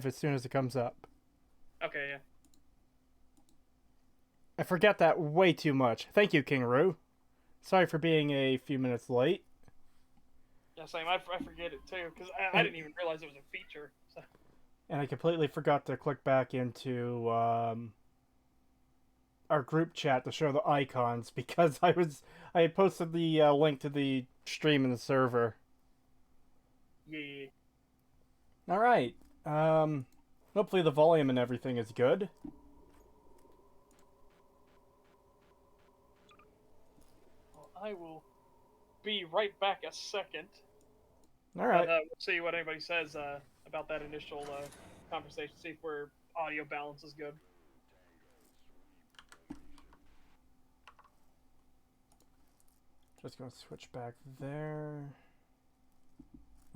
as soon as it comes up. Okay, yeah. I forget that way too much. Thank you, King Roo. Sorry for being a few minutes late. Yeah, same. I forget it too because I And didn't even realize it was a feature. So and I completely forgot to click back into our group chat to show the icons because I had posted the link to the stream in the server. yeah, All right. Hopefully the volume and everything is good. well, I will be right back a second, All but right. we'll see what anybody says about that initial conversation. See if our audio balance is good. Just gonna switch back there.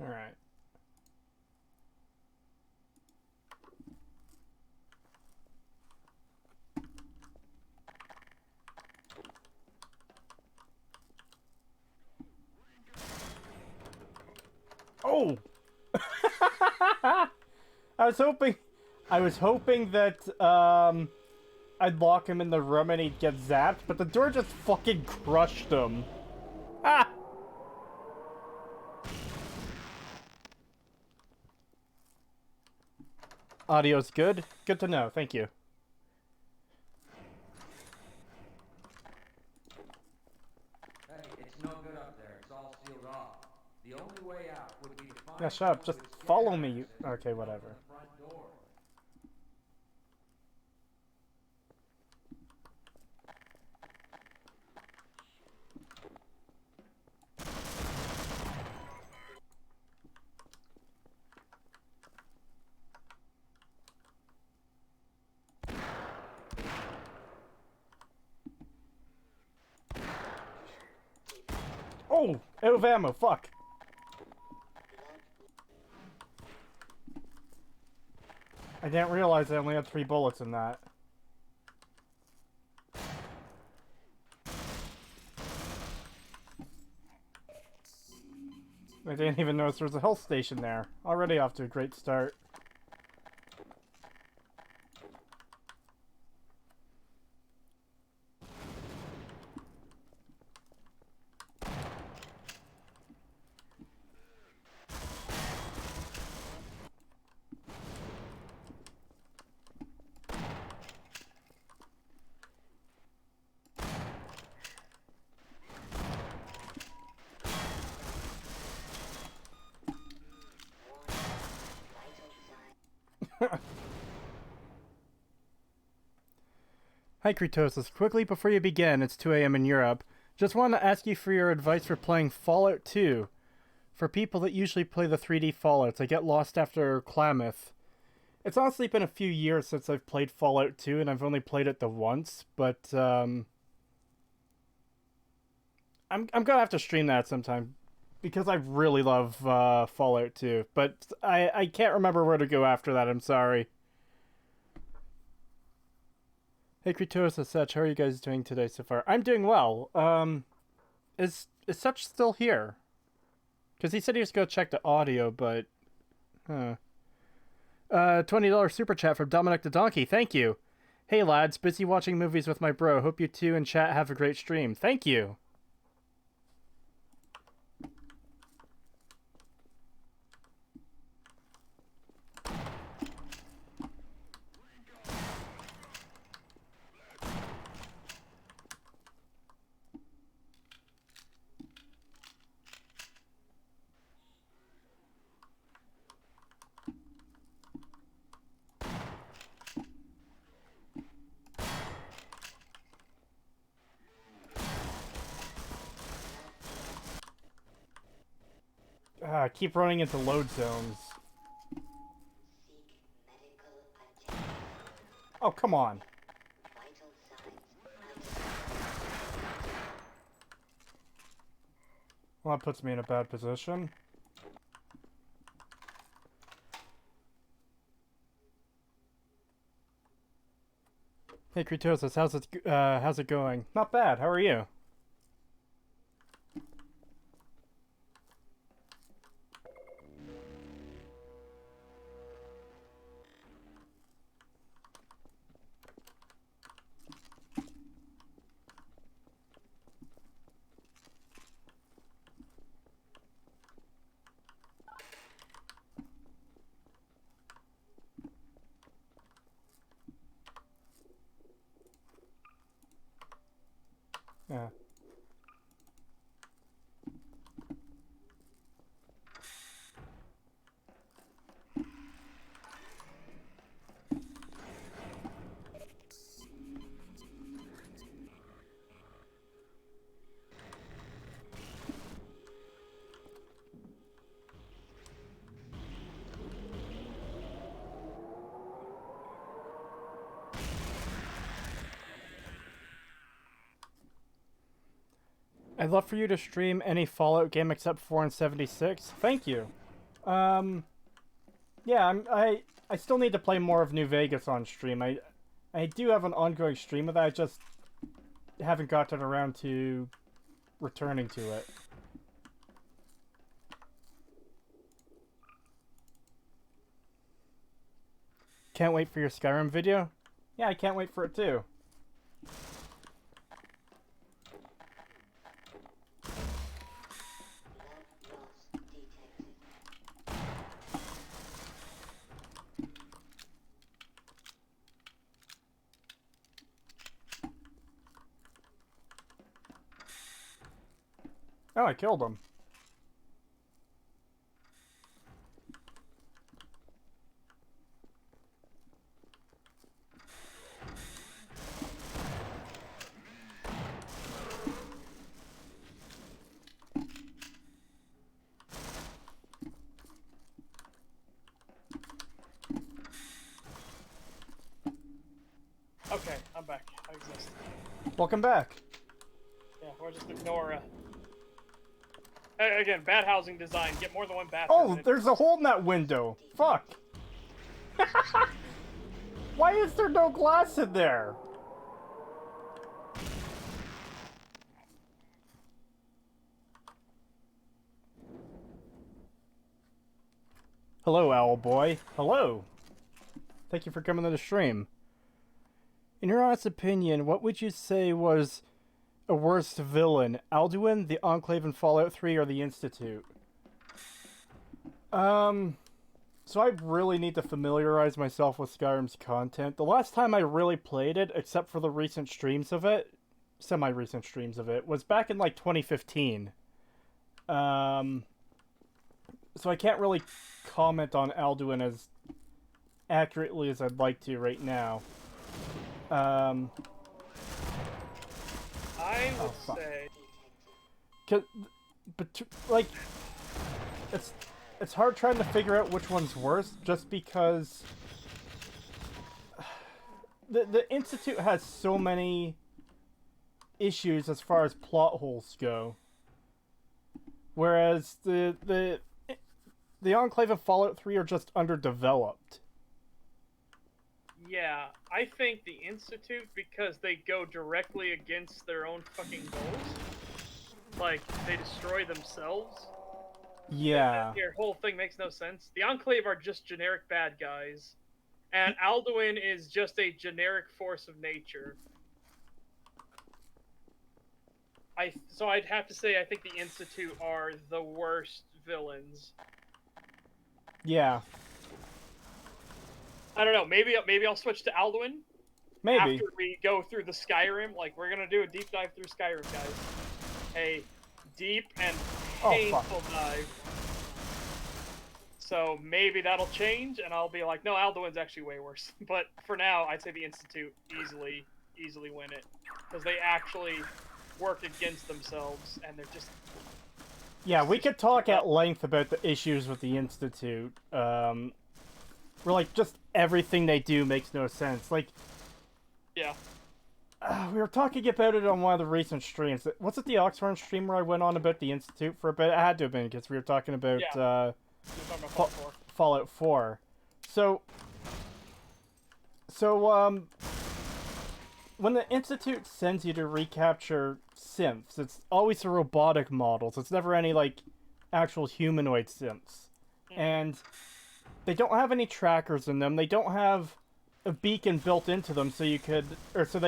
All right. Oh, I was hoping, I was hoping that I'd lock him in the room and he'd get zapped, but the door just fucking crushed him. Ah! Audio's good. Good to know. Thank you. Hey, it's no good up there. It's all sealed off. The only way out would be to Yeah, find shut up. someone Just with scan follow me. access Okay, and open whatever. the front door. Oh, out of ammo. Fuck. I didn't realize I only had 3 bullets in that. I didn't even notice there was a health station there. Already off to a great start. Hi, Creetosis. Quickly before you begin, it's 2 a.m. in Europe. Just want to ask you for your advice for playing Fallout 2. For people that usually play the 3D Fallouts, I get lost after Klamath. It's honestly been a few years since I've played Fallout 2, and I've only played it the once, but I'm gonna have to stream that sometime because I really love Fallout 2. But I can't remember where to go after that. I'm sorry. Hey, Creetosis and such, how are you guys doing today so far? I'm doing well. Is Such still here? Because he said he was going to check the audio, but... Huh. $20 super chat from Dominic the Donkey. Thank you. Hey, lads. Busy watching movies with my bro. Hope you two and chat have a great stream. Thank you. Keep running into load zones. Oh, come on. Well, that puts me in a bad position. Hey, Creetosis, how's it going? Not bad. How are you? Yeah. I'd love for you to stream any Fallout game except 4 and 76. Thank you. Yeah, I still need to play more of New Vegas on stream. I do have an ongoing stream of that. I just haven't gotten around to returning to it. Can't wait for your Skyrim video. Yeah, I can't wait for it too. Oh, I killed him. Okay, I'm back. I exist. Welcome back. Yeah, or just ignore. Again, bad housing design. Get more than one bathroom. Oh, there's a hole in that window. Fuck. Why is there no glass in there? Hello, Owl Boy. Hello. Thank you for coming to the stream. In your honest opinion, what would you say was a worse villain? Alduin, the Enclave in Fallout 3, or the Institute? So I really need to familiarize myself with Skyrim's content. The last time I really played it, except for the recent streams of it, semi-recent streams of it, was back in like 2015. So I can't really comment on Alduin as accurately as I'd like to right now. I would say. But like, it's hard trying to figure out which one's worse, just because the Institute has so many issues as far as plot holes go, whereas the Enclave and Fallout 3 are just underdeveloped. Yeah, I think the Institute, because they go directly against their own fucking goals. Like, they destroy themselves. Yeah. Their whole thing makes no sense. The Enclave are just generic bad guys. And Alduin is just a generic force of nature. So I'd have to say I think the Institute are the worst villains. Yeah. I don't know. Maybe I'll switch to Alduin. Maybe. After we go through the Skyrim, like we're gonna do a deep dive through Skyrim, guys. A deep and painful dive. So maybe that'll change, and I'll be like, no, Alduin's actually way worse. But for now, I'd say the Institute easily win it, because they actually work against themselves, and they're just. Yeah, we could talk at length about the issues with the Institute. Where, like, just everything they do makes no sense. Like, yeah. We were talking about it on one of the recent streams. Was it the Oxford stream where I went on about the Institute for a bit? It had to have been, because we were talking about, Fallout 4. So, when the Institute sends you to recapture synths, it's always the robotic models. It's never any, like, actual humanoid synths. And they don't have any trackers in them. They don't have a beacon built into them so they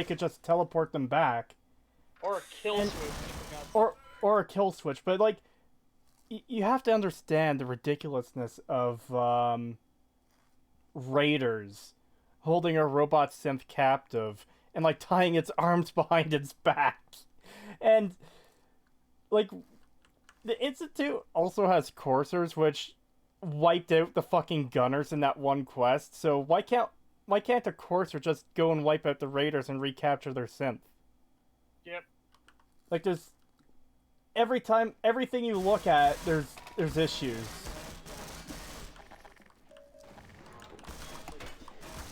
could just teleport them back. Or a kill switch. Or a kill switch. But, like, you have to understand the ridiculousness of raiders holding a robot synth captive and, like, tying its arms behind its back And like the Institute also has coursers, which wiped out the fucking gunners in that one quest. So why can't a courser just go and wipe out the raiders and recapture their synth? Yep. Like there's everything you look at, there's issues.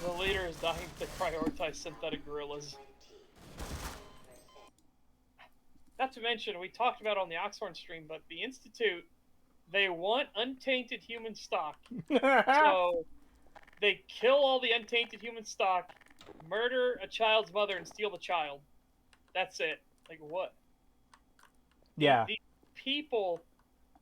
The leader is dying to prioritize synthetic gorillas. Not to mention, we talked about on the Oxhorn stream, but the Institute, they want untainted human stock. So they kill all the untainted human stock, murder a child's mother, and steal the child. That's it. Like, what? Yeah. The people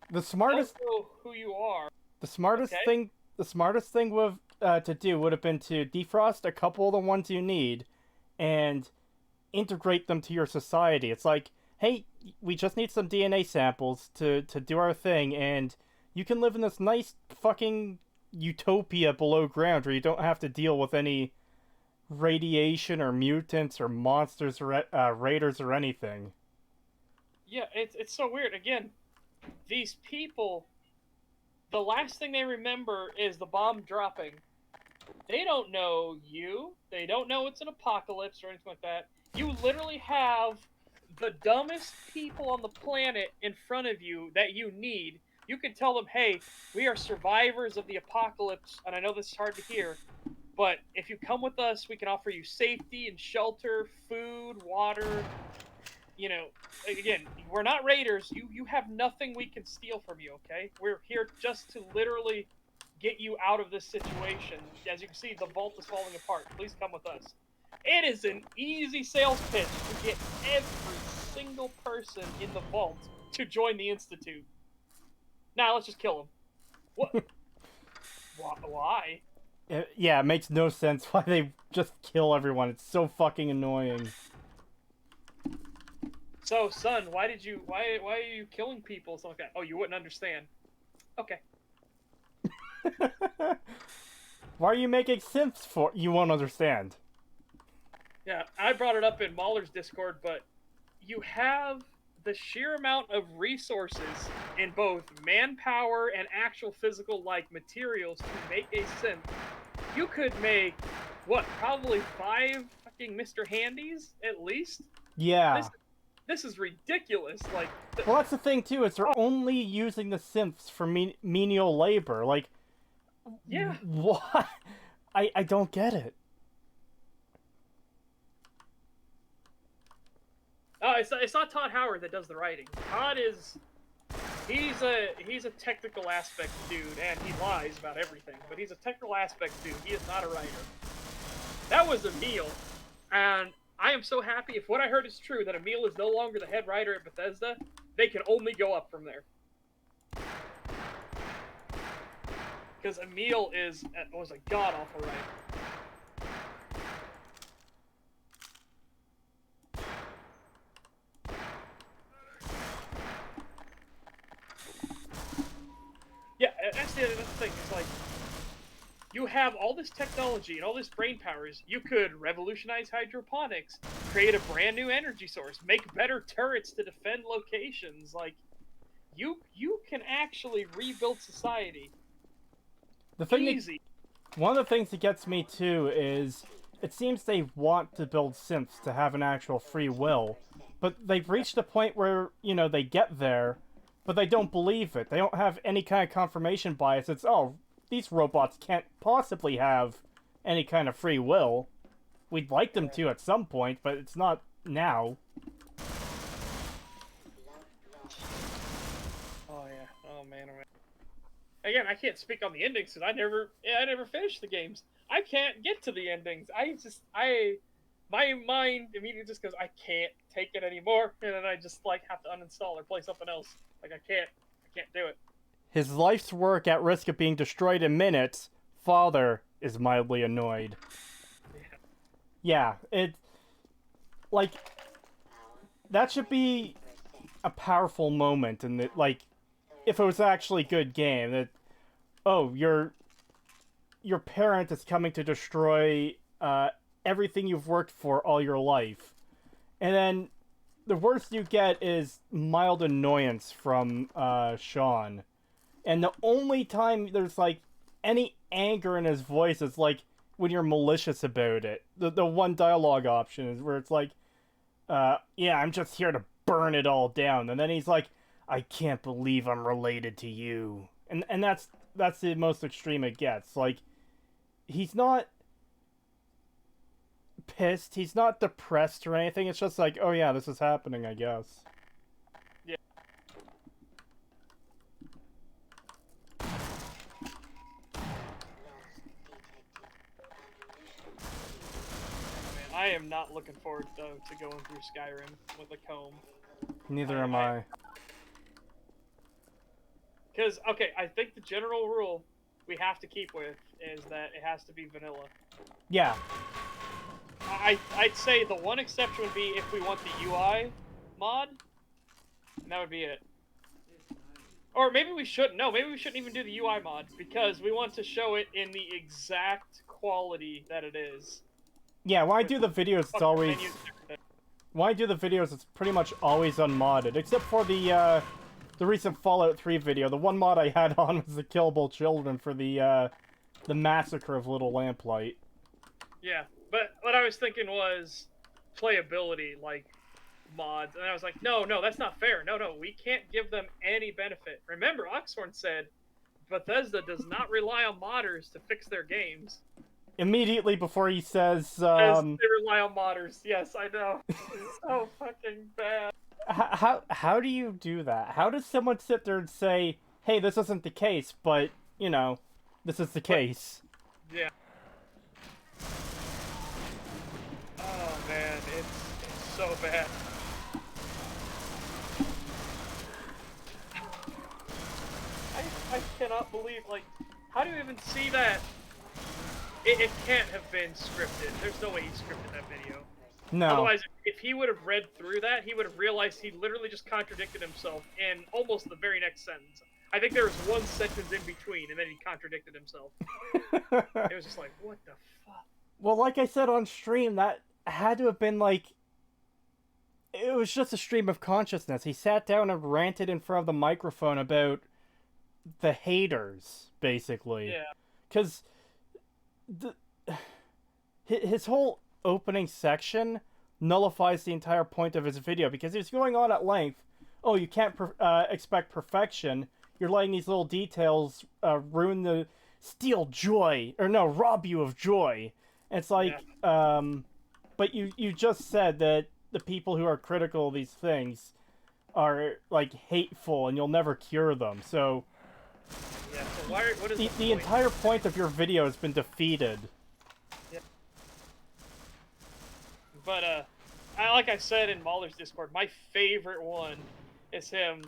The smartest don't know who you are. the smartest Okay. thing the smartest thing to do would have been to defrost a couple of the ones you need and integrate them to your society. It's like, hey, we just need some DNA samples to do our thing, and you can live in this nice fucking utopia below ground where you don't have to deal with any radiation or mutants or monsters or raiders or anything. Yeah, it's so weird. Again, these people, the last thing they remember is the bomb dropping. They don't know you. They don't know it's an apocalypse or anything like that. You literally have the dumbest people on the planet in front of you that you need. You can tell them, hey, we are survivors of the apocalypse, and I know this is hard to hear, but if you come with us, we can offer you safety and shelter, food, water. You know, again, we're not raiders. You have nothing we can steal from you, okay? We're here just to literally get you out of this situation. As you can see, the vault is falling apart. Please come with us. It is an easy sales pitch to get every single person in the vault to join the Institute. Now let's just kill them. What? Why? Yeah, it makes no sense why they just kill everyone. It's so fucking annoying. So, son, why are you killing people? Something like that. Oh, you wouldn't understand. Okay. Why are you making synths for? You won't understand. Yeah, I brought it up in Mahler's Discord, but you have the sheer amount of resources in both manpower and actual physical like materials to make a synth. You could make what, probably 5 fucking Mr. Handies at least? Yeah. This is ridiculous. Like, Well, that's the thing too. Is they're only using the synths for menial labor. Like, yeah. what? I don't get it. It's not Todd Howard that does the writing. Todd is he's a technical aspect dude, and he lies about everything. But he's a technical aspect dude. He is not a writer. That was Emil, and I am so happy if what I heard is true that Emil is no longer the head writer at Bethesda. They can only go up from there. Because Emil was a god awful writer. Yeah, that's the other thing. It's like, you have all this technology and all this brain powers. You could revolutionize hydroponics, create a brand new energy source, make better turrets to defend locations. Like, you can actually rebuild society. The thing Easy. One of the things that gets me too is it seems they want to build synths to have an actual free will, but they've reached a point where, they get there, but they don't believe it. They don't have any kind of confirmation bias. It's, oh, these robots can't possibly have any kind of free will. We'd like them to at some point, but it's not now. Oh yeah. Oh man. Oh man. Again, I can't speak on the endings because I never finished the games. I can't get to the endings. My mind immediately just goes, I can't take it anymore, and then I just have to uninstall or play something else. Like I can't do it. His life's work at risk of being destroyed in minutes. Father is mildly annoyed. Yeah, that should be a powerful moment, and if it was actually a good game, that, oh, your parent is coming to destroy everything you've worked for all your life, and then the worst you get is mild annoyance from Sean. And the only time there's like any anger in his voice is like when you're malicious about it. The one dialogue option is where it's like, yeah, I'm just here to burn it all down. And then he's like, I can't believe I'm related to you. And that's the most extreme it gets. Like, he's not pissed, he's not depressed or anything. It's just like, oh yeah, this is happening, I guess. Yeah. Man, I am not looking forward though to going through Skyrim with a comb. Neither am I. Because, okay, I think the general rule we have to keep with is that it has to be vanilla. Yeah. I'd say the one exception would be if we want the UI mod, and that would be it. Or maybe we shouldn't. No, maybe we shouldn't even do the UI mod, because we want to show it in the exact quality that it is. Yeah, when I do the videos, it's always... When I do the videos, it's pretty much always unmodded, except for the recent Fallout 3 video. The one mod I had on was the killable children for the massacre of Little Lamplight. Yeah, but what I was thinking was playability, like, mods, and I was like, no, that's not fair. No, we can't give them any benefit. Remember, Oxhorn said Bethesda does not rely on modders to fix their games. Immediately before he says, They rely on modders. Yes, I know. It's so fucking bad. How do you do that? How does someone sit there and say, hey, this isn't the case, but, you know, this is the case? Yeah. Oh, man, it's so bad. I cannot believe, like, how do you even see that? It can't have been scripted. There's no way he scripted that video. No. Otherwise, if he would have read through that, he would have realized he literally just contradicted himself in almost the very next sentence. I think there was one sentence in between, and then he contradicted himself. It was just like, what the fuck? Well, like I said on stream, that had to have been like... It was just a stream of consciousness. He sat down and ranted in front of the microphone about the haters, basically. Yeah. Because his whole opening section nullifies the entire point of his video, because he's going on at length. Oh, you can't expect perfection. You're letting these little details steal joy, or no, rob you of joy. And it's like, yeah. But you just said that the people who are critical of these things are like hateful, and you'll never cure them. So, yeah. So what is the entire point of your video has been defeated. Yeah. But like I said in Mahler's Discord, my favorite one is him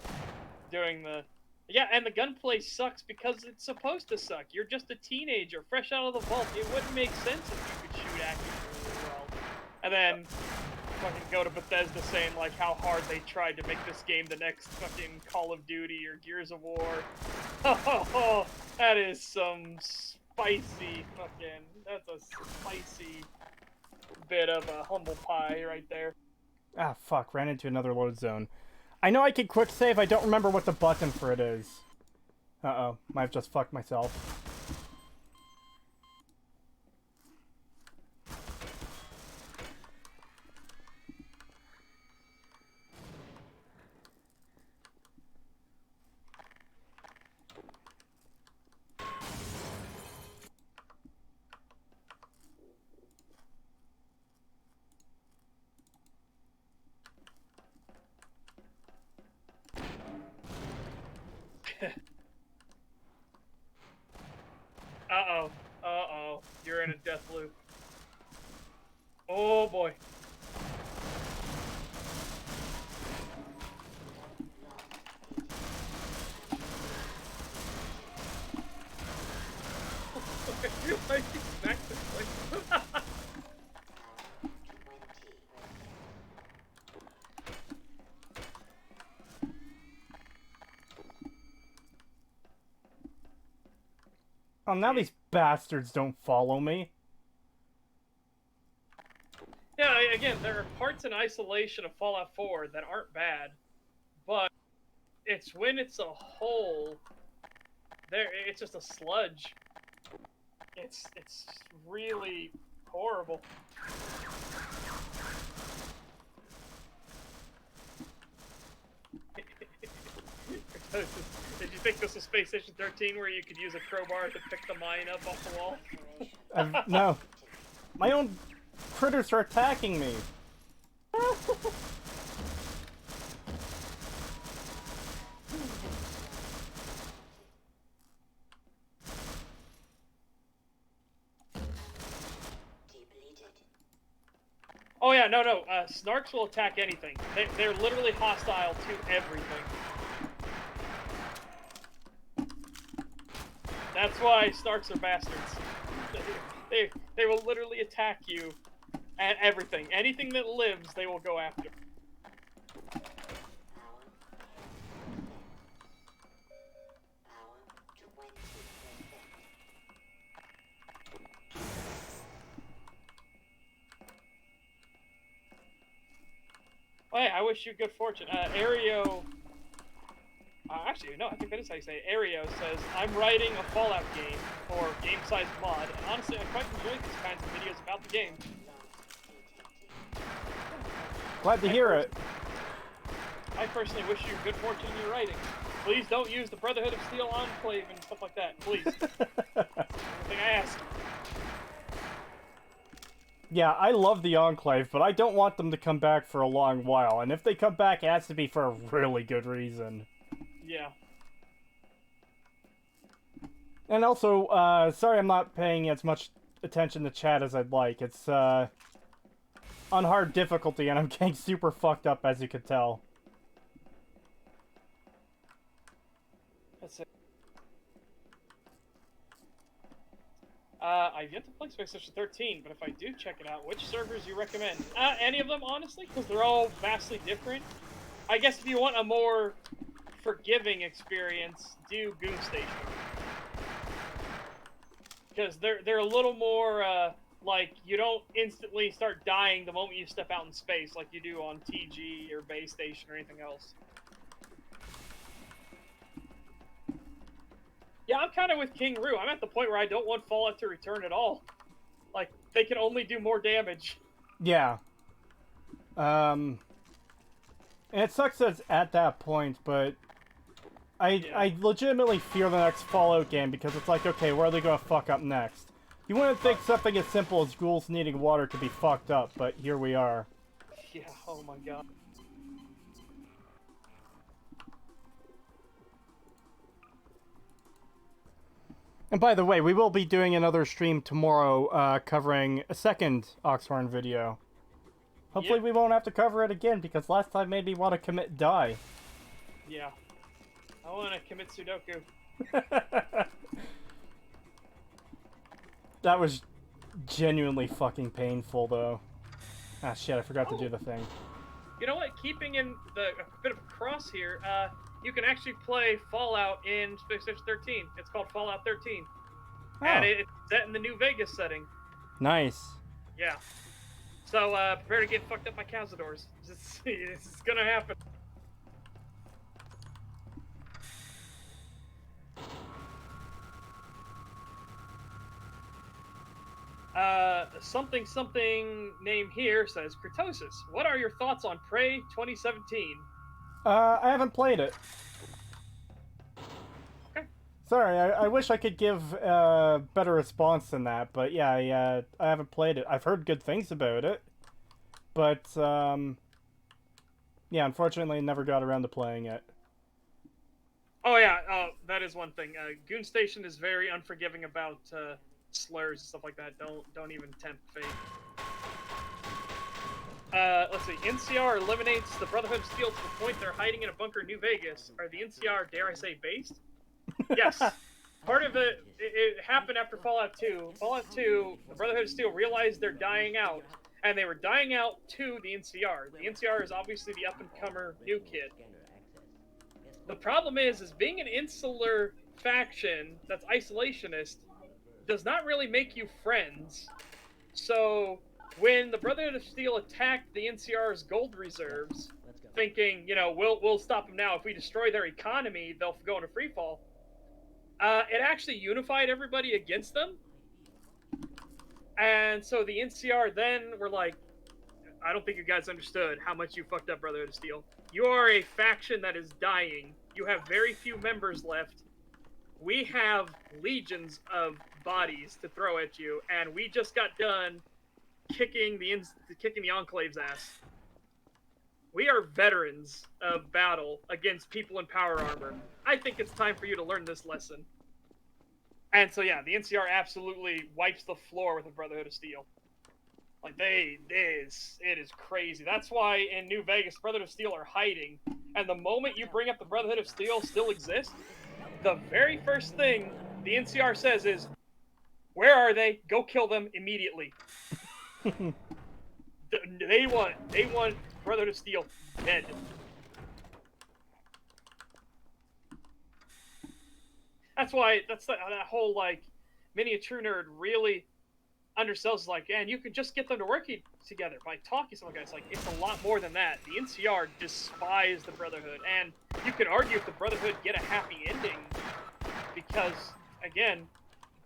doing the... Yeah, and the gunplay sucks because it's supposed to suck. You're just a teenager, fresh out of the vault. It wouldn't make sense if you could shoot accurately really well. And then fucking go to Bethesda saying, like, how hard they tried to make this game the next fucking Call of Duty or Gears of War. Oh, that is some spicy fucking... That's a spicy bit of a humble pie right there. Ah, fuck. Ran into another load zone. I know I can quick save, I don't remember what the button for it is. Uh-oh. Might have just fucked myself. Uh-oh. You're in a death loop. Oh, boy. Why did you smack this place? Oh, now these bastards don't follow me. Yeah, again, there are parts in isolation of Fallout 4 that aren't bad, but it's when it's a whole, it's just a sludge. It's really horrible. Did you think this was Space Station 13 where you could use a crowbar to pick the mine up off the wall? No. My own critters are attacking me. Oh yeah, no. Snarks will attack anything. They're literally hostile to everything. That's why Snarks are bastards. They will literally attack you at everything. Anything that lives, they will go after. Oh, hey, I wish you good fortune. Aereo... actually, no, I think that is how you say it. Aereo says, I'm writing a Fallout game, or game-sized mod, and honestly, I quite enjoy these kinds of videos about the game. Glad to hear it. I personally wish you good fortune in your writing. Please don't use the Brotherhood of Steel Enclave and stuff like that, please. Everything I ask. Yeah, I love the Enclave, but I don't want them to come back for a long while, and if they come back, it has to be for a really good reason. Yeah. And also, sorry I'm not paying as much attention to chat as I'd like. It's, on hard difficulty, and I'm getting super fucked up, as you could tell. That's it. I've yet to play Space Station 13, but if I do check it out, which servers you recommend? Any of them, honestly, because they're all vastly different. I guess if you want a more forgiving experience, do Goon Station. Because they're a little more, like, you don't instantly start dying the moment you step out in space like you do on TG or Base Station or anything else. Yeah, I'm kind of with King Roo. I'm at the point where I don't want Fallout to return at all. Like, they can only do more damage. Yeah. And it sucks that it's at that point, but I legitimately fear the next Fallout game because it's like, okay, where are they going to fuck up next? You wouldn't think something as simple as ghouls needing water could be fucked up, but here we are. Yeah, oh my god. And by the way, we will be doing another stream tomorrow covering a second Oxhorn video. Hopefully we won't have to cover it again, because last time made me want to commit die. Yeah. I want to commit Sudoku. That was genuinely fucking painful, though. Ah, shit, I forgot to do the thing. You know what? Keeping in a bit of a cross here, you can actually play Fallout in Space Station 13. It's called Fallout 13. Oh. And it's set in the New Vegas setting. Nice. Yeah. So, prepare to get fucked up by Cazadors. This is gonna happen. Something name here says, Creetosis, what are your thoughts on Prey 2017? I haven't played it. Okay. Sorry, I wish I could give a better response than that, but yeah, I haven't played it. I've heard good things about it, but, yeah, unfortunately I never got around to playing it. Oh yeah, that is one thing. Goon Station is very unforgiving about slurs and stuff like that. Don't even tempt fate. Let's see. NCR eliminates the Brotherhood of Steel to the point they're hiding in a bunker in New Vegas. Are the NCR, dare I say, based? Yes. Part of it happened after Fallout 2. Fallout 2, the Brotherhood of Steel realized they're dying out, and they were dying out to the NCR. The NCR is obviously the up-and-comer new kid. The problem is being an insular faction that's isolationist does not really make you friends. So when the Brotherhood of Steel attacked the NCR's gold reserves, thinking, you know, we'll stop them now. If we destroy their economy, they'll go into free fall. It actually unified everybody against them. And so the NCR then were like, I don't think you guys understood how much you fucked up Brotherhood of Steel. You are a faction that is dying. You have very few members left. We have legions of bodies to throw at you, and we just got done kicking the Enclave's ass. We are veterans of battle against people in power armor. I think it's time for you to learn this lesson. And so yeah, the NCR absolutely wipes the floor with the Brotherhood of Steel. Like it is crazy. That's why in New Vegas, Brotherhood of Steel are hiding. And the moment you bring up the Brotherhood of Steel still exists, the very first thing the NCR says is, "Where are they? Go kill them immediately." They want Brotherhood of Steel dead. That's why that whole like mini a true nerd really undersells like, and you could just get them to work together by talking to some guys. Like, it's a lot more than that. The NCR despise the Brotherhood, and you could argue if the Brotherhood get a happy ending, because again,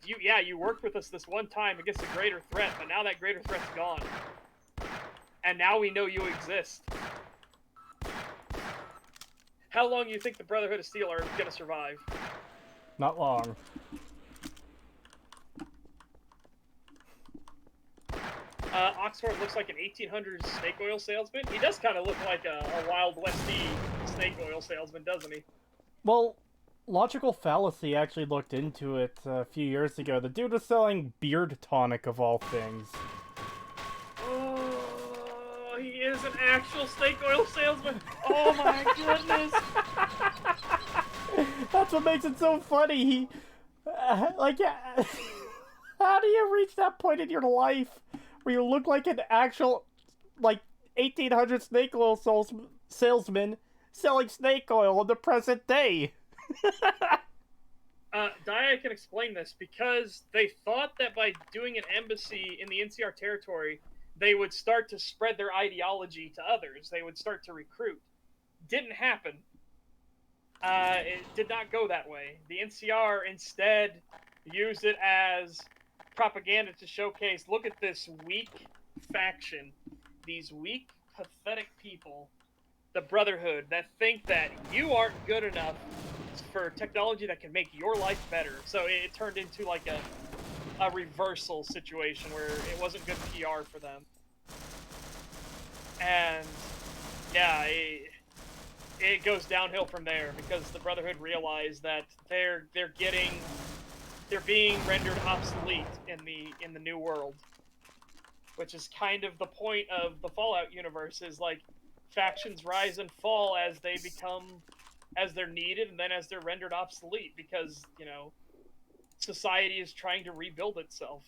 you worked with us this one time against a greater threat, but now that greater threat's gone, and now we know you exist. How long do you think the Brotherhood of Steel are gonna survive? Not long. Oxford looks like an 1800s snake oil salesman. He does kind of look like a Wild Westy snake oil salesman, doesn't he? Well, Logical Fallacy actually looked into it a few years ago. The dude was selling beard tonic of all things. Oh, he is an actual snake oil salesman. Oh my goodness. That's what makes it so funny. He, like, how do you reach that point in your life where you look like an actual, like, 1800 snake oil salesman selling snake oil in the present day? Dia can explain this because they thought that by doing an embassy in the NCR territory, they would start to spread their ideology to others. They would start to recruit. Didn't happen. It did not go that way. The NCR instead used it as propaganda to showcase, look at this weak faction, these weak, pathetic people, the Brotherhood, that think that you aren't good enough for technology that can make your life better. So it turned into like a reversal situation where it wasn't good PR for them. And yeah, it goes downhill from there because the Brotherhood realized that they're being rendered obsolete in the new world, which is kind of the point of the Fallout universe. Is like factions rise and fall as they're needed, and then as they're rendered obsolete because, you know, society is trying to rebuild itself.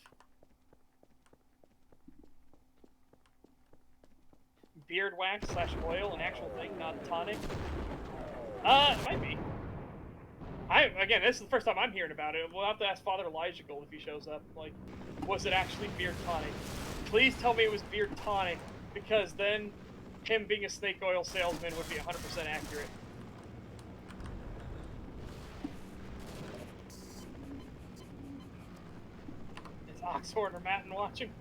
Beard wax / oil, an actual thing, not a tonic. It might be. Again, this is the first time I'm hearing about it. We'll have to ask Father Elijah if he shows up. Like, was it actually beard tonic? Please tell me it was beard tonic, because then him being a snake oil salesman would be 100% accurate. Is Oxford or Matten watching?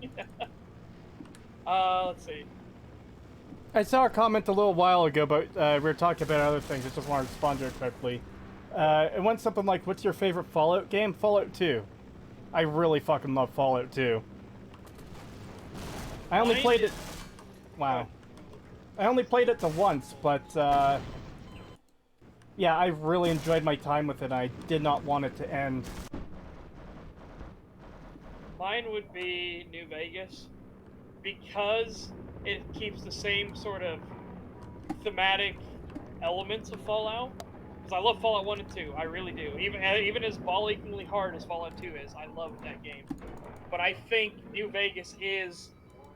Let's see. I saw a comment a little while ago, but we were talking about other things. I just want to respond to it quickly. It went something like, what's your favorite Fallout game? Fallout 2. I really fucking love Fallout 2. I only played it... Wow. I only played it the once, but, yeah, I really enjoyed my time with it. I did not want it to end. Mine would be New Vegas, because it keeps the same sort of thematic elements of Fallout. Because I love Fallout 1 and 2, I really do. Even as ball-achingly hard as Fallout 2 is, I love that game. But I think New Vegas is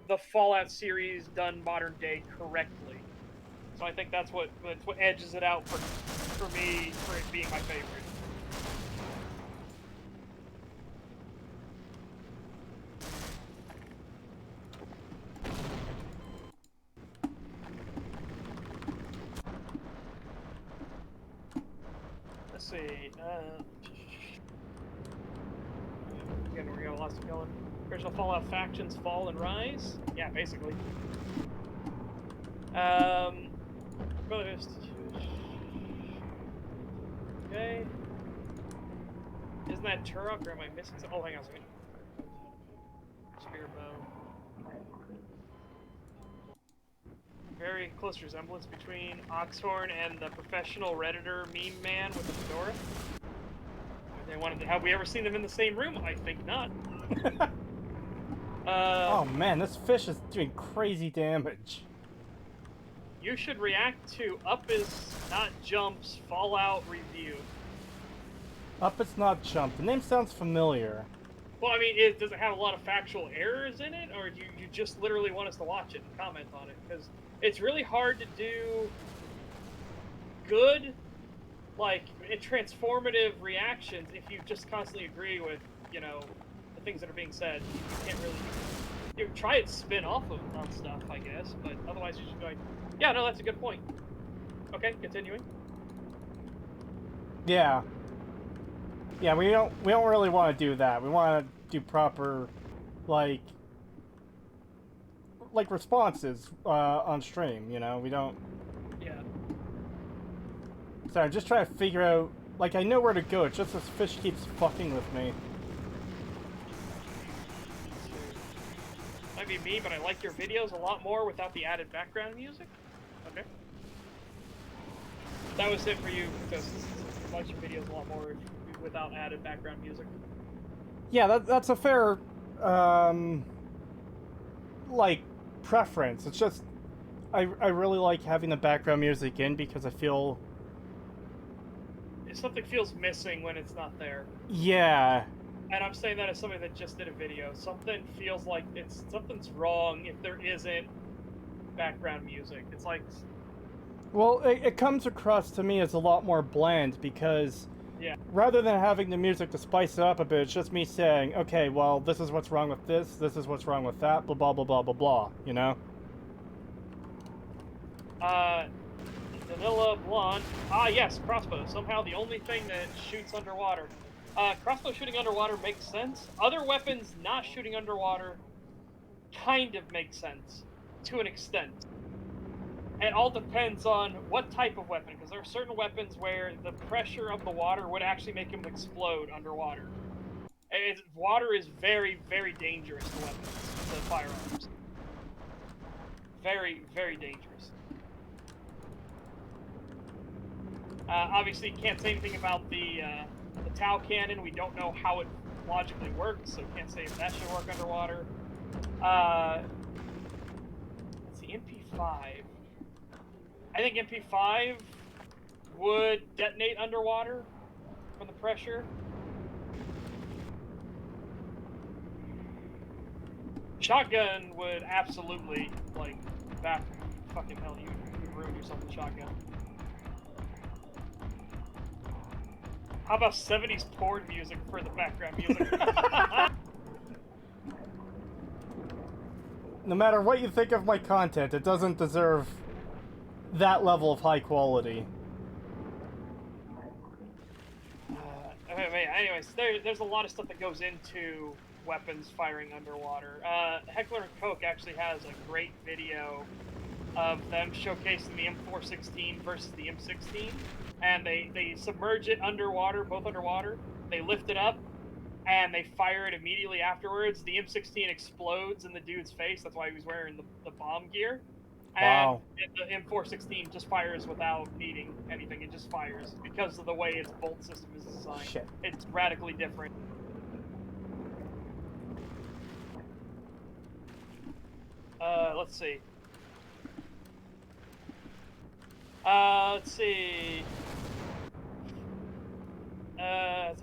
the Fallout series done modern day correctly. So I think that's what edges it out for me, for it being my favorite. see. Again, we're gonna lost it going. Original Fallout factions fall and rise. Yeah, basically. Brotherhood. Okay. Isn't that Turok, or am I missing something? Oh, hang on a second. Spear bow. Very close resemblance between Oxhorn and the professional Redditor meme man with the fedora. They wanted to, have we ever seen them in the same room? I think not. Oh man, this fish is doing crazy damage. You should react to Up Is Not Jump's Fallout review. Up It's Not Jump. The name sounds familiar. Well, I mean, does it have a lot of factual errors in it, or do you just literally want us to watch it and comment on it? Because it's really hard to do good, like, transformative reactions if you just constantly agree with, you know, the things that are being said. You can't really... You try and spin off of on stuff, I guess, but otherwise you're just going, yeah, no, that's a good point. Okay, continuing. Yeah. Yeah, we don't really want to do that. We want to do proper, like responses on stream. You know, we don't. Yeah. Sorry, I'm just trying to figure out. Like, I know where to go. It's just this fish keeps fucking with me. Might be me, but I like your videos a lot more without the added background music. Okay. That was it for you, because I like your videos a lot more without added background music. Yeah, that's a fair, like, preference. It's just, I really like having the background music in because I feel... Something feels missing when it's not there. Yeah. And I'm saying that as somebody that just did a video. Something feels like something's wrong if there isn't background music. It's like... Well, it comes across to me as a lot more bland because... Yeah. Rather than having the music to spice it up a bit, it's just me saying, okay, well, this is what's wrong with this is what's wrong with that, blah, blah, blah, blah, blah, blah, you know? Vanilla Blonde. Ah, yes, crossbow. Somehow the only thing that shoots underwater. Crossbow shooting underwater makes sense. Other weapons not shooting underwater kind of makes sense, to an extent. It all depends on what type of weapon, because there are certain weapons where the pressure of the water would actually make them explode underwater. Water is very, very dangerous to weapons, to firearms. Very, very dangerous. Obviously, you can't say anything about the Tau cannon. We don't know how it logically works, so can't say if that should work underwater. Let's see, MP5. I think MP5 would detonate underwater from the pressure. Shotgun would absolutely, like, fucking hell, you would ruin yourself with shotgun. How about 70s porn music for the background music? No matter what you think of my content, it doesn't deserve that level of high quality. Anyways, there's a lot of stuff that goes into weapons firing underwater. Heckler and Koch actually has a great video of them showcasing the M416 versus the M16, and they submerge it underwater, both underwater. They lift it up, and they fire it immediately afterwards. The M16 explodes in the dude's face. That's why he was wearing the bomb gear. Wow. And the M416 just fires without needing anything. It just fires because of the way its bolt system is designed. Shit. It's radically different. Let's see. It's the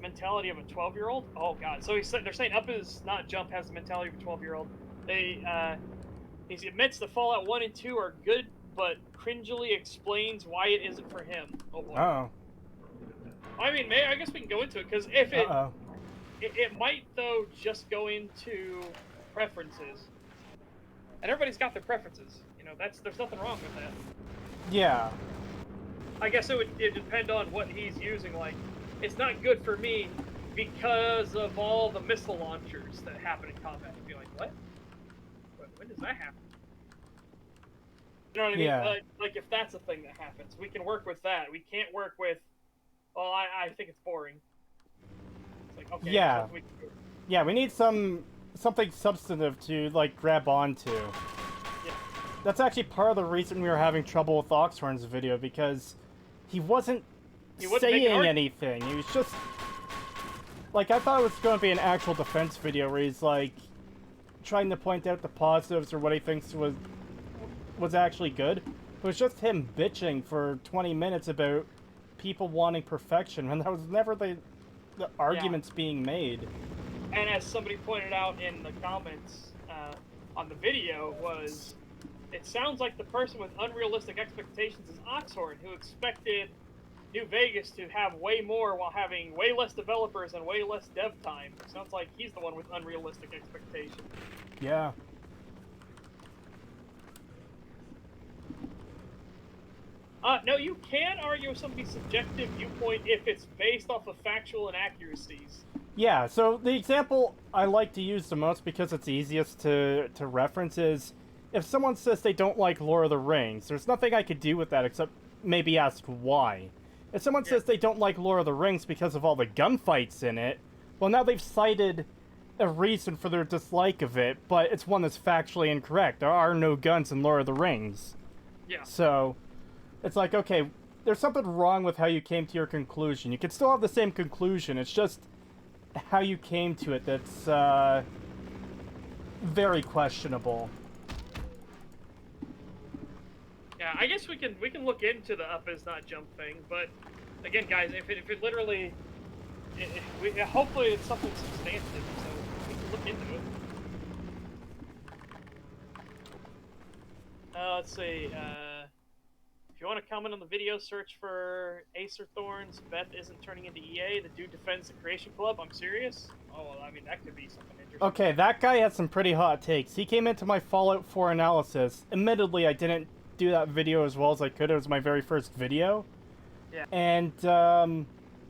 mentality of a 12-year-old? Oh, God. So they're saying Up Is Not Jump has the mentality of a 12-year-old. He admits the Fallout 1 and 2 are good, but cringily explains why it isn't for him. Oh, boy. Uh-oh. I mean, I guess we can go into it, because if it might, though, just go into preferences. And everybody's got their preferences. You know, there's nothing wrong with that. Yeah. I guess it'd depend on what he's using. Like, it's not good for me because of all the missile launchers that happen in combat. I'd be like, what? When does that happen? You know what I mean? Yeah. Like if that's a thing that happens, we can work with that. We can't work with, well, I think it's boring. It's like, okay, there's Yeah. nothing we can do. Yeah, we need something substantive to like grab onto. Yeah. That's actually part of the reason we were having trouble with Oxhorn's video, because he wasn't making saying art. anything. He was just like, I thought it was going to be an actual defense video where he's like trying to point out the positives or what he thinks was actually good. It was just him bitching for 20 minutes about people wanting perfection, and that was never the arguments being made. And as somebody pointed out in the comments on the video, was it sounds like the person with unrealistic expectations is Oxhorn, who expected New Vegas to have way more while having way less developers and way less dev time. It sounds like he's the one with unrealistic expectations. Yeah. No, you can argue somebody's subjective viewpoint if it's based off of factual inaccuracies. Yeah, so the example I like to use the most because it's easiest to reference is if someone says they don't like Lord of the Rings, there's nothing I could do with that except maybe ask why. If someone says they don't like Lord of the Rings because of all the gunfights in it, well, now they've cited a reason for their dislike of it, but it's one that's factually incorrect. There are no guns in Lord of the Rings. Yeah. So, it's like, okay, there's something wrong with how you came to your conclusion. You can still have the same conclusion, it's just how you came to it that's very questionable. Yeah, I guess we can look into the up is not jump thing, but again, guys, if it literally, hopefully it's something substantive, so we can look into it. Let's see. If you want to comment on the video, search for Acer Thorns. Beth isn't turning into EA. The dude defends the Creation Club. I'm serious. Oh, well, I mean that could be something interesting. Okay, that guy had some pretty hot takes. He came into my Fallout 4 analysis. Admittedly, I didn't do that video as well as I could. It was my very first video. Yeah. And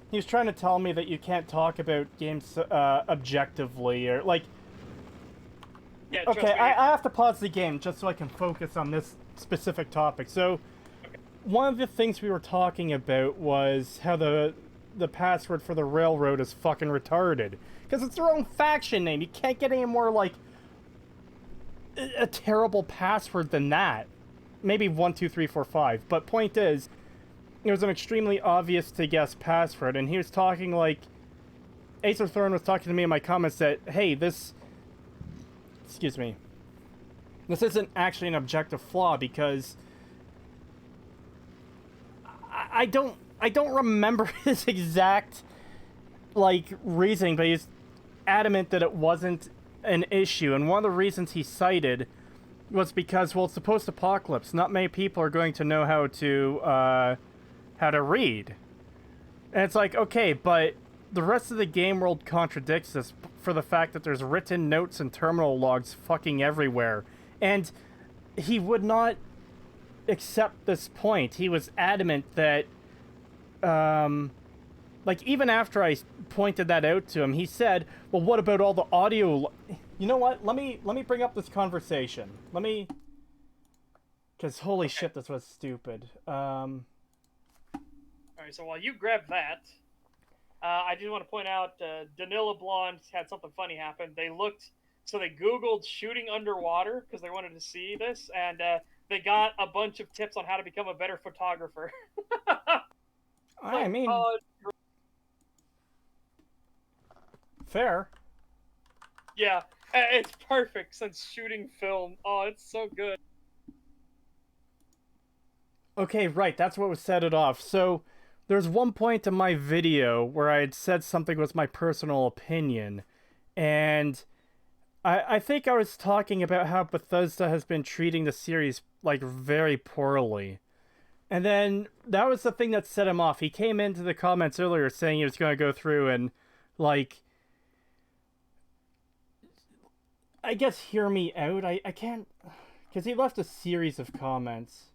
he was trying to tell me that you can't talk about games objectively, or like. Yeah, okay, I have to pause the game just so I can focus on this specific topic. So, one of the things we were talking about was how the password for the railroad is fucking retarded. Because it's their own faction name. You can't get any more, like, a terrible password than that. Maybe 1, 2, 3, 4, 5. But point is, it was an extremely obvious to guess password, and he was talking like... Acer Thorn was talking to me in my comments that, hey, this... Excuse me. This isn't actually an objective flaw, because... I don't remember his exact, like, reasoning, but he's adamant that it wasn't an issue, and one of the reasons he cited was because, well, it's the post-apocalypse. Not many people are going to know how to read. And it's like, okay, but the rest of the game world contradicts this for the fact that there's written notes and terminal logs fucking everywhere. And he would not accept this point. He was adamant that, like, even after I pointed that out to him, he said, well, what about all the audio... You know what? Let me bring up this conversation. Because holy shit, this was stupid. Alright, so while you grab that, I just want to point out, Danila Blonde had something funny happen. They Googled shooting underwater, because they wanted to see this, and, they got a bunch of tips on how to become a better photographer. I mean... fair. Yeah, it's perfect since shooting film. Oh, it's so good. Okay, right, that's what was set it off. So, there's one point in my video where I had said something was my personal opinion, and I think I was talking about how Bethesda has been treating the series, like, very poorly. And then, that was the thing that set him off. He came into the comments earlier saying he was going to go through and, like... I guess hear me out. I can't... Because he left a series of comments.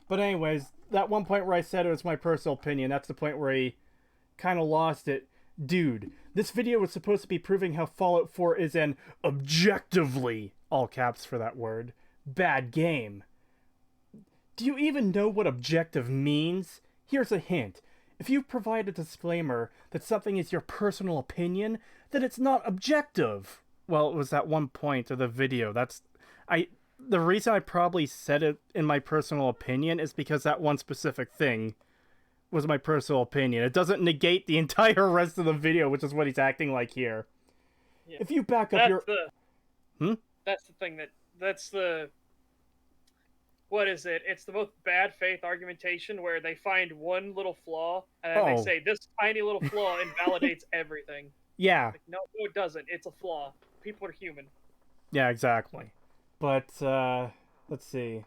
But anyways, that one point where I said it was my personal opinion, that's the point where he kind of lost it. Dude, this video was supposed to be proving how Fallout 4 is an objectively, all caps for that word, bad game. Do you even know what objective means? Here's a hint. If you provide a disclaimer that something is your personal opinion, then it's not objective. Well, it was that one point of the video. The reason I probably said it in my personal opinion is because that one specific thing was my personal opinion. It doesn't negate the entire rest of the video, which is what he's acting like here. Yeah. If you back up That's the thing that's the... What is it? It's the most bad faith argumentation where they find one little flaw and then they say this tiny little flaw invalidates everything. Yeah. Like, no, it doesn't. It's a flaw. People are human. Yeah, exactly. But, let's see.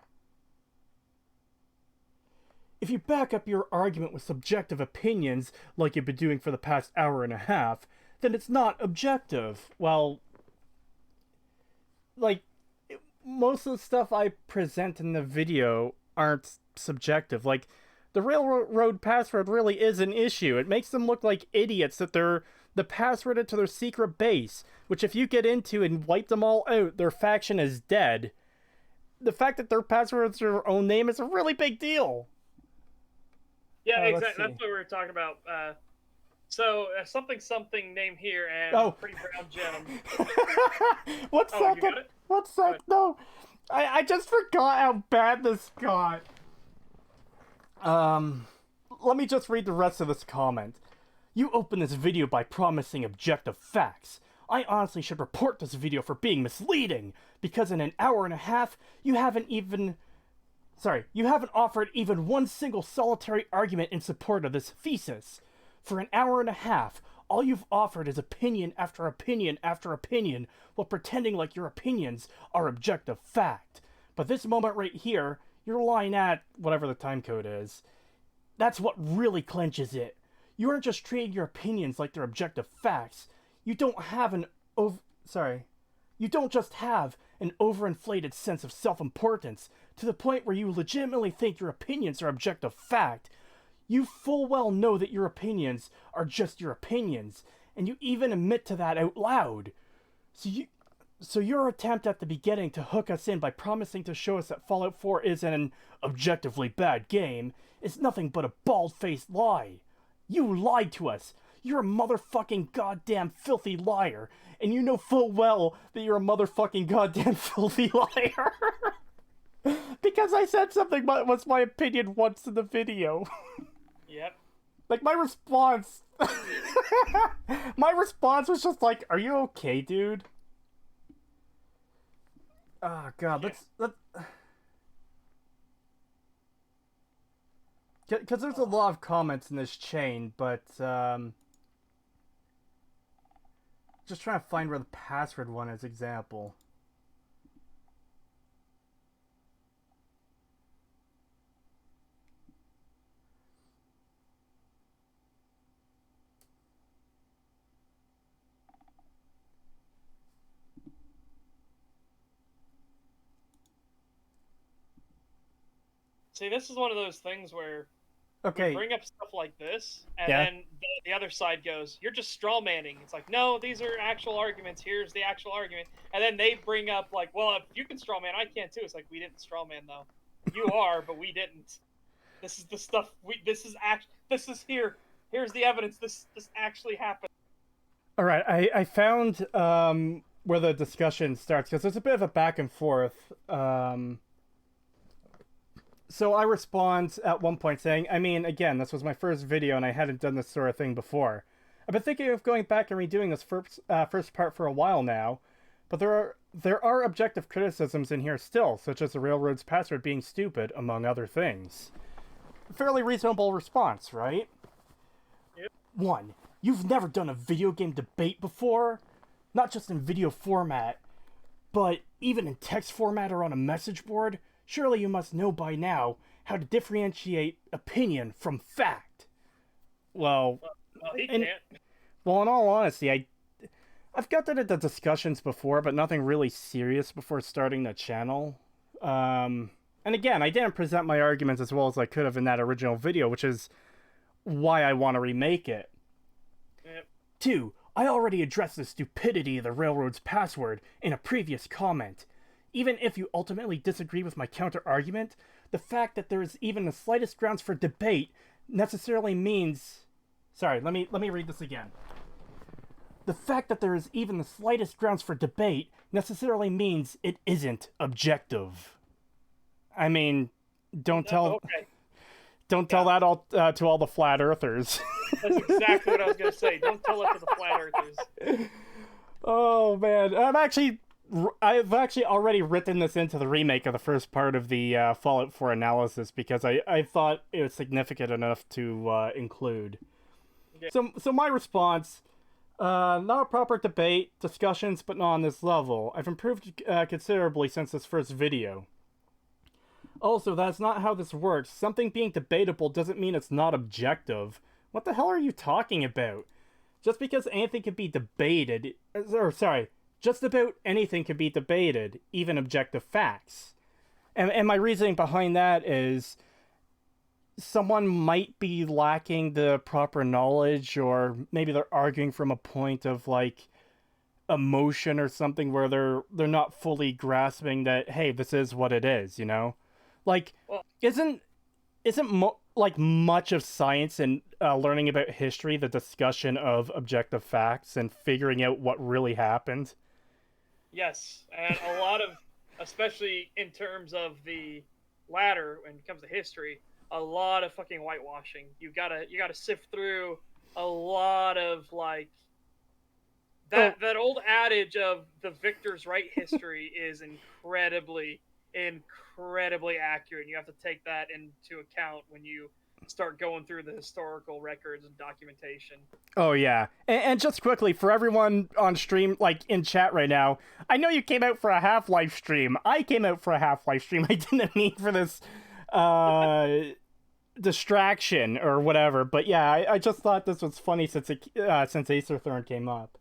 If you back up your argument with subjective opinions, like you've been doing for the past hour and a half, then it's not objective. Well, like, most of the stuff I present in the video aren't subjective. Like, the railroad password really is an issue. It makes them look like idiots that they're the password to their secret base, which if you get into and wipe them all out, their faction is dead. The fact that their password is their own name is a really big deal. Yeah, exactly. That's what we were talking about. Something name here and Pretty Brown Gem. What's that? What's that? No, I just forgot how bad this got. Let me just read the rest of this comment. You open this video by promising objective facts. I honestly should report this video for being misleading, because in an hour and a half, you haven't offered even one single solitary argument in support of this thesis. For an hour and a half, all you've offered is opinion after opinion after opinion, while pretending like your opinions are objective fact. But this moment right here, you're lying at whatever the time code is. That's what really clenches it. You aren't just treating your opinions like they're objective facts. You don't just have an overinflated sense of self-importance to the point where you legitimately think your opinions are objective fact. You full well know that your opinions are just your opinions, and you even admit to that out loud. So your attempt at the beginning to hook us in by promising to show us that Fallout 4 is an objectively bad game is nothing but a bald-faced lie. You lied to us. You're a motherfucking goddamn filthy liar, and you know full well that you're a motherfucking goddamn filthy liar. Because I said something that was my opinion once in the video. Yep. Like, my response was just like, are you okay, dude? Oh, God, let's... Because there's a lot of comments in this chain, but, just trying to find where the password one is example. See, this is one of those things where okay, we bring up stuff like this, and then the other side goes, you're just straw manning. It's like, no, these are actual arguments. Here's the actual argument. And then they bring up, like, well, if you can straw man, I can too. It's like, we didn't straw man, though. You are, but we didn't. This is the stuff, this is here. Here's the evidence. This actually happened. All right, I found where the discussion starts, because there's a bit of a back and forth. So I respond at one point saying, I mean, again, this was my first video and I hadn't done this sort of thing before. I've been thinking of going back and redoing this first part for a while now, but there are objective criticisms in here still, such as the railroad's password being stupid, among other things. Fairly reasonable response, right? Yep. 1. You've never done a video game debate before? Not just in video format, but even in text format or on a message board? Surely you must know by now how to differentiate opinion from fact. Well, he can't. Well, in all honesty, I've gotten into discussions before, but nothing really serious before starting the channel. And And again, I didn't present my arguments as well as I could have in that original video, which is why I want to remake it. Yep. 2. I already addressed the stupidity of the railroad's password in a previous comment. Even if you ultimately disagree with my counter-argument, the fact that there is even the slightest grounds for debate necessarily means... Sorry, let me read this again. The fact that there is even the slightest grounds for debate necessarily means it isn't objective. I mean, don't tell that all to all the flat earthers. That's exactly what I was gonna say. Don't tell it to the flat earthers. Oh man, I've actually already written this into the remake of the first part of the Fallout 4 analysis because I thought it was significant enough to include. Okay. So my response, not a proper debate, discussions, but not on this level. I've improved considerably since this first video. Also, that's not how this works. Something being debatable doesn't mean it's not objective. What the hell are you talking about? Just because anything can be debated, just about anything can be debated, even objective facts. And my reasoning behind that is someone might be lacking the proper knowledge, or maybe they're arguing from a point of like emotion or something where they're not fully grasping that, hey, this is what it is, you know? Like, isn't like much of science and learning about history the discussion of objective facts and figuring out what really happened? Yes, and a lot of, especially in terms of the latter, when it comes to history, a lot of fucking whitewashing. You gotta sift through a lot of like that old adage of the victors write history is incredibly accurate. You have to take that into account when you start going through the historical records and documentation. Oh yeah, and just quickly for everyone on stream, like in chat right now, I know you came out for a Half-Life stream. I came out for a Half-Life stream. I didn't mean for this distraction or whatever, but yeah, I just thought this was funny since Acer Thorn came up.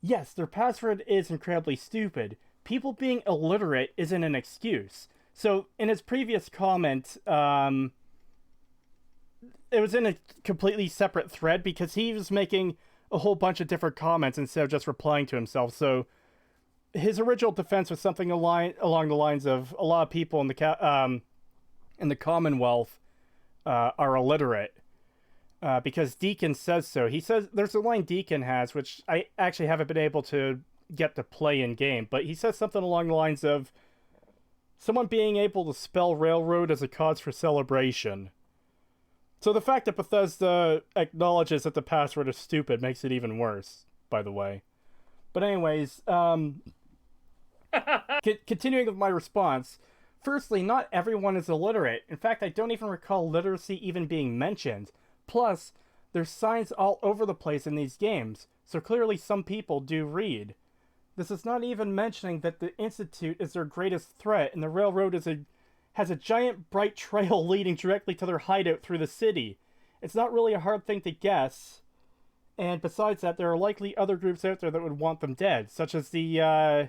Yes, their password is incredibly stupid. People being illiterate isn't an excuse. So in his previous comment, it was in a completely separate thread because he was making a whole bunch of different comments instead of just replying to himself. So his original defense was something along the lines of a lot of people in the Commonwealth are illiterate because Deacon says so. He says there's a line Deacon has, which I actually haven't been able to get to play in game, but he says something along the lines of someone being able to spell railroad as a cause for celebration. So the fact that Bethesda acknowledges that the password is stupid makes it even worse, by the way. But anyways, continuing with my response, firstly, not everyone is illiterate. In fact, I don't even recall literacy even being mentioned. Plus, there's signs all over the place in these games, so clearly some people do read. This is not even mentioning that the Institute is their greatest threat, and the railroad has a giant bright trail leading directly to their hideout through the city. It's not really a hard thing to guess. And besides that, there are likely other groups out there that would want them dead, such as the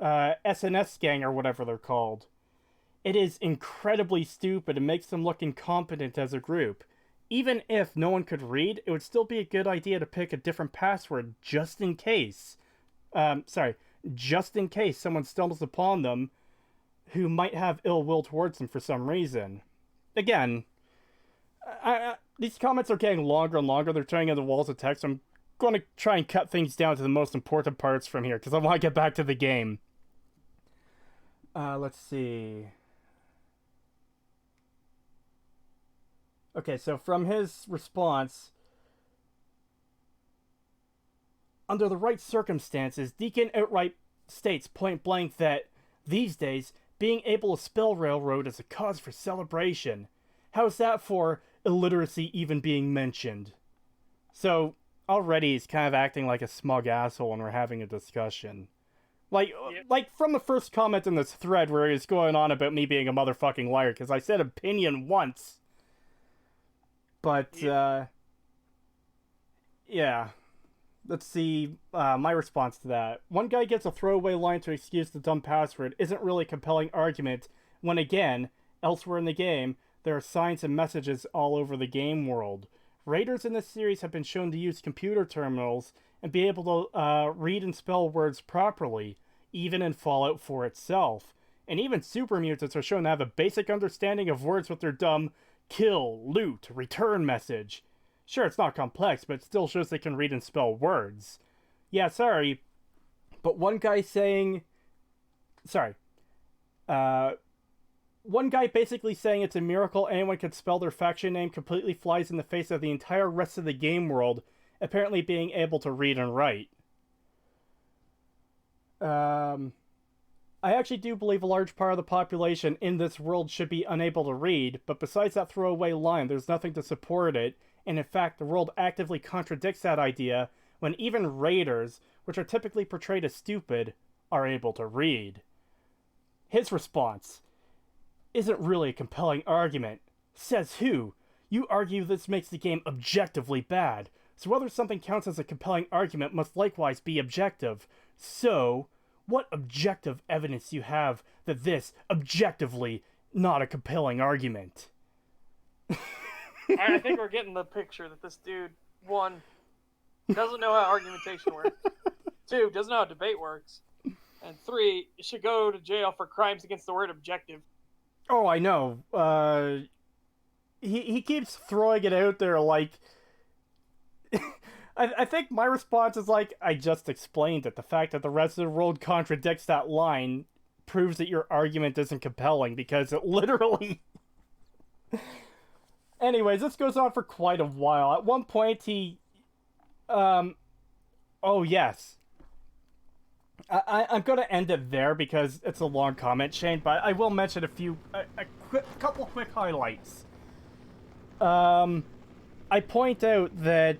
SNS gang or whatever they're called. It is incredibly stupid and makes them look incompetent as a group. Even if no one could read, it would still be a good idea to pick a different password just in case. Just in case someone stumbles upon them who might have ill will towards them for some reason. Again, these comments are getting longer and longer. They're turning into walls of text. I'm going to try and cut things down to the most important parts from here because I want to get back to the game. Let's see. Okay, so from his response, under the right circumstances, Deacon outright states point blank that these days, being able to spell railroad is a cause for celebration. How's that for illiteracy even being mentioned? So, already he's kind of acting like a smug asshole when we're having a discussion. Like from the first comment in this thread where he's going on about me being a motherfucking liar, because I said opinion once. But, yeah. let's see my response to that. One guy gets a throwaway line to excuse the dumb password isn't really a compelling argument when, again, elsewhere in the game, there are signs and messages all over the game world. Raiders in this series have been shown to use computer terminals and be able to read and spell words properly, even in Fallout 4 itself. And even super mutants are shown to have a basic understanding of words with their dumb kill, loot, return message. Sure, it's not complex, but it still shows they can read and spell words. Yeah, sorry, but one guy saying... Sorry. One guy basically saying it's a miracle anyone can spell their faction name completely flies in the face of the entire rest of the game world apparently being able to read and write. I actually do believe a large part of the population in this world should be unable to read, but besides that throwaway line, there's nothing to support it, and in fact, the world actively contradicts that idea when even raiders, which are typically portrayed as stupid, are able to read. His response isn't really a compelling argument. Says who? You argue this makes the game objectively bad, so whether something counts as a compelling argument must likewise be objective. So, what objective evidence do you have that this, objectively, not a compelling argument? I think we're getting the picture that this dude, one, doesn't know how argumentation works, two, doesn't know how debate works, and three, should go to jail for crimes against the word objective. Oh, I know. He keeps throwing it out there like... I think my response is like, I just explained it. The fact that the rest of the world contradicts that line proves that your argument isn't compelling, because it literally... Anyways, this goes on for quite a while. At one point, he... Oh, yes. I'm going to end it there because it's a long comment, Shane, but I will mention a couple quick highlights. I point out that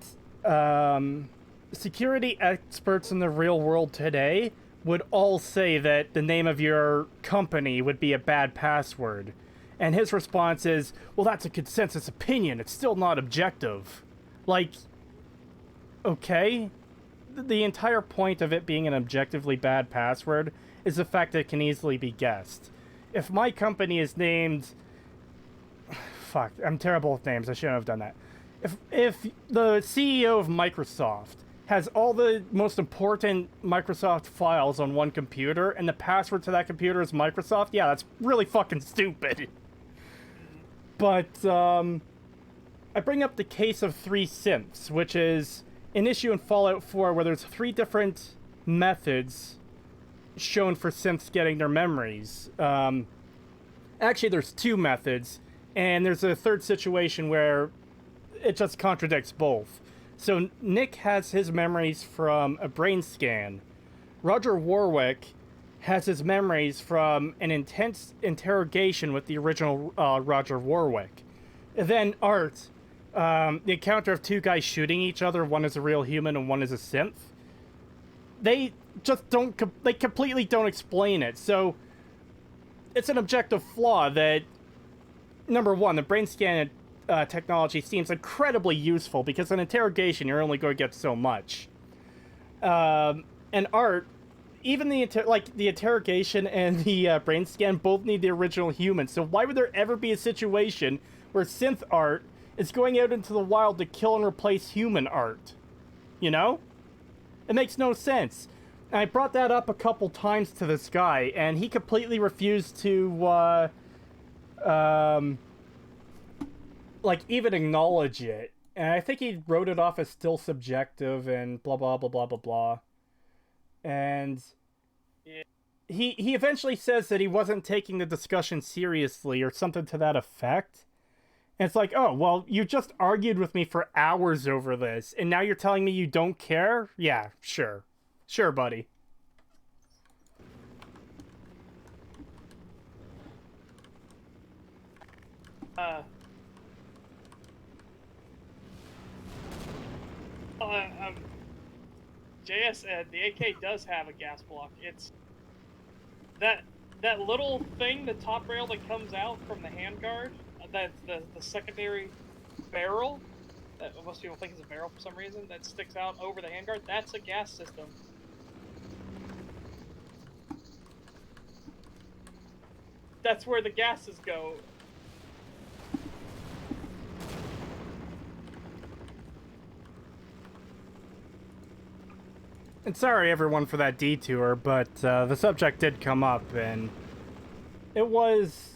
security experts in the real world today would all say that the name of your company would be a bad password. And his response is, well, that's a consensus opinion. It's still not objective. Like, okay? The entire point of it being an objectively bad password is the fact that it can easily be guessed. If my company is named... Fuck, I'm terrible with names. I shouldn't have done that. If the CEO of Microsoft has all the most important Microsoft files on one computer and the password to that computer is Microsoft, yeah, that's really fucking stupid. But, I bring up the case of 3 synths, which is an issue in Fallout 4 where there's 3 different methods shown for synths getting their memories. Actually, there's 2 methods, and there's a third situation where it just contradicts both. So Nick has his memories from a brain scan. Roger Warwick has his memories from an intense interrogation with the original Roger Warwick. And then Art, the encounter of 2 guys shooting each other, one is a real human and one is a synth. They just don't, they completely don't explain it. So it's an objective flaw that, number one, the brain scan technology seems incredibly useful because in interrogation you're only going to get so much. And Art, even the interrogation and the brain scan both need the original human. So why would there ever be a situation where synth Art is going out into the wild to kill and replace human Art? You know? It makes no sense. And I brought that up a couple times to this guy, and he completely refused to, even acknowledge it. And I think he wrote it off as still subjective and blah, blah, blah, blah, blah, blah. And yeah. he eventually says that he wasn't taking the discussion seriously or something to that effect. And it's like, oh, well, you just argued with me for hours over this, and now you're telling me you don't care? Yeah, sure. Sure, buddy. JS said the AK does have a gas block. It's that little thing, the top rail that comes out from the handguard, that's the secondary barrel. that most people think is a barrel for some reason that sticks out over the handguard. That's a gas system. That's where the gases go. And sorry everyone for that detour, but the subject did come up, and it was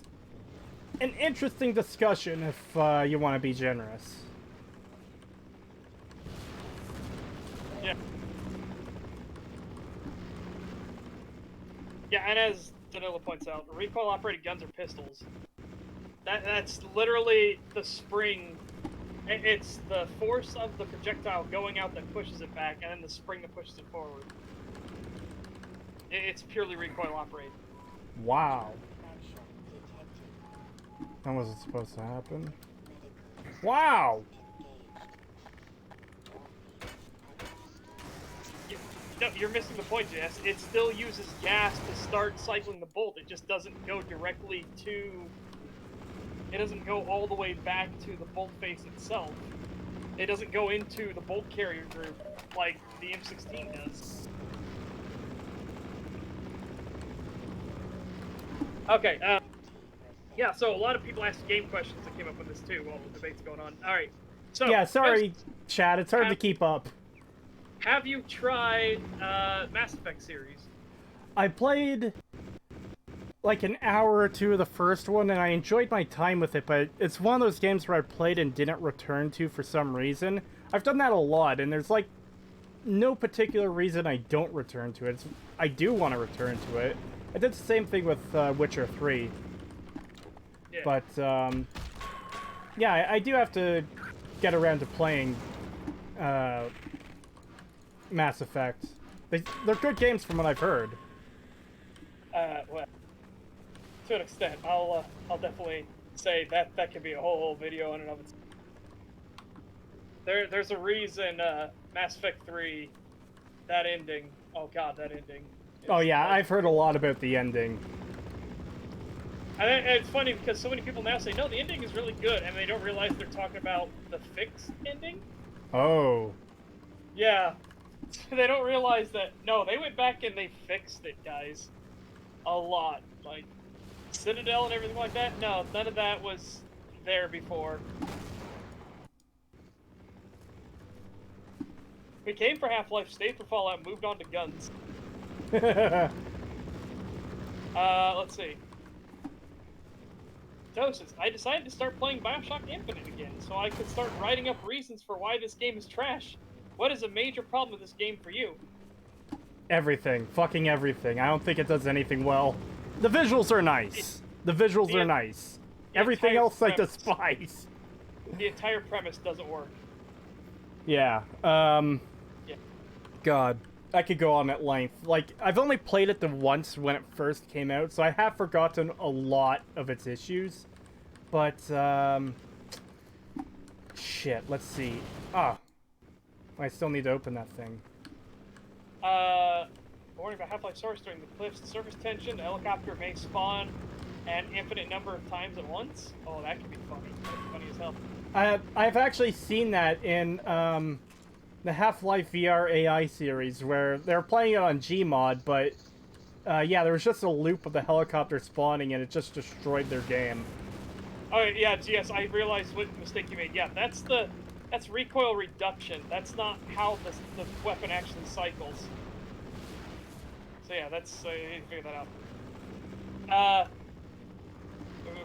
an interesting discussion if you want to be generous. Yeah. Yeah, and as Danilo points out, recoil-operated guns are pistols. That's literally the spring. It's the force of the projectile going out that pushes it back, and then the spring that pushes it forward. It's purely recoil-operated. Wow. That wasn't supposed to happen. Wow! No, you're missing the point, Jess. It still uses gas to start cycling the bolt. It just doesn't go directly to... It doesn't go all the way back to the bolt face itself. It doesn't go into the bolt carrier group like the M16 does. Okay, yeah, so a lot of people asked game questions that came up with this too while the debate's going on. Alright, so... Yeah, sorry, Chad, it's hard to keep up. Have you tried Mass Effect series? I played like an hour or two of the first one, and I enjoyed my time with it, but it's one of those games where I played and didn't return to for some reason. I've done that a lot, and there's like no particular reason I don't return to it. I do want to return to it. I did the same thing with Witcher 3. Yeah. But, yeah, I do have to get around to playing Mass Effect. They're good games from what I've heard. Well, to an extent, I'll definitely say that could be a whole video in and of itself. There's a reason Mass Effect 3, that ending. Oh god, that ending. Oh yeah, I've heard a lot about the ending. And it's funny because so many people now say, no, the ending is really good, and they don't realize they're talking about the fixed ending. Oh. Yeah. They don't realize that, no, they went back and they fixed it, guys. A lot. Like, Citadel and everything like that, no, none of that was there before. We came for Half-Life, stayed for Fallout, moved on to guns. Let's see. Creetosis, I decided to start playing Bioshock Infinite again, so I could start writing up reasons for why this game is trash. What is a major problem with this game for you? Everything. Fucking everything. I don't think it does anything well. The visuals are nice. The visuals are nice. Everything else I despise. The entire premise doesn't work. Yeah. Yeah. God. I could go on at length. Like, I've only played it the once when it first came out, so I have forgotten a lot of its issues. But, shit, let's see. Ah. I still need to open that thing. Warning about Half-Life source during the cliffs, the surface tension, the helicopter may spawn an infinite number of times at once. Oh, that could be funny. That could be funny as hell. I've actually seen that in, the Half-Life VR AI series, where they're playing it on Gmod, but, yeah, there was just a loop of the helicopter spawning, and it just destroyed their game. Oh, yeah, yes, I realized what mistake you made. Yeah, that's recoil reduction. That's not how the weapon actually cycles. So yeah, that's, you need to figure that out.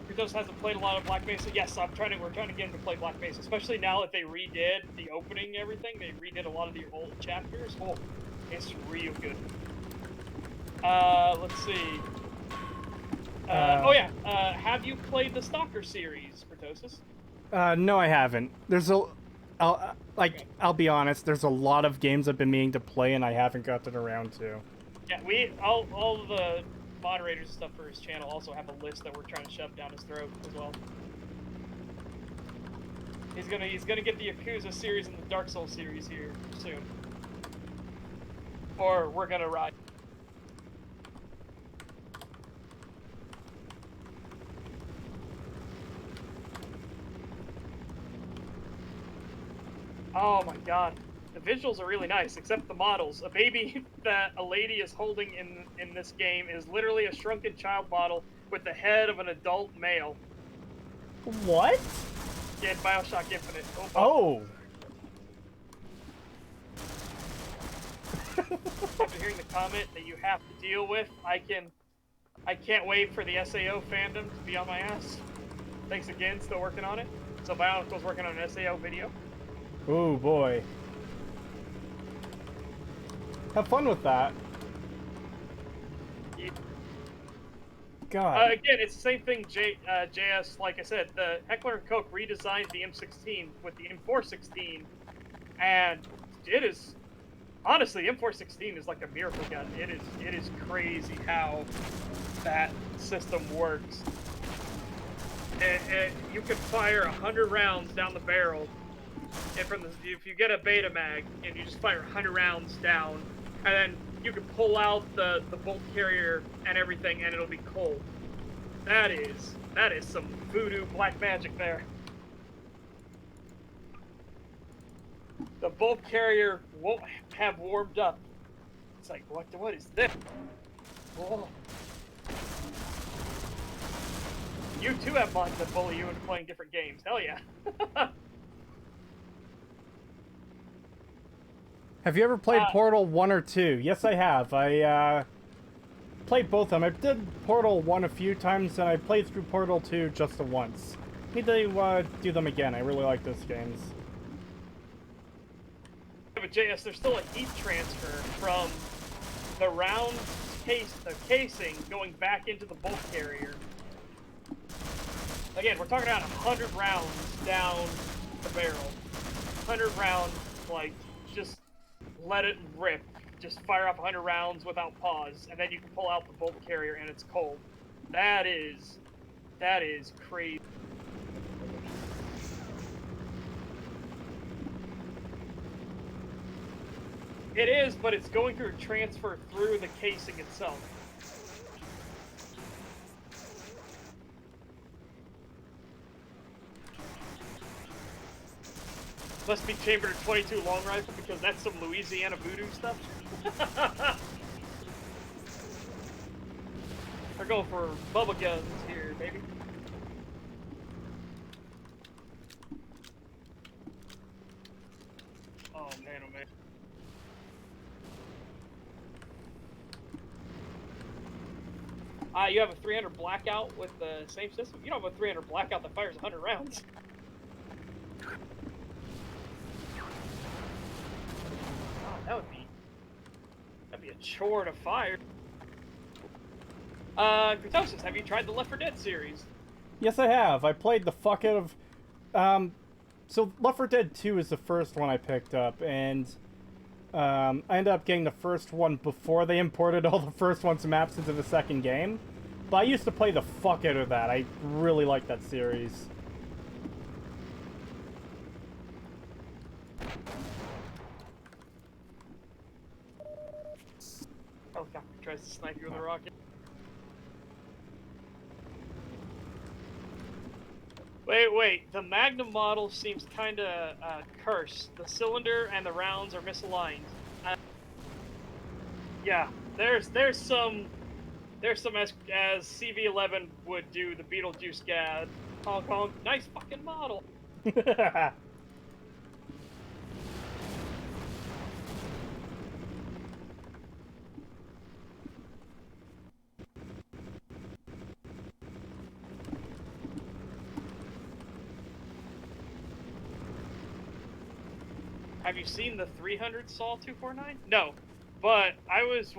Creetosis hasn't played a lot of Black Mesa. Yes, we're trying to get him to play Black Mesa, especially now that they redid the opening and everything. They redid a lot of the old chapters. Oh, it's real good. Let's see. Oh yeah, have you played the Stalker series, Creetosis? No, I haven't. I'll be honest, there's a lot of games I've been meaning to play and I haven't gotten around to. Yeah, all the moderators and stuff for his channel also have a list that we're trying to shove down his throat as well. He's gonna get the Yakuza series and the Dark Souls series here soon. Or we're gonna ride. Oh my god. The visuals are really nice, except the models. A baby that a lady is holding in this game is literally a shrunken child model with the head of an adult male. What? Yeah, in Bioshock Infinite. Oh. After hearing the comment that you have to deal with, I can't wait for the SAO fandom to be on my ass. Thanks again, still working on it. So Bionicle's working on an SAO video. Oh boy. Have fun with that. Yeah. God. Again, it's the same thing, JS, like I said, the Heckler & Koch redesigned the M16 with the M416, and it is, honestly, M416 is like a miracle gun. It is crazy how that system works. You can fire 100 rounds down the barrel, and if you get a beta mag, and you just fire 100 rounds down, and then you can pull out the bolt carrier and everything, and it'll be cold. That is some voodoo black magic there. The bolt carrier won't have warmed up. It's like, what is this? Oh. You too have mods that bully you into playing different games. Hell yeah. Have you ever played Portal 1 or 2? Yes, I have. I played both of them. I did Portal 1 a few times, and I played through Portal 2 just the once. Need to do them again. I really like those games. But JS, there's still a heat transfer from the round casing going back into the bolt carrier. Again, we're talking about 100 rounds down the barrel. 100 rounds, like, just let it rip. Just fire off 100 rounds without pause, and then you can pull out the bolt carrier and it's cold. That is crazy. It is, but it's going through a transfer through the casing itself. Must be chambered 22 long rifle because that's some Louisiana voodoo stuff. They're going for Bubba guns here, baby. Oh man, oh man. You have a 300 blackout with the same system? You don't have a 300 blackout that fires 100 rounds. Oh, that'd be a chore to fire. Creetosis, have you tried the Left 4 Dead series? Yes, I have. I played the fuck out of... so Left 4 Dead 2 is the first one I picked up, and I ended up getting the first one before they imported all the first one's maps into the second game. But I used to play the fuck out of that. I really like that series. Helicopter tries to snipe you with a rocket. Wait. The Magnum model seems kinda cursed. The cylinder and the rounds are misaligned. Yeah, there's some as CV11 would do the Beetlejuice gad. Honk honk. Nice fucking model. Have you seen the 300 Saw 249? No, but I was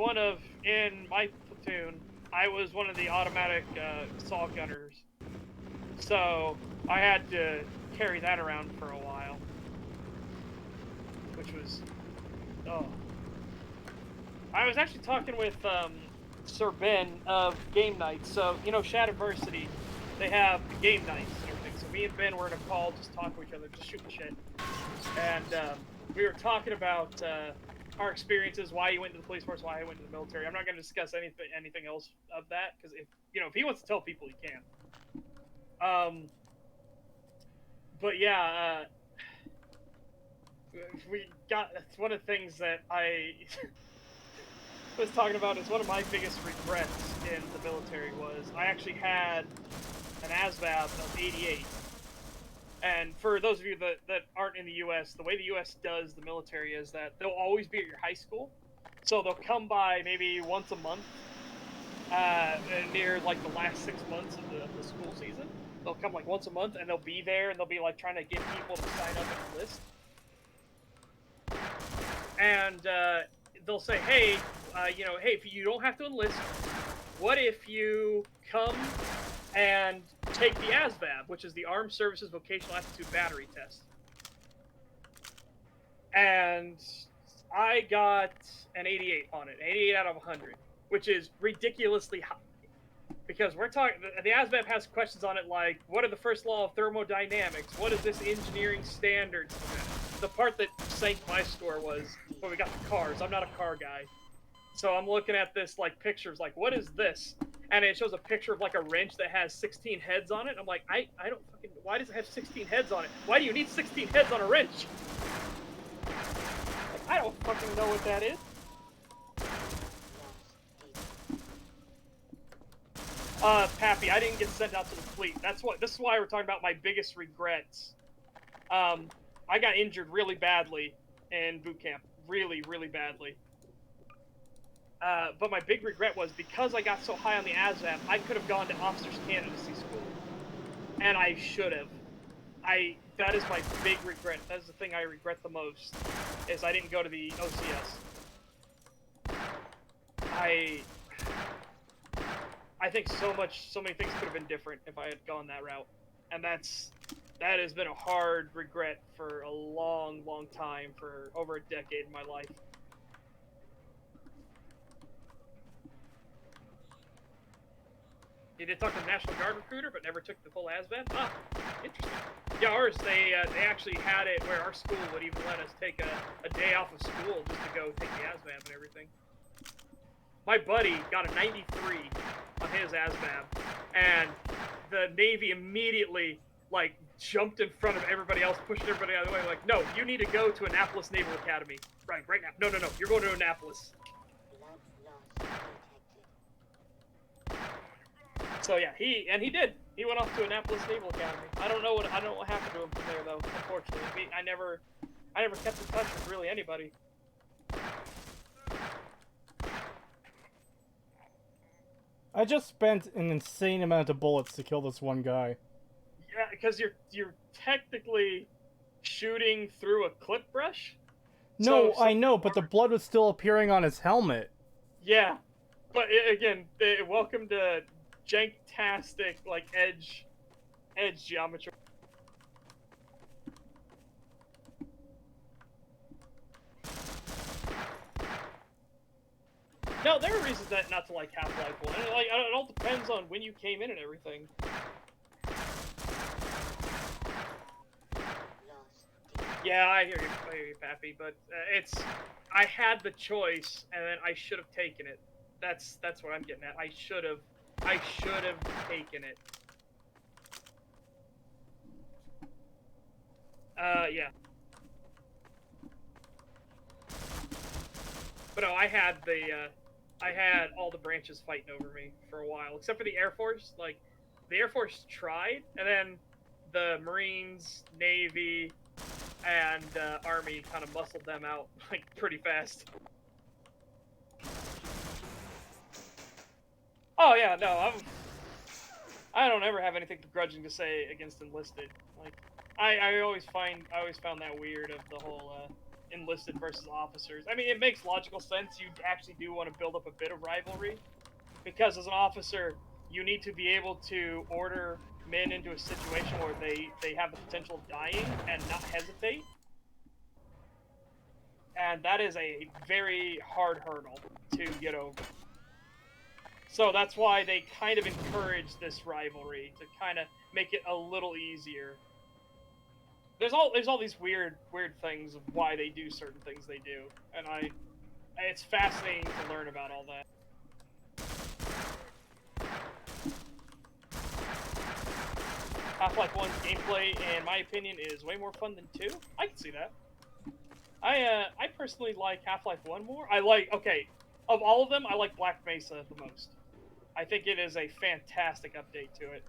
in my platoon, I was one of the automatic Saw gunners. So I had to carry that around for a while. Which was, oh. I was actually talking with Sir Ben of Game Nights. So, you know, Shadiversity, they have game nights and everything. So me and Ben were in a call, just talking to each other, just shooting shit. And we were talking about our experiences, why you went into the police force, why I went into the military. I'm not going to discuss anything else of that, because if he wants to tell people, he can. But yeah, it's one of the things that I was talking about. Is one of my biggest regrets in the military was I actually had an ASVAB of 88. And for those of you that aren't in the U.S., the way the U.S. does the military is that they'll always be at your high school. So they'll come by maybe once a month, near like the last 6 months of the school season. They'll come like once a month, and they'll be there, and they'll be like trying to get people to sign up and enlist. And they'll say, hey, hey, if you don't have to enlist, what if you come and take the ASVAB, which is the Armed Services Vocational Aptitude Battery Test? And I got an 88 on it, 88 out of 100, which is ridiculously high. Because we're talking, the ASVAB has questions on it like, what are the first law of thermodynamics? What is this engineering standards? The part that sank my score was when we got the cars. I'm not a car guy. So I'm looking at this, like, pictures, like, what is this? And it shows a picture of, like, a wrench that has 16 heads on it. I'm like, I don't fucking, why does it have 16 heads on it? Why do you need 16 heads on a wrench? Like, I don't fucking know what that is. Pappy, I didn't get sent out to the fleet. This is why we're talking about my biggest regrets. I got injured really badly in boot camp. Really, really badly. But my big regret was because I got so high on the ASVAB, I could have gone to Officers Candidacy School. And I should have. That is my big regret. That is the thing I regret the most, is I didn't go to the OCS. I think so many things could have been different if I had gone that route. And that has been a hard regret for a long, long time, for over a decade in my life. You did talk to the National Guard recruiter, but never took the full ASVAB? Ah, interesting. Yeah, ours, they actually had it where our school would even let us take a day off of school just to go take the ASVAB and everything. My buddy got a 93 on his ASVAB, and the Navy immediately, like, jumped in front of everybody else, pushed everybody out of the way, like, no, you need to go to Annapolis Naval Academy. Right now. No, you're going to Annapolis. So yeah, he did. He went off to Annapolis Naval Academy. I don't know what happened to him from there, though. Unfortunately, I never kept in touch with really anybody. I just spent an insane amount of bullets to kill this one guy. Yeah, because you're technically shooting through a clip brush. No, I know, but the blood was still appearing on his helmet. Yeah, but again, welcome to janktastic, like, edge geometry. No, there are reasons not to like Half-Life 1. Like, it all depends on when you came in and everything. Yeah, I hear you, Pappy. But I had the choice, and then I should have taken it. That's what I'm getting at. I should have taken it. Yeah. But no, I had all the branches fighting over me for a while, except for the Air Force. Like, the Air Force tried, and then the Marines, Navy, and Army kind of muscled them out, like, pretty fast. Oh yeah, no, I don't ever have anything begrudging to say against enlisted. Like, I always found that weird of the whole enlisted versus officers. I mean, it makes logical sense. You actually do want to build up a bit of rivalry, because as an officer, you need to be able to order men into a situation where they have the potential of dying and not hesitate. And that is a very hard hurdle to get over. So that's why they kind of encourage this rivalry, to kind of make it a little easier. There's all these weird things of why they do certain things they do, and it's fascinating to learn about all that. Half-Life 1's gameplay, in my opinion, is way more fun than 2. I can see that. I personally like Half-Life 1 more. I like, okay, of all of them, I like Black Mesa the most. I think it is a fantastic update to it.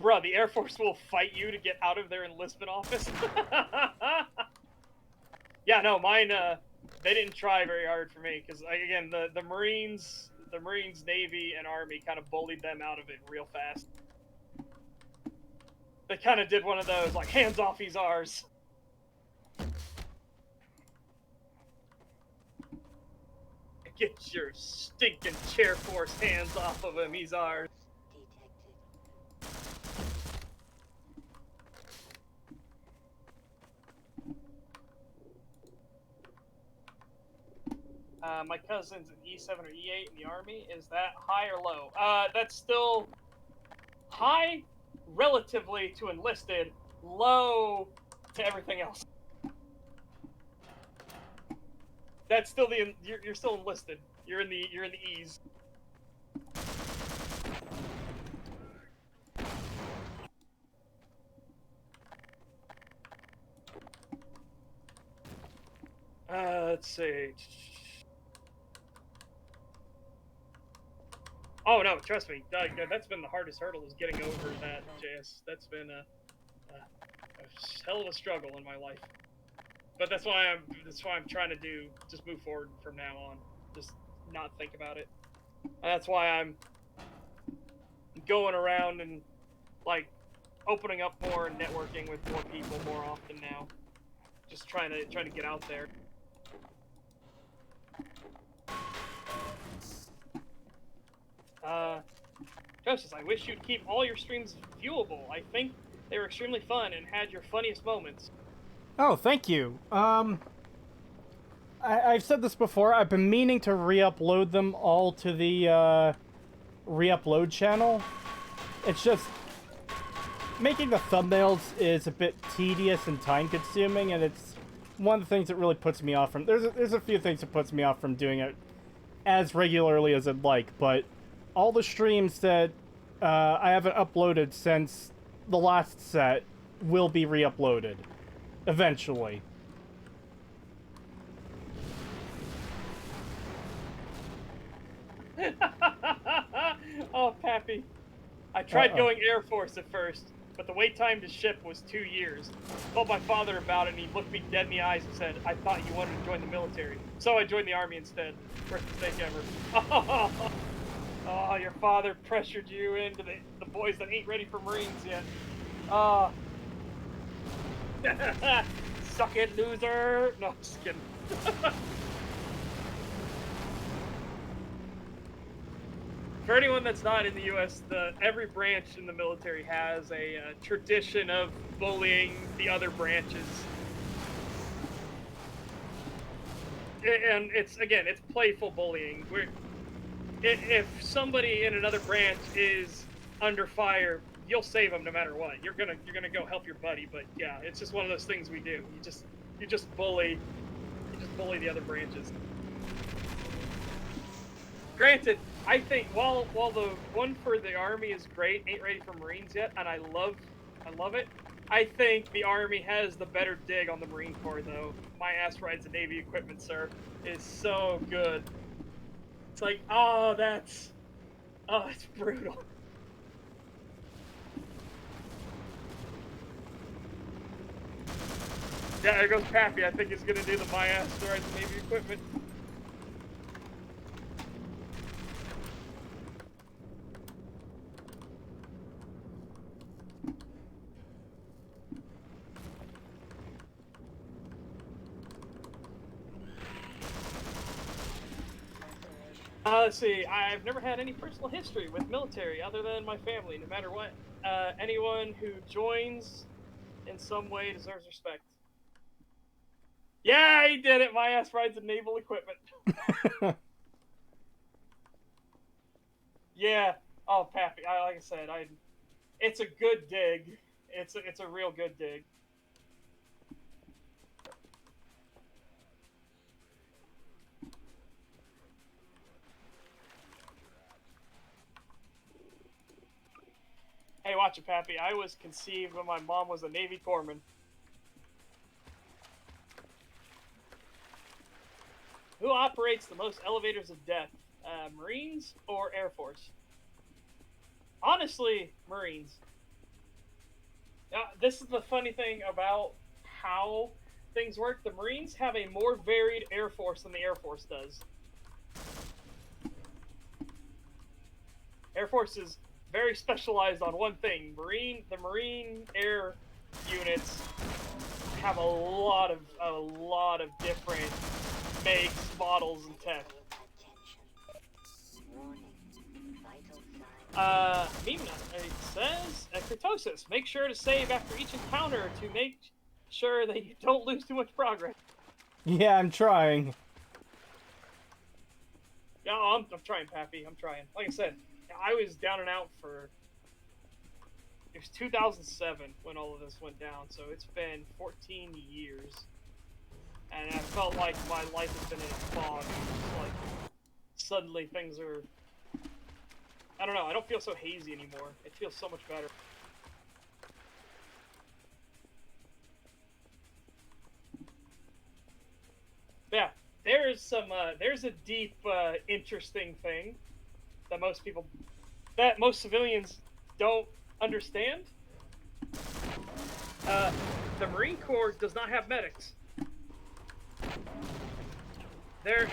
Bruh, the Air Force will fight you to get out of their enlistment office. Yeah, no, mine, they didn't try very hard for me, because, again, the Marines, Navy, and Army kind of bullied them out of it real fast. They kind of did one of those, like, hands off, he's ours. Get your stinking chair force hands off of him, he's ours. My cousin's an E7 or E8 in the Army. Is that high or low? That's still high relatively to enlisted, low to everything else. That's still you're still enlisted. You're in the E's. Let's see. Oh no, trust me, that's been the hardest hurdle, is getting over that JS. That's been a hell of a struggle in my life. But that's why I'm trying to just move forward from now on. Just not think about it. And that's why I'm going around and like opening up more and networking with more people more often now. Just trying to get out there. Joseph, I wish you'd keep all your streams viewable. I think they were extremely fun and had your funniest moments. Oh, thank you. I've said this before. I've been meaning to re-upload them all to the re-upload channel. It's just making the thumbnails is a bit tedious and time-consuming, and it's one of the things that really puts me off from. There's a few things that puts me off from doing it as regularly as I'd like, but all the streams that I haven't uploaded since the last set will be re-uploaded eventually. Oh, Pappy. I tried going Air Force at first, but the wait time to ship was 2 years. I told my father about it, and he looked me dead in the eyes and said, I thought you wanted to join the military. So I joined the Army instead. Worst mistake ever. Oh, your father pressured you into the boys that ain't ready for Marines yet. Suck it, loser! No, just kidding. For anyone that's not in the U.S., every branch in the military has a tradition of bullying the other branches. And it's playful bullying. If somebody in another branch is under fire, you'll save them no matter what. You're gonna go help your buddy. But yeah, it's just one of those things we do. You just bully the other branches. Granted, I think while the one for the Army is great, ain't ready for Marines yet, and I love it. I think the Army has the better dig on the Marine Corps, though. My ass rides the Navy equipment, sir, is so good. It's like, it's brutal. Yeah, there goes Pappy. I think he's gonna do the my ass rides the Navy equipment. Let's see. I've never had any personal history with military other than my family, no matter what. Anyone who joins in some way deserves respect. Yeah, he did it. My ass rides the naval equipment. Yeah. Oh, Pappy. Like I said, it's a good dig. It's a real good dig. Hey, watch Gotcha, Pappy. I was conceived when my mom was a Navy corpsman. Who operates the most elevators of death? Marines or Air Force? Honestly, Marines. This is the funny thing about how things work. The Marines have a more varied Air Force than the Air Force does. Air Force is very specialized on one thing. The Marine Air units have a lot of different makes, models, and tech. Mima, it says, Creetosis, make sure to save after each encounter to make sure that you don't lose too much progress. Yeah, I'm trying. Yeah, I'm trying, Pappy. I'm trying. Like I said, I was down and out for... It was 2007 when all of this went down, so it's been 14 years. And I felt like my life has been in a fog. Just like, suddenly things are... I don't know, I don't feel so hazy anymore. It feels so much better. Yeah, there's a deep, interesting thing that most civilians don't understand. The Marine Corps does not have medics.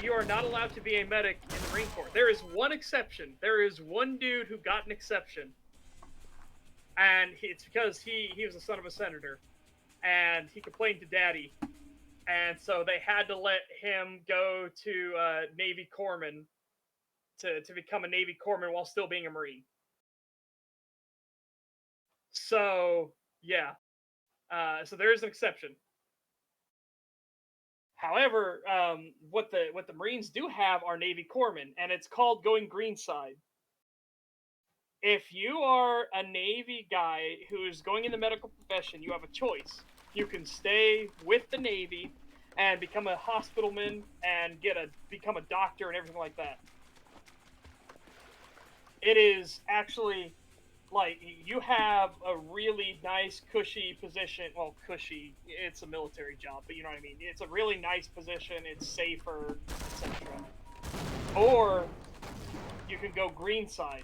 You are not allowed to be a medic in the Marine Corps. There is one exception. There is one dude who got an exception. And it's because he was the son of a senator. And he complained to Daddy. And so they had to let him go to Navy Corpsman to become a Navy Corpsman while still being a Marine. So, yeah. So there is an exception. However, what the Marines do have are Navy Corpsmen, and it's called going greenside. If you are a Navy guy who is going in the medical profession, you have a choice. You can stay with the Navy and become a hospitalman and become a doctor and everything like that. It is actually like you have a really nice cushy position. Well, cushy, it's a military job, but you know what I mean. It's a really nice position, it's safer, etc. Or you can go greenside.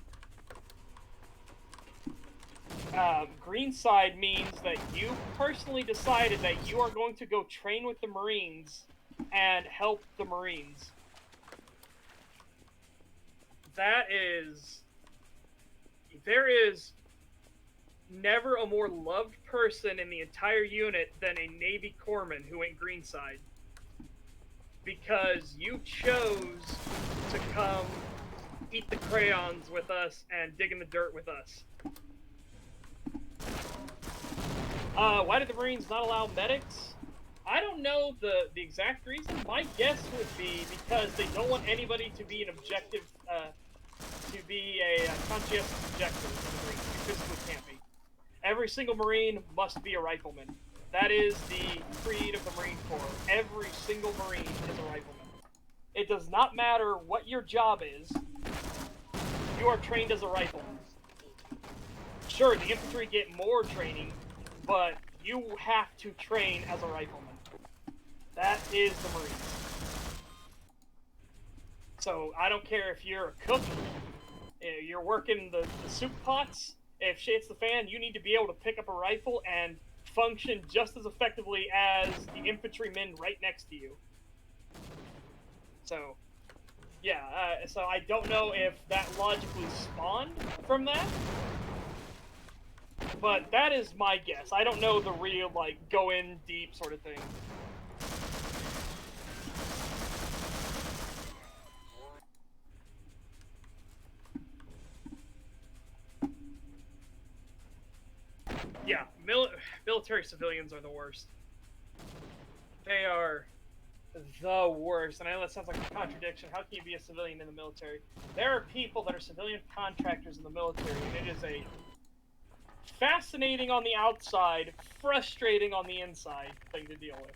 Greenside means that you personally decided that you are going to go train with the Marines and help the Marines. There is never a more loved person in the entire unit than a Navy corpsman who went greenside. Because you chose to come eat the crayons with us and dig in the dirt with us. Why did the Marines not allow medics? I don't know the exact reason. My guess would be because they don't want anybody to be an objective, to be a conscientious objector in the Marines. You physically can't be. Every single Marine must be a rifleman. That is the creed of the Marine Corps. Every single Marine is a rifleman. It does not matter what your job is. You are trained as a rifleman. Sure, the infantry get more training, but you have to train as a rifleman. That is the Marines. So I don't care if you're a cook, you're working the soup pots, if shit's the fan, you need to be able to pick up a rifle and function just as effectively as the infantrymen right next to you. So, yeah, so I don't know if that logically spawned from that, but that is my guess. I don't know the real, like, go in deep sort of thing. Yeah, military civilians are the worst. They are the worst. And I know that sounds like a contradiction. How can you be a civilian in the military? There are people that are civilian contractors in the military, and it is a fascinating on the outside, frustrating on the inside thing to deal with.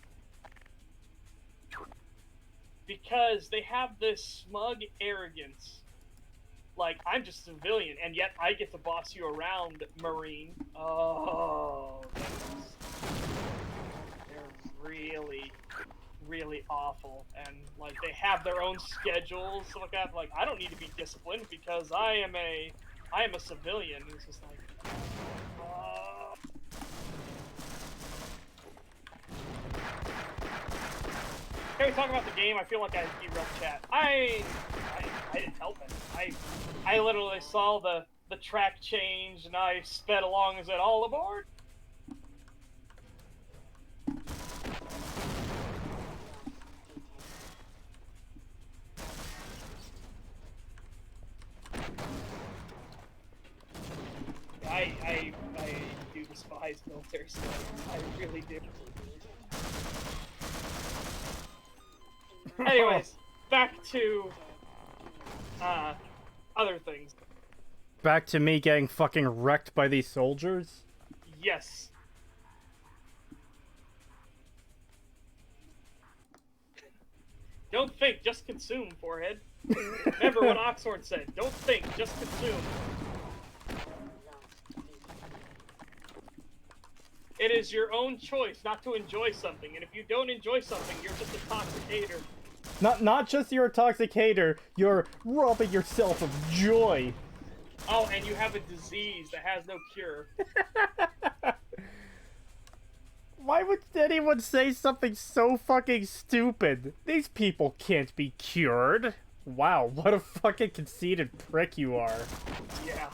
Because they have this smug arrogance. Like, I'm just a civilian, and yet I get to boss you around, Marine. Oh, they're really, really awful, and like they have their own schedules, stuff like that. Like, I don't need to be disciplined because I am a civilian. And it's just like, Can we talk about the game? I feel like I derailed chat. I didn't help it. I literally saw the track change and I sped along and said, all aboard. I do despise military stuff. I really do. Anyways, back to other things. Back to me getting fucking wrecked by these soldiers? Yes. Don't think, just consume, forehead. Remember what Oxhorn said. Don't think, just consume. It is your own choice not to enjoy something, and if you don't enjoy something, you're just a toxic hater. Not just you're a toxic hater, you're robbing yourself of joy. Oh, and you have a disease that has no cure. Why would anyone say something so fucking stupid? These people can't be cured. Wow, what a fucking conceited prick you are. Yeah.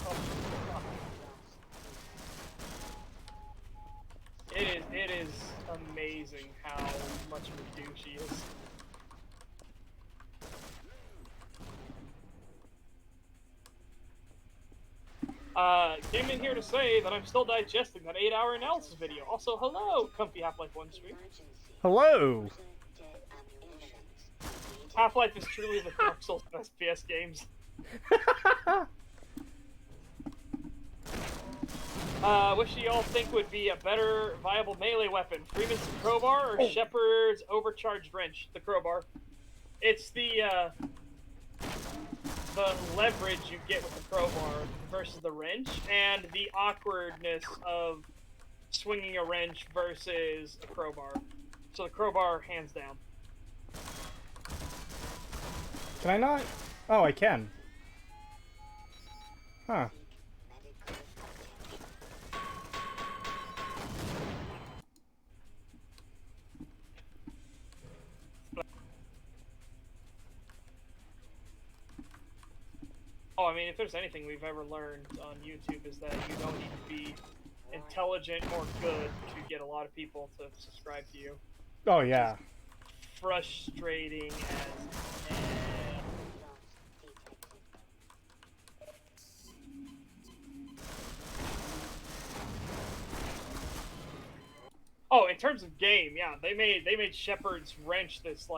It is amazing how much of a douche he is. Came in here to say that I'm still digesting that 8-hour analysis video. Also, hello, comfy Half-Life 1 stream. Hello! Half-Life is truly the Dark Souls of FPS games. What do y'all think would be a better viable melee weapon? Freeman's crowbar or Shepard's overcharged wrench? The crowbar. It's the leverage you get with the crowbar versus the wrench, and the awkwardness of swinging a wrench versus a crowbar. So the crowbar, hands down. Can I not? Oh, I can. Huh. Oh, I mean, if there's anything we've ever learned on YouTube is that you don't need to be intelligent or good to get a lot of people to subscribe to you. Oh, yeah. Frustrating as... Oh, in terms of game, yeah, they made Shepard's wrench this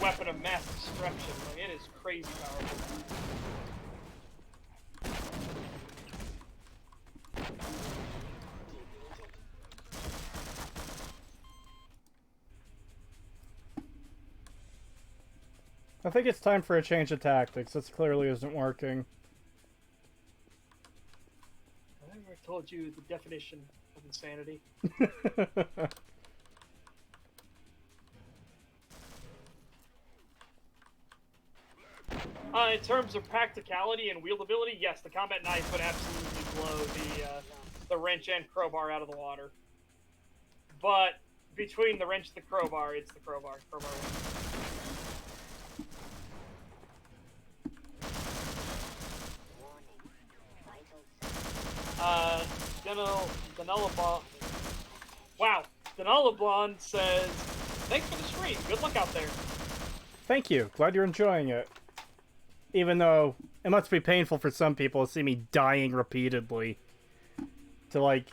weapon of mass destruction. Like, it is crazy powerful. I think it's time for a change of tactics. This clearly isn't working. I never told you the definition of insanity. In terms of practicality and wieldability, yes, the combat knife would absolutely blow the wrench and crowbar out of the water. But between the wrench and the crowbar, it's the crowbar. Crowbar wins. Wow, Denalablon says, thanks for the stream. Good luck out there. Thank you. Glad you're enjoying it. Even though it must be painful for some people to see me dying repeatedly. To, like...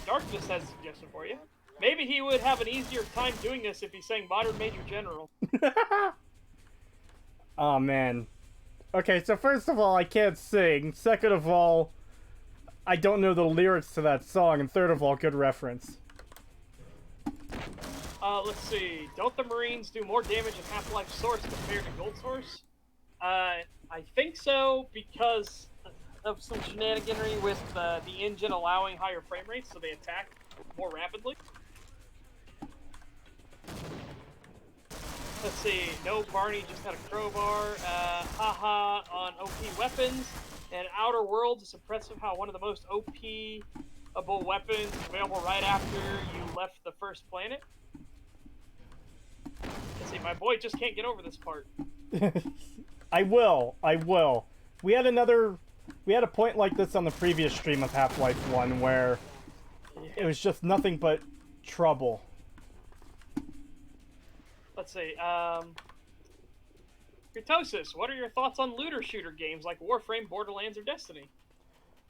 Darkness has a suggestion for you. Maybe he would have an easier time doing this if he sang Modern Major General. Oh, man. Okay, so first of all, I can't sing. Second of all, I don't know the lyrics to that song. And third of all, good reference. Let's see. Don't the Marines do more damage in Half-Life Source compared to Gold Source? I think so, because of some shenaniganry with the engine allowing higher frame rates, so they attack more rapidly. Let's see. No, Barney just had a crowbar. Haha on OP weapons. And Outer Worlds, it's impressive how one of the most OP-able weapons is available right after you left the first planet. Let's see, my boy just can't get over this part. I will. We had a point like this on the previous stream of Half-Life 1 where it was just nothing but trouble. Let's see, Creetosis, what are your thoughts on looter shooter games like Warframe, Borderlands, or Destiny?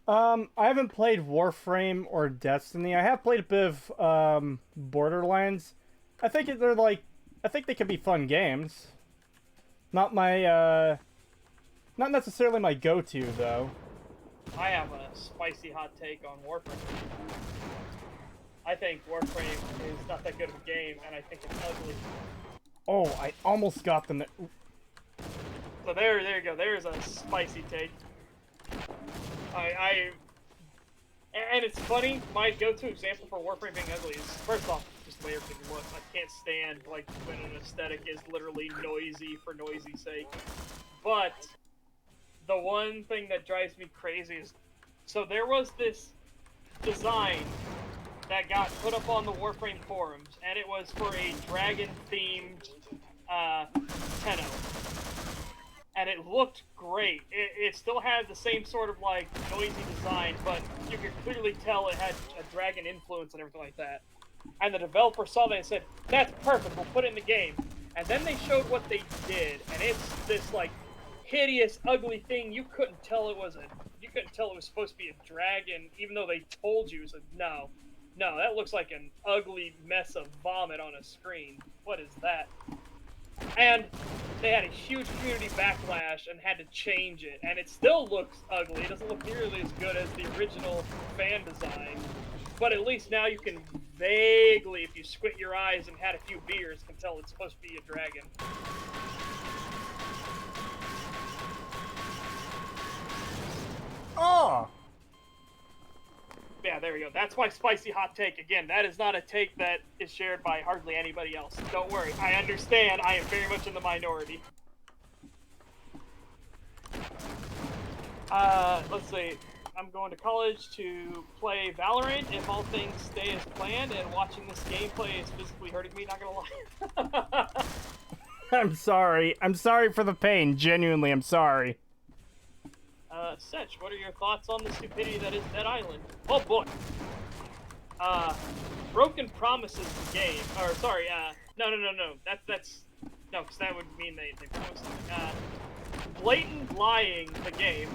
I haven't played Warframe or Destiny. I have played a bit of Borderlands. I think they could be fun games. Not my not necessarily my go-to though. I have a spicy hot take on Warframe. I think Warframe is not that good of a game, and I think it's ugly. Oh, I almost got them. So there you go. There's a spicy take. And it's funny. My go-to example for Warframe being ugly is, first off, just the way everything looks. I can't stand like when an aesthetic is literally noisy for noisy's sake. But the one thing that drives me crazy is, so there was this design that got put up on the Warframe forums, and it was for a dragon-themed Tenno. And it looked great. It still had the same sort of, like, noisy design, but you could clearly tell it had a dragon influence and everything like that. And the developer saw that and said, that's perfect, we'll put it in the game. And then they showed what they did, and it's this, like, hideous, ugly thing. You couldn't tell it was supposed to be a dragon, even though they told you. So no, that looks like an ugly mess of vomit on a screen. What is that? And they had a huge community backlash and had to change it, and it still looks ugly. It doesn't look nearly as good as the original fan design, but at least now you can vaguely, if you squint your eyes and had a few beers, can tell it's supposed to be a dragon. Oh! Yeah, there we go. That's my spicy hot take. Again, that is not a take that is shared by hardly anybody else. Don't worry. I understand. I am very much in the minority. Let's see. I'm going to college to play Valorant. If all things stay as planned, and watching this gameplay is physically hurting me, not gonna lie. I'm sorry. I'm sorry for the pain. Genuinely, I'm sorry. Setch, what are your thoughts on the stupidity that is Dead Island? Oh boy. Broken Promises the game. Or, sorry, no. That's, no, because that would mean they promised something. Blatant Lying the game.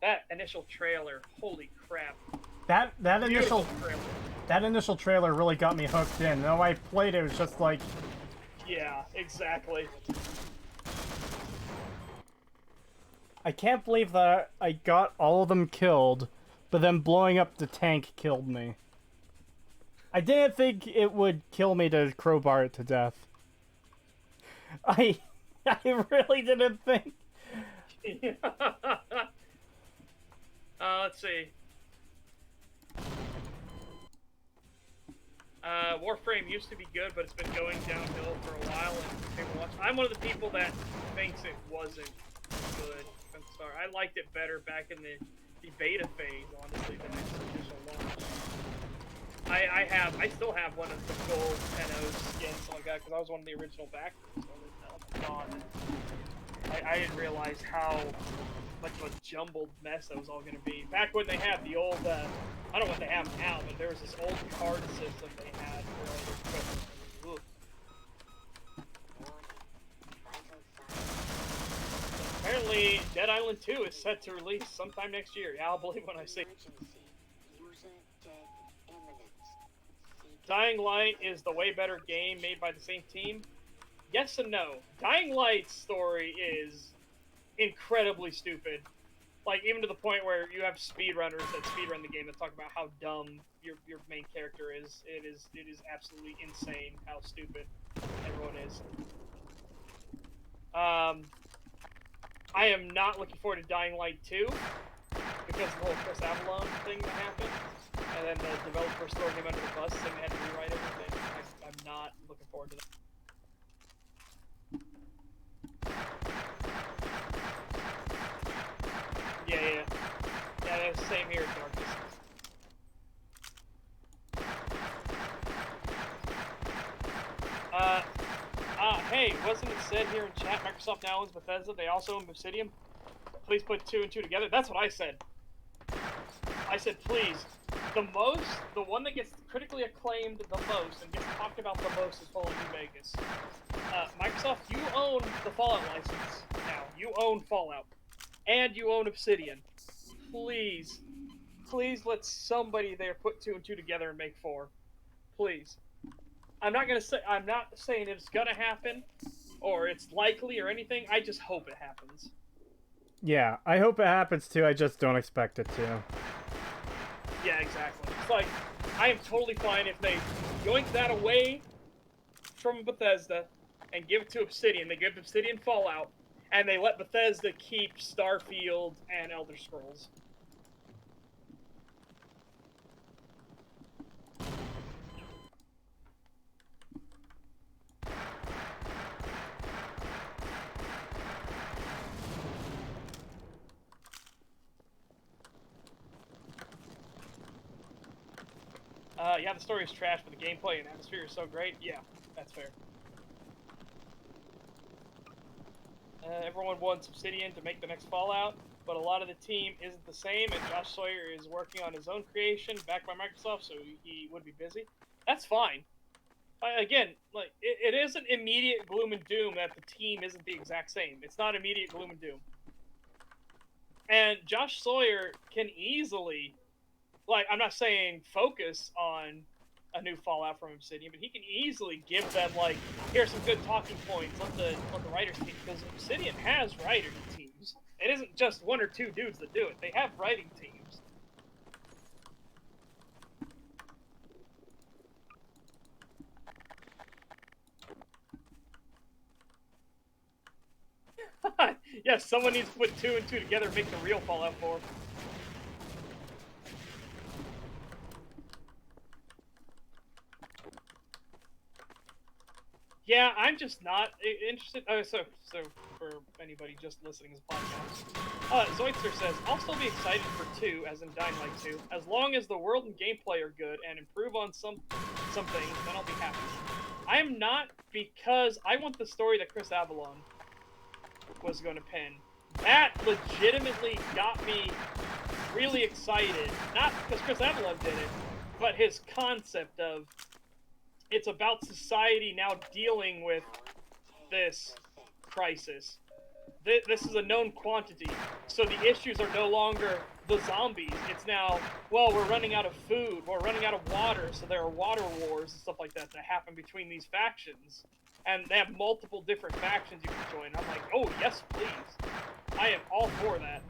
That initial trailer, holy crap. That initial trailer really got me hooked in. Though I played it, was just like... Yeah, exactly. I can't believe that I got all of them killed, but then blowing up the tank killed me. I didn't think it would kill me to crowbar it to death. I really didn't think. Let's see. Warframe used to be good, but it's been going downhill for a while, and people watch. I'm one of the people that thinks it wasn't good. I'm sorry. I liked it better back in the beta phase, honestly, than its initial launch. I still have one of the gold Tenno skins like that, because I was one of the original backers. I didn't realize how much of a jumbled mess that was all going to be. Back when they had the old, I don't know what they have now, but there was this old card system they had for like, apparently, Dead Island 2 is set to release sometime next year. Yeah, I'll believe when I see it. Dying Light is the way better game made by the same team. Yes and no. Dying Light's story is incredibly stupid. Like, even to the point where you have speedrunners that speedrun the game that talk about how dumb your main character is. It is absolutely insane how stupid everyone is. I am not looking forward to Dying Light 2 because of the whole Chris Avalon thing that happened, and then the developers throwing him under the bus saying they had to rewrite everything. I'm not looking forward to that. Yeah, same here, Darkness. Hey, wasn't it said here in chat, Microsoft now owns Bethesda, they also own Obsidian? Please put 2 and 2 together. That's what I said. I said, please. The one that gets critically acclaimed the most and gets talked about the most is Fallout New Vegas. Microsoft, you own the Fallout license now. You own Fallout. And you own Obsidian. Please let somebody there put 2 and 2 together and make 4. Please. I'm not saying it's gonna happen, or it's likely, or anything. I just hope it happens. Yeah, I hope it happens too. I just don't expect it to. Yeah, exactly. It's like, I am totally fine if they yoink that away from Bethesda and give it to Obsidian. They give Obsidian Fallout, and they let Bethesda keep Starfield and Elder Scrolls. Yeah, the story is trash, but the gameplay and atmosphere is so great. Yeah, that's fair. Everyone wants Obsidian to make the next Fallout, but a lot of the team isn't the same, and Josh Sawyer is working on his own creation, backed by Microsoft, so he would be busy. That's fine. Again, like, it isn't immediate gloom and doom that the team isn't the exact same. It's not immediate gloom and doom. And Josh Sawyer can easily, like, I'm not saying focus on a new Fallout from Obsidian, but he can easily give them, like, here's some good talking points, let the writers team, because Obsidian has writing teams. It isn't just 1 or 2 dudes that do it. They have writing teams. Yes, someone needs to put 2 and 2 together and make the real Fallout 4. Yeah, I'm just not interested. So for anybody just listening to this podcast, Zoidster says, I'll still be excited for 2, as in Dying Light 2, as long as the world and gameplay are good and improve on some things, then I'll be happy. I am not, because I want the story that Chris Avalon was going to pen. That legitimately got me really excited. Not because Chris Avalon did it, but his concept of it's about society now dealing with this crisis. This is a known quantity, so the issues are no longer the zombies. It's now, well, we're running out of food, we're running out of water, so there are water wars and stuff like that happen between these factions. And they have multiple different factions you can join. I'm like, oh, yes, please. I am all for that.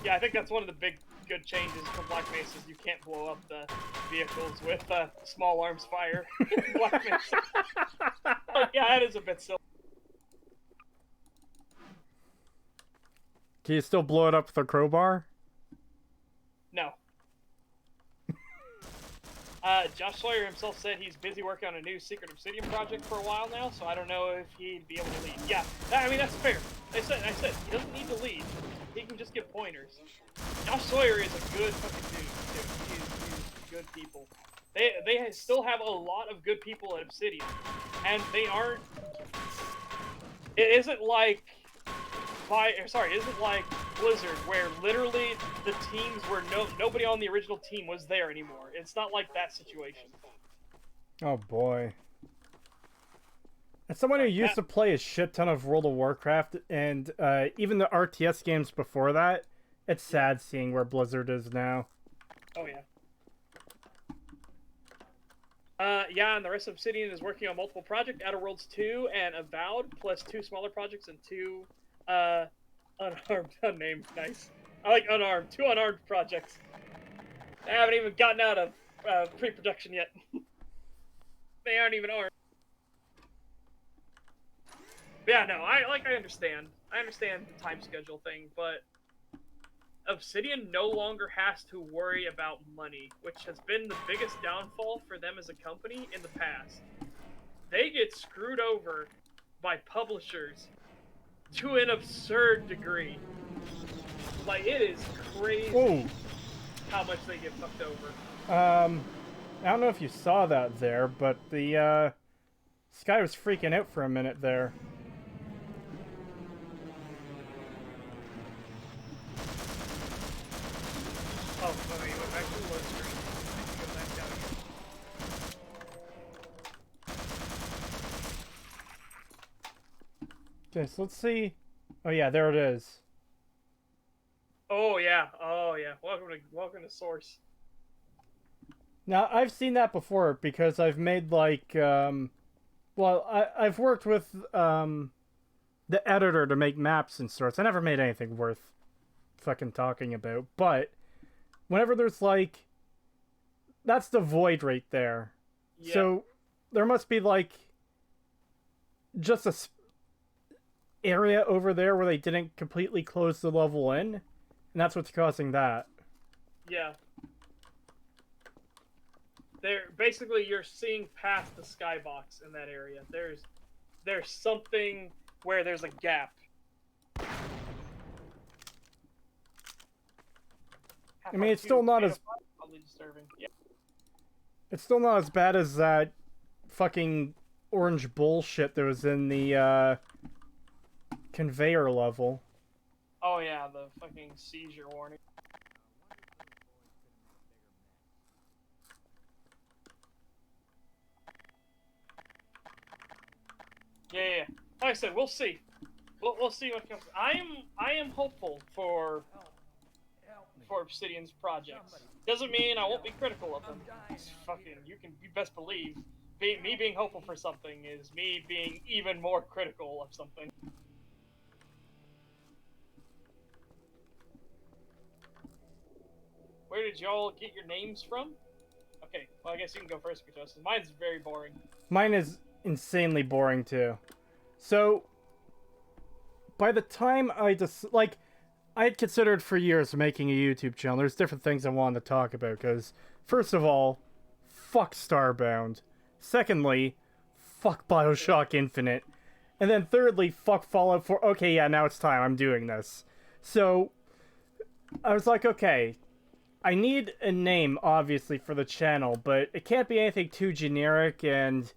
Yeah, I think that's one of the big good changes for Black Mesa is you can't blow up the vehicles with small arms fire in Black Mesa. But yeah, that is a bit silly. Can you still blow it up with a crowbar? No. Josh Sawyer himself said he's busy working on a new Secret Obsidian project for a while now, so I don't know if he'd be able to lead. Yeah, I mean, that's fair. I said he doesn't need to lead. He can just give pointers. Josh Sawyer is a good fucking dude, too. He's good people. They still have a lot of good people at Obsidian, and they aren't. It isn't like Blizzard, where literally the teams where nobody on the original team was there anymore. It's not like that situation. Oh boy. As someone who used to play a shit ton of World of Warcraft and even the RTS games before that, it's sad seeing where Blizzard is now. Oh yeah. Yeah, and the rest of Obsidian is working on multiple projects: Outer Worlds 2 and Avowed, plus 2 smaller projects and 2 unarmed, unnamed. Nice. I like unarmed. 2 unarmed projects. They haven't even gotten out of pre-production yet. They aren't even armed. But yeah, no, I understand. I understand the time schedule thing, but Obsidian no longer has to worry about money, which has been the biggest downfall for them as a company in the past. They get screwed over by publishers to an absurd degree. Like, it is crazy Ooh. how much they get fucked over. I don't know if you saw that there, but the sky was freaking out for a minute there. Oh, no, you went back to the low screen. I need to go back down again. Okay, so let's see. Oh yeah, there it is. Oh yeah, oh yeah. Welcome to Source. Now I've seen that before because I've made like I've worked with the editor to make maps and sorts. I never made anything worth fucking talking about, but whenever there's like, that's the void right there. Yeah. So there must be like just a area over there where they didn't completely close the level in, and that's what's causing that. Yeah. Basically you're seeing past the skybox in that area. There's something where there's a gap. I mean, it's still not as probably disturbing. Yeah. it's still not as bad as that fucking orange bullshit that was in the conveyor level. Oh yeah, the fucking seizure warning. Yeah. Like I said, we'll see. We'll see what comes. I am hopeful for Obsidian's projects. Doesn't mean I won't be critical of them. It's fucking, you best believe, me being hopeful for something is me being even more critical of something. Where did y'all get your names from? Okay, well I guess you can go first, Creetosis. Mine's very boring. Mine is insanely boring too. So, by the time I I had considered for years making a YouTube channel. There's different things I wanted to talk about, because, first of all, fuck Starbound. Secondly, fuck Bioshock Infinite. And then thirdly, fuck Fallout 4. Okay, yeah, now it's time. I'm doing this. So, I was like, okay, I need a name, obviously, for the channel, but it can't be anything too generic, and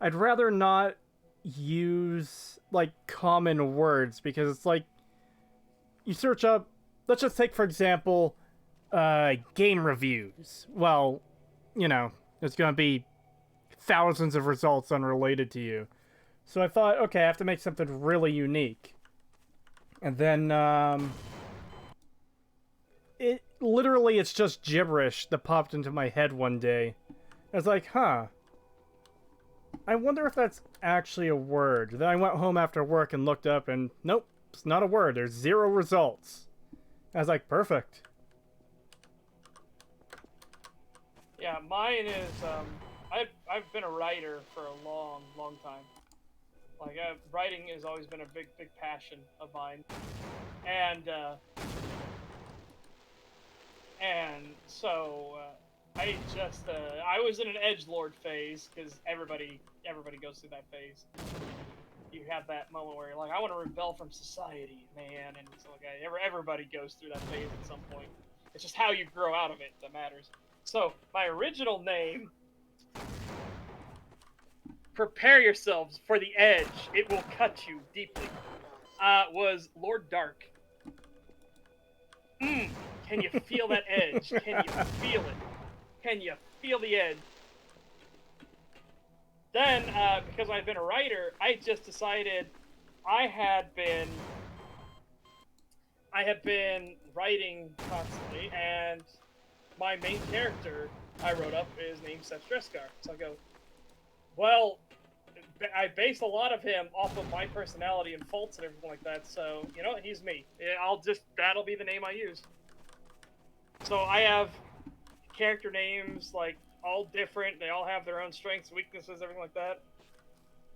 I'd rather not use, like, common words, because it's like, you search up, let's just take, for example, game reviews. Well, you know, there's going to be thousands of results unrelated to you. So I thought, okay, I have to make something really unique. And then, it's just gibberish that popped into my head one day. I was like, huh, I wonder if that's actually a word. Then I went home after work and looked up, and nope, it's not a word. There's 0 results. I was like, perfect. Yeah, mine is, I've been a writer for a long, long time. Like, writing has always been a big, big passion of mine. And so, I was in an edgelord phase, because everybody goes through that phase. You have that moment where you're like, I want to rebel from society, man, and so like, everybody goes through that phase at some point. It's just how you grow out of it that matters. So, my original name, prepare yourselves for the edge, it will cut you deeply, was Lord Dark. Can you feel that edge? Can you feel it? Can you feel the edge? Then, because I've been a writer, I just decided I had been writing constantly, and my main character I wrote up his name Seth Drescar. So I go, well, I base a lot of him off of my personality and faults and everything like that. So you know, he's me. That'll be the name I use. So I have character names like all different. They all have their own strengths, weaknesses, everything like that.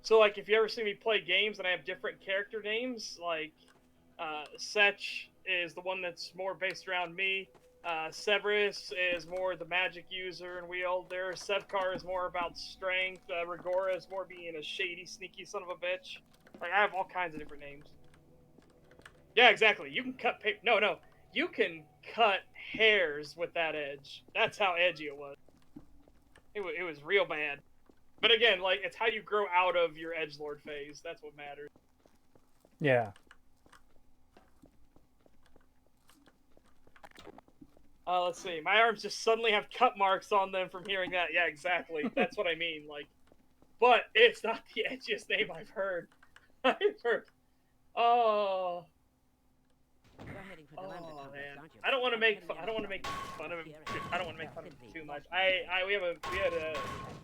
So like if you ever see me play games and I have different character names, like Setch is the one that's more based around me. Severus is more the magic user and wielder. Sevkar is more about strength. Rigora is more being a shady, sneaky son of a bitch. Like I have all kinds of different names. Yeah, exactly. You can cut paper. No. You can cut hairs with that edge. That's how edgy it was. It was real bad. But again, like it's how you grow out of your edgelord phase. That's what matters. Yeah. Let's see. My arms just suddenly have cut marks on them from hearing that. Yeah, exactly. That's what I mean. Like, but it's not the edgiest name I've heard. I've heard. Oh. Oh man. I don't want to make fun of him. I don't want to make fun of him too much.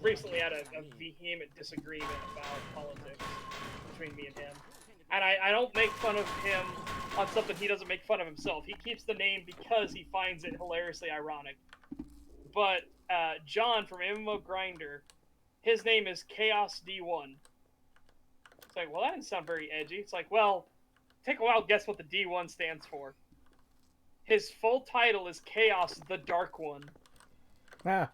Recently had a vehement disagreement about politics between me and him. And I don't make fun of him on something he doesn't make fun of himself. He keeps the name because he finds it hilariously ironic. But John from MMO Grinder, his name is Chaos D1. It's like, well, that didn't sound very edgy. It's like, well, take a wild guess what the D1 stands for. His full title is Chaos the Dark One. Ah.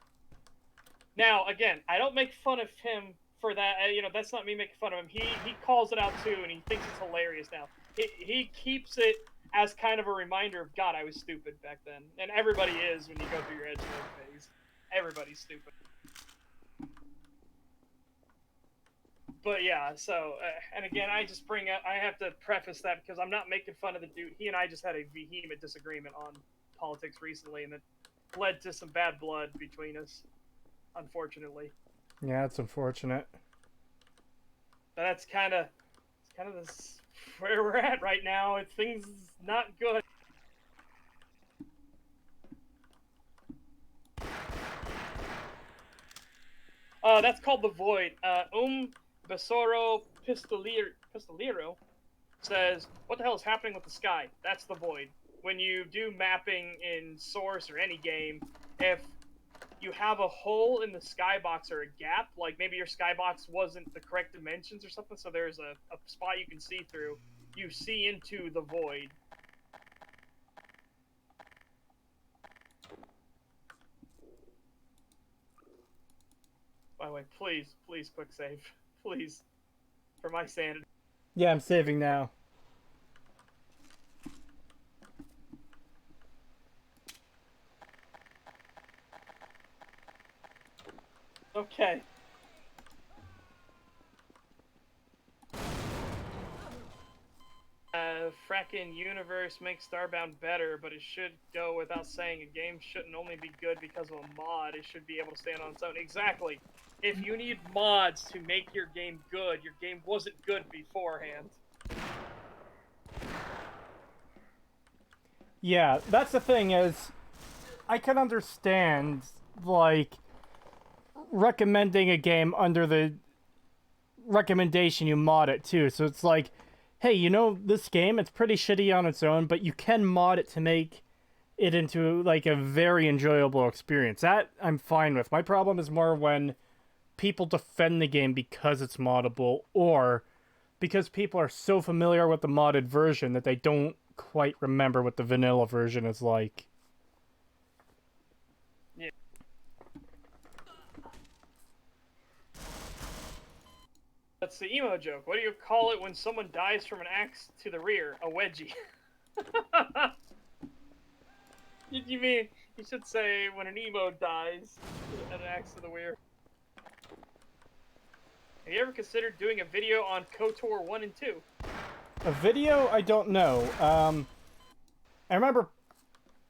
Now, again, I don't make fun of him for that. You know, that's not me making fun of him. He calls it out too, and he thinks it's hilarious now. He keeps it as kind of a reminder of, God, I was stupid back then. And everybody is when you go through your edgelord phase. Everybody's stupid. But yeah, so, and again, I have to preface that because I'm not making fun of the dude. He and I just had a vehement disagreement on politics recently, and it led to some bad blood between us, unfortunately. Yeah, it's unfortunate. But that's kind of where we're at right now. Things not good. That's called the Void. Besoro Pistolero says, what the hell is happening with the sky? That's the Void. When you do mapping in Source or any game, if you have a hole in the skybox or a gap, like maybe your skybox wasn't the correct dimensions or something, so there's a spot you can see through, you see into the Void. By the way, please quick save. Please. For my sanity. Yeah, I'm saving now. Okay. Frackin' Universe makes Starbound better, but it should go without saying a game shouldn't only be good because of a mod. It should be able to stand on its own. Exactly. If you need mods to make your game good, your game wasn't good beforehand. Yeah, that's the thing is, I can understand, like, recommending a game under the recommendation you mod it to. So it's like, hey, you know, this game, it's pretty shitty on its own, but you can mod it to make it into, like, a very enjoyable experience. That I'm fine with. My problem is more when people defend the game because it's moddable, or because people are so familiar with the modded version that they don't quite remember what the vanilla version is like. Yeah. That's the emo joke. What do you call it when someone dies from an axe to the rear? A wedgie. You mean, you should say when an emo dies, an axe to the rear. Have you ever considered doing a video on KOTOR 1 and 2? A video? I don't know. I remember...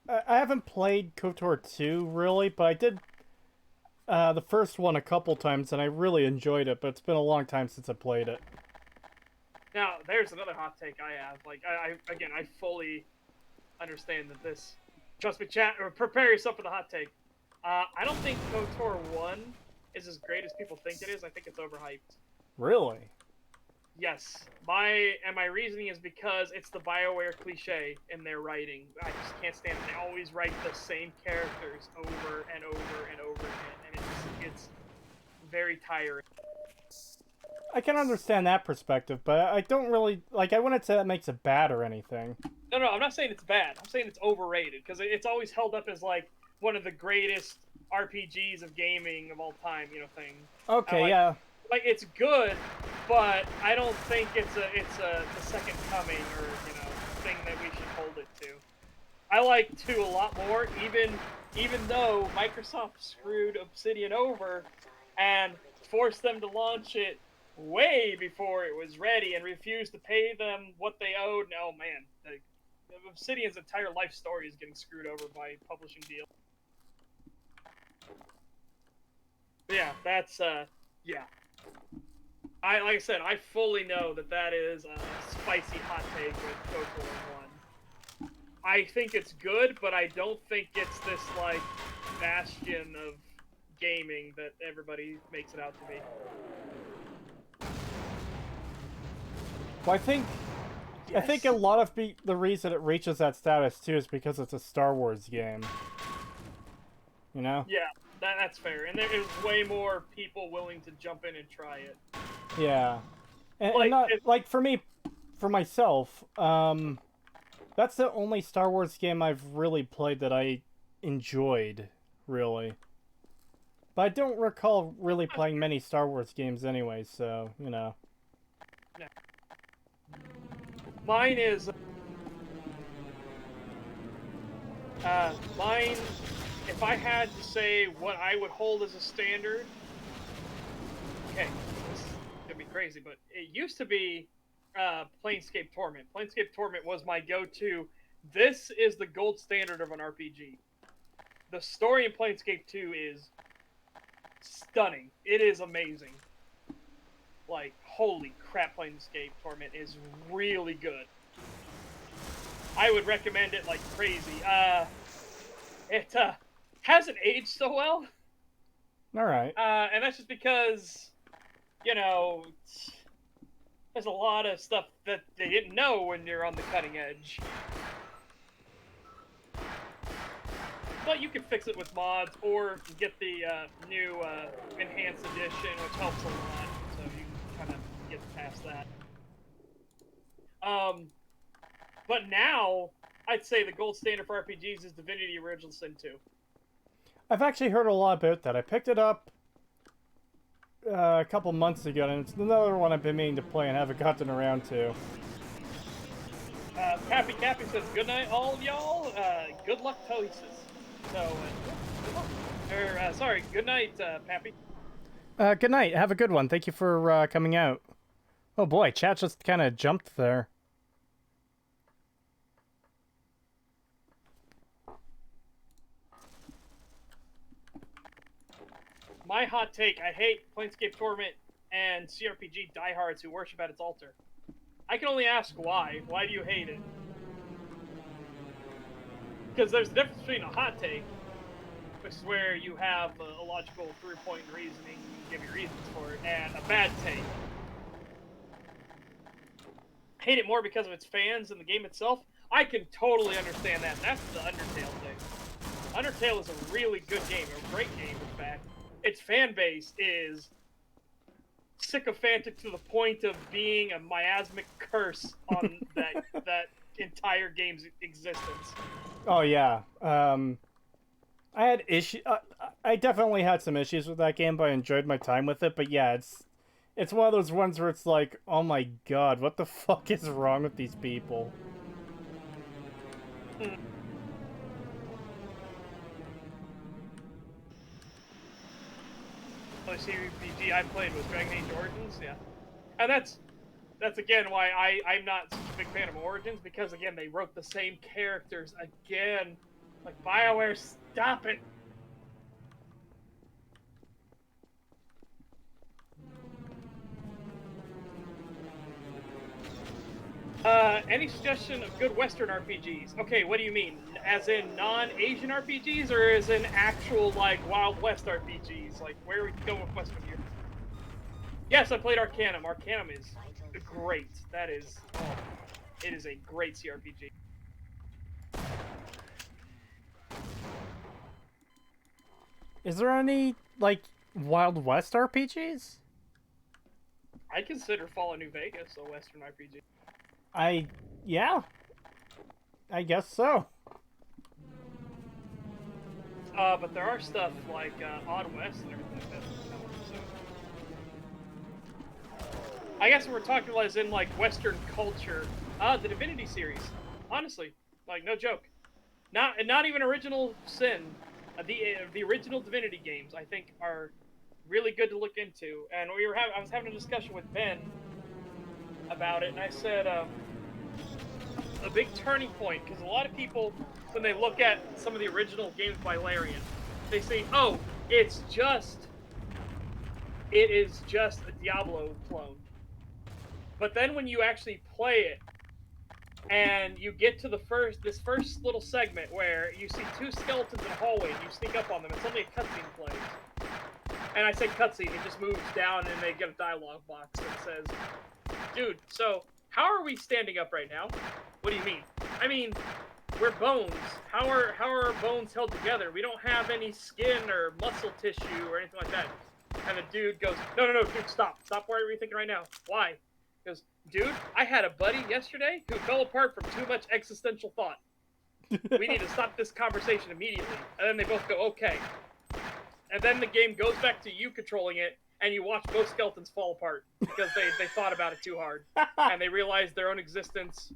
I haven't played KOTOR 2, really, but I did the first one a couple times, and I really enjoyed it, but it's been a long time since I played it. Now, there's another hot take I have. Like, I fully understand that this... Trust me, chat, or prepare yourself for the hot take. I don't think KOTOR 1 is as great as people think it is. I think it's overhyped. Really? Yes. My reasoning is because it's the BioWare cliche in their writing. I just can't stand it. They always write the same characters over and over and over again, and it's very tiring. I can understand that perspective, but I don't really like. I wouldn't say that makes it bad or anything. No, I'm not saying it's bad. I'm saying it's overrated because it's always held up as like one of the greatest RPGs of gaming of all time, thing. Okay, yeah. Like it's good, but I don't think it's the second coming or thing that we should hold it to. I like 2 a lot more, even though Microsoft screwed Obsidian over and forced them to launch it way before it was ready and refused to pay them what they owed. Oh man, Obsidian's entire life story is getting screwed over by publishing deal. Yeah, that's yeah. Like I said, I fully know that is a spicy hot take with KOTOR 1. I think it's good, but I don't think it's this like bastion of gaming that everybody makes it out to be. Well, I think Yes. a lot of the reason it reaches that status too is because it's a Star Wars game. You know? Yeah, that's fair. And there is way more people willing to jump in and try it. Yeah. And not like for me, for myself, that's the only Star Wars game I've really played that I enjoyed, really. But I don't recall really playing many Star Wars games anyway, so, Yeah. Mine is mine, if I had to say what I would hold as a standard, okay, this is gonna be crazy, but it used to be Planescape Torment. Planescape Torment was my go-to. This is the gold standard of an RPG. The story in Planescape 2 is stunning. It is amazing. Like, holy crap, Planescape Torment is really good. I would recommend it like crazy. It hasn't aged so well. alright. And that's just because, there's a lot of stuff that they didn't know when you're on the cutting edge. But you can fix it with mods, or get the new enhanced edition, which helps a lot. So you can kind of get past that. But now, I'd say the gold standard for RPGs is Divinity Original Sin 2. I've actually heard a lot about that. I picked it up a couple months ago, and it's another one I've been meaning to play and haven't gotten around to. Pappy Cappy says, good night, all of y'all. Good luck, Toesis. So, good night, Pappy. Good night. Have a good one. Thank you for coming out. Oh boy, chat just kind of jumped there. My hot take, I hate Planescape Torment and CRPG diehards who worship at its altar. I can only ask why. Why do you hate it? Because there's a difference between a hot take, which is where you have a logical through-point reasoning, you give your reasons for it, and a bad take. I hate it more because of its fans and the game itself. I can totally understand that. That's the Undertale thing. Undertale is a really good game, a great game, in fact. Its fan base is sycophantic to the point of being a miasmic curse on that entire game's existence. Oh yeah. I had I definitely had some issues with that game, but I enjoyed my time with it. But yeah, it's one of those ones where it's like, oh my god, what the fuck is wrong with these people? The CRPG I played was Dragon Age Origins, yeah. And that's again why I'm not such a big fan of Origins, because again they wrote the same characters again. Like, BioWare, stop it. Any suggestion of good Western RPGs? Okay, what do you mean? As in non-Asian RPGs, or as in actual, like, Wild West RPGs? Like, where are we going with Western here? Yes, I played Arcanum. Arcanum is great. That is, oh, it is a great CRPG. Is there any, like, Wild West RPGs? I consider Fallout New Vegas a Western RPG. Yeah, I guess so. But there are stuff like Odd West and everything like that. So. I guess we're talking as in like Western culture. The Divinity series, honestly, like no joke, not even original Sin. The original Divinity games I think are really good to look into. And I was having a discussion with Ben about it, and I said a big turning point, because a lot of people, when they look at some of the original games by Larian, they say, "Oh, it is just a Diablo clone." But then when you actually play it, and you get to this first little segment where you see two skeletons in a hallway, and you sneak up on them, and suddenly a cutscene plays. And I say cutscene, it just moves down, and they get a dialogue box that says, "Dude, so how are we standing up right now? What do you mean? I mean, we're bones. How are our bones held together? We don't have any skin or muscle tissue or anything like that." And the dude goes, "No, dude, stop. Stop what are you thinking right now? Why?" He goes, "Dude, I had a buddy yesterday who fell apart from too much existential thought. We need to stop this conversation immediately." And then they both go, "Okay." And then the game goes back to you controlling it, and you watch both skeletons fall apart because they thought about it too hard. And they realized their own existence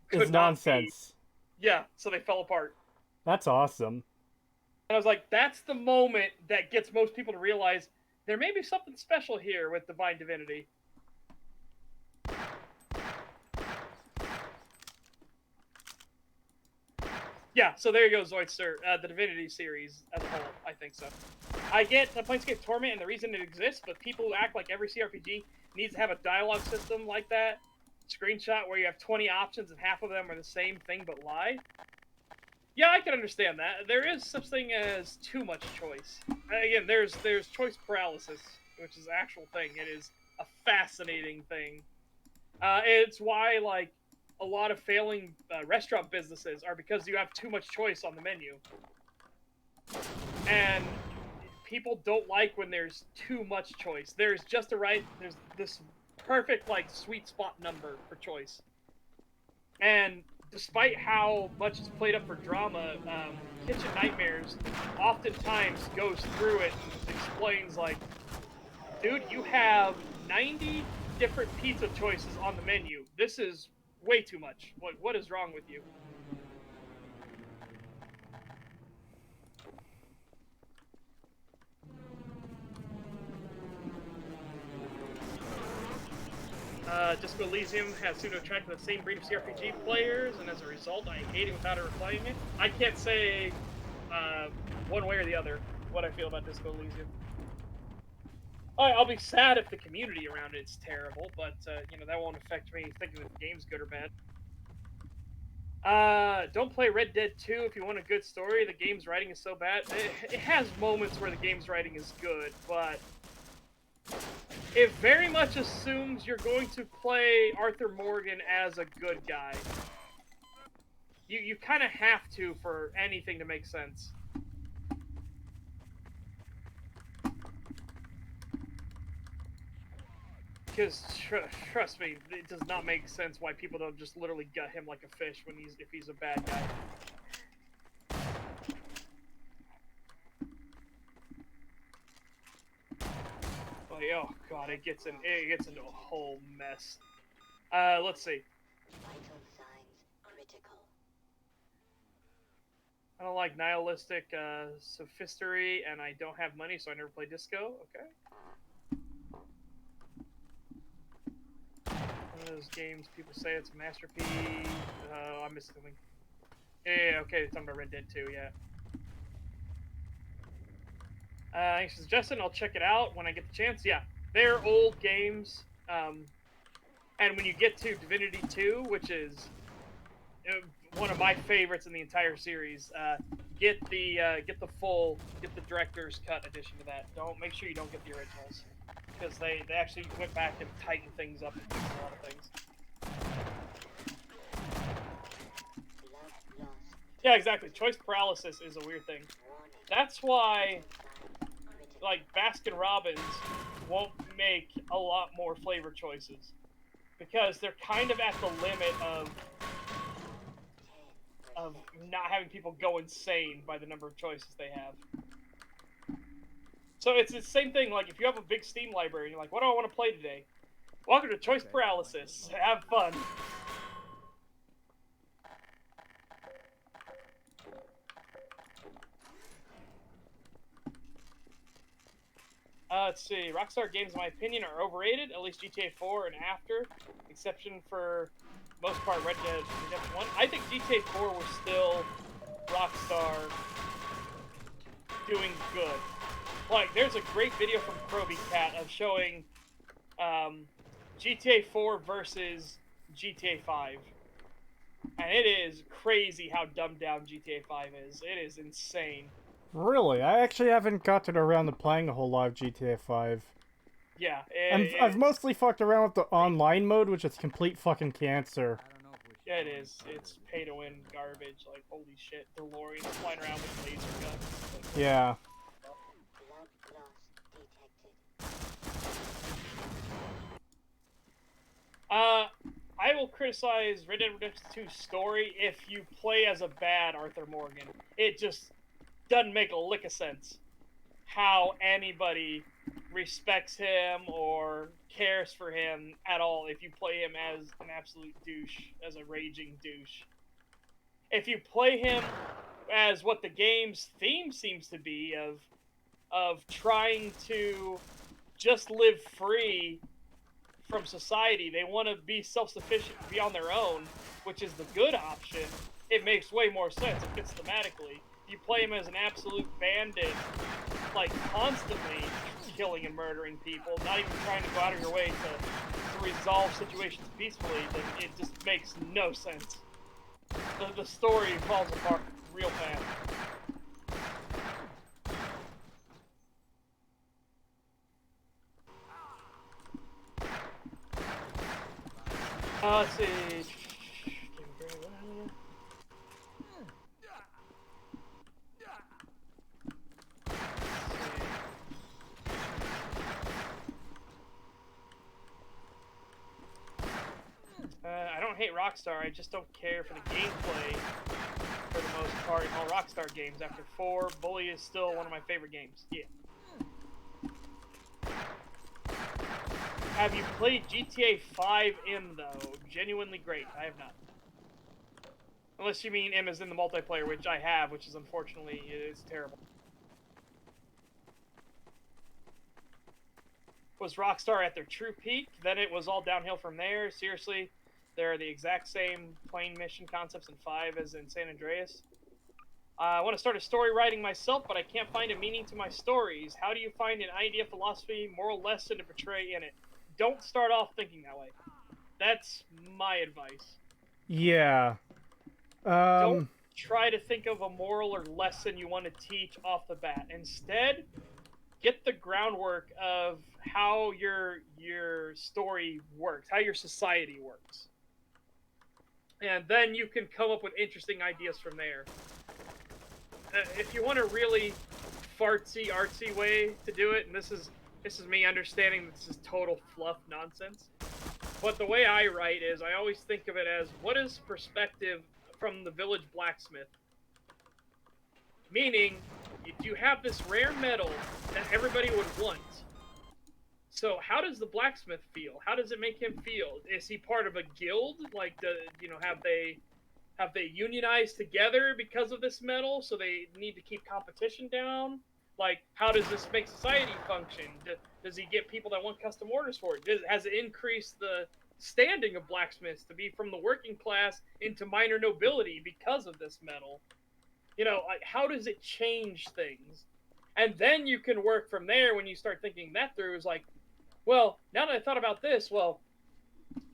could It's not nonsense. be. Yeah, so they fell apart. That's awesome. And I was like, that's the moment that gets most people to realize there may be something special here with Divine Divinity. Yeah, so there you go, Zoidster. The Divinity series as a whole, I think so. I get the Planescape Torment and the reason it exists, but people who act like every CRPG needs to have a dialogue system like that, screenshot where you have 20 options and half of them are the same thing but lie. Yeah, I can understand that. There is such thing as too much choice. Again, there's choice paralysis, which is an actual thing. It is a fascinating thing. It's why, like, a lot of failing restaurant businesses are because you have too much choice on the menu. And people don't like when there's too much choice. There's this perfect, like, sweet spot number for choice. And despite how much is played up for drama, Kitchen Nightmares oftentimes goes through it and explains, like, dude, you have 90 different pizza choices on the menu. This is way too much. What is wrong with you? Disco Elysium has seemed to attract the same breed of CRPG players, and as a result, I hate it without ever playing it. I can't say one way or the other what I feel about Disco Elysium. I'll be sad if the community around it's terrible, but that won't affect me thinking that the game's good or bad. Don't play Red Dead 2 if you want a good story. The game's writing is so bad. It has moments where the game's writing is good, but it very much assumes you're going to play Arthur Morgan as a good guy. You kind of have to for anything to make sense. Because trust me, it does not make sense why people don't just literally gut him like a fish if he's a bad guy. Like, oh god, it gets into a whole mess. Let's see. Vital signs critical. I don't like nihilistic sophistry, and I don't have money, so I never play disco. Okay. One of those games people say it's a masterpiece. I missed something. Yeah, okay, it's talking about Red Dead 2, yeah. Thanks for suggesting. I'll check it out when I get the chance. Yeah, they're old games. And And when you get to Divinity 2, which is one of my favorites in the entire series, get the director's cut edition to that. Make sure you don't get the originals, because they actually went back and tightened things up and fixed a lot of things. Yeah, exactly. Choice paralysis is a weird thing. That's why, like, Baskin Robbins won't make a lot more flavor choices, because they're kind of at the limit of not having people go insane by the number of choices they have. So it's the same thing, like, if you have a big Steam library and you're like, what do I want to play today? Welcome to Choice Paralysis. Have fun. Let's see. Rockstar games, in my opinion, are overrated. At least GTA 4 and after, exception for most part Red Dead Redemption 1. I think GTA 4 was still Rockstar doing good. Like, there's a great video from Kroby Cat of showing GTA 4 versus GTA 5. And it is crazy how dumbed down GTA 5 is. It is insane. Really? I actually haven't gotten around to playing a whole lot of GTA 5. Yeah, I've mostly fucked around with the online mode, which is complete fucking cancer. Yeah, it is. It's pay-to-win garbage. Like, holy shit, DeLorean flying around with laser guns. Like, yeah. I will criticize Red Dead Redemption 2's story if you play as a bad Arthur Morgan. It just doesn't make a lick of sense how anybody respects him or cares for him at all if you play him as an absolute douche, as a raging douche. If you play him as what the game's theme seems to be, of trying to just live free from society, they want to be self-sufficient, be on their own, which is the good option, it makes way more sense. It fits thematically. You play him as an absolute bandit, like constantly killing and murdering people, not even trying to go out of your way to resolve situations peacefully, then it just makes no sense. The story falls apart real fast. Let's see. I don't hate Rockstar, I just don't care for the gameplay for the most part in all Rockstar games. After 4, Bully is still one of my favorite games. Yeah. Have you played GTA 5M, though? Genuinely great. I have not. Unless you mean M as in the multiplayer, which I have, which is unfortunately, it's terrible. Was Rockstar at their true peak? Then it was all downhill from there. Seriously, they're the exact same plain mission concepts in 5 as in San Andreas. I want to start a story writing myself, but I can't find a meaning to my stories. How do you find an idea, philosophy, moral lesson to portray in it? Don't start off thinking that way. That's my advice. Yeah. Don't try to think of a moral or lesson you want to teach off the bat. Instead, get the groundwork of how your story works, how your society works. And then you can come up with interesting ideas from there. If you want a really fartsy, artsy way to do it, and this is me understanding this is total fluff nonsense, but the way I write is I always think of it as, what is perspective from the village blacksmith? Meaning, if you have this rare metal that everybody would want, so how does the blacksmith feel? How does it make him feel? Is he part of a guild? Like, have they unionized together because of this metal, so they need to keep competition down? Like, how does this make society function? Does he get people that want custom orders for it? Has it increased the standing of blacksmiths to be from the working class into minor nobility because of this metal? You know, like, how does it change things? And then you can work from there when you start thinking that through. Is like, well, now that I thought about this, well,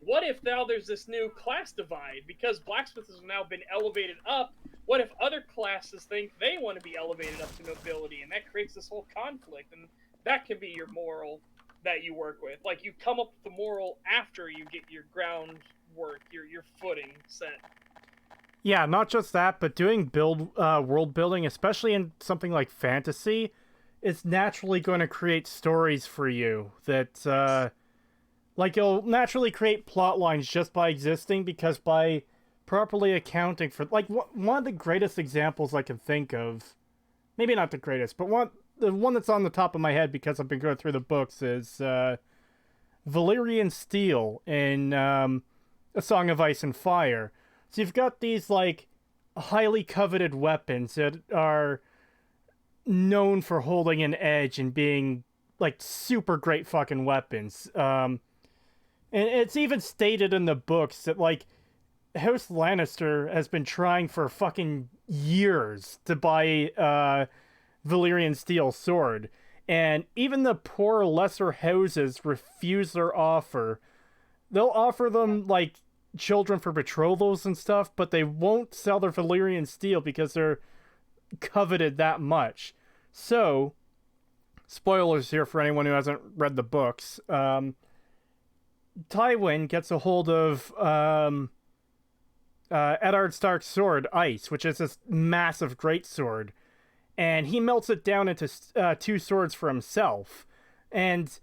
what if now there's this new class divide? Because blacksmiths have now been elevated up. What if other classes think they want to be elevated up to nobility? And that creates this whole conflict. And that can be your moral that you work with. Like, you come up with the moral after you get your groundwork, your footing set. Yeah, not just that, but doing world building, especially in something like fantasy, is naturally going to create stories for you that, like, it'll naturally create plot lines just by existing, because by properly accounting for, like, one of the greatest examples I can think of, maybe not the greatest, but the one that's on the top of my head because I've been going through the books is Valyrian Steel in A Song of Ice and Fire. So you've got these, like, highly coveted weapons that are known for holding an edge and being, like, super great fucking weapons. And it's even stated in the books that, like, House Lannister has been trying for fucking years to buy Valyrian Steel sword. And even the poor lesser houses refuse their offer. They'll offer them, like, children for betrothals and stuff, but they won't sell their Valyrian Steel because they're coveted that much. So, spoilers here for anyone who hasn't read the books. Tywin gets a hold of Eddard Stark's sword, Ice, which is this massive greatsword, and he melts it down into two swords for himself. And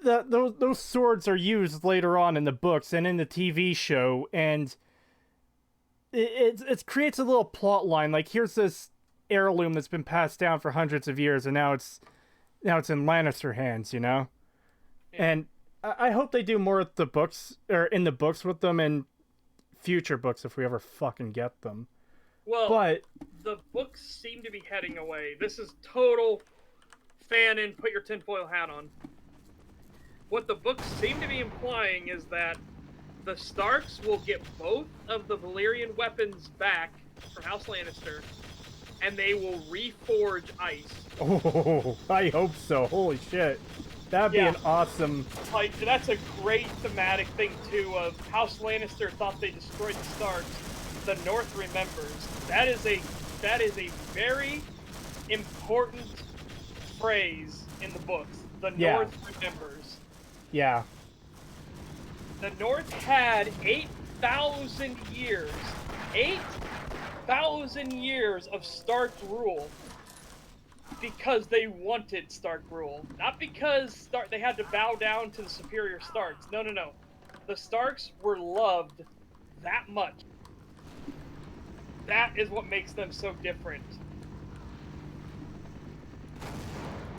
those swords are used later on in the books and in the TV show, and it creates a little plot line. Like, here's this heirloom that's been passed down for hundreds of years, and now it's in Lannister hands, you know? Yeah. And I hope they do more with the books, or in the books with them, and future books if we ever fucking get them. Well, but the books seem to be heading away. This is total fan in, put your tinfoil hat on. What the books seem to be implying is that the Starks will get both of the Valyrian weapons back from House Lannister, and they will reforge Ice. Oh, I hope so. Holy shit. That'd be an awesome... Like, that's a great thematic thing, too, of House Lannister thought they destroyed the Starks. The North remembers. That is a very important phrase in the books. The North remembers. Yeah. The North had 8,000 years. 8,000 years of Stark rule. Because they wanted Stark rule. Not because they had to bow down to the superior Starks. No. The Starks were loved that much. That is what makes them so different.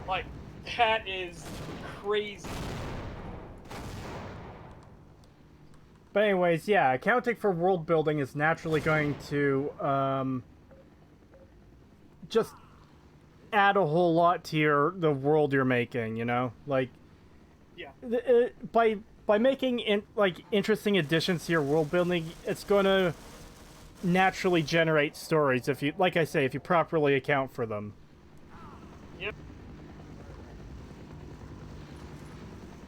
Like, that is crazy. But anyways, yeah, accounting for world building is naturally going to just add a whole lot to the world you're making, you know? Like, yeah. By making interesting additions to your world building, it's going to naturally generate stories if you, like I say, if you properly account for them. Yep.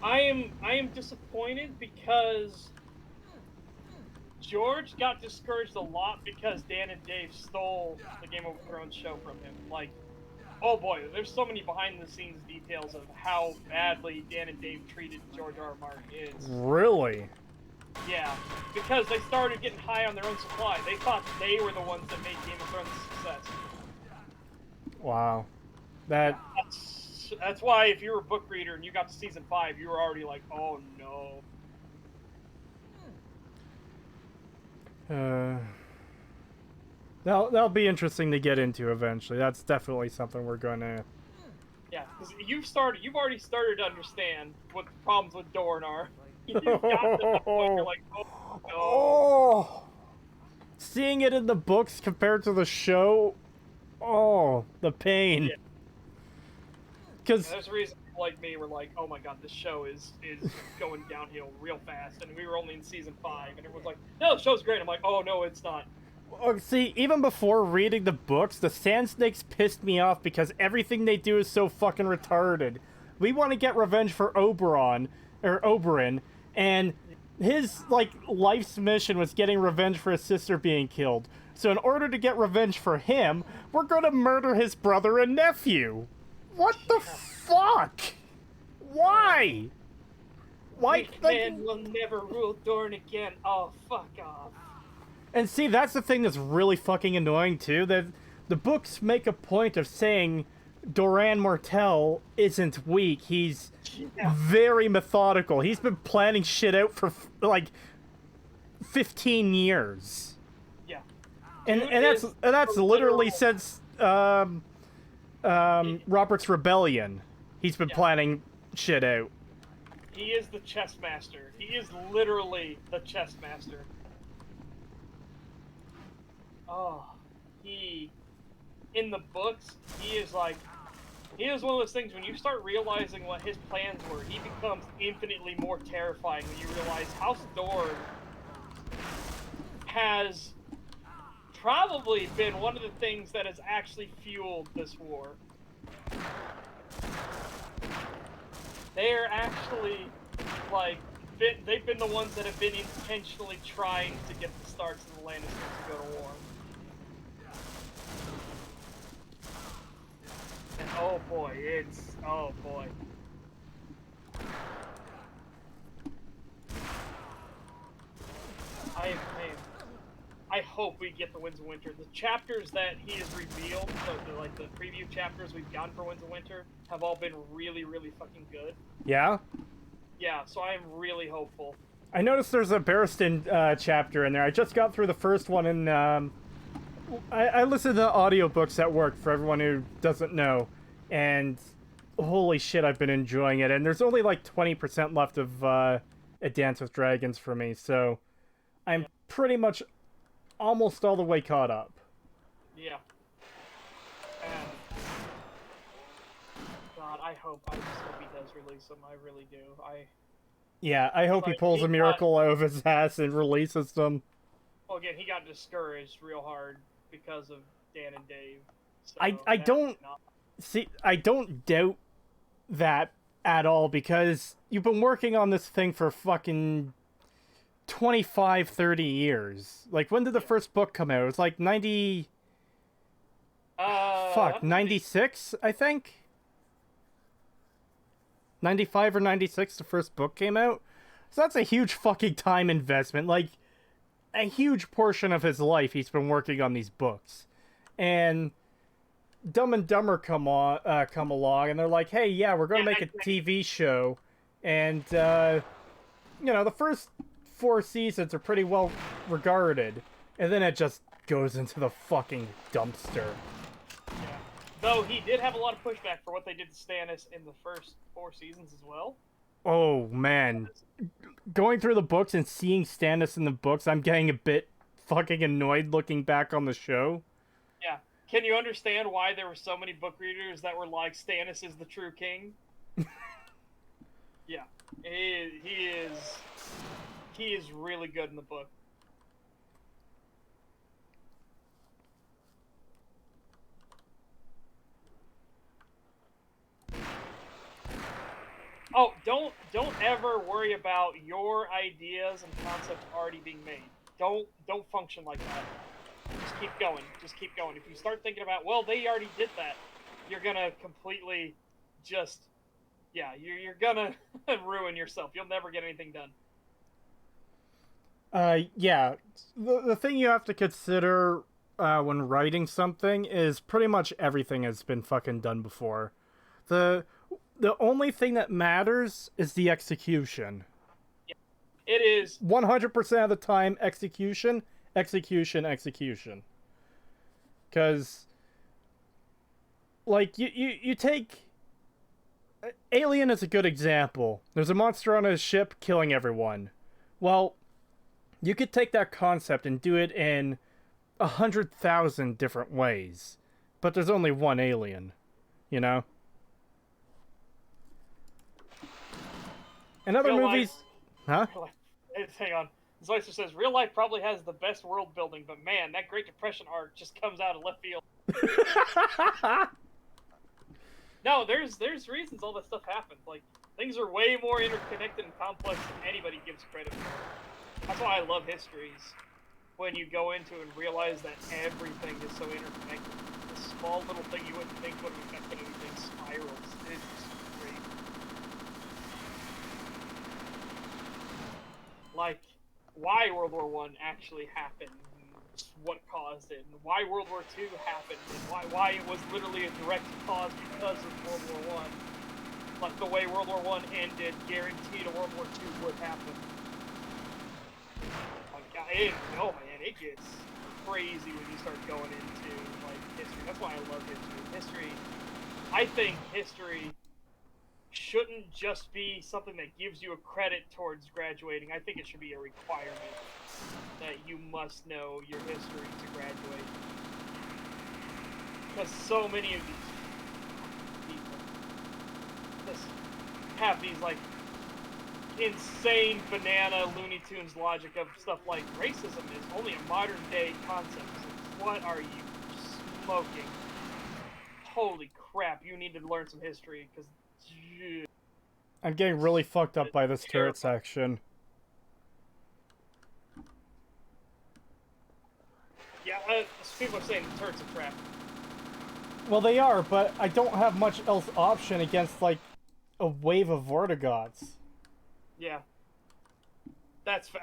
I am disappointed because George got discouraged a lot because Dan and Dave stole the Game of Thrones show from him. Like, oh boy, there's so many behind-the-scenes details of how badly Dan and Dave treated George R. R. Martin is. Really? Yeah, because they started getting high on their own supply. They thought they were the ones that made Game of Thrones a success. Wow. That's why if you were a book reader and you got to season 5, you were already like, oh no. That'll be interesting to get into eventually. That's definitely something we're gonna... Yeah, because you've already started to understand what the problems with Dorne are. You've got to the point you're like, oh no. Oh! Seeing it in the books compared to the show, oh, the pain. Yeah. Because there's a reason people like me were like, oh my god, this show is going downhill real fast, and we were only in season 5, and everyone's like, no, the show's great. I'm like, oh no, it's not. See, even before reading the books, the Sand Snakes pissed me off because everything they do is so fucking retarded. We want to get revenge for Oberon, or Oberyn, and his like life's mission was getting revenge for his sister being killed. So in order to get revenge for him, we're gonna murder his brother and nephew. What the fuck? Why? Why? Weak man will never rule Dorne again. Oh, fuck off. And see, that's the thing that's really fucking annoying too. That the books make a point of saying Doran Martell isn't weak. He's very methodical. He's been planning shit out for like 15 years. Yeah. And Dude and that's a literally literal- since Robert's Rebellion. He's been planning shit out. He is the chess master. He is literally the chess master. Oh, in the books, he is one of those things when you start realizing what his plans were, he becomes infinitely more terrifying when you realize House Dorne has probably been one of the things that has actually fueled this war. They're actually, they've been the ones that have been intentionally trying to get the Starks and the Lannisters to go to war. And oh boy. I hope we get the Winds of Winter. The chapters that he has revealed, so the preview chapters we've gotten for Winds of Winter, have all been really, really fucking good. Yeah? Yeah, so I am really hopeful. I noticed there's a Barristan chapter in there. I just got through the first one, and I listened to audiobooks at work, for everyone who doesn't know, and holy shit, I've been enjoying it. And there's only like 20% left of A Dance with Dragons for me, so I'm pretty much almost all the way caught up. Yeah. And God, I just hope he does release them. I really do. Yeah, I hope he like, pulls he a miracle out of his ass and releases them. Well, again, he got discouraged real hard because of Dan and Dave. So I don't see. I don't doubt that at all, because you've been working on this thing for fucking 25, 30 years. Like, when did the first book come out? It was like 90... 96, I think? 95 or 96, the first book came out? So that's a huge fucking time investment. Like, a huge portion of his life he's been working on these books. And Dumb and Dumber come along, and they're like, hey, yeah, we're going to make a TV show. And, the first 4 seasons are pretty well regarded. And then it just goes into the fucking dumpster. Yeah. Though he did have a lot of pushback for what they did to Stannis in the first 4 seasons as well. Oh, man. Going through the books and seeing Stannis in the books, I'm getting a bit fucking annoyed looking back on the show. Yeah. Can you understand why there were so many book readers that were like, Stannis is the true king? Yeah. He is really good in the book. Oh, don't ever worry about your ideas and concepts already being made. Don't function like that. Just keep going. Just keep going. If you start thinking about, well, they already did that, you're gonna completely just, you're gonna ruin yourself. You'll never get anything done. Yeah. The thing you have to consider when writing something is pretty much everything has been fucking done before. The only thing that matters is the execution. Yeah. It is 100% of the time execution. Because, like, you take... Alien is a good example. There's a monster on a ship killing everyone. Well, you could take that concept and do it in 100,000 different ways. But there's only one alien, you know? In other Real movies... Huh? Hang on. Zoyster says, real life probably has the best world building, but man, that Great Depression arc just comes out of left field. No, there's reasons all that stuff happens. Like, Things are way more interconnected and complex than anybody gives credit for. That's why I love histories. When you go into and realize that everything is so interconnected. This small little thing you wouldn't think would have affected anything spirals. It's just great. Like, why World War I actually happened, and what caused it, and why World War II happened, and why it was literally a direct cause because of World War I. Like, the way World War I ended guaranteed a World War II would happen. Like, I didn't know, man. It gets crazy when you start going into, like, history. That's why I love history. I think history shouldn't just be something that gives you a credit towards graduating. I think it should be a requirement that you must know your history to graduate. Because so many of these people just have these, like, insane banana Looney Tunes logic of stuff like racism is only a modern day concept. What are you smoking? Holy crap, you need to learn some history, because I'm getting really fucked up by this turret section. yeah, people are saying the turret's a trap. Well, they are, but I don't have much else option against, like, a wave of Vortigoths. Yeah. That's fair.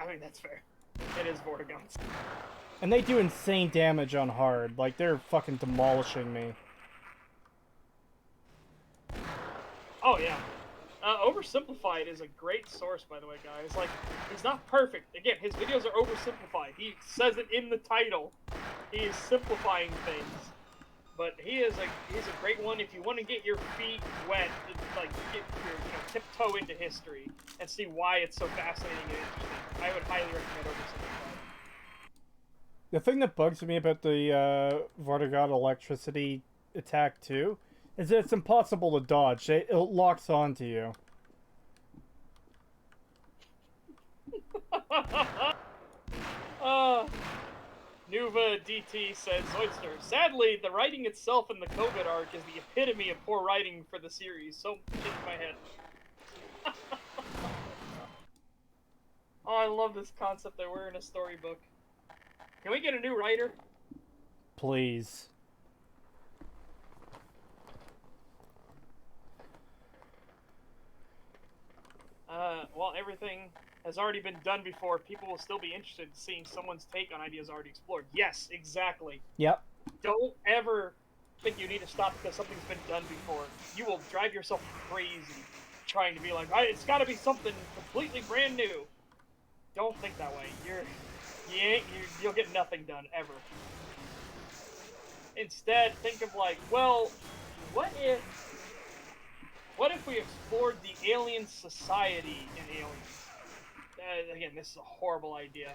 It is Vortigoths. And they do insane damage on hard. Like, they're fucking demolishing me. Oh, yeah. Oversimplified is a great source, by the way, guys. Like, he's not perfect. Again, his videos are oversimplified. He says it in the title. He is simplifying things. But he's a great one if you want to get your feet wet, like, get your, tiptoe into history and see why it's so fascinating and interesting. I would highly recommend Oversimplified. The thing that bugs me about the Vortigoth electricity attack, too, is that it's impossible to dodge. It locks onto you. Nuva DT says, Zoidster, sadly, the writing itself in the COVID arc is the epitome of poor writing for the series. So shit in my head. Oh, I love this concept that we're in a storybook. Can we get a new writer? Please. Well, everything has already been done before. People will still be interested in seeing someone's take on ideas already explored. Yes, exactly. Yep. Don't ever think you need to stop because something's been done before. You will drive yourself crazy trying to be like, it's got to be something completely brand new. Don't think that way. You'll get nothing done ever. Instead, think of like, well, what if we explored the alien society in Aliens? Again, this is a horrible idea.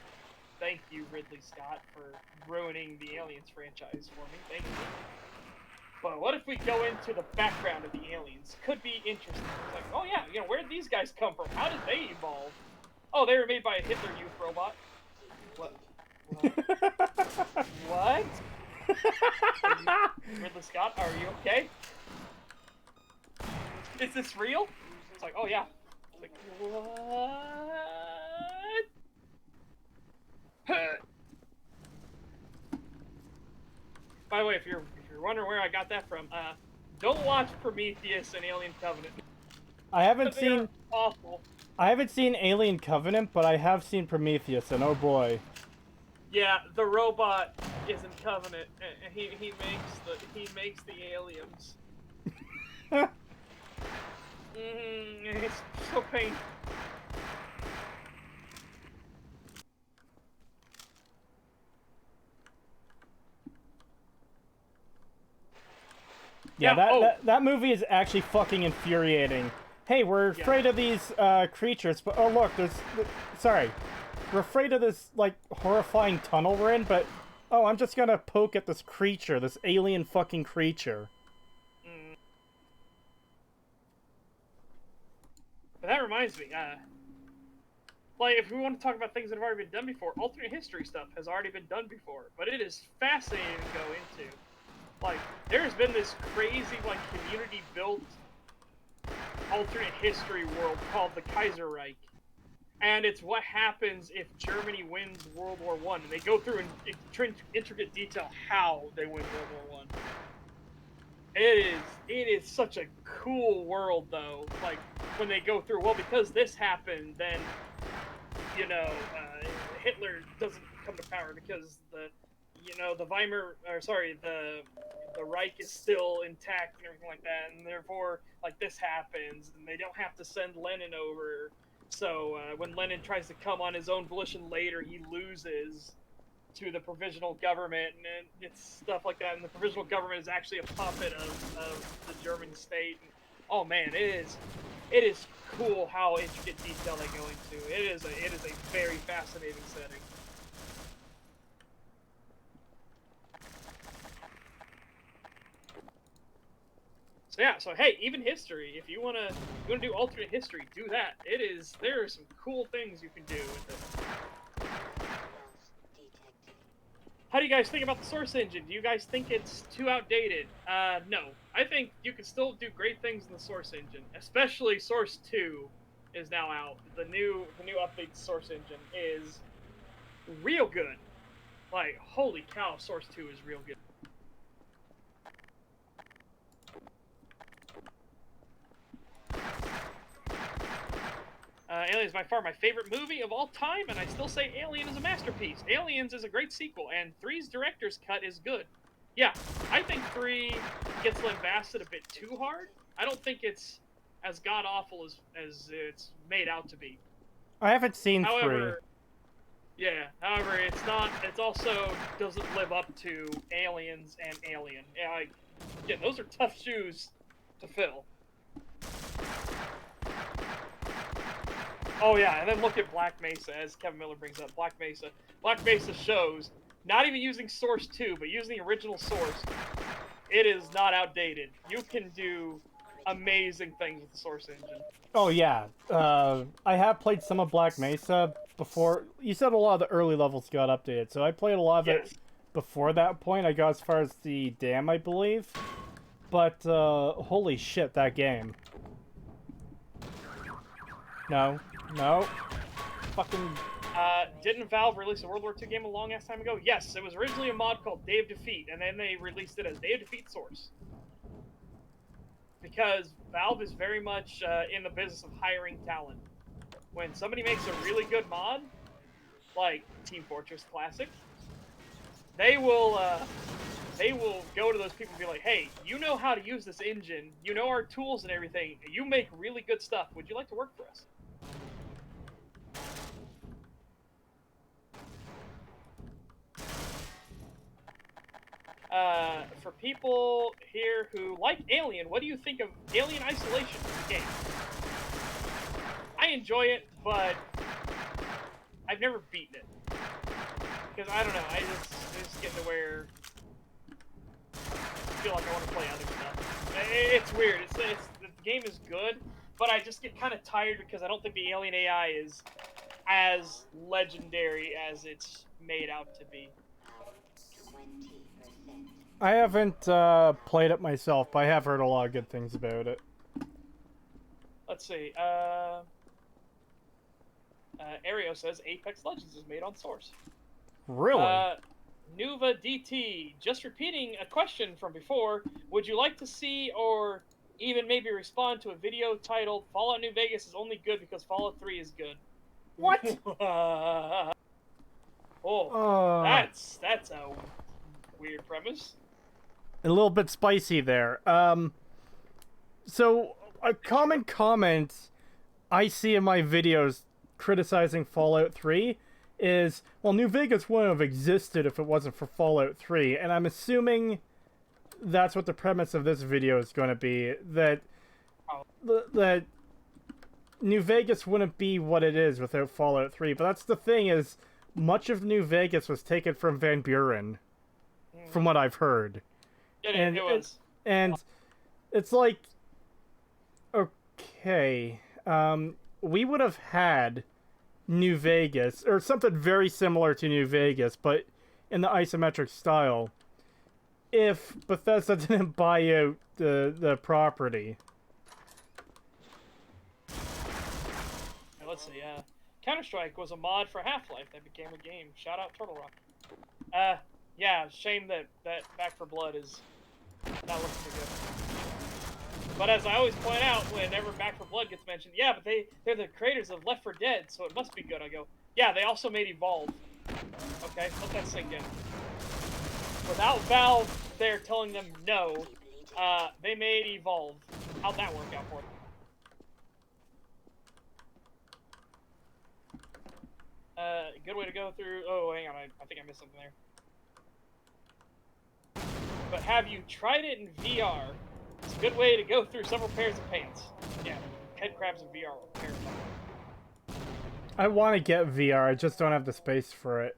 Thank you, Ridley Scott, for ruining the Aliens franchise for me. Thank you. But what if we go into the background of the aliens? Could be interesting. It's like, oh yeah, where did these guys come from? How did they evolve? Oh, they were made by a Hitler Youth robot. What? What? Ridley Scott, are you okay? Is this real? It's like, oh yeah. It's like, what? By the way, if you're wondering where I got that from, don't watch Prometheus and Alien Covenant. I haven't They're seen awful. I haven't seen Alien Covenant, but I have seen Prometheus, and oh boy. Yeah, the robot is in Covenant, and he makes the aliens. It's so painful. Yeah, Yeah, that movie is actually fucking infuriating. Hey, we're afraid of these creatures, but oh look, sorry. We're afraid of this, like, horrifying tunnel we're in, but oh, I'm just gonna poke at this creature, this alien fucking creature. But that reminds me, like, if we want to talk about things that have already been done before, alternate history stuff has already been done before, but it is fascinating to go into. Like, there's been this crazy, like, community built alternate history world called the Kaiserreich. And it's what happens if Germany wins World War One. And they go through in intricate detail how they win World War One. It is such a cool world, though. Like, when they go through, well, because this happened, then, you know, Hitler doesn't come to power because the Reich is still intact and everything like that, and therefore, like, this happens, and they don't have to send Lenin over. So, when Lenin tries to come on his own volition later, he loses to the provisional government, and it's stuff like that. And the provisional government is actually a puppet of the German state. And, oh man, it is cool how intricate detail they go into. It is a very fascinating setting. So yeah, so hey, even history. If you wanna do alternate history, do that. There are some cool things you can do with it. How do you guys think about the Source engine? Do you guys think it's too outdated? No. I think you can still do great things in the Source engine. Especially Source 2 is now out. The new updated Source engine is real good. Like, holy cow, Source 2 is real good. Alien is by far my favorite movie of all time, and I still say Alien is a masterpiece. Aliens is a great sequel, and 3's director's cut is good. Yeah, I think 3 gets lambasted a bit too hard. I don't think it's as god-awful as it's made out to be. I haven't seen However, it also doesn't live up to Aliens and Alien. Yeah, those are tough shoes to fill. Oh yeah, and then look at Black Mesa, as Kevin Miller brings up. Black Mesa. Black Mesa shows, not even using Source 2, but using the original Source, it is not outdated. You can do amazing things with the Source engine. Oh yeah, I have played some of Black Mesa before. You said a lot of the early levels got updated, so I played a lot of it before that point. I got as far as the dam, I believe. But, holy shit, that game. No. Fucking... Didn't Valve release a World War II game a long-ass time ago? Yes, it was originally a mod called Day of Defeat, and then they released it as Day of Defeat Source. Because Valve is very much in the business of hiring talent. When somebody makes a really good mod, like Team Fortress Classic, they will go to those people and be like, hey, you know how to use this engine, you know our tools and everything, you make really good stuff, would you like to work for us? For people here who like Alien, what do you think of Alien Isolation, the game? I enjoy it, but I've never beaten it. Because, I don't know, I just get to where I feel like I want to play other stuff. It's weird. The game is good, but I just get kind of tired because I don't think the Alien AI is as legendary as it's made out to be. I haven't played it myself, but I have heard a lot of good things about it. Let's see. Ario says Apex Legends is made on Source. Really? Nuva DT, just repeating a question from before. Would you like to see or even maybe respond to a video titled Fallout New Vegas is only good because Fallout 3 is good? What? That's a weird premise. A little bit spicy there. So, a common comment I see in my videos criticizing Fallout 3 is, well, New Vegas wouldn't have existed if it wasn't for Fallout 3, and I'm assuming that's what the premise of this video is going to be, that that New Vegas wouldn't be what it is without Fallout 3, but that's the thing is, much of New Vegas was taken from Van Buren, from what I've heard. It was. And it's like, okay, we would have had New Vegas, or something very similar to New Vegas, but in the isometric style, if Bethesda didn't buy out the property. let's see. Counter-Strike was a mod for Half-Life that became a game. Shout out Turtle Rock. Yeah, shame that Back for Blood is not looking too good. But as I always point out, whenever Back for Blood gets mentioned, yeah, but they're the creators of Left 4 Dead, so it must be good. I go, yeah, they also made Evolve. Okay, let that sink in. Without Valve there telling them no, they made Evolve. How'd that work out for them? Good way to go through... Oh, hang on, I think I missed something there. But have you tried it in VR? It's a good way to go through several pairs of pants. Yeah, head crabs in VR are terrifying. I want to get VR, I just don't have the space for it.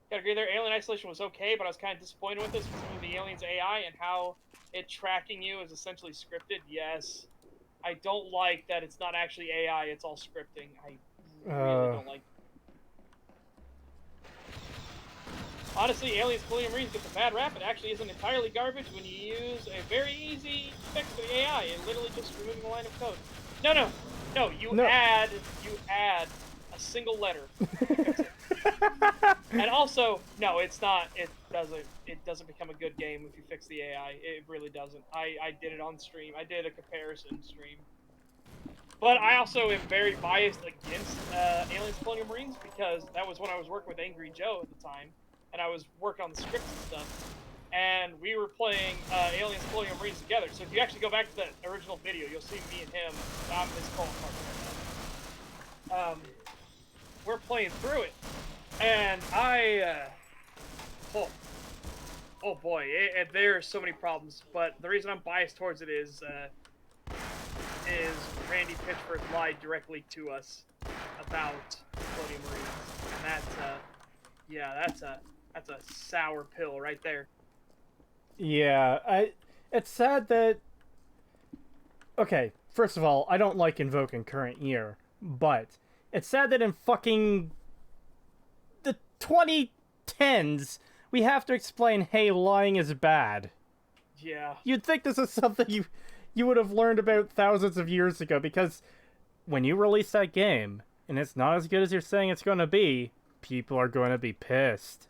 Gotta agree there, Alien Isolation was okay, but I was kind of disappointed with this, specifically the Alien's AI and how it tracking you is essentially scripted. Yes. I don't like that it's not actually AI, it's all scripting. I really don't like. Honestly, Aliens Colonial Marines gets a bad rap. It actually isn't entirely garbage when you use a very easy fix for the AI. It literally just removing a line of code. No. You add a single letter. And also, no, it's not. It doesn't become a good game if you fix the AI. It really doesn't. I did it on stream. I did a comparison stream. But I also am very biased against Aliens Colonial Marines because that was when I was working with Angry Joe at the time. And I was working on the scripts and stuff, and we were playing Aliens Colonial Marines together. So if you actually go back to that original video, you'll see me and him. I'm his call partner. We're playing through it, and oh boy, there are so many problems. But the reason I'm biased towards it is Randy Pitchford lied directly to us about Colonial Marines, and that's a sour pill right there. Yeah, it's sad that... Okay, first of all, I don't like invoking current year, but it's sad that in fucking the 2010s, we have to explain, hey, lying is bad. Yeah. You'd think this is something you would have learned about thousands of years ago, because when you release that game, and it's not as good as you're saying it's going to be, people are going to be pissed.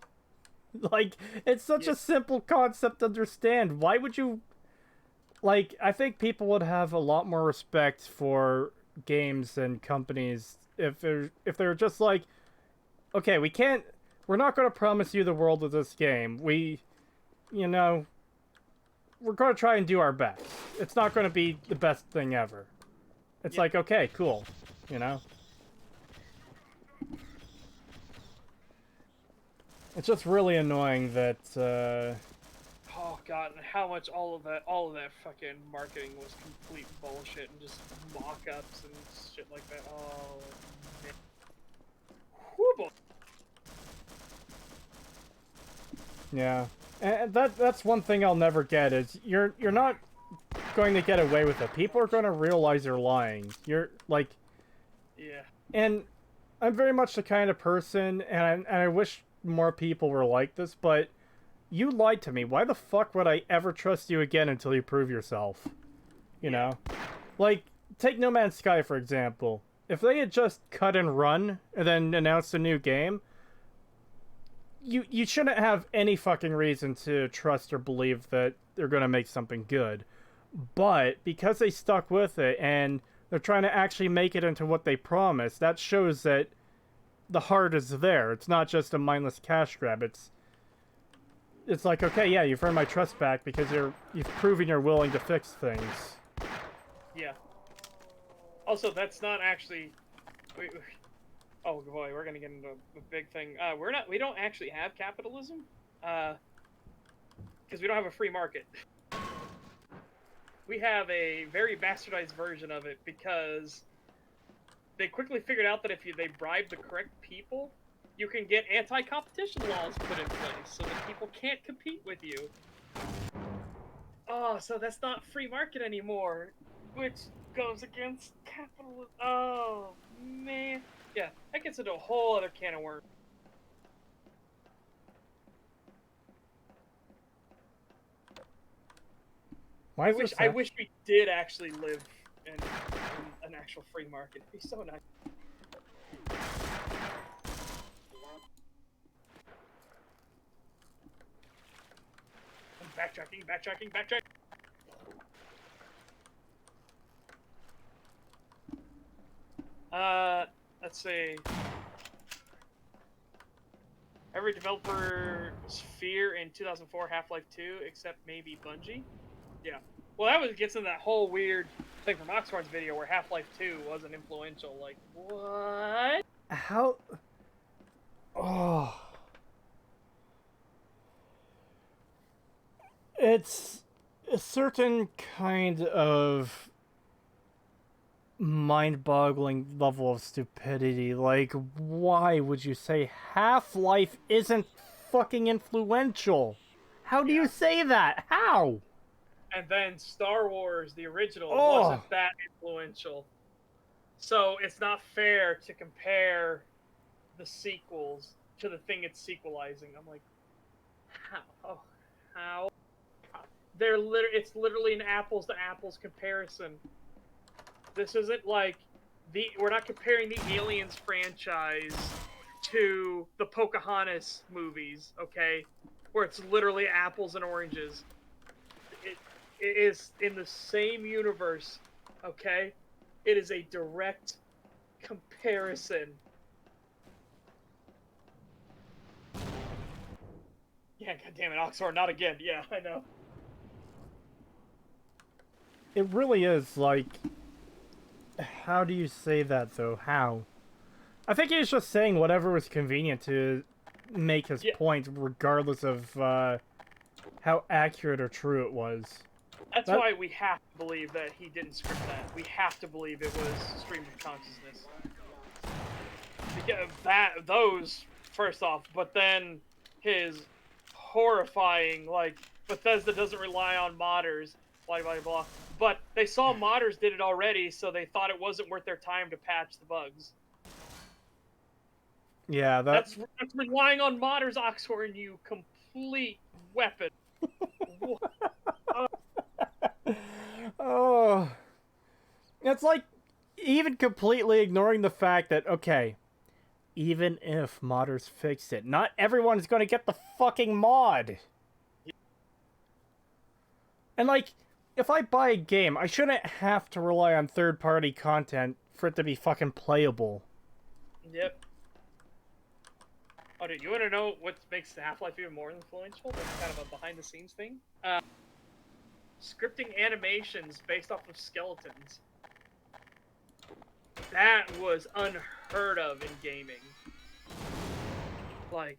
Like, it's such a simple concept to understand. Why would you... Like, I think people would have a lot more respect for games and companies if they're just like, okay, we're not going to promise you the world of this game. We're going to try and do our best. It's not going to be the best thing ever. It's like, okay, cool, It's just really annoying that, Oh god, and how much all of that fucking marketing was complete bullshit and just mock-ups and shit like that. Oh, man. Whew, yeah. And that's one thing I'll never get is you're not going to get away with it. People are going to realize you're lying. You're like... Yeah. And I'm very much the kind of person, and I wish more people were like this, but you lied to me. Why the fuck would I ever trust you again until you prove yourself? You know? Like, take No Man's Sky, for example. If they had just cut and run and then announced a new game, you shouldn't have any fucking reason to trust or believe that they're going to make something good. But because they stuck with it and they're trying to actually make it into what they promised, that shows that the heart is there. It's not just a mindless cash grab. It's like, okay, yeah, you've earned my trust back because you've proven you're willing to fix things. Yeah. Also, that's not actually... Oh boy, we're gonna get into a big thing. We don't actually have capitalism, because we don't have a free market. We have a very bastardized version of it because they quickly figured out that if they bribe the correct people, you can get anti-competition laws put in place so that people can't compete with you. Oh, so that's not free market anymore, which goes against capitalism. Oh, man. Yeah, that gets into a whole other can of worms. Why I wish we did actually live in an actual free market. It'd be so nice. Backtracking. Let's see. Every developer's fear in 2004 Half-Life 2, except maybe Bungie. Yeah. Well, gets into that whole weird thing from Oxhorn's video where Half-Life 2 wasn't influential. Like, what? How? Oh. It's a certain kind of mind-boggling level of stupidity. Like, why would you say Half-Life isn't fucking influential? How do you say that? How? And then Star Wars, the original, Oh. wasn't that influential. So it's not fair to compare the sequels to the thing it's sequelizing. I'm like, how? Oh, how? It's literally an apples to apples comparison. This isn't like we're not comparing the Aliens franchise to the Pocahontas movies, okay? Where it's literally apples and oranges. It is in the same universe, okay? It is a direct comparison. Yeah, goddammit, Oxford, not again. Yeah, I know. It really is, like... How do you say that, though? How? I think he's just saying whatever was convenient to make his point, regardless of how accurate or true it was. That's why we have to believe that he didn't script that. We have to believe it was stream of consciousness. Those, first off, but then his horrifying, like, Bethesda doesn't rely on modders, blah, blah, blah. But they saw modders did it already, so they thought it wasn't worth their time to patch the bugs. Yeah, that's relying on modders, Oxhorn, you complete weapon. Oh. It's like even completely ignoring the fact that, okay, even if modders fix it, not everyone's going to get the fucking mod. And like, if I buy a game, I shouldn't have to rely on third-party content for it to be fucking playable. Yep. Oh, dude, you want to know what makes Half-Life even more influential? That's kind of a behind-the-scenes thing. Scripting animations based off of skeletons. That was unheard of in gaming. Like,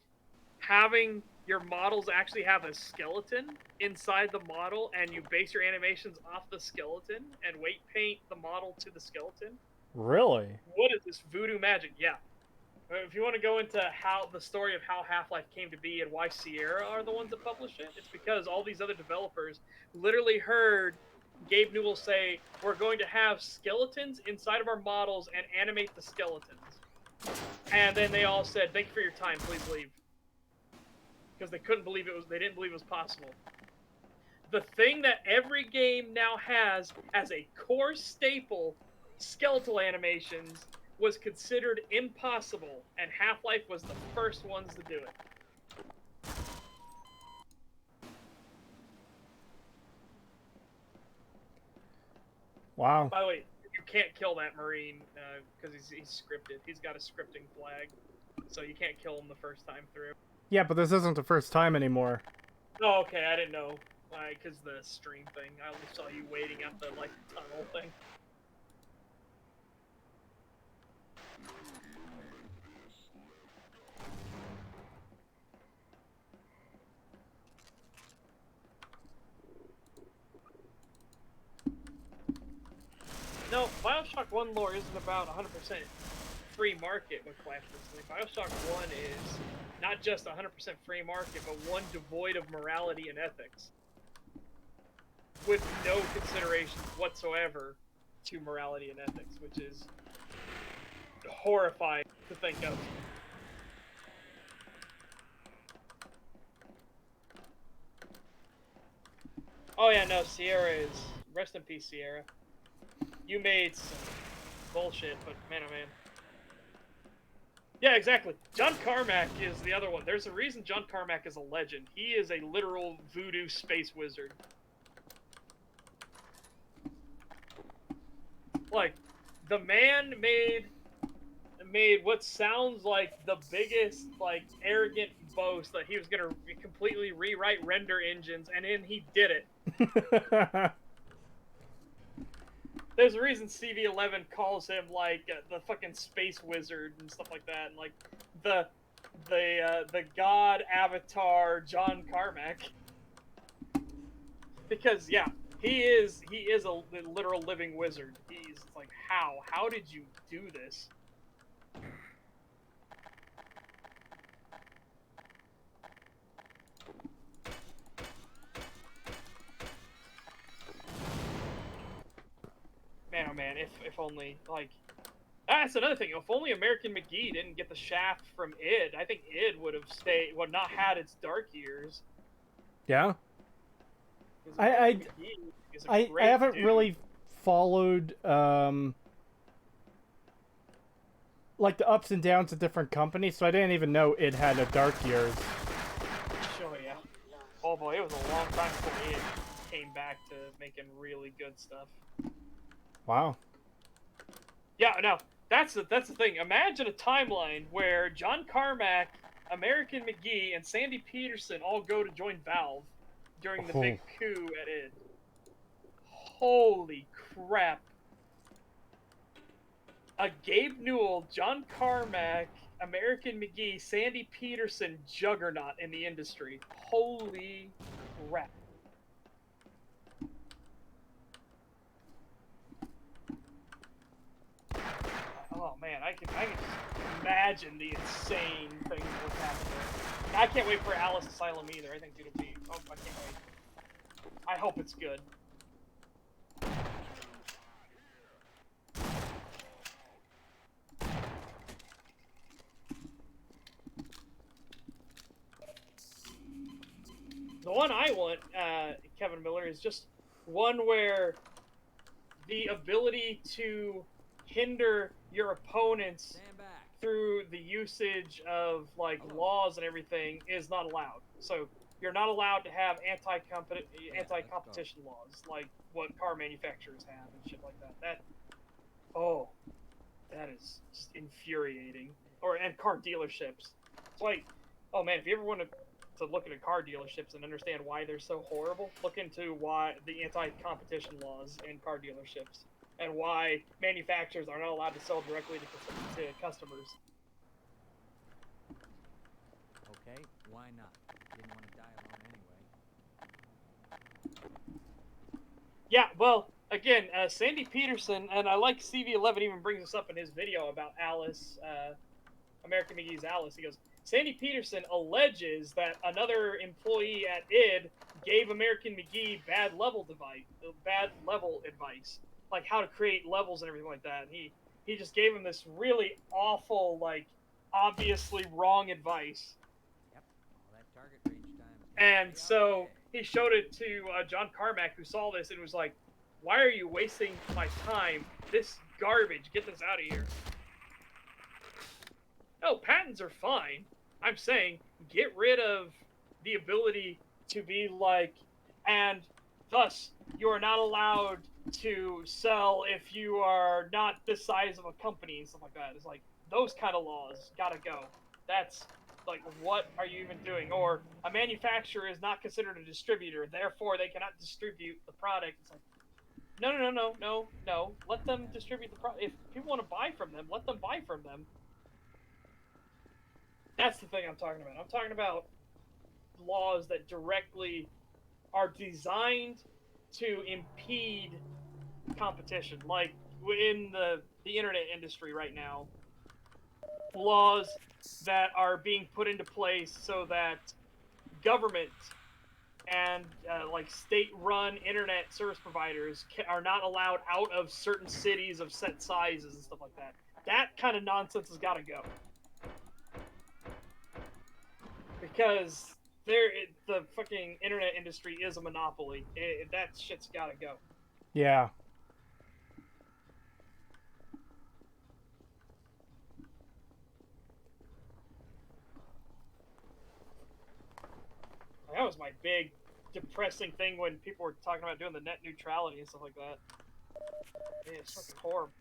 having your models actually have a skeleton inside the model, and you base your animations off the skeleton, and weight paint the model to the skeleton. Really? What is this voodoo magic? Yeah. If you want to go into the story of how Half-Life came to be and why Sierra are the ones that publish it, it's because all these other developers literally heard Gabe Newell say, we're going to have skeletons inside of our models and animate the skeletons. And then they all said, thank you for your time, please leave. Because they couldn't believe they didn't believe it was possible. The thing that every game now has as a core staple, skeletal animations, was considered impossible, and Half-Life was the first ones to do it. Wow. By the way, you can't kill that Marine because he's scripted. He's got a scripting flag, so you can't kill him the first time through. Yeah, but this isn't the first time anymore. Oh, okay, I didn't know. Because the stream thing. I only saw you waiting at the, like, tunnel thing. No, Bioshock 1 lore isn't about 100% free market with Clash of Clans. Bioshock 1 is not just 100% free market, but one devoid of morality and ethics. With no consideration whatsoever to morality and ethics, which is horrifying to think of. Oh yeah, no, Sierra is... Rest in peace, Sierra. You made some bullshit, but man oh man. Yeah, exactly. John Carmack is the other one. There's a reason John Carmack is a legend. He is a literal voodoo space wizard. Like, the man made what sounds like the biggest, like, arrogant boast that he was gonna completely rewrite render engines, and then he did it. There's a reason CV11 calls him like the fucking space wizard and stuff like that, and like the god avatar John Carmack, because yeah, he is a literal living wizard. He's like, how did you do this? Man, oh man, if only, like, that's another thing. If only American McGee didn't get the shaft from id, I think id would have would not had its dark years. Yeah. I I haven't really followed like the ups and downs of different companies, so I didn't even know it had a dark years. Sure, yeah. Oh boy, it was a long time before id came back to making really good stuff. Wow. Yeah, no, that's the thing. Imagine a timeline where John Carmack, American McGee, and Sandy Peterson all go to join Valve during the big coup at id. Holy crap. A Gabe Newell, John Carmack, American McGee, Sandy Peterson juggernaut in the industry. Holy crap. Oh man, I can just imagine the insane things that would happen there. I can't wait for Alice Asylum either. I think it'll be. Oh, I can't wait. I hope it's good. The one I want, Kevin Miller, is just one where the ability to hinder your opponents through the usage of like laws and everything is not allowed. So you're not allowed to have anti-competition laws like what car manufacturers have and shit like that. That is just infuriating. And car dealerships. It's like, oh man, if you ever want to look into car dealerships and understand why they're so horrible, look into why the anti-competition laws in car dealerships and why manufacturers are not allowed to sell directly to customers. Okay, why not? Didn't want to die alone anyway. Yeah, well, again, Sandy Peterson, and I like CV11 even brings this up in his video about Alice, American McGee's Alice. He goes, Sandy Peterson alleges that another employee at id gave American McGee bad level advice, like how to create levels and everything like that. And he just gave him this really awful, like, obviously wrong advice. Yep, all that target range time. And so he showed it to John Carmack, who saw this and was like, "Why are you wasting my time? This garbage. Get this out of here." No, patents are fine. I'm saying get rid of the ability to be like, and thus you are not allowed to sell if you are not this size of a company and stuff like that. It's like those kind of laws gotta go. That's like, what are you even doing? Or a manufacturer is not considered a distributor, therefore they cannot distribute the product. It's like, no. Let them distribute the product. If people want to buy from them, let them buy from them. That's the thing I'm talking about. I'm talking about laws that directly are designed to impede competition. Like in the internet industry right now, laws that are being put into place so that government and like state-run internet service providers are not allowed out of certain cities of set sizes and stuff like that. That kind of nonsense has got to go. Because the fucking internet industry is a monopoly. That shit's gotta go. Yeah. was my big depressing thing when people were talking about doing the net neutrality and stuff like that. Yeah, it's fucking horrible.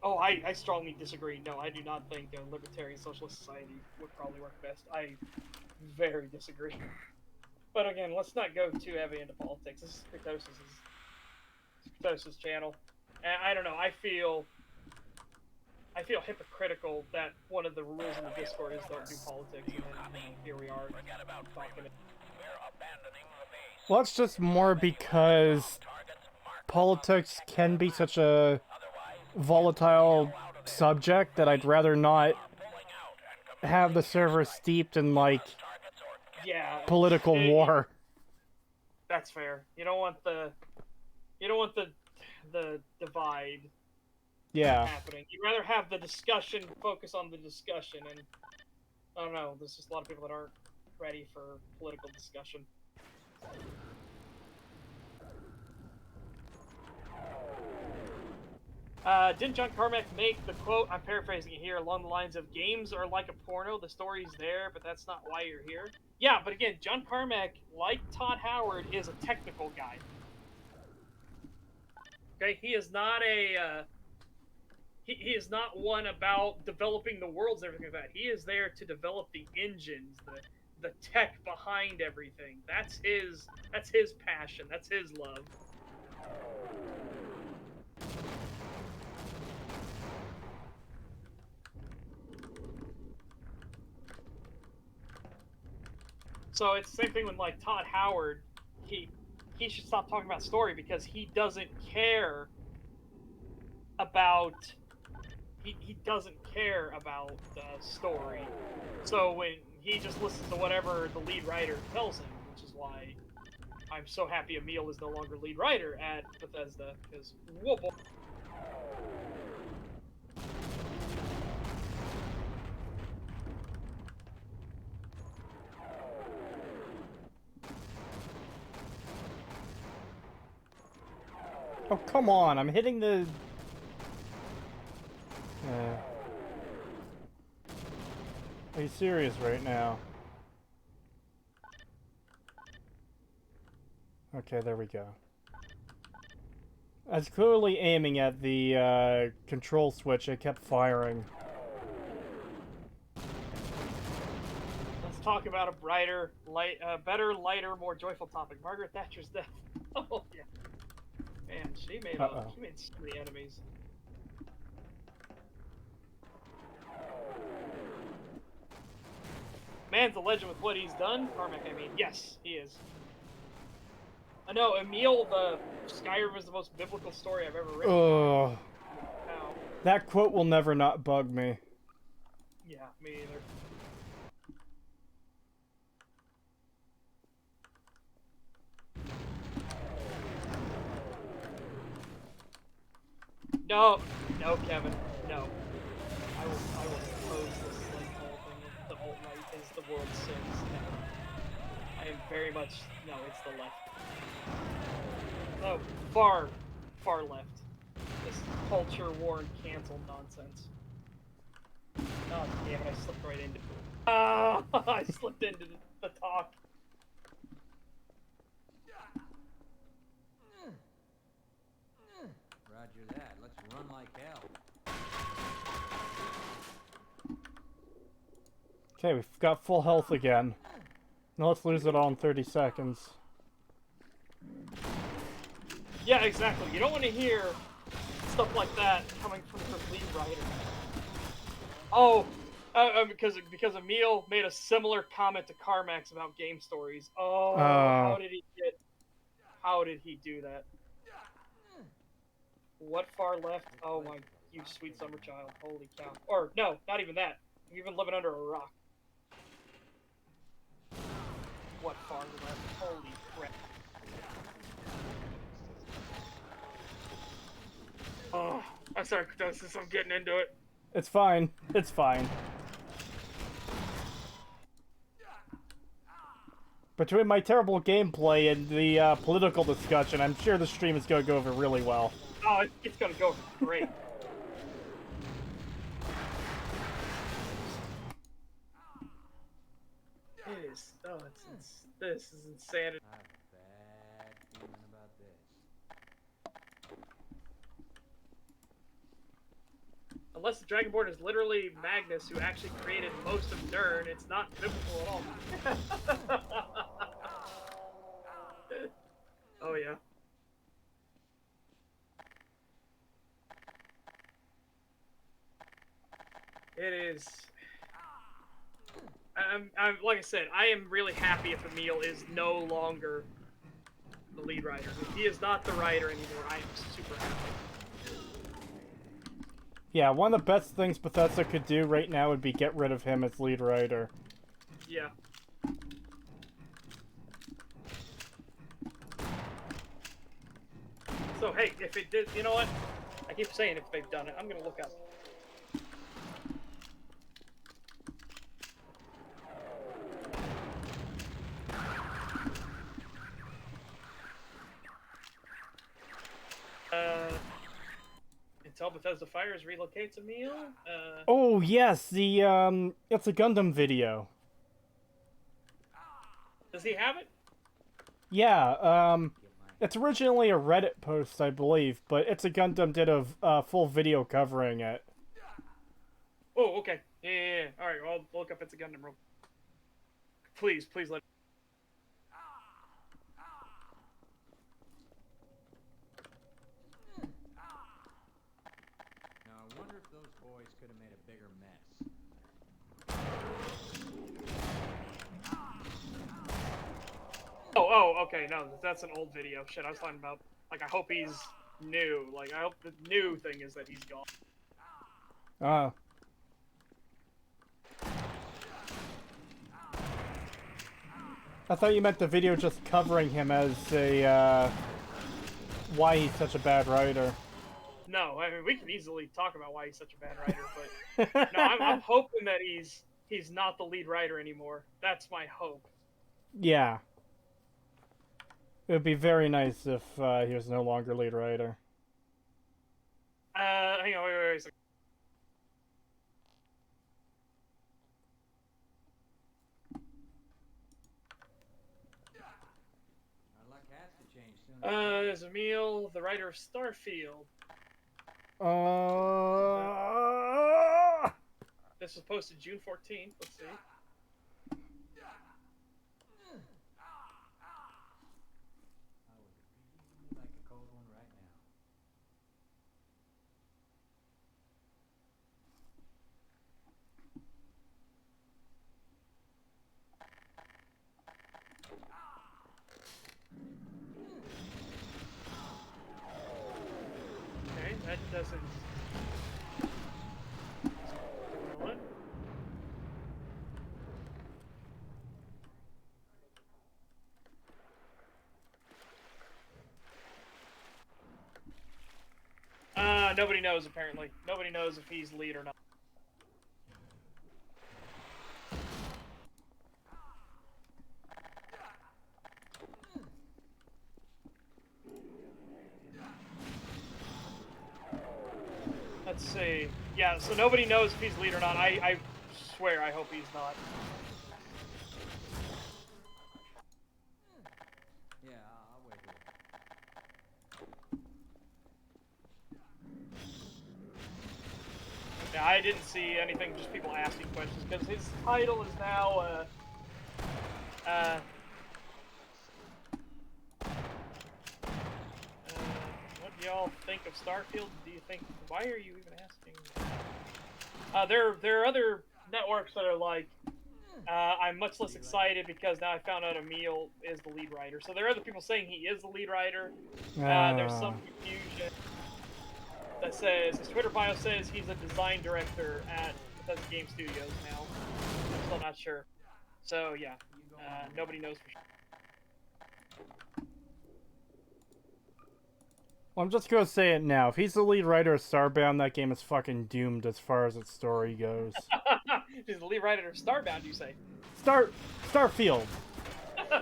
Oh, I strongly disagree. No, I do not think a libertarian socialist society would probably work best. I very disagree. But again, let's not go too heavy into politics. This is Creetosis' channel. And I don't know, I feel hypocritical that one of the rules in the Discord is don't do politics, and then, here we are talking. Well, it's just more because politics can be such a volatile subject that I'd rather not have the server steeped in, like, political war. That's fair. You don't want the divide happening. You'd rather have the discussion focus on the discussion, and I don't know, there's just a lot of people that aren't ready for political discussion. Didn't John Carmack make the quote, I'm paraphrasing it here, along the lines of, games are like a porno, the story's there, but that's not why you're here? Yeah, but again, John Carmack, like Todd Howard, is a technical guy. Okay, he is not a, he is not one about developing the worlds and everything like that. He is there to develop the engines, the tech behind everything. That's his passion, that's his love. So it's the same thing with, like, Todd Howard. He should stop talking about story because he doesn't care about he doesn't care about story. So when he just listens to whatever the lead writer tells him, which is why I'm so happy Emil is no longer lead writer at Bethesda, because whoop. Oh, come on, I'm hitting the... Are you serious right now? Okay, there we go. I was clearly aiming at the control switch, it kept firing. Let's talk about a better, lighter, more joyful topic. Margaret Thatcher's death. Oh, yeah. Man, she made so many enemies. Man's a legend with what he's done. Carmack, I mean, yes, he is. I know, Emil, the Skyrim is the most biblical story I've ever written. Ugh. That quote will never not bug me. Yeah, me either. No, Kevin, no. I will oppose this like whole thing of the alt-right is the world's sins. No. I am very much, no, it's the left. No, far left. This culture war and cancel nonsense. Oh, damn it, I slipped right into it. Ah, I slipped into the talk. Roger that. Let's run like hell. Okay, we've got full health again. Now let's lose it all in 30 seconds. Yeah, exactly. You don't want to hear stuff like that coming from the lead writer. Oh, because Emil made a similar comment to Carmax about game stories. Oh, how did he do that? What far left? Oh my, you sweet summer child. Holy cow. Or, no, not even that. You've been living under a rock. What far left? Holy crap. Oh, I'm sorry, Creetosis, I'm getting into it. It's fine. It's fine. Between my terrible gameplay and the political discussion, I'm sure the stream is going to go over really well. Oh, it's gonna go great. is. Oh, this is insanity. I have a bad feeling about this. Unless the Dragonborn is literally Magnus, who actually created most of Nern, it's not biblical at all. Oh yeah. It is. I'm like I said, I am really happy if Emil is no longer the lead writer. If he is not the writer anymore, I am super happy. Yeah, one of the best things Bethesda could do right now would be get rid of him as lead writer. Yeah. So hey, if it did, you know what? I keep saying if they've done it, I'm gonna look up. Until Bethesda fires relocates Emil. Oh yes, the it's a Gundam video. Does he have it? Yeah, it's originally a Reddit post, I believe, but It's a Gundam did a full video covering it. Oh, okay. Yeah. All right, well, I'll look up It's a Gundam real. Please let. Now, I wonder if those boys could have made a bigger mess. Oh, okay. No, that's an old video. Shit, I was talking about. Like, I hope he's new. Like, I hope the new thing is that he's gone. Ah. I thought you meant the video just covering him as a, why he's such a bad writer. No, I mean, we can easily talk about why he's such a bad writer, but no, I'm hoping that he's not the lead writer anymore. That's my hope. Yeah. It would be very nice if he was no longer lead writer. Hang on, wait a second. Our luck has to change soon. There's Emil, the writer of Starfield. This was posted June 14th. Let's see. I would really like a cold one right now. Okay, that doesn't. What? Nobody knows apparently. Nobody knows if he's lead or not. Let's see. Yeah, so nobody knows if he's lead or not. I swear I hope he's not. Yeah, I'll wait here. Yeah, I didn't see anything, just people asking questions, because his title is now, what do y'all think of Starfield? Do you think, why are you even asking? There are other networks that are like, I'm much less excited because now I found out Emil is the lead writer. So there are other people saying he is the lead writer. There's some confusion that says, his Twitter bio says he's a design director at Bethesda Game Studios now. I'm still not sure. So yeah, nobody knows for sure. Well, I'm just gonna say it now. If he's the lead writer of Starbound, that game is fucking doomed as far as its story goes. He's the lead writer of Starbound, you say? Starfield.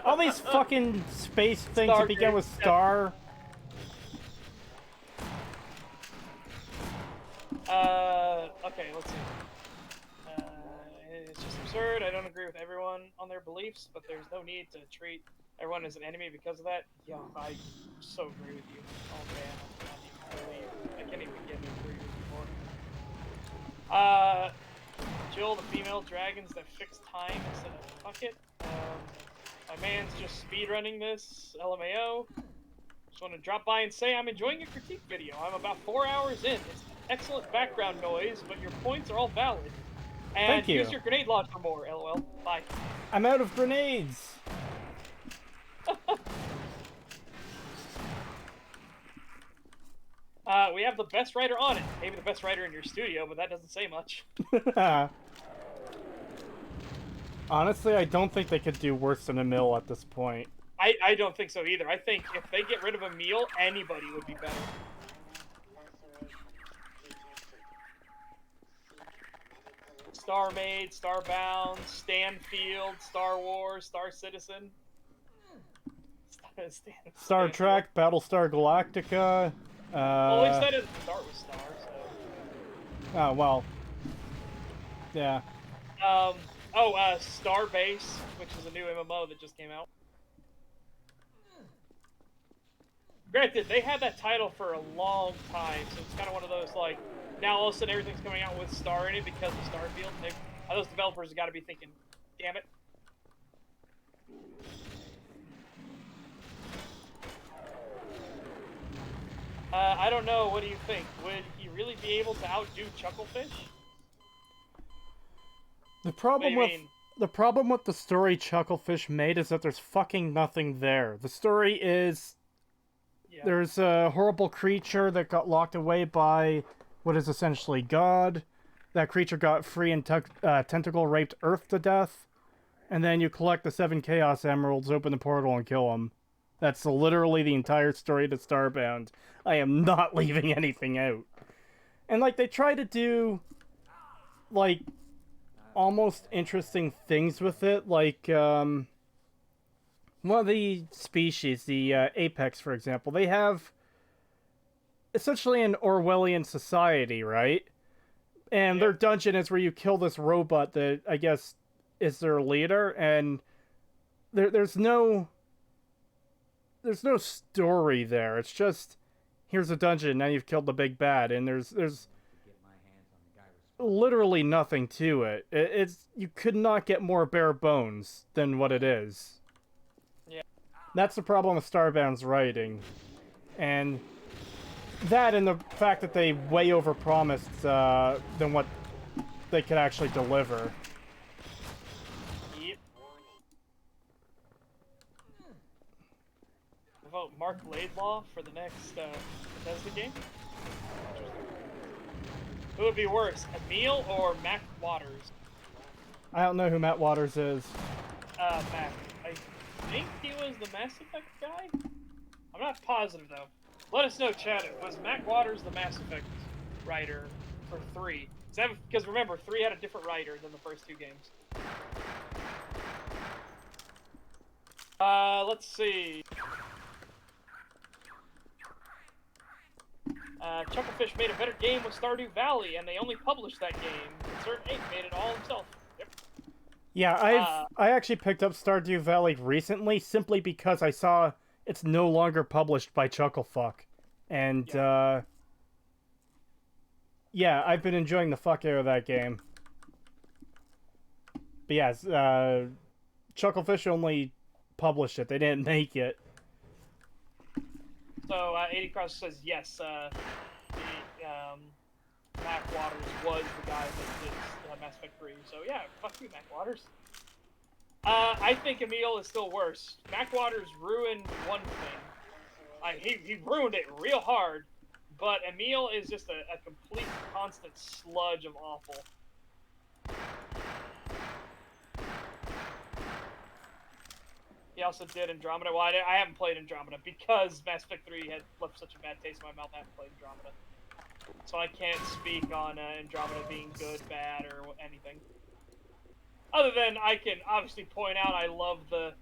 All these fucking space things that begin with Star. Okay, let's see. It's just absurd. I don't agree with everyone. on their beliefs, but there's no need to treat everyone as an enemy because of that. Yo, I so agree with you. Oh man, I can't even begin to agree with you more. Jill, the female dragons that fix time instead of fuck it. My man's just speedrunning this, LMAO. Just want to drop by and say I'm enjoying your critique video. I'm about 4 hours in. It's excellent background noise, but your points are all valid. And Thank you. use your grenade launcher more, LOL. Bye. I'm out of grenades. We have the best writer on it. Maybe the best writer in your studio, but that doesn't say much. Honestly, I don't think they could do worse than Emil at this point. I don't think so either. I think if they get rid of Emil, anybody would be better. Star Maid, Starbound, Stanfield, Star Wars, Star Citizen. Star Trek, Battlestar Galactica. Well, at least that doesn't start with Star, so. Oh, well. Yeah. Starbase, which is a new MMO that just came out. Granted, they had that title for a long time, so it's kind of one of those, like, now all of a sudden everything's coming out with Star in it because of Starfield. Those developers have got to be thinking, damn it. I don't know, what do you think? Would he really be able to outdo Chucklefish? The problem with the story Chucklefish made is that there's fucking nothing there. The story is there's a horrible creature that got locked away by what is essentially God. That creature got free and tentacle raped Earth to death. And then you collect the 7 Chaos Emeralds, open the portal, and kill them. That's literally the entire story to Starbound. I am not leaving anything out. And, like, they try to do, like, almost interesting things with it. Like, one of the species, the Apex, for example, they have essentially an Orwellian society, right? And their dungeon is where you kill this robot that, I guess, is their leader, and there's no story there. It's just, here's a dungeon, now you've killed the big bad, and there's literally nothing to it. It's you could not get more bare bones than what it is. Yeah. That's the problem with Starbound's writing. And that and the fact that they way overpromised than what they could actually deliver. Yep. Vote Mark Laidlaw for the next Bethesda game. Who would be worse, Emil or Mac Waters? I don't know who Matt Waters is. Mac. I think he was the Mass Effect guy? I'm not positive, though. Let us know, chat. Was Mac Waters the Mass Effect writer for 3? Because remember, 3 had a different writer than the first 2 games. Let's see. Chucklefish made a better game with Stardew Valley, and they only published that game. Concerned 8 made it all himself. Yep. Yeah, I actually picked up Stardew Valley recently simply because I saw it's no longer published by Chucklefuck. And, yeah, I've been enjoying the fuck out of that game. But yes, Chucklefish only published it. They didn't make it. So, 80 Cross says yes, Mac Waters was the guy that did Mass Effect 3. So yeah, fuck you, Mac Waters. I think Emil is still worse. Mac Waters ruined one thing. He ruined it real hard, but Emil is just a complete constant sludge of awful. He also did Andromeda. Well, I haven't played Andromeda because Mass Effect 3 had left such a bad taste in my mouth. I haven't played Andromeda. So I can't speak on Andromeda being good, bad, or anything. Other than I can obviously point out I love the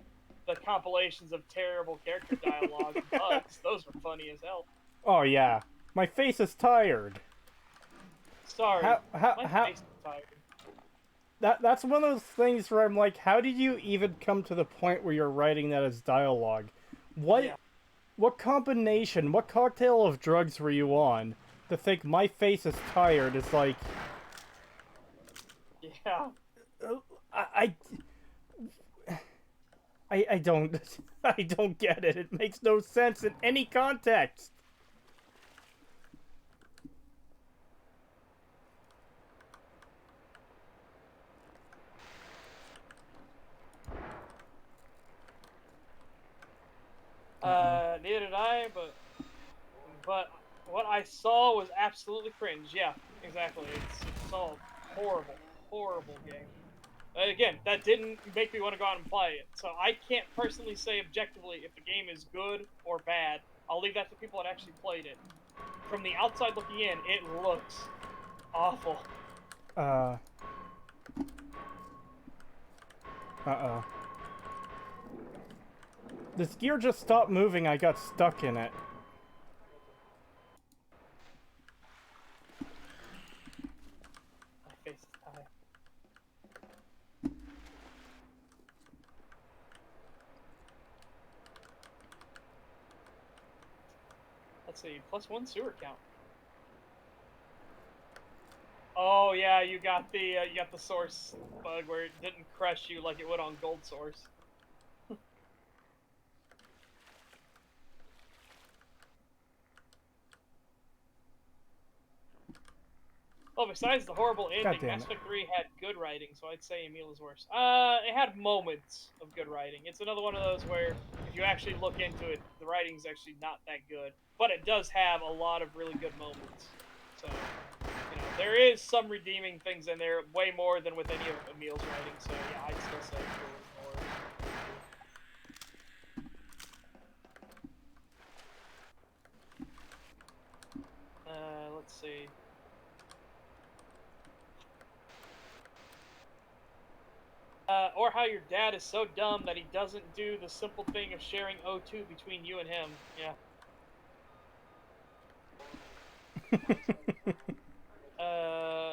compilations of terrible character dialogue and bugs. Those were funny as hell. Oh, yeah. My face is tired. Sorry. My face is tired. that's one of those things where I'm like, how did you even come to the point where you're writing that as dialogue? What Yeah. what combination, what cocktail of drugs were you on to think my face is tired? It's like Yeah. I I don't I don't get it. It makes no sense in any context. Neither did I, but what I saw was absolutely cringe. Yeah, exactly. It's all horrible, horrible game. Again, that didn't make me want to go out and play it, so I can't personally say objectively if the game is good or bad. I'll leave that to people that actually played it. From the outside looking in, it looks awful. Uh uh-oh. This gear just stopped moving, I got stuck in it. My face is tired. Let's see, +1 sewer count. Oh yeah, you got the source bug where it didn't crush you like it would on Gold Source. Well, besides the horrible ending, damn Mass it. Effect 3 had good writing, so I'd say Emil is worse. It had moments of good writing. It's another one of those where if you actually look into it, the writing's actually not that good, but it does have a lot of really good moments. So, there is some redeeming things in there, way more than with any of Emil's writing. So yeah, I'd still say Emil is more. Let's see. Or how your dad is so dumb that he doesn't do the simple thing of sharing O2 between you and him. Yeah.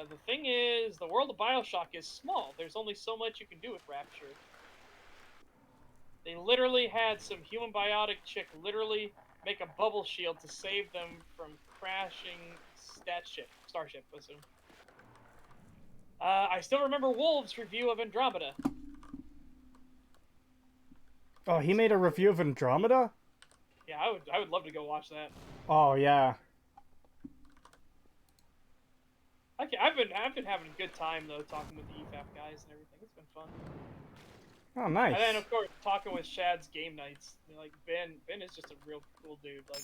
The thing is, the world of Bioshock is small. There's only so much you can do with Rapture. They literally had some human biotic chick literally make a bubble shield to save them from crashing starship, I assume. I still remember Wolves' review of Andromeda. Oh, he made a review of Andromeda? Yeah, I would love to go watch that. Oh, yeah. Okay, I've been having a good time though, talking with the EFAP guys and everything. It's been fun. Oh, nice. And then of course talking with Shad's game nights. Like Ben is just a real cool dude. Like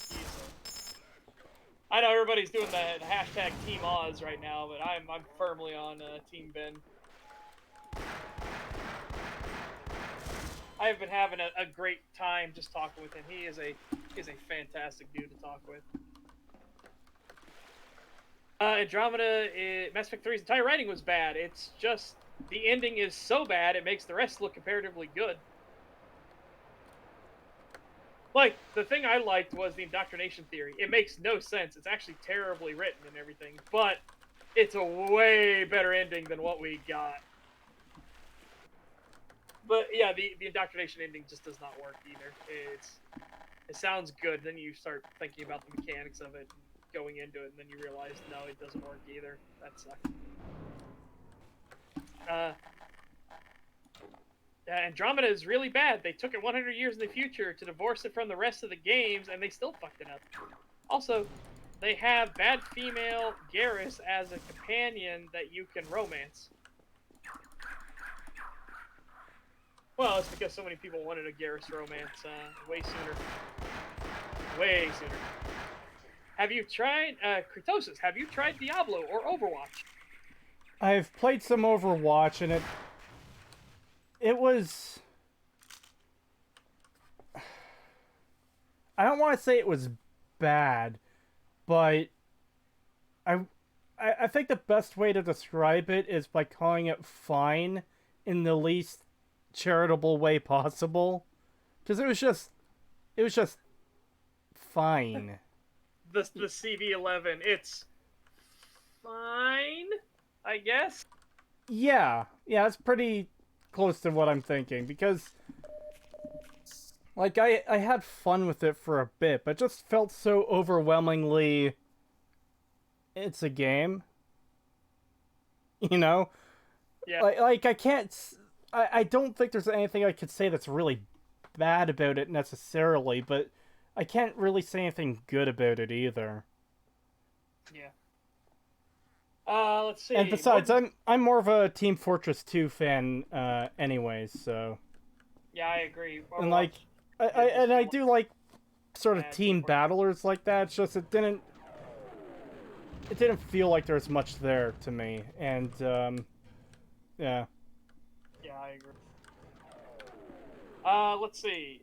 I know everybody's doing the hashtag Team Oz right now, but I'm firmly on Team Ben. I've been having a great time just talking with him. He is a fantastic dude to talk with. Andromeda, Mass Effect 3's entire writing was bad. It's just the ending is so bad it makes the rest look comparatively good. Like, the thing I liked was the indoctrination theory. It makes no sense. It's actually terribly written and everything, but it's a way better ending than what we got. But yeah, the indoctrination ending just does not work either. It sounds good, then you start thinking about the mechanics of it, going into it, and then you realize, no, it doesn't work either. That sucks. Andromeda is really bad. They took it 100 years in the future to divorce it from the rest of the games, and they still fucked it up. Also, they have bad female Garrus as a companion that you can romance. Well, it's because so many people wanted a Garrus romance way sooner. Way sooner. Have you tried Creetosis? Have you tried Diablo or Overwatch? I've played some Overwatch, and it was... I don't want to say it was bad, but I think the best way to describe it is by calling it fine in the least charitable way possible, because it was just fine. The CV11, it's fine, I guess. Yeah, it's pretty close to what I'm thinking, because like I had fun with it for a bit, but it just felt so overwhelmingly it's a game, you know? Yeah. Like I can't I don't think there's anything I could say that's really bad about it necessarily, but I can't really say anything good about it either. Yeah. Let's And see. besides, I'm more of a Team Fortress 2 fan anyways, so Yeah, I agree. and like Overwatch I did just I feel do like sort of bad team teamwork. battlers like that. It's just it didn't feel like there's much there to me, and yeah. Yeah, I agree. Let's see.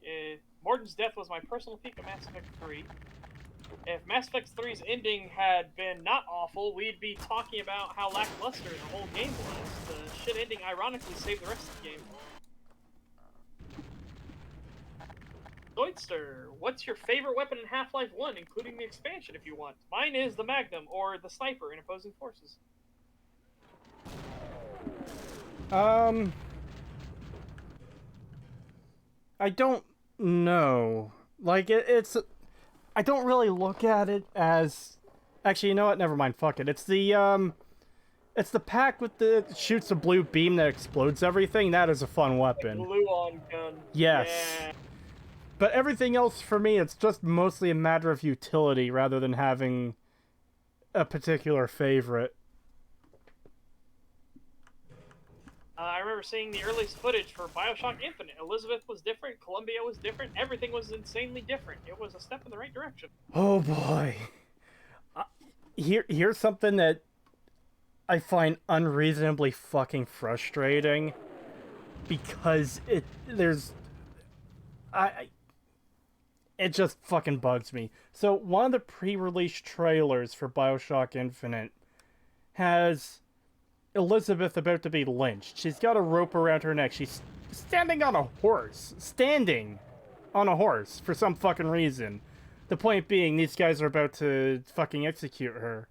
Morden's death was my personal peak of Mass Effect 3. If Mass Effect 3's ending had been not awful, we'd be talking about how lackluster the whole game was. The shit ending ironically saved the rest of the game. Zoidster, what's your favorite weapon in Half-Life 1, including the expansion if you want? Mine is the Magnum, or the Sniper in Opposing Forces. I don't know. Like it's I don't really look at it as actually, you know what? Never mind. Fuck it. It's the pack with the shoots a blue beam that explodes everything. That is a fun weapon. Glue-on gun. Yes. Yeah. But everything else for me, it's just mostly a matter of utility rather than having a particular favorite. I remember seeing the earliest footage for Bioshock Infinite. Elizabeth was different, Columbia was different, everything was insanely different. It was a step in the right direction. Oh boy. Here's something that I find unreasonably fucking frustrating, because it just fucking bugs me. So one of the pre-release trailers for Bioshock Infinite has Elizabeth about to be lynched. She's got a rope around her neck. She's standing on a horse. Standing on a horse for some fucking reason. The point being, these guys are about to fucking execute her.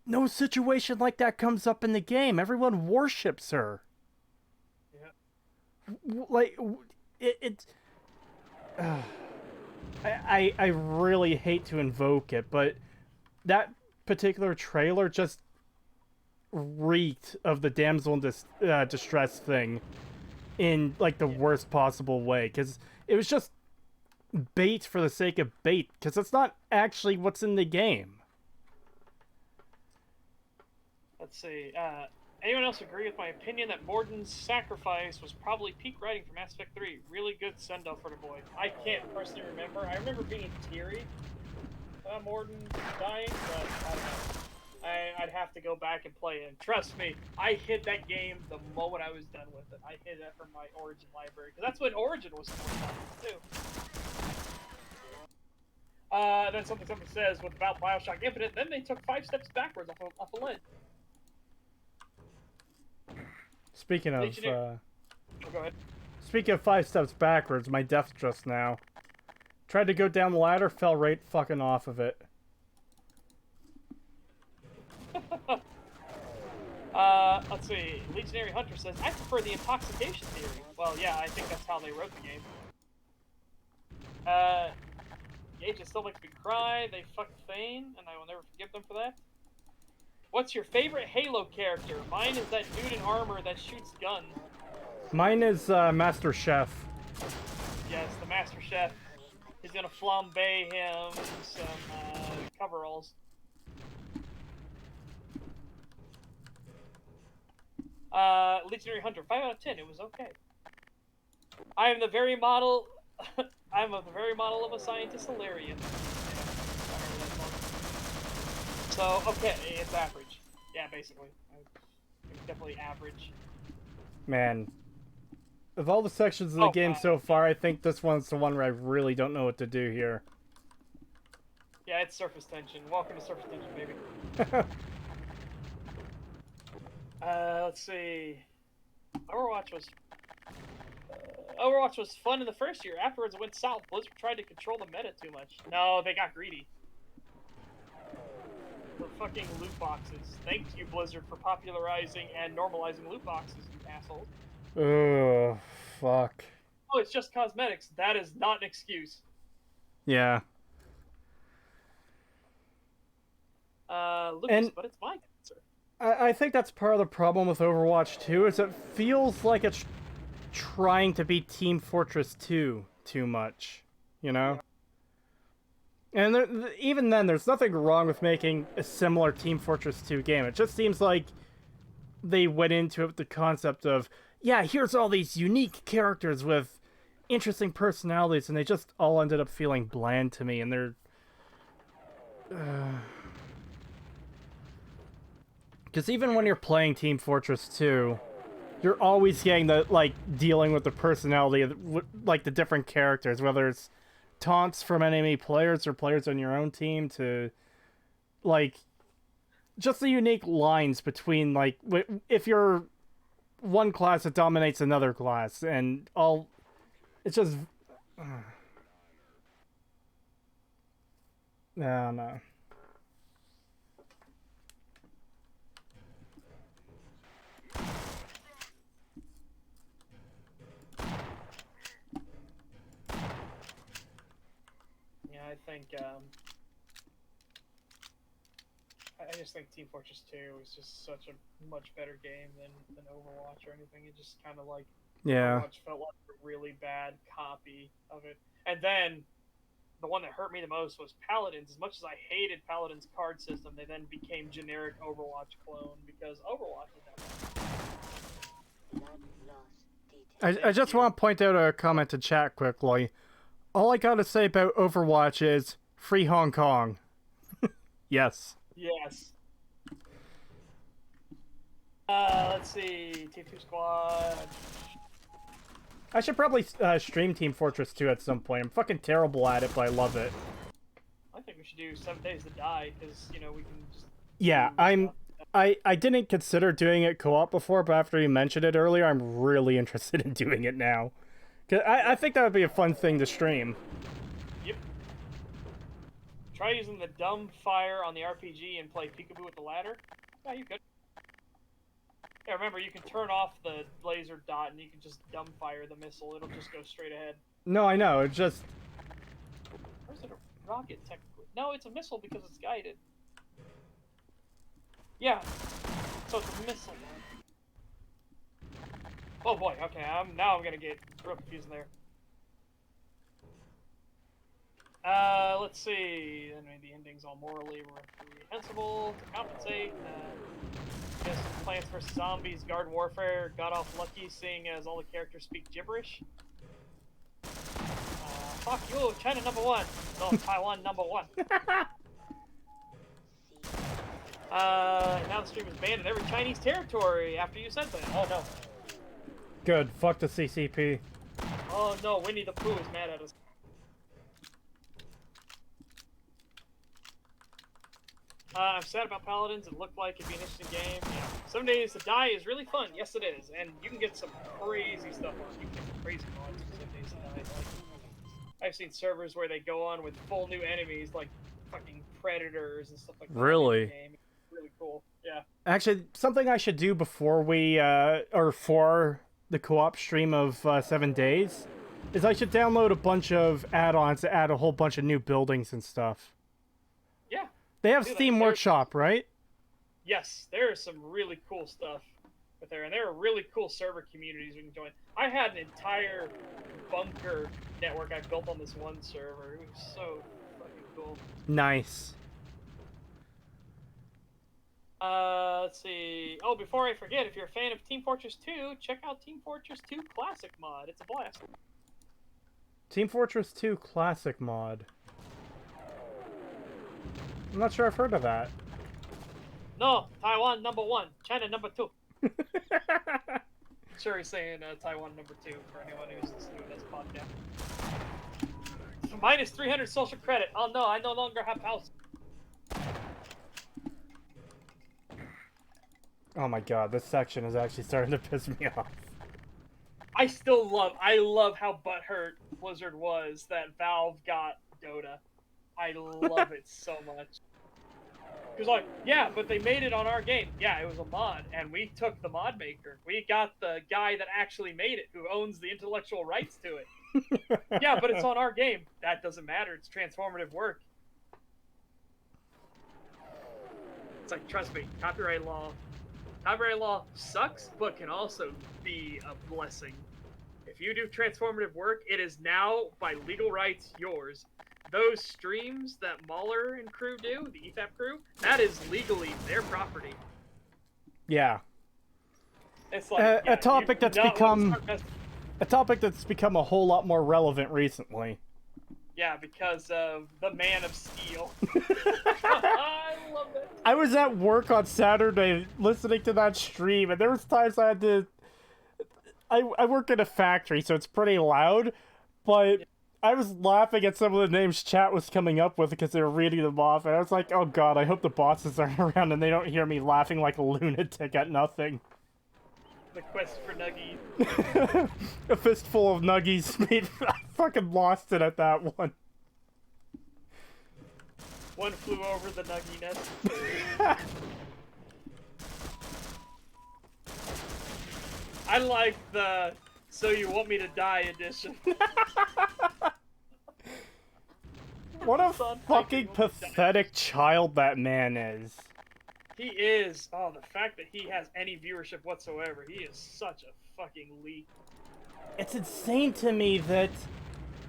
No situation like that comes up in the game. Everyone worships her. Yeah. Like, it I really hate to invoke it, but that particular trailer just reeked of the damsel in distress thing in like the worst possible way, because it was just bait for the sake of bait, because it's not actually what's in the game. Let's see. Anyone else agree with my opinion that Morden's sacrifice was probably peak writing for Mass Effect 3? Really good send-off for the boy. I can't personally remember. I remember being teary about Morden dying, but I don't know. I'd have to go back and play it. And trust me, I hid that game the moment I was done with it. I hid it from my Origin library, because that's when Origin was too. Then something says with about Bioshock Infinite, then they took 5 steps backwards off a ledge. Speaking of, Oh, go ahead. speaking of 5 steps backwards, my death just now. Tried to go down the ladder, fell right fucking off of it. Let's see. Legionary Hunter says, I prefer the intoxication theory. Well, yeah, I think that's how they wrote the game. Gage still makes me cry. They fucked Thane, and I will never forgive them for that. What's your favorite Halo character? Mine is that dude in armor that shoots guns. Mine is Master Chef. Yes, the Master Chef. He's gonna flambe him some coveralls. Legionary Hunter, 5 out of 10. It was okay. I am the very model. I'm of the very model of a scientist hilarious. So okay, it's average. Yeah, basically, it's definitely average. Man, of all the sections of the game so far, I think this one's the one where I really don't know what to do here. Yeah, it's surface tension. Welcome to surface tension, baby. Let's see. Overwatch was fun in the first year. Afterwards, it went south. Blizzard tried to control the meta too much. No, they got greedy. For fucking loot boxes. Thank you, Blizzard, for popularizing and normalizing loot boxes, you assholes. Oh, fuck. Oh, it's just cosmetics. That is not an excuse. Yeah. Lucas, And- but it's my answer. I think that's part of the problem with Overwatch 2, is it feels like it's trying to be Team Fortress 2 too much, you know? Yeah. And even then, there's nothing wrong with making a similar Team Fortress 2 game. It just seems like they went into it with the concept of, yeah, here's all these unique characters with interesting personalities, and they just all ended up feeling bland to me, and they're... Because even when you're playing Team Fortress 2, you're always getting the, like, dealing with the personality of, like, the different characters, whether it's taunts from enemy players or players on your own team to, like, just the unique lines between, like, if you're one class that dominates another class, and all... It's just... I don't know. Yeah, I think, I just think Team Fortress 2 is just such a much better game than Overwatch or anything. It just kind of like... Yeah. Overwatch felt like a really bad copy of it. And then, the one that hurt me the most was Paladins. As much as I hated Paladins' card system, they then became generic Overwatch clone because Overwatch did that. I just want to point out a comment to chat quickly. All I gotta say about Overwatch is, free Hong Kong. Yes. Yes. Let's see. Team 2 Squad. I should probably stream Team Fortress 2 at some point. I'm fucking terrible at it, but I love it. I think we should do 7 Days to Die, because, you know, we can just... Yeah, I didn't consider doing it co-op before, but after you mentioned it earlier, I'm really interested in doing it now. 'Cause I think that would be a fun thing to stream. Yep. Try using the dumb fire on the RPG and play peekaboo with the ladder. Yeah, you could. Yeah, remember, you can turn off the laser dot and you can just dumb fire the missile. It'll just go straight ahead. No, I know, it's just... Or is it a rocket, technically? No, it's a missile because it's guided. Yeah. So it's a missile. Oh boy, okay, now I'm gonna get real confused there. Let's see. Then the ending's all morally reprehensible. To compensate, guess Plants vs. Zombies Garden Warfare got off lucky seeing as all the characters speak gibberish. Fuck you, China #1. No, Taiwan #1. Now the stream is banned in every Chinese territory after you said that. Oh no. Good, fuck the CCP. Oh no, Winnie the Pooh is mad at us. I'm sad about Paladins. It looked like it'd be an interesting game. Yeah. 7 Days to Die is really fun. Yes, it is. And you can get some crazy stuff on it. You can get some crazy mods for 7 Days to Die. Like, I've seen servers where they go on with full new enemies, like fucking predators and stuff like that. Really? In the game. It's really cool. Yeah. Actually, something I should do before we, or for the co-op stream of 7 Days, is I should download a bunch of add-ons to add a whole bunch of new buildings and stuff. Yeah. They have Do that. Steam Workshop, right? Yes, there is some really cool stuff with there, and there are really cool server communities we can join. I had an entire bunker network I built on this one server. It was so fucking cool. Nice. Let's see. Oh, before I forget, if you're a fan of Team Fortress 2, check out Team Fortress 2 Classic mod. It's a blast. Team Fortress 2 Classic mod. I'm not sure I've heard of that. No, Taiwan #1, China #2. Sure, he's saying Taiwan #2 for anyone who's listening to this podcast. Minus 300 social credit. Oh no, I no longer have house. Oh my god, this section is actually starting to piss me off. I love how butthurt Blizzard was that Valve got Dota. I love it so much. was like, yeah, but they made it on our game. Yeah, it was a mod, and we took the mod maker. We got the guy that actually made it, who owns the intellectual rights to it. Yeah, but it's on our game. That doesn't matter. It's transformative work. It's like, trust me, copyright law sucks, but can also be a blessing. If you do transformative work, it is now, by legal rights, yours. Those streams that Mahler and crew do, the EFAP crew, that is legally their property. Yeah. It's like a topic that's become a whole lot more relevant recently. Yeah, because of the Man of Steel. I love it. I was at work on Saturday listening to that stream, and there was times I had to... I work in a factory, so it's pretty loud, but I was laughing at some of the names chat was coming up with because they were reading them off, and I was like, oh god, I hope the bosses aren't around and they don't hear me laughing like a lunatic at nothing. The quest for nuggies. A fistful of nuggies made... I fucking lost it at that one. One flew over the nuggie nest. I like the "So You Want Me to Die" edition. What a fucking pathetic child that man is. He is. Oh, the fact that he has any viewership whatsoever, he is such a fucking leak. It's insane to me that...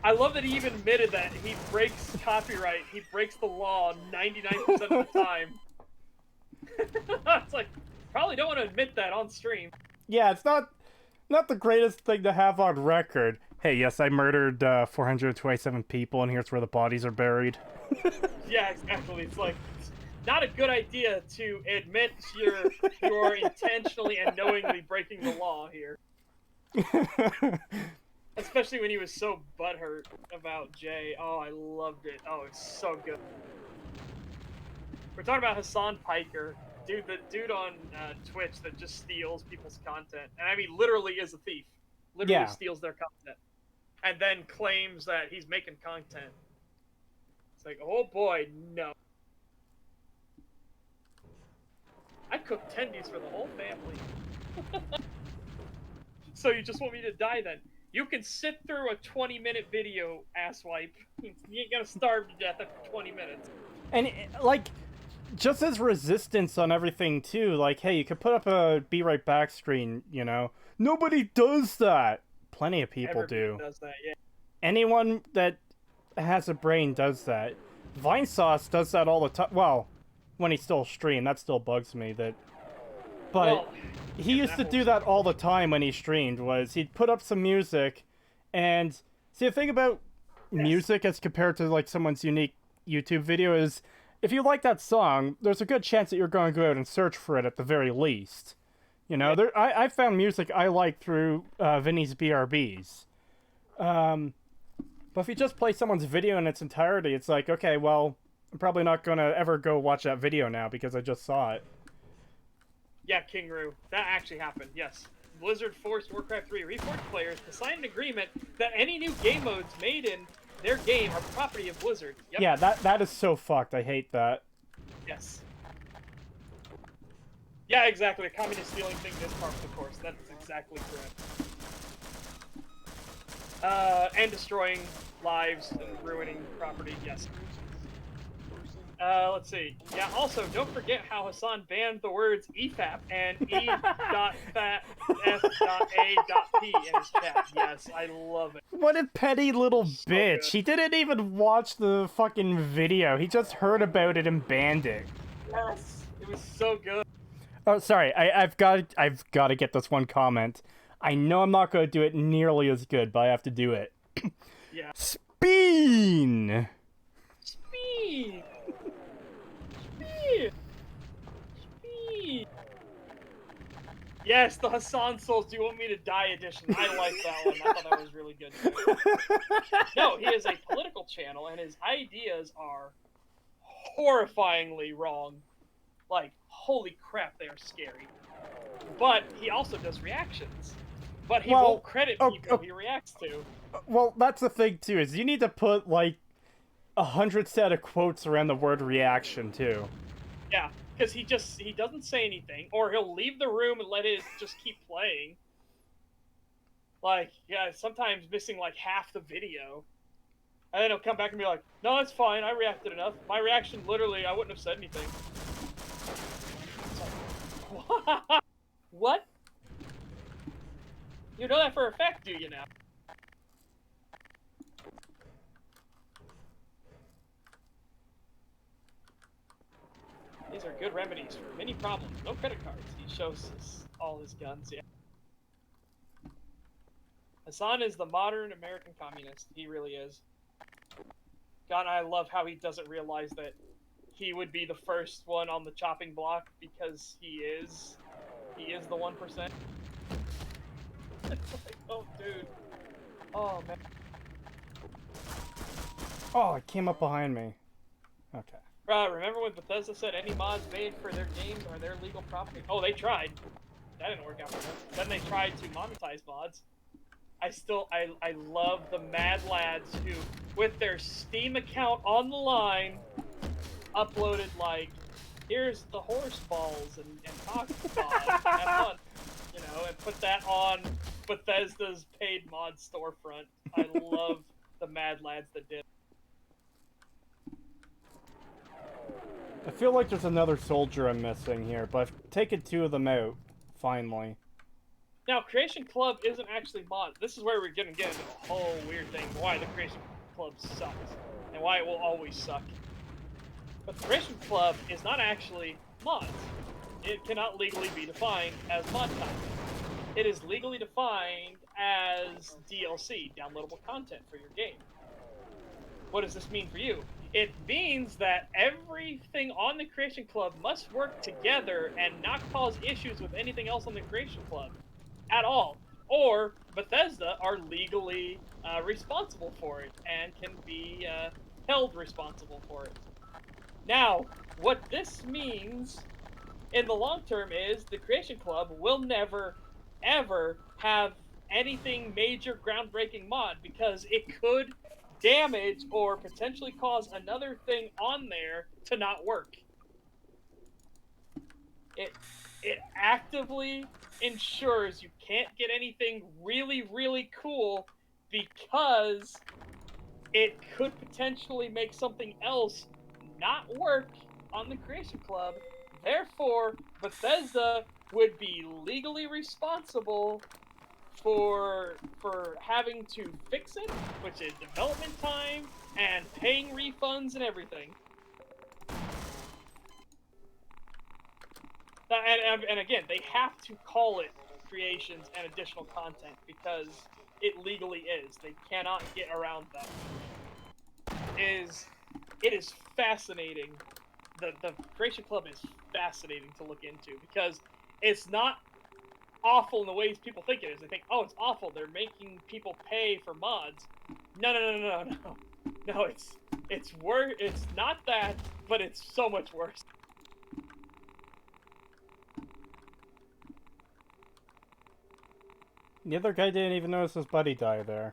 I love that he even admitted that he breaks copyright, he breaks the law 99% of the time. It's like, probably don't want to admit that on stream. Yeah, it's not the greatest thing to have on record. Hey, yes, I murdered 427 people, and here's where the bodies are buried. Yeah, exactly. It's like, not a good idea to admit you're intentionally and knowingly breaking the law here. Especially when he was so butthurt about Jay. Oh, I loved it. Oh, it's so good. We're talking about Hassan Piker. Dude, the dude on Twitch that just steals people's content. And I mean, literally is a thief. Literally steals their content. And then claims that he's making content. It's like, oh boy, no. I cooked tendies for the whole family. So you just want me to die then? You can sit through a 20-minute video, asswipe. You ain't gonna starve to death after 20 minutes. And, like, just as resistance on everything, too, like, hey, you could put up a be right back screen, you know? Nobody does that! Plenty of people Everybody do. does that, yeah. Anyone that has a brain does that. Vinesauce does that all the time. Well, when he still streamed, that still bugs me. But well, he used to do that all the time when he streamed, was he'd put up some music, and see, the thing about music as compared to, like, someone's unique YouTube video is, if you like that song, there's a good chance that you're going to go out and search for it at the very least. You know, I found music I like through Vinny's BRBs. But if you just play someone's video in its entirety, it's like, okay, well, I'm probably not going to ever go watch that video now because I just saw it. Yeah, King Roo. That actually happened, yes. Blizzard forced Warcraft 3 Reforged players to sign an agreement that any new game modes made in their game are property of Blizzard. Yep. Yeah, that is so fucked. I hate that. Yes. Yeah, exactly. A communist stealing thing is part of the course. That's exactly correct. And destroying lives and ruining property, yes. Let's see. Yeah, also, don't forget how Hassan banned the words EFAP and E.FAF.P in his chat. Yes, I love it. What a petty little bitch. He didn't even watch the fucking video. He just heard about it and banned it. Yes, it was so good. Oh, sorry. I've got to get this one comment. I know I'm not going to do it nearly as good, but I have to do it. Yeah. Speen! Speen! Yes, the Hassan Souls Do You Want Me to Die edition. I like that one. I thought that was really good. No, he is a political channel, and his ideas are horrifyingly wrong. Like, holy crap, they are scary. But he also does reactions. But he won't credit people he reacts to. Well, that's the thing, too, is you need to put, like, 100 set of quotes around the word reaction, too. Yeah, because he doesn't say anything, or he'll leave the room and let it just keep playing. Like, yeah, sometimes missing like half the video. And then he'll come back and be like, no, it's fine, I reacted enough. My reaction, literally, I wouldn't have said anything. It's like, what? You know that for a fact, do you now? These are good remedies for many problems. No credit cards. He shows us all his guns, yeah. Hassan is the modern American communist. He really is. God, I love how he doesn't realize that he would be the first one on the chopping block because he is the 1%. It's like, oh, dude. Oh, man. Oh, it came up behind me. Okay. Remember when Bethesda said any mods made for their games are their legal property? Oh, they tried. That didn't work out for them. Then they tried to monetize mods. I love the mad lads who, with their Steam account on the line, uploaded like, here's the horse balls and cock balls, have fun, you know, and put that on Bethesda's paid mod storefront. I love the mad lads that did. I feel like there's another soldier I'm missing here, but I've taken 2 of them out, finally. Now, Creation Club isn't actually mod. This is where we're gonna get into a whole weird thing, why the Creation Club sucks, and why it will always suck. But the Creation Club is not actually mods. It cannot legally be defined as mod content. It is legally defined as DLC, downloadable content for your game. What does this mean for you? It means that everything on the Creation Club must work together and not cause issues with anything else on the Creation Club at all. Or Bethesda are legally responsible for it and can be held responsible for it. Now, what this means in the long term is the Creation Club will never, ever have anything major groundbreaking mod because it could damage or potentially cause another thing on there to not work. It actively ensures you can't get anything really, really cool because it could potentially make something else not work on the Creation Club. Therefore, Bethesda would be legally responsible for having to fix it, which is development time and paying refunds and everything. And again, they have to call it creations and additional content because it legally is. They cannot get around that. It is fascinating. The Creation Club is fascinating to look into because it's not awful in the ways people think it is. They think, oh, it's awful. They're making people pay for mods. No. It's worse. It's not that, but it's so much worse. The other guy didn't even notice his buddy die there.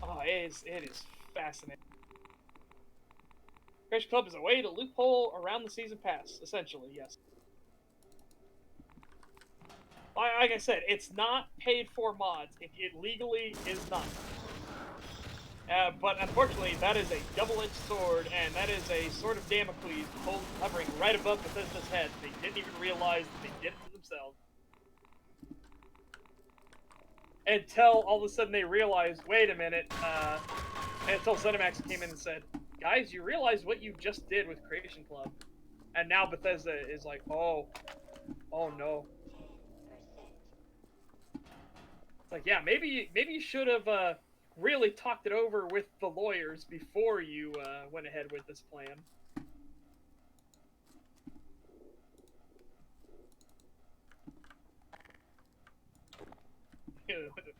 Oh, it is fascinating. Creation Club is a way to loophole around the season pass, essentially, yes. Like I said, it's not paid for mods. It legally is not. But unfortunately, that is a double-edged sword, and that is a sword of Damocles hovering right above Bethesda's head. They didn't even realize that they did it to themselves. Until all of a sudden they realized, wait a minute, until ZeniMax came in and said, guys, you realize what you just did with Creation Club? And now Bethesda is like, oh no. It's like, yeah, maybe you should have really talked it over with the lawyers before you went ahead with this plan.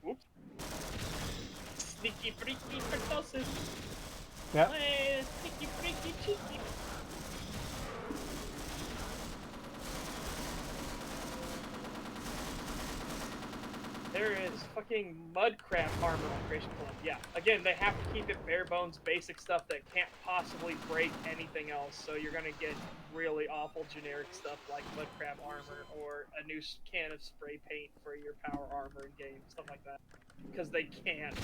Oops. Sneaky freaky Creetosis. Yep. Sneaky freaky cheeky. There is fucking fucking mud crab armor on Creation Club. Yeah, again, they have to keep it bare bones, basic stuff that can't possibly break anything else. So you're gonna get really awful generic stuff like mud crab armor or a new can of spray paint for your power armor in game, stuff like that. Because they can't.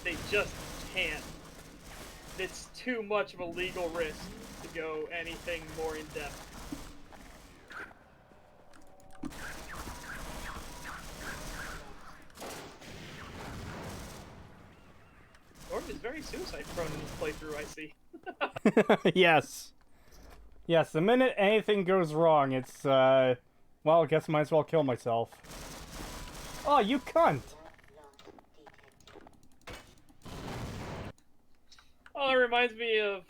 They just can't. It's too much of a legal risk to go anything more in depth. Gordon is very suicide prone in this playthrough, I see. Yes. Yes, the minute anything goes wrong, it's, well, I guess I might as well kill myself. Oh, you cunt! Oh, it reminds me of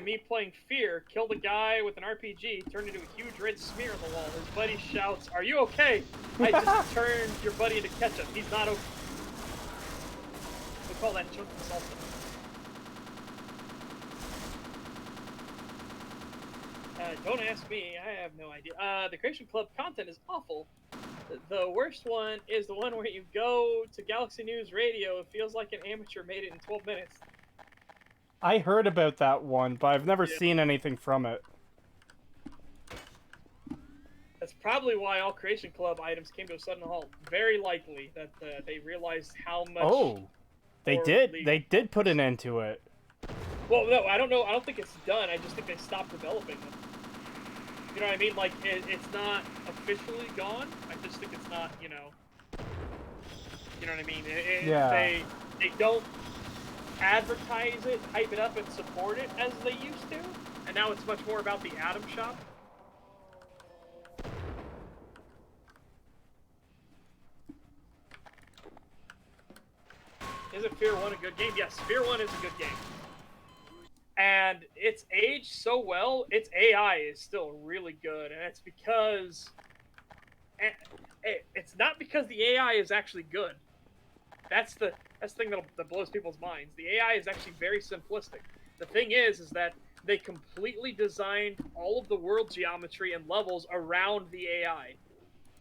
me playing Fear. Killed a guy with an RPG, turned into a huge red smear on the wall. His buddy shouts, "Are you okay?" I just turned your buddy into ketchup. He's not okay. We call that chunky salsa. Don't ask me. I have no idea. The Creation Club content is awful. The worst one is the one where you go to Galaxy News Radio. It feels like an amateur made it in 12 minutes. I heard about that one, but I've never seen anything from it. That's probably why all Creation Club items came to a sudden halt. Very likely that they realized how much. Oh, they did. They did put an end to it. Well, no, I don't know. I don't think it's done. I just think they stopped developing them. You know what I mean? Like, it's not officially gone. I just think it's not, you know what I mean? Yeah. They don't advertise it, hype it up, and support it as they used to. And now it's much more about the Atom Shop. Isn't Fear 1 a good game? Yes, Fear 1 is a good game. And it's aged so well, its AI is still really good, and it's because... It's not because the AI is actually good. That's the thing that blows people's minds. The AI is actually very simplistic. The thing is that they completely designed all of the world geometry and levels around the AI.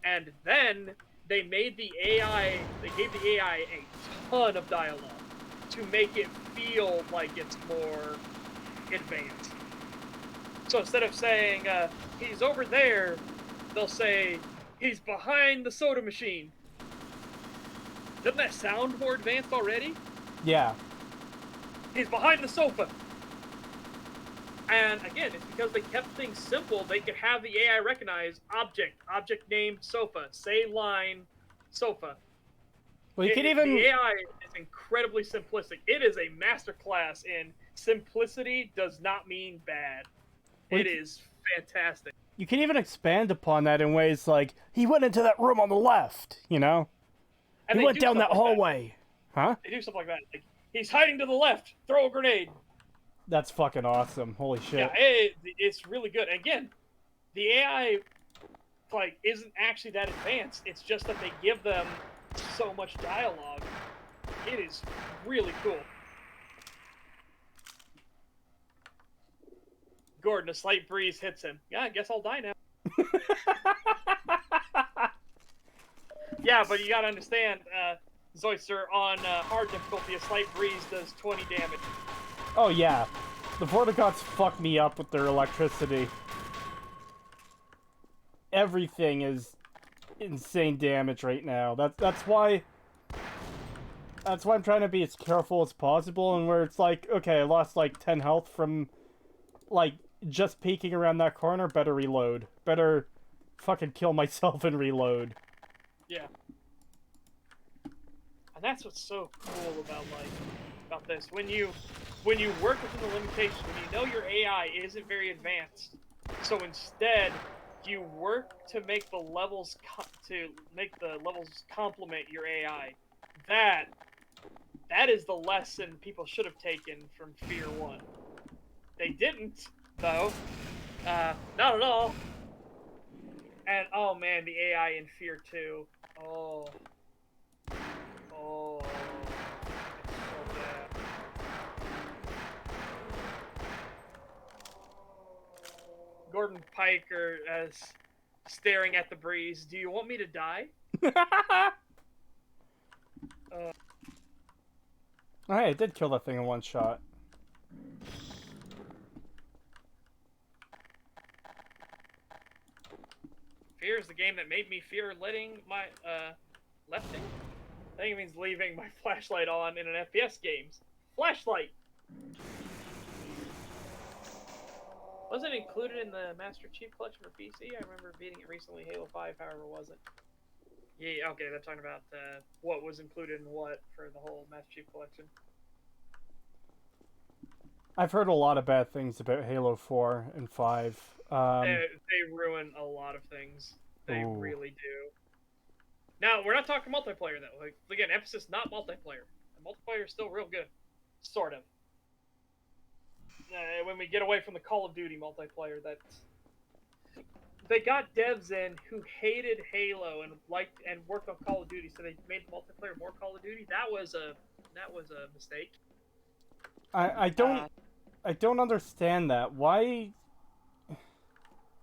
And then they made the AI, they gave the AI a ton of dialogue to make it feel like it's more advanced. So instead of saying, he's over there, they'll say, he's behind the soda machine. Doesn't that sound more advanced already? Yeah. He's behind the sofa. And again, it's because they kept things simple. They could have the AI recognize object name sofa, say line, sofa. Well, you can even... The AI is incredibly simplistic. It is a masterclass in simplicity does not mean bad. It is fantastic. You can even expand upon that in ways like, he went into that room on the left, you know? And he went down that hallway. Huh? They do stuff like that. Like, he's hiding to the left. Throw a grenade. That's fucking awesome. Holy shit. Yeah, it's really good. And again, the AI like isn't actually that advanced. It's just that they give them so much dialogue. It is really cool. Gordon, a slight breeze hits him. Yeah, I guess I'll die now. Yeah, but you gotta understand, Zoister, on hard difficulty, a slight breeze does 20 damage. Oh yeah, the Vortigoths fuck me up with their electricity. Everything is insane damage right now. That's why I'm trying to be as careful as possible, and where it's like, okay, I lost like 10 health from like just peeking around that corner, better reload. Better fucking kill myself and reload. Yeah. And that's what's so cool about this. When you work within the limitations, when you know your AI isn't very advanced, so instead you work to make the levels complement your AI. That is the lesson people should have taken from Fear 1. They didn't, though. Not at all. And oh man, the AI in Fear 2. Oh, it's so bad. Gordon Piker as staring at the breeze. Do you want me to die? Oh, hey, it did kill that thing in one shot. Fear is the game that made me fear letting my lefting. I think it means leaving my flashlight on in an FPS games. Flashlight. Was it included in the Master Chief Collection for PC? I remember beating it recently. Halo 5, however, wasn't. Yeah, okay, they're talking about what was included in what for the whole Master Chief Collection. I've heard a lot of bad things about Halo 4 and 5. They ruin a lot of things. They really do. Now, we're not talking multiplayer, though. Like, again, emphasis not multiplayer. The multiplayer is still real good. Sort of. When we get away from the Call of Duty multiplayer, that's... They got devs in who hated Halo and liked and worked on Call of Duty, so they made the multiplayer more Call of Duty. That was a mistake. I don't understand that. Why?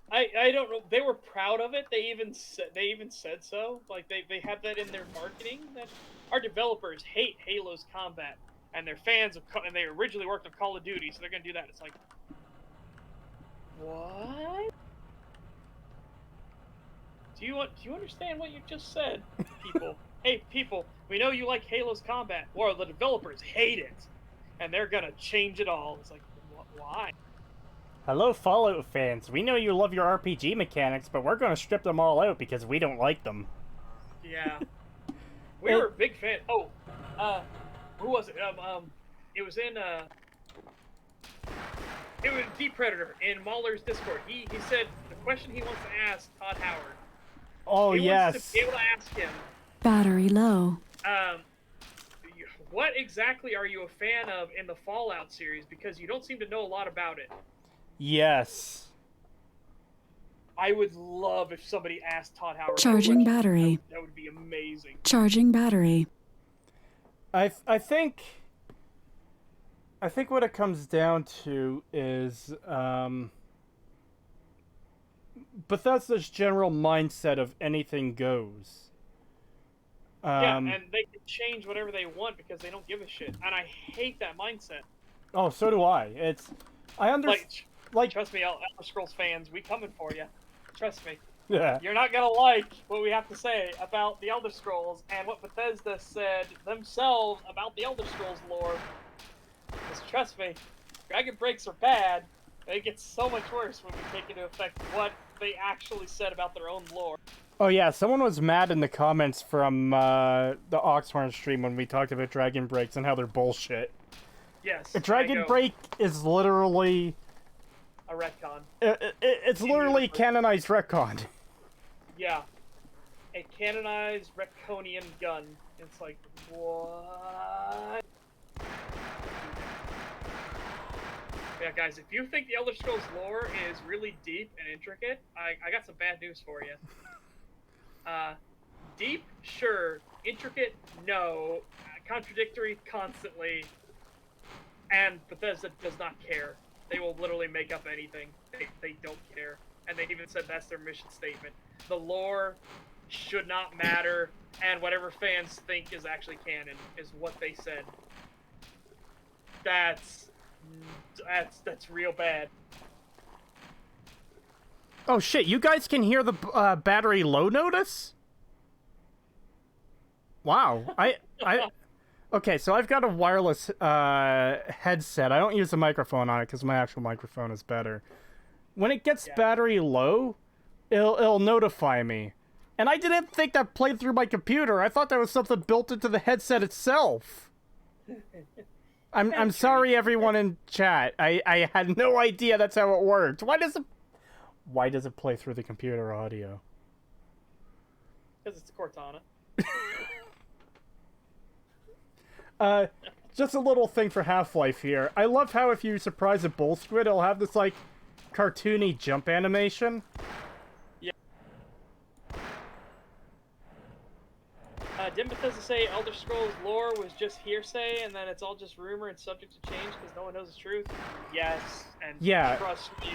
I don't know. They were proud of it. They even said so. Like they have that in their marketing. That our developers hate Halo's combat, and they're fans of and they originally worked on Call of Duty, so they're gonna do that. It's like, what? Do you understand what you just said, people? Hey, people, we know you like Halo's combat. Well, the developers hate it, and they're gonna change it all. It's like, why? Hello, Fallout fans. We know you love your RPG mechanics, but we're going to strip them all out because we don't like them. Yeah. We were a big fan. Oh, who was it? It was in, it was Deep Predator in Mahler's Discord. He said the question he wants to ask Todd Howard. Oh, he yes. wants to be able to ask him. Battery low. What exactly are you a fan of in the Fallout series? Because you don't seem to know a lot about it. Yes. I would love if somebody asked Todd Howard. Charging battery. That would be amazing. Charging battery. I think what it comes down to is Bethesda's general mindset of anything goes. Yeah, and they can change whatever they want because they don't give a shit. And I hate that mindset. Oh, so do I. I understand. Like, trust me, Elder Scrolls fans, we coming for you. Trust me. Yeah. You're not gonna like what we have to say about the Elder Scrolls and what Bethesda said themselves about the Elder Scrolls lore. Just trust me, Dragon Breaks are bad. They get so much worse when we take into effect what they actually said about their own lore. Oh yeah, someone was mad in the comments from the Oxhorn stream when we talked about Dragon Breaks and how they're bullshit. Yes. A Dragon Break is literally a retcon. It's literally canonized retcon. Yeah. A canonized retconian gun. It's like, what? Yeah, guys, if you think the Elder Scrolls lore is really deep and intricate, I got some bad news for you. Deep, sure. Intricate, no. Contradictory, constantly. And Bethesda does not care. They will literally make up anything. They don't care. And they even said that's their mission statement. The lore should not matter, and whatever fans think is actually canon is what they said. That's real bad. Oh shit, you guys can hear the battery low notice? Wow. Okay, so I've got a wireless headset. I don't use a microphone on it because my actual microphone is better. When it gets battery low, it'll notify me. And I didn't think that played through my computer. I thought that was something built into the headset itself. I'm sorry, everyone in chat. I had no idea that's how it worked. Why does it play through the computer audio? Because it's Cortana. Just a little thing for Half-Life here. I love how if you surprise a bull squid, it'll have this, like, cartoony jump animation. Yeah. Didn't Bethesda say Elder Scrolls lore was just hearsay, and then it's all just rumor and subject to change because no one knows the truth? Yes, and trust me,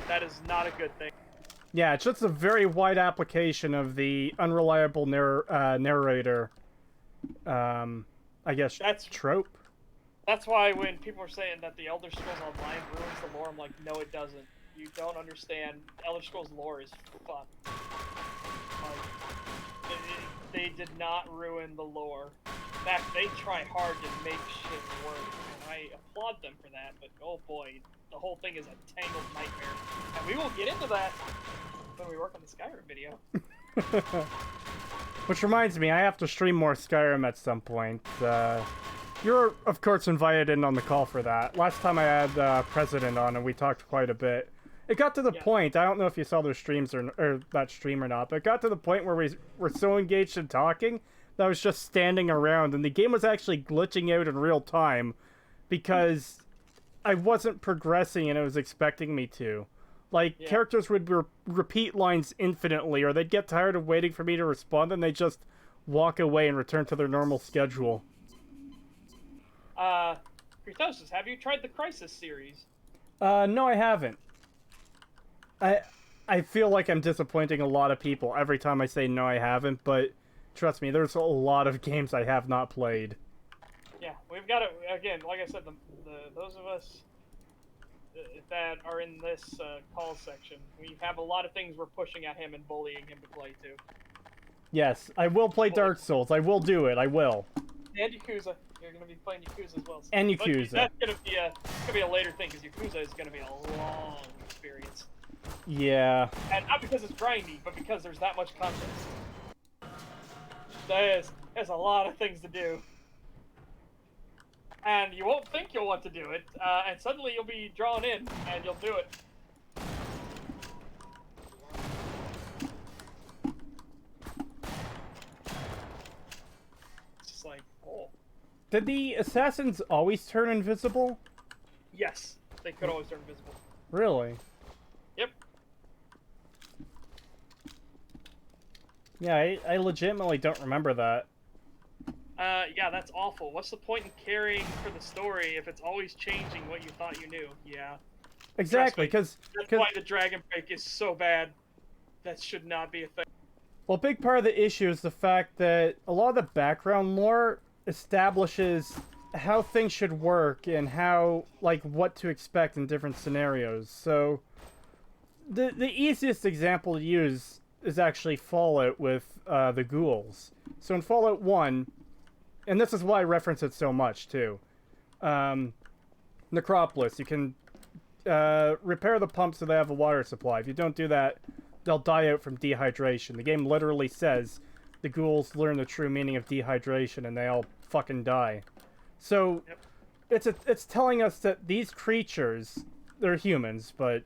that is not a good thing. Yeah, it's just a very wide application of the unreliable narrator I guess That's trope. That's why when people are saying that the Elder Scrolls Online ruins the lore, I'm like, no, it doesn't. You don't understand. Elder Scrolls lore is fucked. Like, they did not ruin the lore. In fact, they try hard to make shit work, and I applaud them for that. But oh boy, the whole thing is a tangled nightmare, and we will get into that when we work on the Skyrim video. Which reminds me, I have to stream more Skyrim at some point. You're, of course, invited in on the call for that. Last time I had President on, and we talked quite a bit. It got to the point, I don't know if you saw those streams or that stream or not, but it got to the point where we were so engaged in talking that I was just standing around, and the game was actually glitching out in real time because I wasn't progressing and it was expecting me to. Like, characters would repeat lines infinitely, or they'd get tired of waiting for me to respond, and they'd just walk away and return to their normal schedule. Creetosis, have you tried the Crisis series? No, I haven't. I feel like I'm disappointing a lot of people every time I say no, I haven't, but trust me, there's a lot of games I have not played. Yeah, we've got it, again, like I said, those of us that are in this call section, we have a lot of things we're pushing at him and bullying him to play too. Yes, I will play Dark Souls. I will do it. I will. And Yakuza. You're going to be playing Yakuza as well. And Yakuza. But that's going to be a later thing, because Yakuza is going to be a long experience. Yeah. And not because it's grindy, but because there's that much content. There's a lot of things to do. And you won't think you'll want to do it, and suddenly you'll be drawn in, and you'll do it. It's just like, oh. Did the assassins always turn invisible? Yes, they could always turn invisible. Really? Yep. Yeah, I legitimately don't remember that. Yeah, that's awful. What's the point in caring for the story if it's always changing what you thought you knew? Yeah. Exactly, because... That's why the Dragon Break is so bad. That should not be a thing. Well, a big part of the issue is the fact that a lot of the background lore establishes how things should work and how, like, what to expect in different scenarios. So, the easiest example to use is actually Fallout with the ghouls. So in Fallout 1... and this is why I reference it so much, too. Necropolis, you can repair the pump so they have a water supply. If you don't do that, they'll die out from dehydration. The game literally says the ghouls learn the true meaning of dehydration and they all fucking die. So, it's telling us that these creatures, they're humans, but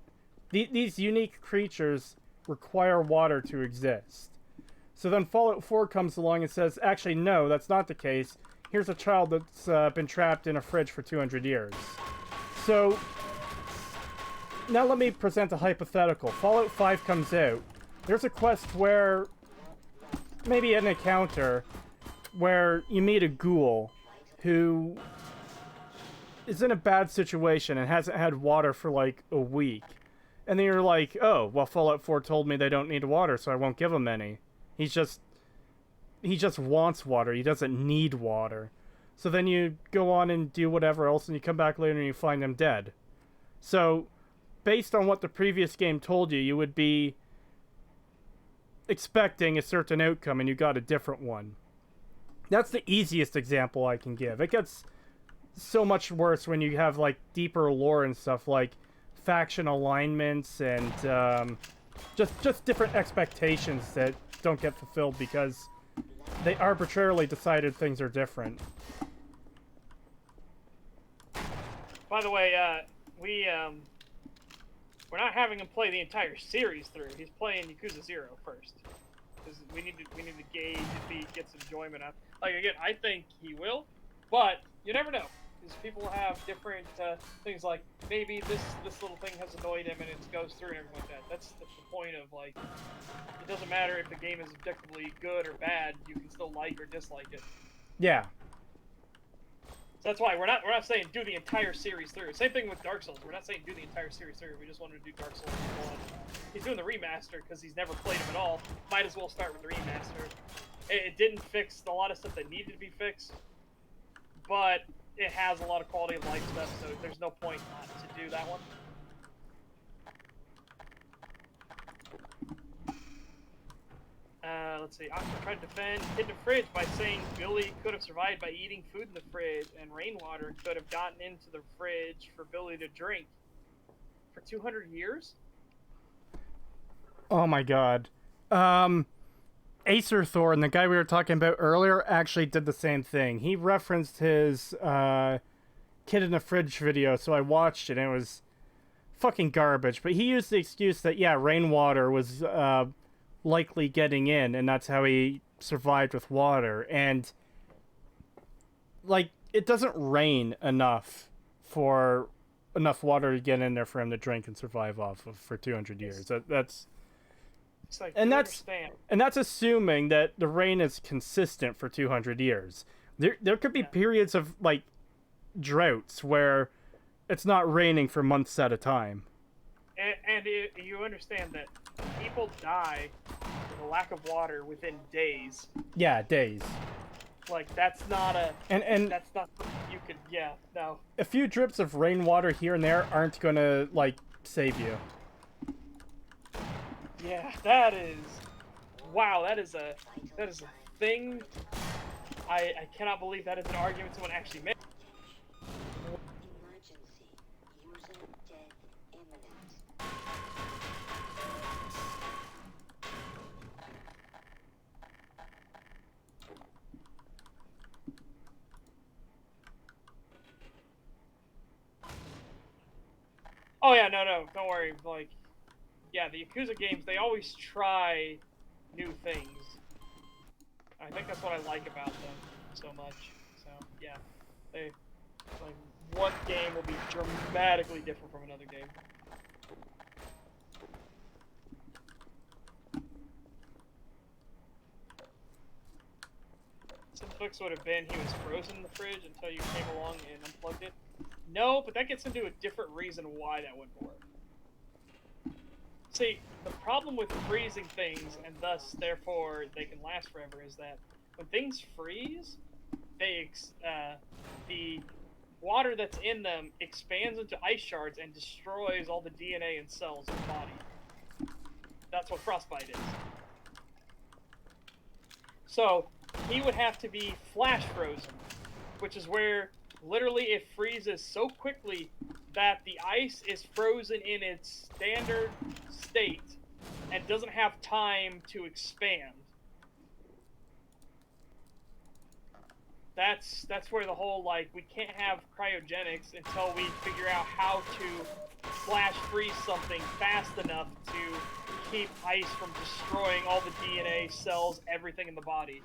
these unique creatures require water to exist. So then Fallout 4 comes along and says, actually, no, that's not the case. Here's a child that's been trapped in a fridge for 200 years. So, now let me present a hypothetical. Fallout 5 comes out. There's a quest where, maybe an encounter, where you meet a ghoul who is in a bad situation and hasn't had water for like a week. And then you're like, oh, well, Fallout 4 told me they don't need water, so I won't give them any. He just wants water. He doesn't need water. So then you go on and do whatever else, and you come back later and you find him dead. So, based on what the previous game told you, you would be expecting a certain outcome, and you got a different one. That's the easiest example I can give. It gets so much worse when you have, like, deeper lore and stuff, like faction alignments and just different expectations that don't get fulfilled because they arbitrarily decided things are different. By the way, we're not having him play the entire series through. He's playing Yakuza 0 first. Because we need to gauge if he gets enjoyment out. Like, again, I think he will, but you never know. Because people have different things, like maybe this little thing has annoyed him and it goes through and everything like that. That's the point of, like, it doesn't matter if the game is objectively good or bad, you can still like or dislike it. Yeah. So that's why we're not saying do the entire series through. Same thing with Dark Souls. We're not saying do the entire series through. We just wanted to do Dark Souls 1. He's doing the remaster because he's never played them at all. Might as well start with the remaster. It didn't fix a lot of stuff that needed to be fixed, but it has a lot of quality of life stuff, so there's no point not to do that one. Let's see. Aqua tried to defend hid the fridge by saying Billy could have survived by eating food in the fridge, and rainwater could have gotten into the fridge for Billy to drink. For 200 years? Oh my god. Acer Thorn, the guy we were talking about earlier, actually did the same thing. He referenced his kid in the fridge video, so I watched it and it was fucking garbage. But he used the excuse that, yeah, rainwater was likely getting in, and that's how he survived with water. And, like, it doesn't rain enough for enough water to get in there for him to drink and survive off of for 200 years. That's It's like, and you that's understand. and that's assuming that the rain is consistent for 200 years. There could be Yeah. periods of like droughts where it's not raining for months at a time. And you understand that people die with a lack of water within days. Yeah, days. Like, that's not a... And That's not something you could... Yeah, no. a few drips of rainwater here and there aren't gonna like save you. Yeah, that is... Wow, that is a thing. I cannot believe that is an argument someone actually made. Emergency. User dead imminent. Oh yeah, no, don't worry. Like, yeah, the Yakuza games, they always try new things. I think that's what I like about them so much. So yeah, they like one game will be dramatically different from another game. Some fix would have been he was frozen in the fridge until you came along and unplugged it. No, but that gets into a different reason why that wouldn't work. See, the problem with freezing things, and thus, therefore, they can last forever, is that when things freeze, the water that's in them expands into ice shards and destroys all the DNA and cells in the body. That's what frostbite is. So, he would have to be flash frozen, which is where literally it freezes so quickly that the ice is frozen in its standard state and doesn't have time to expand. That's where the whole, like, we can't have cryogenics until we figure out how to flash freeze something fast enough to keep ice from destroying all the DNA, cells, everything in the body.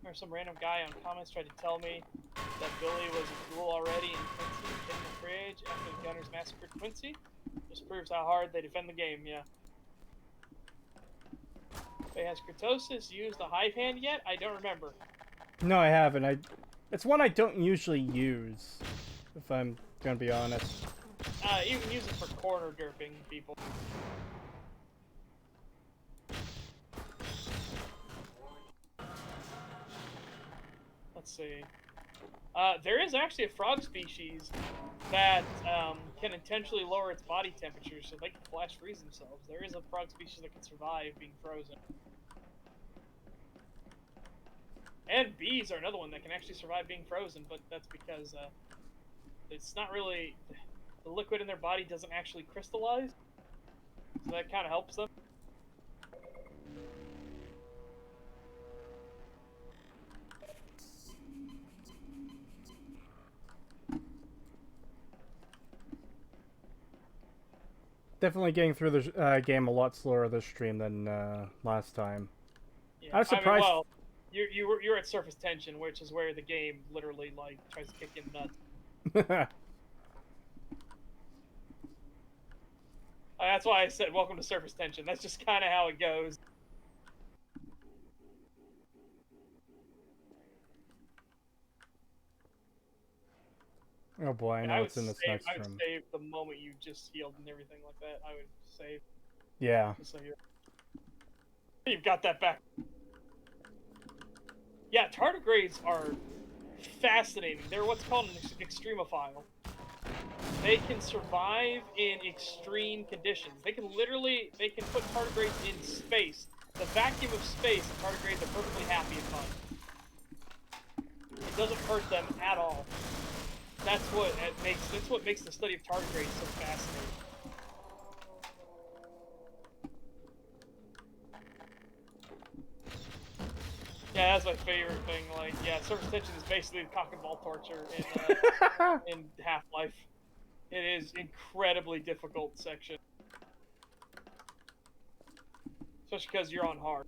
Or some random guy on comments tried to tell me that Billy was a ghoul already and Quincy was hid in the fridge after the Gunners massacred Quincy. This proves how hard they defend the game, yeah. Wait, has Creetosis used the hive hand yet? I don't remember. No, I haven't. It's one I don't usually use, if I'm gonna be honest. You can use it for corner derping people. Let's see. There is actually a frog species that can intentionally lower its body temperature so they can flash freeze themselves. There is a frog species that can survive being frozen. And bees are another one that can actually survive being frozen, but that's because it's not really... The liquid in their body doesn't actually crystallize, so that kind of helps them. Definitely getting through the game a lot slower this stream than last time. Yeah, I was surprised. well, you're at surface tension, which is where the game literally like tries to kick you in the nuts. That's why I said welcome to surface tension. That's just kind of how it goes. Oh boy, I And know it's in this next I would room. save the moment you just healed and everything like that. I would save. Yeah. So you've got that back. Yeah, tardigrades are fascinating. They're what's called an extremophile. They can survive in extreme conditions. They can put tardigrades in space, the vacuum of space, and tardigrades are perfectly happy and fine. It doesn't hurt them at all. That's what makes the study of tardigrades so fascinating. Yeah, that's my favorite thing. Like, yeah, surface tension is basically the cock and ball torture in Half-Life. It is incredibly difficult section, especially because you're on hard.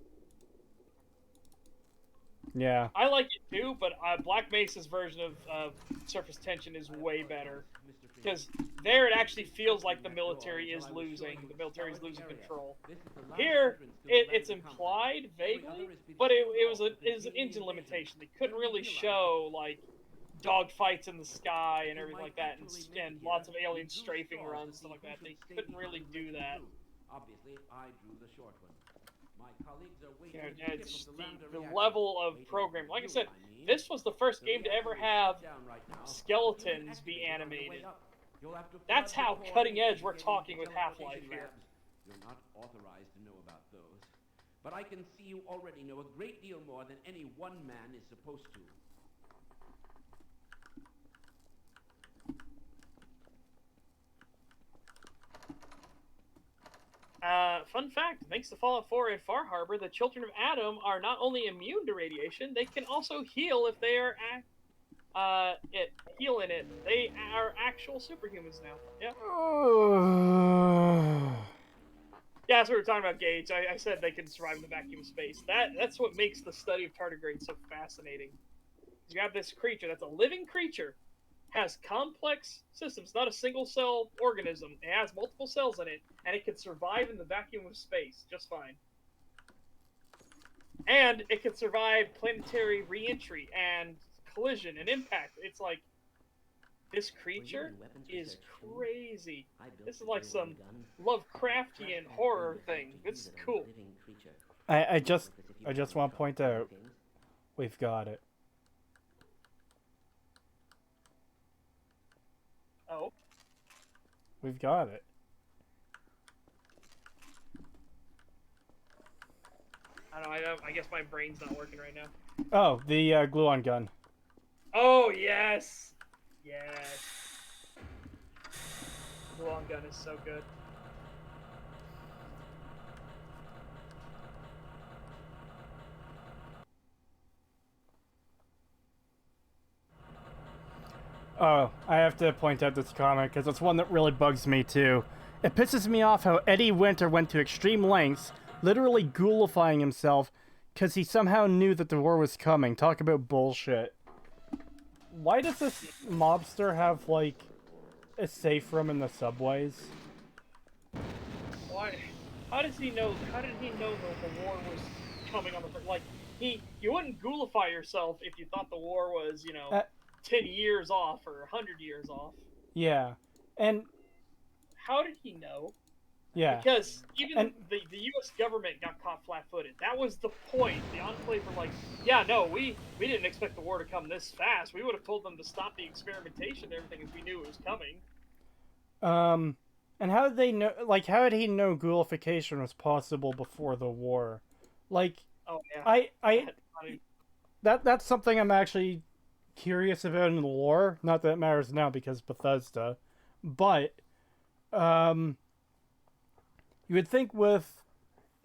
Yeah. I like it too, but Black Mesa's version of surface tension is way better because there it actually feels like the military is losing. The military is losing control. Here, it's implied vaguely, but it was an engine limitation. They couldn't really show like dogfights in the sky and everything like that, and lots of alien strafing runs, stuff like that. They couldn't really do that. Obviously, I drew the short one. My colleagues are You waiting know, to tip it's off the lambda the reactor. level of Waiting program. for Like I you, said, mean. this was the first The game to reactor ever is have shut down right now. skeletons be Activated on the way animated. up. You'll have to That's flood the how core cutting anyway edge to we're get into talking the with Half-Life teleportation here. labs. You're not authorized to know about those. But I can see you already know a great deal more than any one man is supposed to. Fun fact, thanks to Fallout 4 and Far Harbor, the children of Adam are not only immune to radiation, they can also heal if they are heal in it. They are actual superhumans now. Yeah. Yeah, that's what we were talking about, Gage. I said they can survive in the vacuum of space. That's what makes the study of tardigrades so fascinating. You have this creature that's a living creature, has complex systems, not a single cell organism. It has multiple cells in it, and it can survive in the vacuum of space just fine. And it can survive planetary re-entry and collision and impact. It's like this creature is crazy. This is like some Lovecraftian horror thing. This is cool. I just want to point out we've got it. Oh. We've got it. I don't know, I guess my brain's not working right now. Oh, the glue-on gun. Oh, yes! Yes. The long gun is so good. Oh, I have to point out this comment because it's one that really bugs me too. It pisses me off how Eddie Winter went to extreme lengths, literally ghoulifying himself, because he somehow knew that the war was coming. Talk about bullshit. Why does this mobster have, like, a safe room in the subways? Why? How does he know? How did he know that the war was coming on the like? You wouldn't ghoulify yourself if you thought the war was, 10 years off or 100 years off. Yeah, and how did he know? Yeah, because even the U.S. government got caught flat-footed. That was the point. The Enclave were like, yeah, no, we didn't expect the war to come this fast. We would have told them to stop the experimentation and everything if we knew it was coming. And how did they know? Like, how did he know ghoulification was possible before the war? Like, oh yeah, that's something I'm actually curious about in the lore. Not that it matters now because Bethesda, but you would think with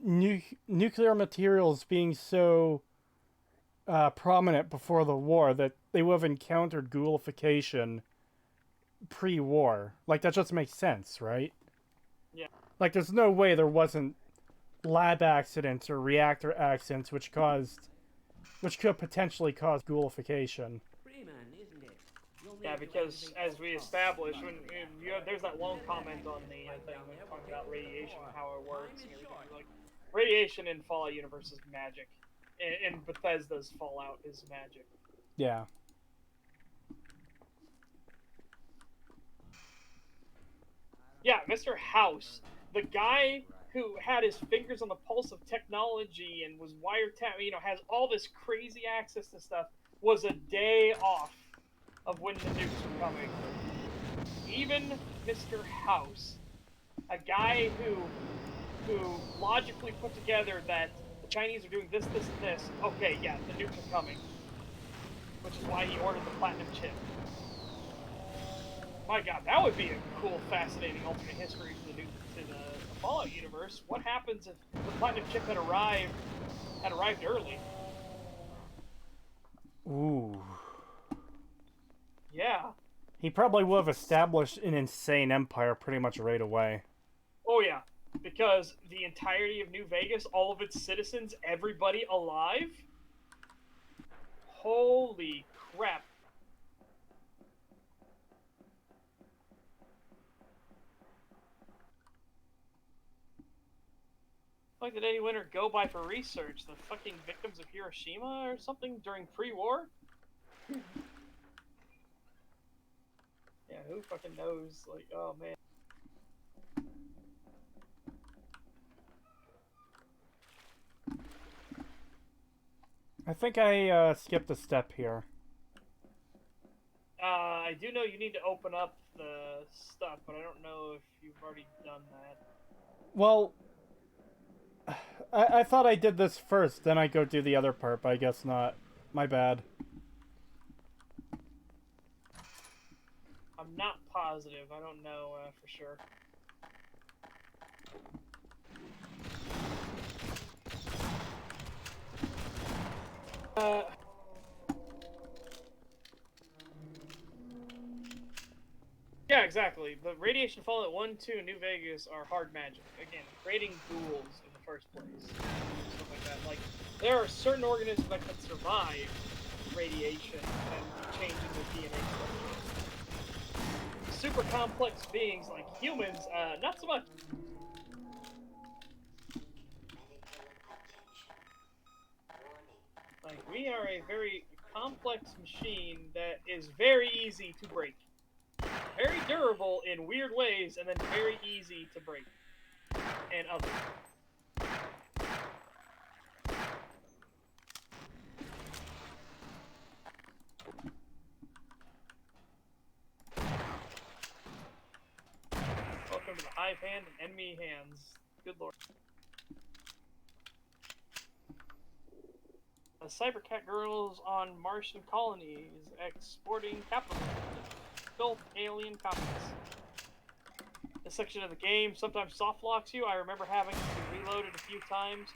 nuclear materials being so prominent before the war that they would have encountered ghoulification pre-war. Like, that just makes sense, right? Yeah. Like, there's no way there wasn't lab accidents or reactor accidents which could potentially cause ghoulification. Yeah, because as we established, there's that long comment on the thing when talking about radiation and how it works and everything. Like, radiation in Fallout universe is magic, and Bethesda's Fallout is magic. Yeah. Yeah, Mr. House, the guy who had his fingers on the pulse of technology and was wiretapped, has all this crazy access to stuff, was a day off of when the nukes were coming. Even Mr. House, a guy who logically put together that the Chinese are doing this, this, and this. Okay, yeah, the nukes are coming, which is why he ordered the platinum chip. My God, that would be a cool, fascinating alternate history to the Fallout universe. What happens if the platinum chip had arrived early? Ooh. Yeah. He probably would have established an insane empire pretty much right away. Oh yeah, because the entirety of New Vegas, all of its citizens, everybody alive. Holy crap! Like, did any winner go by for research? The fucking victims of Hiroshima or something during pre-war? Yeah, who fucking knows? Like, oh man. I think I skipped a step here. I do know you need to open up the stuff, but I don't know if you've already done that. Well, I thought I did this first, then I go do the other part, but I guess not. My bad. I'm not positive. I don't know for sure. Uh, yeah, exactly. The Radiation Fallout 1, 2, and New Vegas are hard magic. Again, creating ghouls in the first place. Stuff like that. Like, there are certain organisms that can survive radiation and changing the DNA structure. Super complex beings like humans, not so much. Like, we are a very complex machine that is very easy to break. Very durable in weird ways, and then very easy to break in others. Welcome to the Hive Hand and Enemy Hands. Good lord. The Cybercat girls on Martian colonies exporting capitalism. Built alien copies. This section of the game sometimes soft locks you. I remember having to reload it a few times,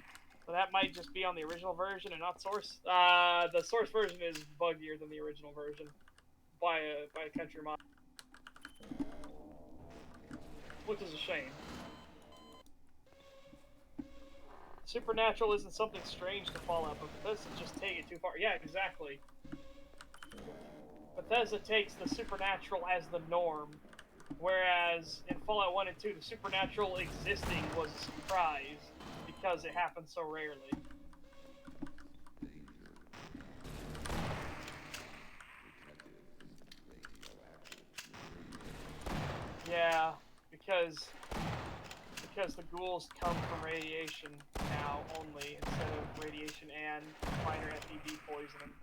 but that might just be on the original version and not source. The source version is buggier than the original version by a country mile, which is a shame. Supernatural isn't something strange to Fallout, but Bethesda just take it too far. Yeah, exactly. Bethesda takes the supernatural as the norm, whereas in Fallout 1 and 2, the supernatural existing was a surprise because it happened so rarely. Yeah, because the ghouls come from radiation now only instead of radiation and minor FEV poisoning.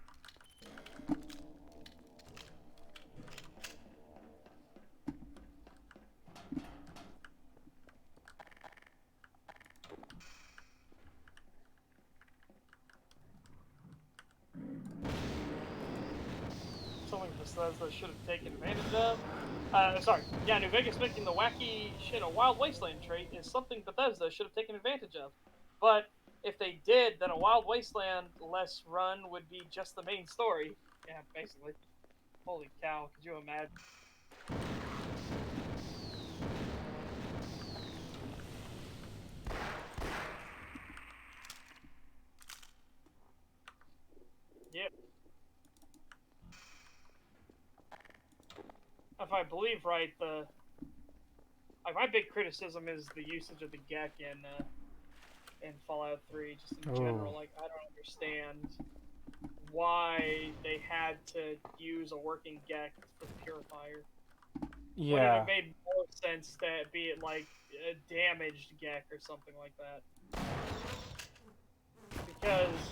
Something Bethesda should have taken advantage of. Sorry, yeah, New Vegas making the wacky shit a Wild Wasteland trait is something Bethesda should have taken advantage of. But if they did, then a Wild Wasteland less run would be just the main story. Yeah, basically. Holy cow, could you imagine? Yep. If I believe right, my big criticism is the usage of the Gek in Fallout 3, just in general. Like, I don't understand why they had to use a working Gek for the Purifier. When it Yeah. have made more sense to be it like a damaged Gek or something like that. Because,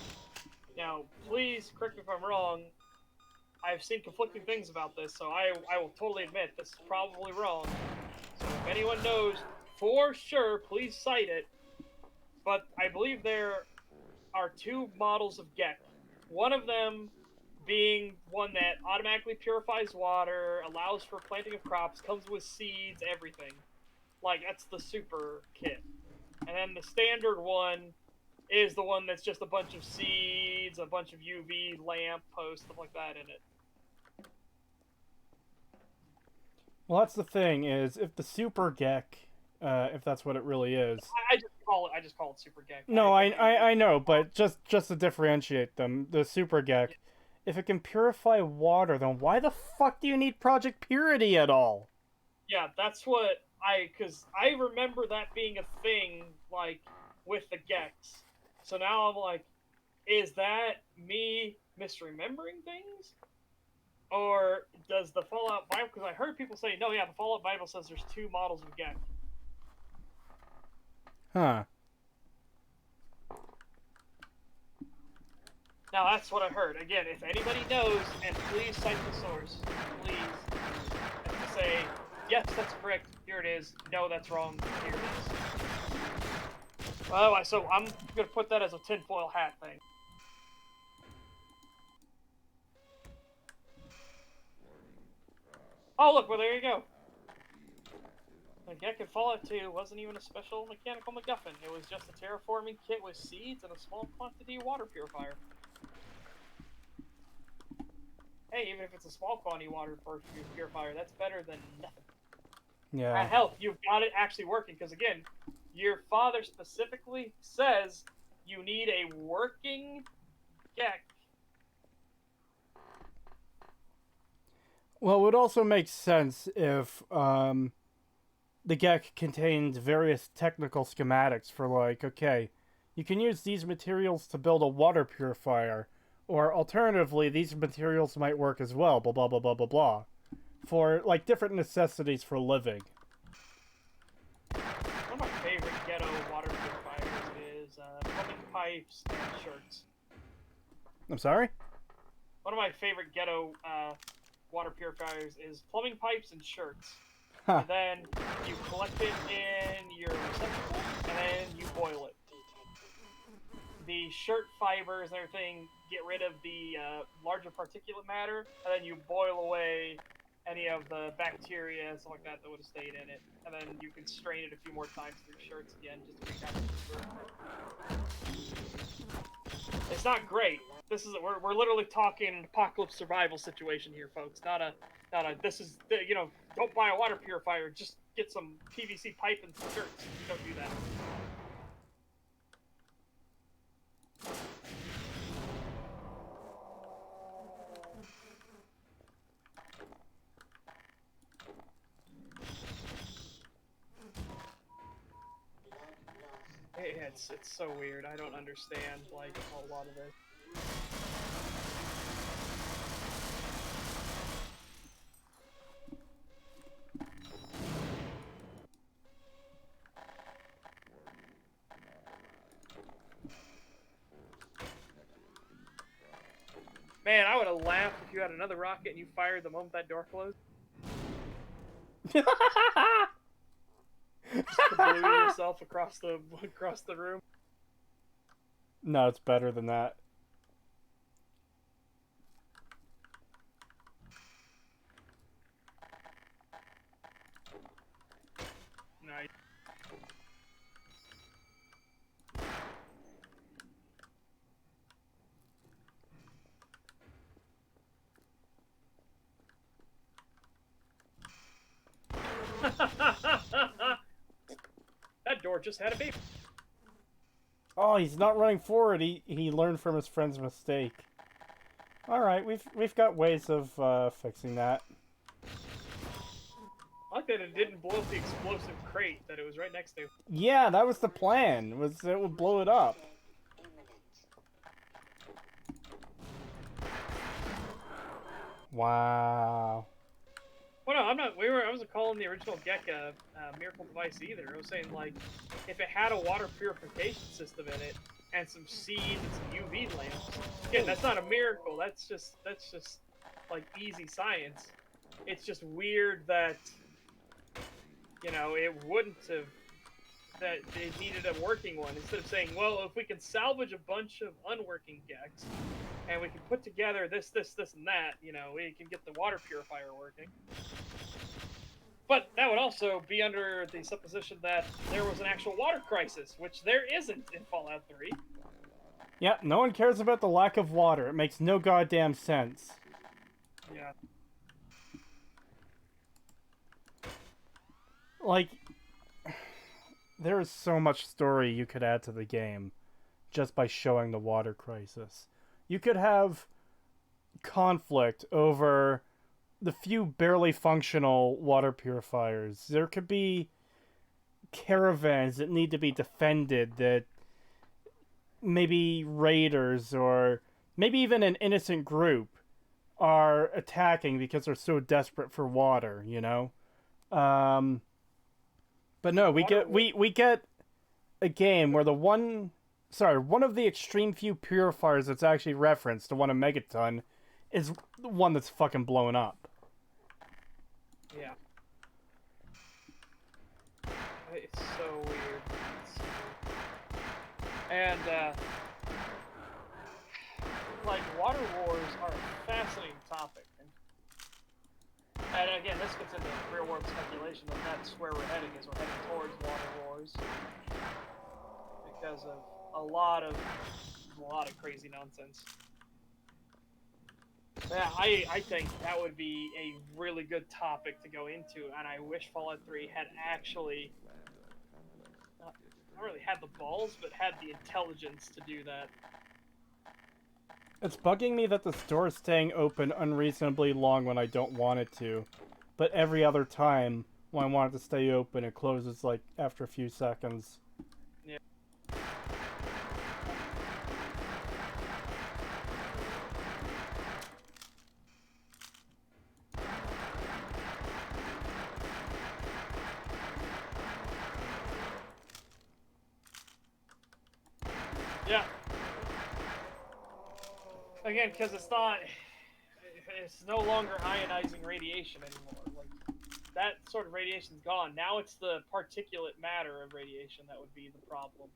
now, please correct me if I'm wrong, I've seen conflicting things about this, so I will totally admit this is probably wrong. So if anyone knows for sure, please cite it. But I believe there are two models of Gek. One of them being one that automatically purifies water, allows for planting of crops, comes with seeds, everything. Like, that's the super kit. And then the standard one is the one that's just a bunch of seeds, a bunch of UV lamp posts, stuff like that in it. Well, that's the thing is, if the Super Gek, if that's what it really is. I just call it super Gek. No, I know, but just to differentiate them, the Super Gek, if it can purify water, then why the fuck do you need Project Purity at all? Yeah, that's what because I remember that being a thing, like, with the Geks. So now I'm like, is that me misremembering things? Or does the Fallout Bible, because I heard people say, no, yeah, the Fallout Bible says there's two models of Gek. Huh. Now, that's what I heard. Again, if anybody knows, and please cite the source, please, and say, yes, that's correct, here it is, no, that's wrong, here it is. Well, so I'm going to put that as a tinfoil hat thing. Oh, look, well, there you go. The Gek in Fallout 2 wasn't even a special mechanical MacGuffin. It was just a terraforming kit with seeds and a small quantity of water purifier. Hey, even if it's a small quantity water purifier, that's better than nothing. Yeah. Hell, you've got it actually working, because again, your father specifically says you need a working Gek. Well, it would also make sense if the Gek contained various technical schematics for, like, okay, you can use these materials to build a water purifier, or alternatively, these materials might work as well, blah blah blah blah blah blah, for, like, different necessities for living. One of my favorite ghetto water purifiers is plumbing pipes and shirts. I'm sorry? One of my favorite ghetto water purifiers is plumbing pipes and shirts. Huh. And then you collect it in your receptacle, and then you boil it. The shirt fibers and everything get rid of the larger particulate matter, and then you boil away any of the bacteria and stuff like that would have stayed in it. And then you can strain it a few more times through shirts again, just to make that. It's not great. This is we're literally talking an apocalypse survival situation here, folks. Not a this is don't buy a water purifier. Just get some PVC pipe and some shirts. Don't do that. It's so weird. I don't understand like a whole lot of this. Man, I would have laughed if you had another rocket and you fired the moment that door closed. Just blew yourself across the room. No, it's better than that. Nice. That door just had a baby. Oh, he's not running forward. He learned from his friend's mistake. All right, we've got ways of fixing that. I like that it didn't blow up the explosive crate that it was right next to. Yeah, that was the plan. Was it would blow it up. Wow. Well, no, I'm not. I wasn't calling the original Gecko miracle device either. I was saying like, if it had a water purification system in it and some seeds and some UV lamps, again, that's not a miracle. That's just like easy science. It's just weird that it wouldn't have. That they needed a working one instead of saying, well, if we can salvage a bunch of unworking Gex and we can put together this, and that, we can get the water purifier working. But that would also be under the supposition that there was an actual water crisis, which there isn't in Fallout 3. Yeah, no one cares about the lack of water. It makes no goddamn sense. Yeah. Like, there is so much story you could add to the game just by showing the water crisis. You could have conflict over the few barely functional water purifiers. There could be caravans that need to be defended, that maybe raiders or maybe even an innocent group are attacking because they're so desperate for water, But no, we get a game where one of the extreme few purifiers that's actually referenced, the one in Megaton, is the one that's fucking blown up. Yeah. It's so weird. And, like, water wars are a fascinating topic. And again, this gets into real-world speculation, and that's where we're heading, is we're heading towards water wars. Because of a lot of crazy nonsense. Yeah, I think that would be a really good topic to go into, and I wish Fallout 3 had actually not really had the balls, but had the intelligence to do that. It's bugging me that the store is staying open unreasonably long when I don't want it to, but every other time when I want it to stay open, it closes like after a few seconds. Yeah. Yeah. Again, because it's no longer ionizing radiation anymore. Like, that sort of radiation's gone. Now it's the particulate matter of radiation that would be the problem.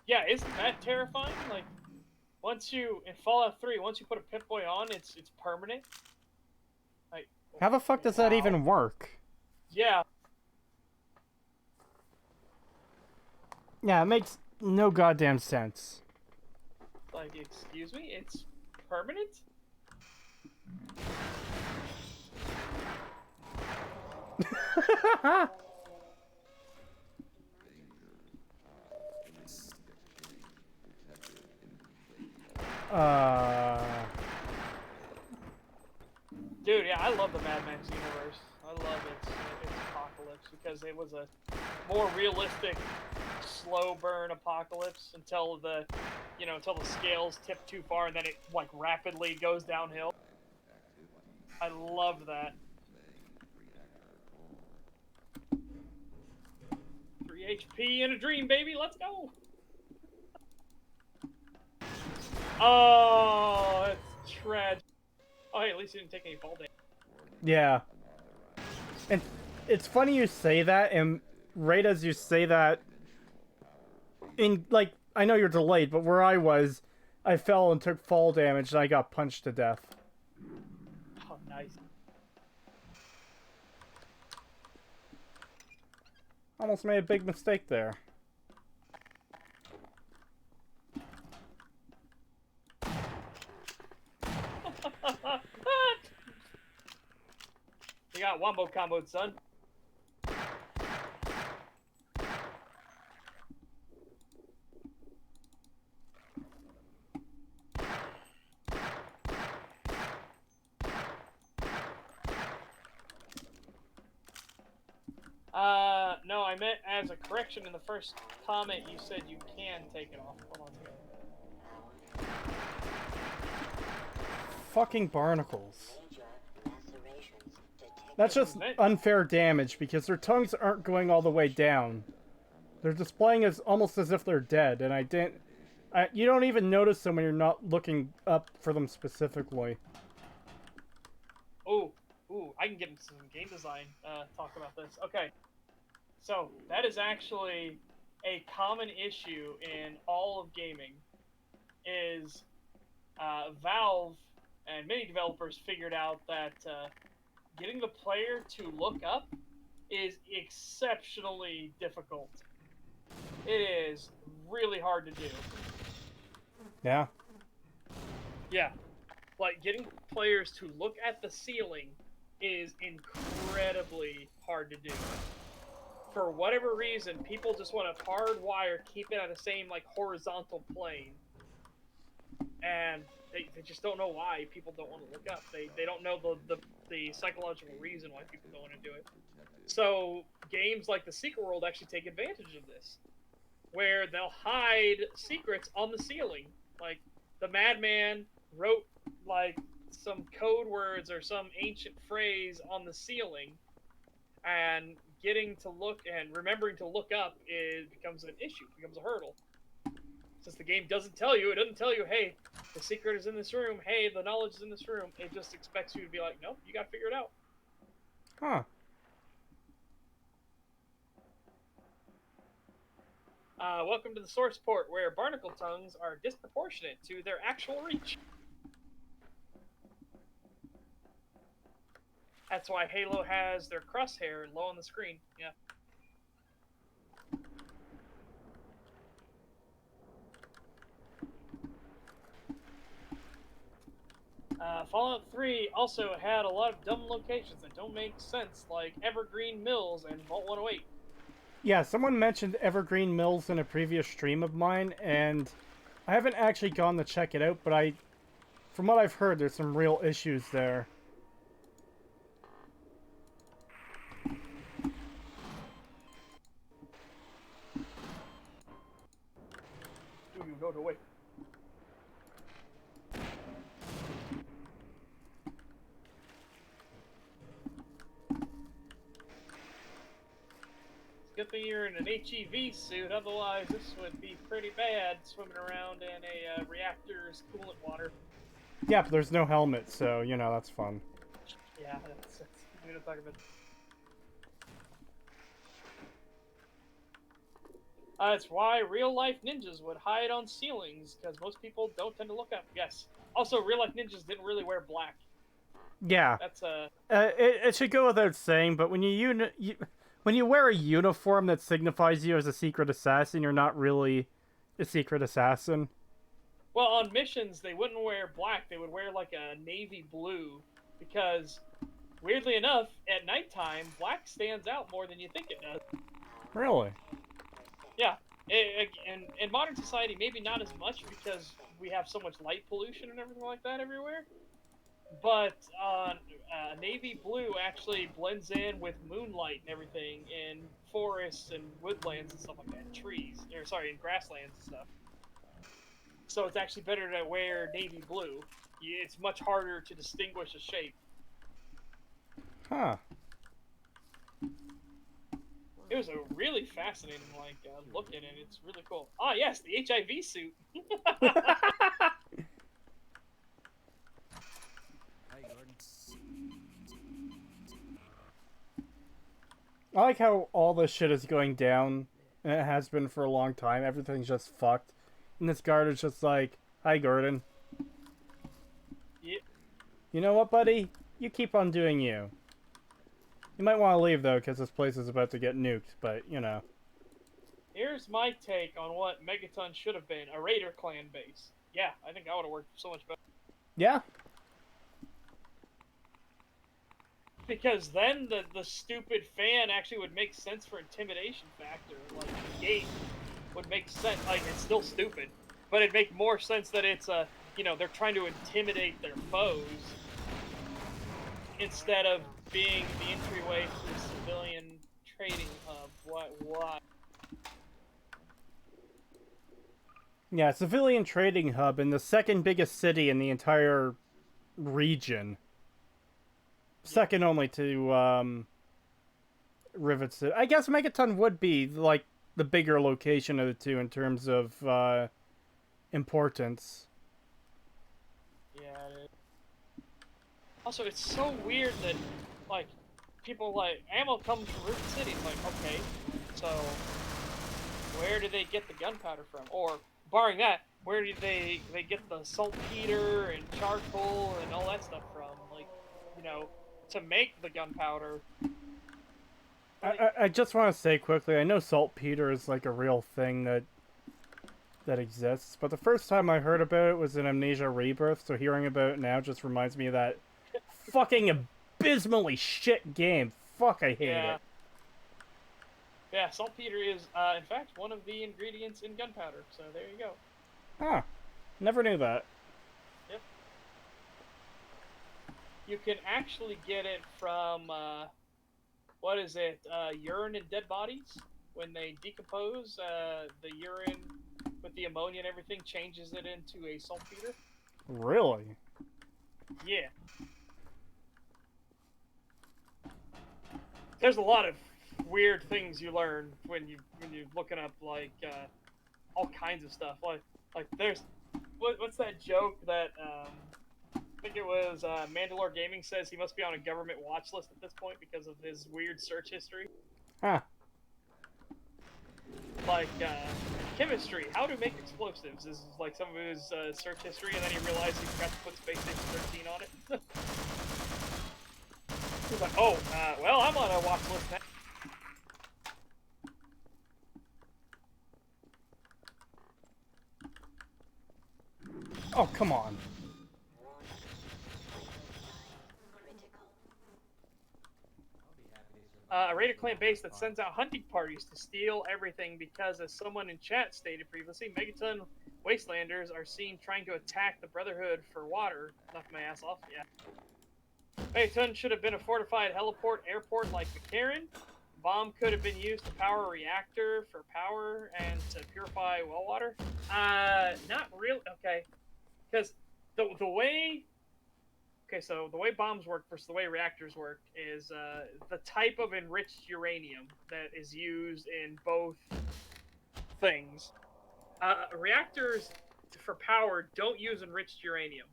Yeah, isn't that terrifying? Like, in Fallout 3, once you put a Pip-Boy on, it's permanent. Like, How the fuck does that even work? Yeah. Yeah, it makes no goddamn sense. Like, excuse me? It's permanent? Dude, yeah, I love the Mad Max universe. I love its apocalypse because it was a more realistic, slow burn apocalypse until the scales tip too far and then it like rapidly goes downhill. I loved that. 3 HP in a dream, baby. Let's go. Oh, that's tragic. Oh, hey, at least you didn't take any fall damage. Yeah. And it's funny you say that, and right as you say that, I know you're delayed, but where I was, I fell and took fall damage, and I got punched to death. Oh, nice. Almost made a big mistake there. You got wombo comboed, son. I meant as a correction in the first comment, you said you can take it off. Hold on. Fucking barnacles. Major lacerations detected. That's just unfair damage because their tongues aren't going all the way down. They're displaying as almost as if they're dead, and you don't even notice them when you're not looking up for them specifically. Ooh, I can get into some game design talk about this. Okay, so that is actually a common issue in all of gaming. Is Valve and many developers figured out that getting the player to look up is exceptionally difficult. It is really hard to do. Yeah. Yeah. Like, getting players to look at the ceiling is incredibly hard to do. For whatever reason, people just want to hardwire, keep it at the same, like, horizontal plane. And they just don't know why people don't want to look up. They don't know the psychological reason why people don't want to do it. So, games like The Secret World actually take advantage of this. Where they'll hide secrets on the ceiling. Like, the madman wrote, like, some code words or some ancient phrase on the ceiling, and getting to look and remembering to look up becomes an issue, becomes a hurdle. Since the game doesn't tell you, it doesn't tell you, hey, the secret is in this room, hey, the knowledge is in this room. It just expects you to be like, nope, you gotta figure it out. Huh. Welcome to the source port, where barnacle tongues are disproportionate to their actual reach. That's why Halo has their crosshair low on the screen. Yeah. Fallout 3 also had a lot of dumb locations that don't make sense, like Evergreen Mills and Vault 108. Yeah, someone mentioned Evergreen Mills in a previous stream of mine, and I haven't actually gone to check it out, but from what I've heard, there's some real issues there. Do you go to wait? Good thing you're in an HEV suit, otherwise this would be pretty bad swimming around in a reactor's coolant water. Yeah, but there's no helmet, so, you know, that's fun. Yeah, that's we don't talk about. That's why real-life ninjas would hide on ceilings, because most people don't tend to look up. Yes. Also, real-life ninjas didn't really wear black. Yeah. That's it should go without saying, but when when you wear a uniform that signifies you as a secret assassin, you're not really a secret assassin. Well, on missions, they wouldn't wear black. They would wear, like, a navy blue, because, weirdly enough, at nighttime, black stands out more than you think it does. Really? Yeah. In modern society, maybe not as much, because we have so much light pollution and everything like that everywhere. But navy blue actually blends in with moonlight and everything in forests and woodlands and stuff like that, and grasslands and stuff. So it's actually better to wear navy blue. It's much harder to distinguish a shape. Huh. It was a really fascinating, look at it. It's really cool. Ah, yes, the HIV suit. I like how all this shit is going down, and it has been for a long time. Everything's just fucked. And this guard is just like, hi, Gordon. Yeah. You know what, buddy? You keep on doing you. You might want to leave, though, because this place is about to get nuked, but, you know. Here's my take on what Megaton should have been, a Raider clan base. Yeah, I think that would have worked so much better. Yeah. Because then the stupid fan actually would make sense for intimidation factor. Like, the gate would make sense. Like, it's still stupid. But it'd make more sense that it's, they're trying to intimidate their foes instead of being the entryway to the civilian trading hub Why? Yeah, civilian trading hub in the second biggest city in the entire region. Second only to Rivet City. I guess Megaton would be like the bigger location of the two in terms of importance. Yeah. It is. Also, it's so weird that like people like ammo comes from Rivet City. It's like, okay, so where do they get the gunpowder from? Or barring that, where do they get the saltpeter and charcoal and all that stuff from? Like, you know, to make the gunpowder. I just want to say quickly, I know saltpeter is like a real thing that exists, but the first time I heard about it was in Amnesia Rebirth, so hearing about it now just reminds me of that fucking abysmally shit game. Fuck, I hate it. Yeah, saltpeter is, in fact, one of the ingredients in gunpowder, so there you go. Huh. Never knew that. Yep. You can actually get it from, what is it, urine and dead bodies? When they decompose, the urine with the ammonia and everything changes it into a saltpeter. Really? Yeah. There's a lot of weird things you learn when you're looking up like all kinds of stuff. Like there's what's that joke that I think it was Mandalore Gaming says he must be on a government watch list at this point because of his weird search history. Huh. Like chemistry, how to make explosives. This is like some of his search history, and then he realized he forgot to put Space Station 13 on it. He's like, oh, well, I'm on a watch list now. Oh, come on. A Raider clan base that sends out hunting parties to steal everything because, as someone in chat stated previously, Megaton Wastelanders are seen trying to attack the Brotherhood for water. Knock my ass off, yeah. Megaton should have been a fortified heliport airport like McCarran. Bomb could have been used to power a reactor for power and to purify well water. Not really. Okay, because the way. Okay, so the way bombs work versus the way reactors work is the type of enriched uranium that is used in both things. Reactors for power don't use enriched uranium.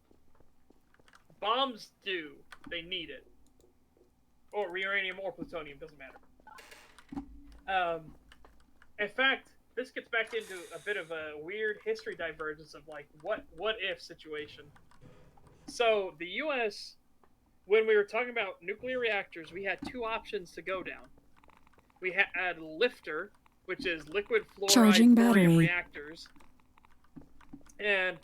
Bombs do. They need it. Or uranium or plutonium, doesn't matter. In fact, this gets back into a bit of a weird history divergence of like what if situation. So the U.S., when we were talking about nuclear reactors, we had two options to go down. We had LIFTR, which is liquid Charging fluoride thorium battery. reactors, and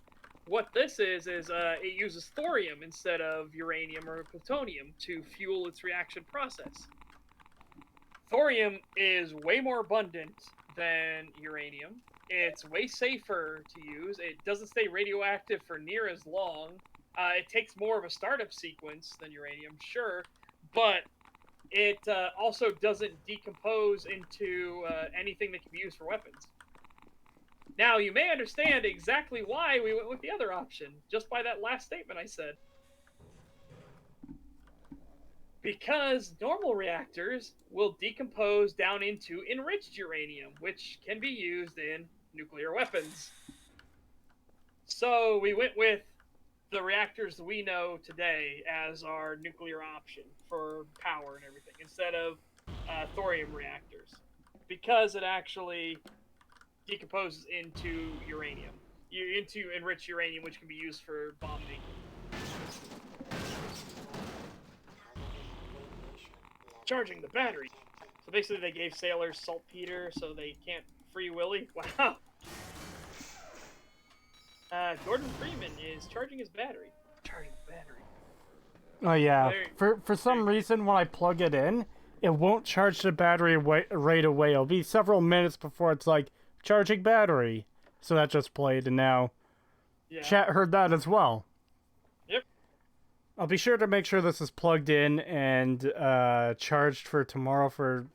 what this is it uses thorium instead of uranium or plutonium to fuel its reaction process. Thorium is way more abundant than uranium. It's way safer to use. It doesn't stay radioactive for near as long. It takes more of a startup sequence than uranium, sure, but it also doesn't decompose into anything that can be used for weapons. Now, you may understand exactly why we went with the other option, just by that last statement I said. Because normal reactors will decompose down into enriched uranium, which can be used in nuclear weapons. So we went with the reactors we know today as our nuclear option for power and everything, instead of thorium reactors, because it actually decomposes into uranium, into enriched uranium, which can be used for bombing. Charging the battery. So basically, they gave sailors saltpeter so they can't free willy. Wow. Gordon Freeman is charging his battery. Charging the battery. Oh yeah. For some reason, when I plug it in, it won't charge the battery right away. It'll be several minutes before it's like charging battery. So that just played, and now chat heard that as well. Yep. I'll be sure to make sure this is plugged in and charged for tomorrow for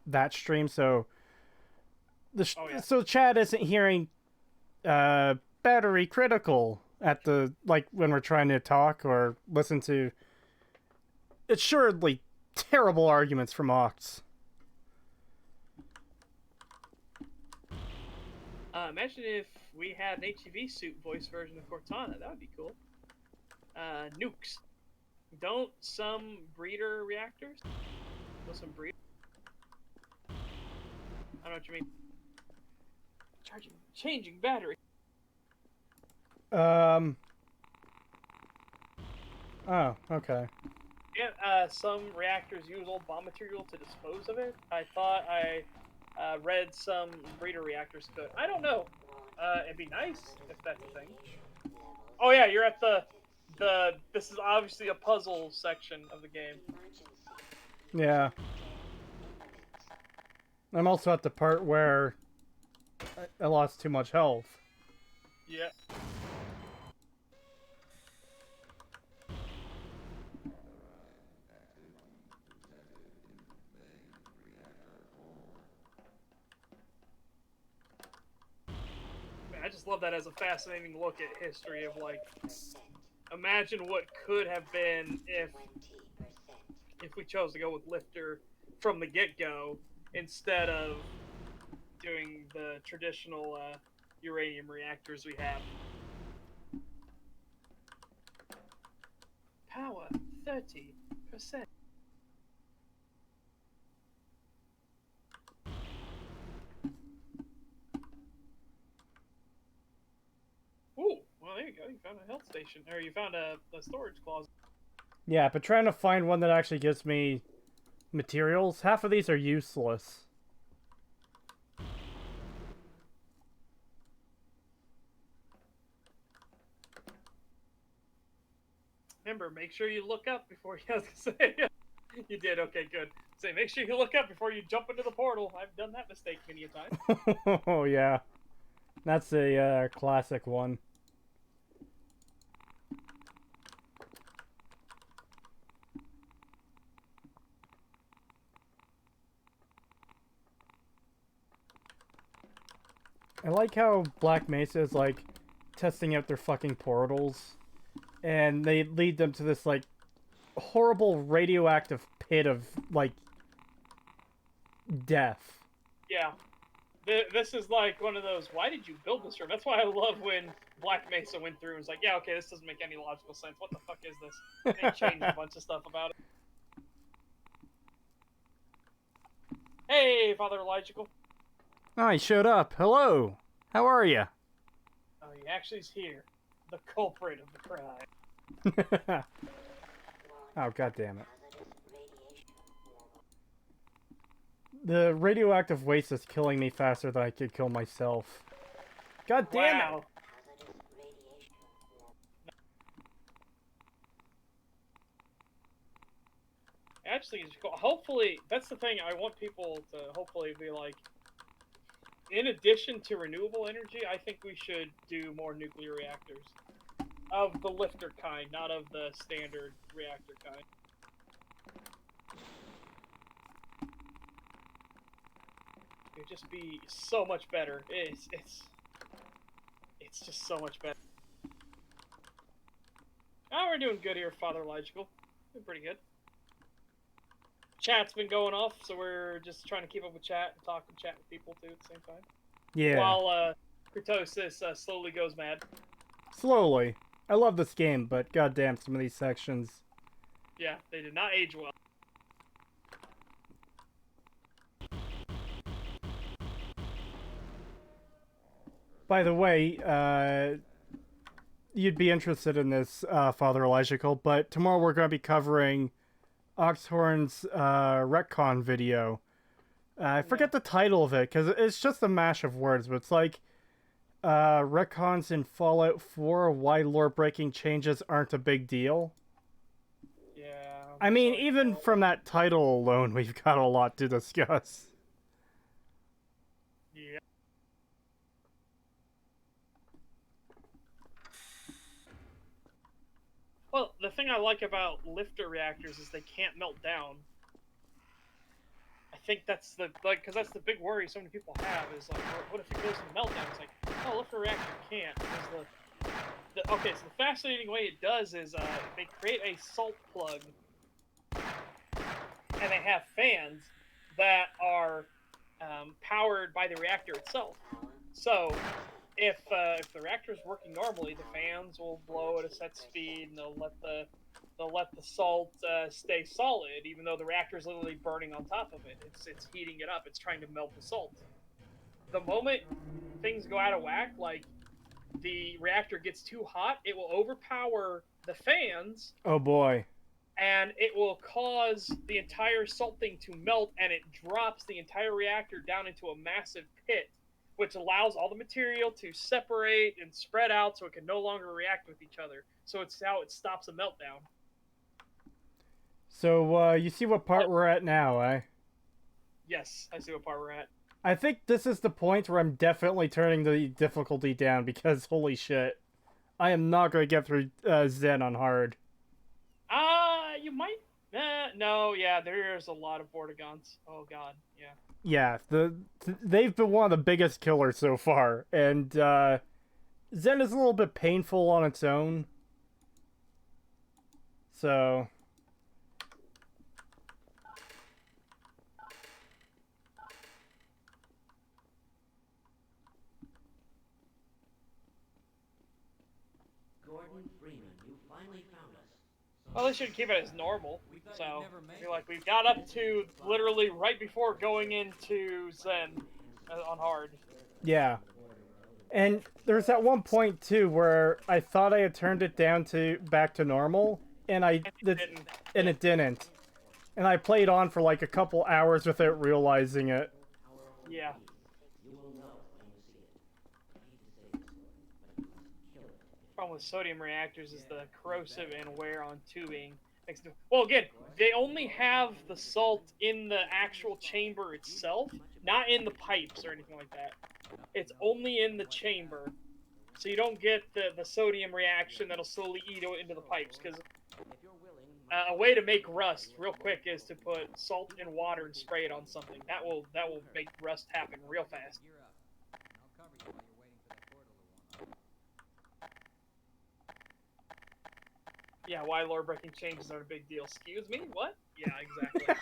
that stream, so Oh, yeah. so Chad isn't hearing battery critical at the like when we're trying to talk or listen to assuredly terrible arguments from Ox. Imagine if we had an HEV suit voice version of Cortana. That would be cool. Nukes. Don't some breeder reactors? Some breeder? I don't know what you mean. Changing battery. Oh, okay. Yeah, some reactors use old bomb material to dispose of it. I thought I read some breeder reactors could. I don't know. It'd be nice if that's a thing. Oh yeah, you're at the. This is obviously a puzzle section of the game. Yeah. I'm also at the part where I lost too much health. Yeah. Man, I just love that as a fascinating look at history of like, imagine what could have been if we chose to go with Lifter from the get-go instead of doing the traditional uranium reactors we have. Power 30%. Ooh, well there you go. You found a health station, or you found a storage closet. Yeah, but trying to find one that actually gives me materials, half of these are useless. Remember, make sure you look up before you say. You did, okay, good. Say, make sure you look up before you jump into the portal. I've done that mistake many a time. Oh yeah, that's a classic one. I like how Black Mesa is like testing out their fucking portals, and they lead them to this like horrible radioactive pit of like death. Yeah. This is like one of those, why did you build this room? That's why I love when Black Mesa went through and was like, yeah, okay, this doesn't make any logical sense. What the fuck is this? And they changed a bunch of stuff about it. Hey, Father Elijah. Oh, he showed up. Hello. How are you? Oh, he actually is here. The culprit of the crime. Oh, god damn it. The radioactive waste is killing me faster than I could kill myself. God damn it! Actually, hopefully, that's the thing. I want people to hopefully be like, in addition to renewable energy, I think we should do more nuclear reactors. Of the lifter kind, not of the standard reactor kind. It would just be so much better. It's just so much better. Oh, we're doing good here, Father Logical. Doing pretty good. Chat's been going off, so we're just trying to keep up with chat and talk and chat with people too at the same time. Yeah. While Creetosis slowly goes mad. Slowly. I love this game, but goddamn, some of these sections. Yeah, they did not age well. By the way, you'd be interested in this, Father Elijah, but tomorrow we're going to be covering Oxhorn's retcon video. I forget the title of it, because it's just a mash of words, but it's like, retcons in Fallout 4, why lore-breaking changes aren't a big deal. Yeah. I mean, even from that title alone, we've got a lot to discuss. Yeah. Well, the thing I like about lifter reactors is they can't melt down. I think that's the because that's the big worry so many people have is like, what if it goes into meltdown? It's like, oh, if the reactor can't, because okay, so the fascinating way it does is they create a salt plug, and they have fans that are powered by the reactor itself. So if the reactor is working normally, the fans will blow at a set speed, and they'll let the salt stay solid, even though the reactor is literally burning on top of it. It's heating it up. It's trying to melt the salt. The moment things go out of whack, like the reactor gets too hot, it will overpower the fans. Oh boy. And it will cause the entire salt thing to melt, and it drops the entire reactor down into a massive pit, which allows all the material to separate and spread out so it can no longer react with each other. So it's how it stops a meltdown. So, you see what part we're at now, eh? Yes, I see what part we're at. I think this is the point where I'm definitely turning the difficulty down because, holy shit, I am not going to get through Zen on hard. You might... no, yeah, there's a lot of Vortigons. Oh, God, yeah. Yeah, they've been one of the biggest killers so far, and Zen is a little bit painful on its own. So... Gordon Freeman, you finally found us. Well, they should keep it as normal. So, I feel like we got up to literally right before going into Zen on hard. Yeah. And there's that one point, too, where I thought I had turned it down to back to normal, and it didn't. And I played on for like a couple hours without realizing it. Yeah. Problem with sodium reactors is the corrosive and wear on tubing. Well, again, they only have the salt in the actual chamber itself, not in the pipes or anything like that. It's only in the chamber, so you don't get the sodium reaction that'll slowly eat into the pipes. Because a way to make rust real quick is to put salt in water and spray it on something. That will make rust happen real fast. Yeah, why lore-breaking changes are a big deal. Excuse me? What? Yeah, exactly.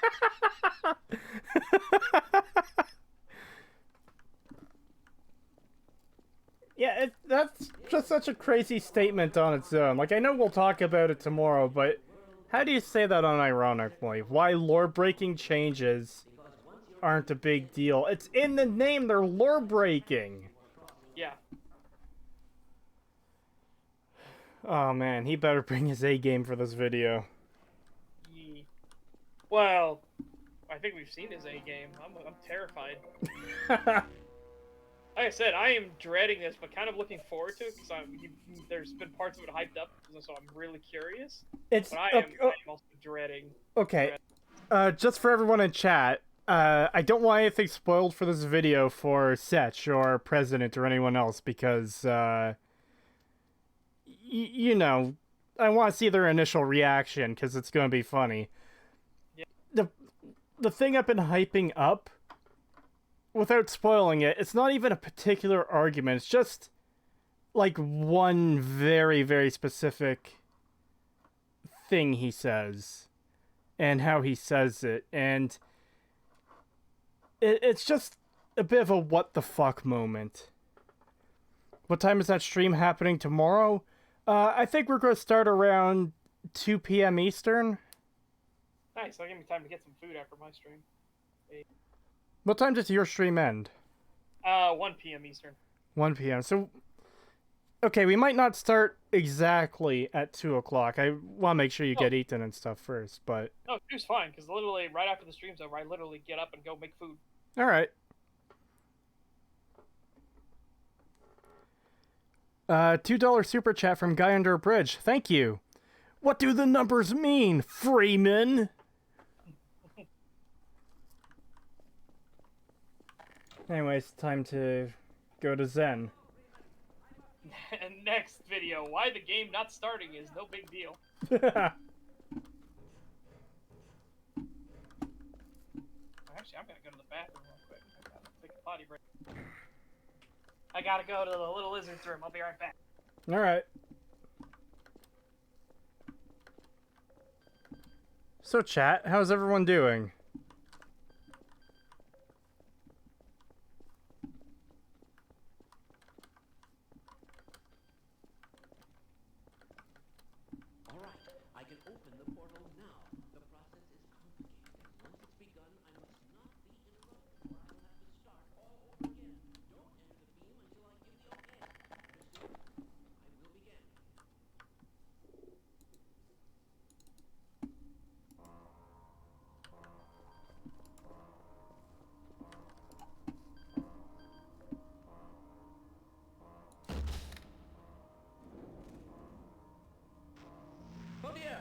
Yeah, that's just such a crazy statement on its own. Like, I know we'll talk about it tomorrow, but how do you say that unironically? Why lore-breaking changes aren't a big deal? It's in the name, they're lore-breaking. Yeah. Oh man, he better bring his A game for this video. Well, I think we've seen his A game. I'm terrified. Like I said, I am dreading this, but kind of looking forward to it because there's been parts of it hyped up, so I'm really curious. But I am also dreading. Okay, just for everyone in chat, I don't want anything spoiled for this video for Setch or President or anyone else because, you know, I want to see their initial reaction because it's going to be funny. Yeah. The thing I've been hyping up, without spoiling it, it's not even a particular argument. It's just like one very, very specific thing he says and how he says it. And it's just a bit of a what the fuck moment. What time is that stream happening tomorrow? I think we're going to start around 2 p.m. Eastern. Nice, that'll give me time to get some food after my stream. What time does your stream end? 1 p.m. Eastern. 1 p.m. So, okay, we might not start exactly at 2 o'clock. I want to make sure you get eaten and stuff first, but... No, 2's fine, because literally right after the stream's over, I literally get up and go make food. Alright. $2 super chat from Guy Under a Bridge. Thank you. What do the numbers mean, Freeman? Anyways, time to go to Zen. And next video, why the game not starting is no big deal. Actually, I'm gonna go to the bathroom real quick. I gotta take a potty break. I gotta go to the little lizard's room. I'll be right back. All right. So, chat, how's everyone doing? All right, I can open the portal now. The process is complicated, and once it's begun, I must not be interrupted, or I will have to start all over again. Don't enter the beam until I give the okay. Understood? I will begin. Oh dear!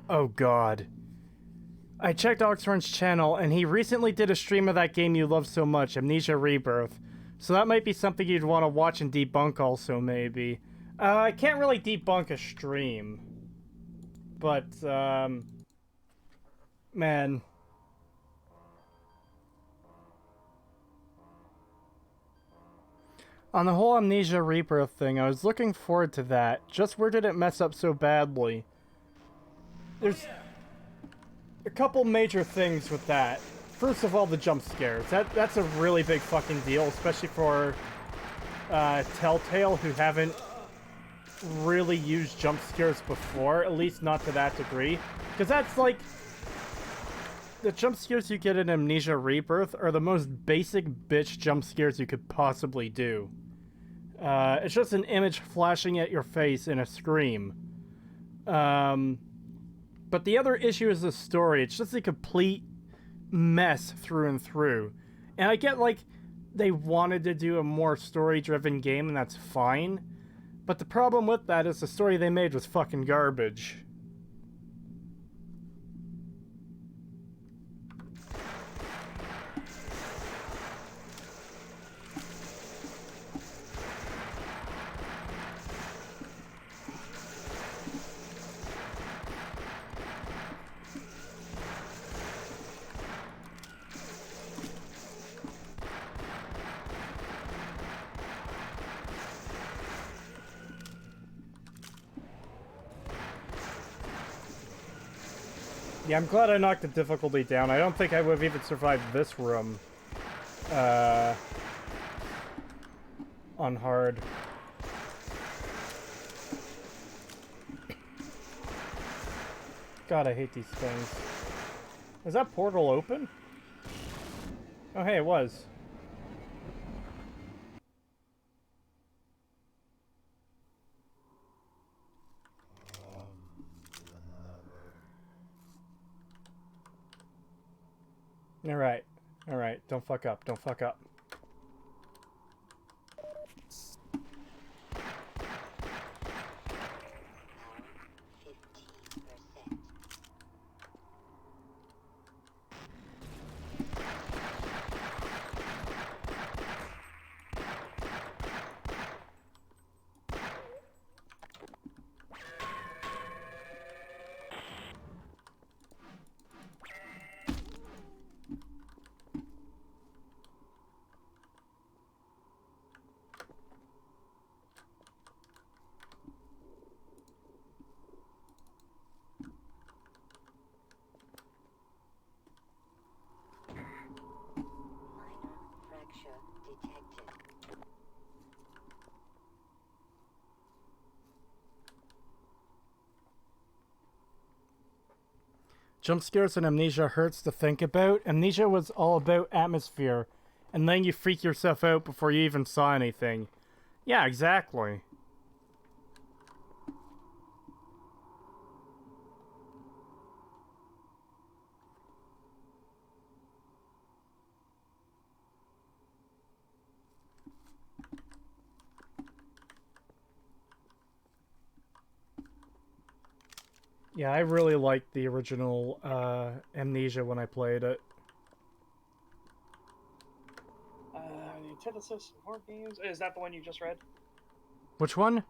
Oh god. I checked Oxhorn's channel, and he recently did a stream of that game you love so much, Amnesia Rebirth. So that might be something you'd want to watch and debunk also, maybe. I can't really debunk a stream. But, man. On the whole Amnesia Rebirth thing, I was looking forward to that. Just where did it mess up so badly? There's a couple major things with that. First of all, the jump scares. That's a really big fucking deal, especially for Telltale, who haven't really used jump scares before, at least not to that degree. Because that's like... The jump scares you get in Amnesia Rebirth are the most basic bitch jump scares you could possibly do. It's just an image flashing at your face in a scream. But the other issue is the story. It's just a complete mess through and through. And I get, like, they wanted to do a more story-driven game, and that's fine. But the problem with that is the story they made was fucking garbage. Yeah, I'm glad I knocked the difficulty down. I don't think I would have even survived this room. On hard. God, I hate these things. Is that portal open? Oh, hey, it was. Alright. Alright, don't fuck up. Don't fuck up. Detected. Jump scares and Amnesia hurts to think about. Amnesia was all about atmosphere, and then you freak yourself out before you even saw anything. Yeah, exactly. Yeah, I really liked the original Amnesia when I played it. I need antithesis of horror games. Is that the one you just read? Which one?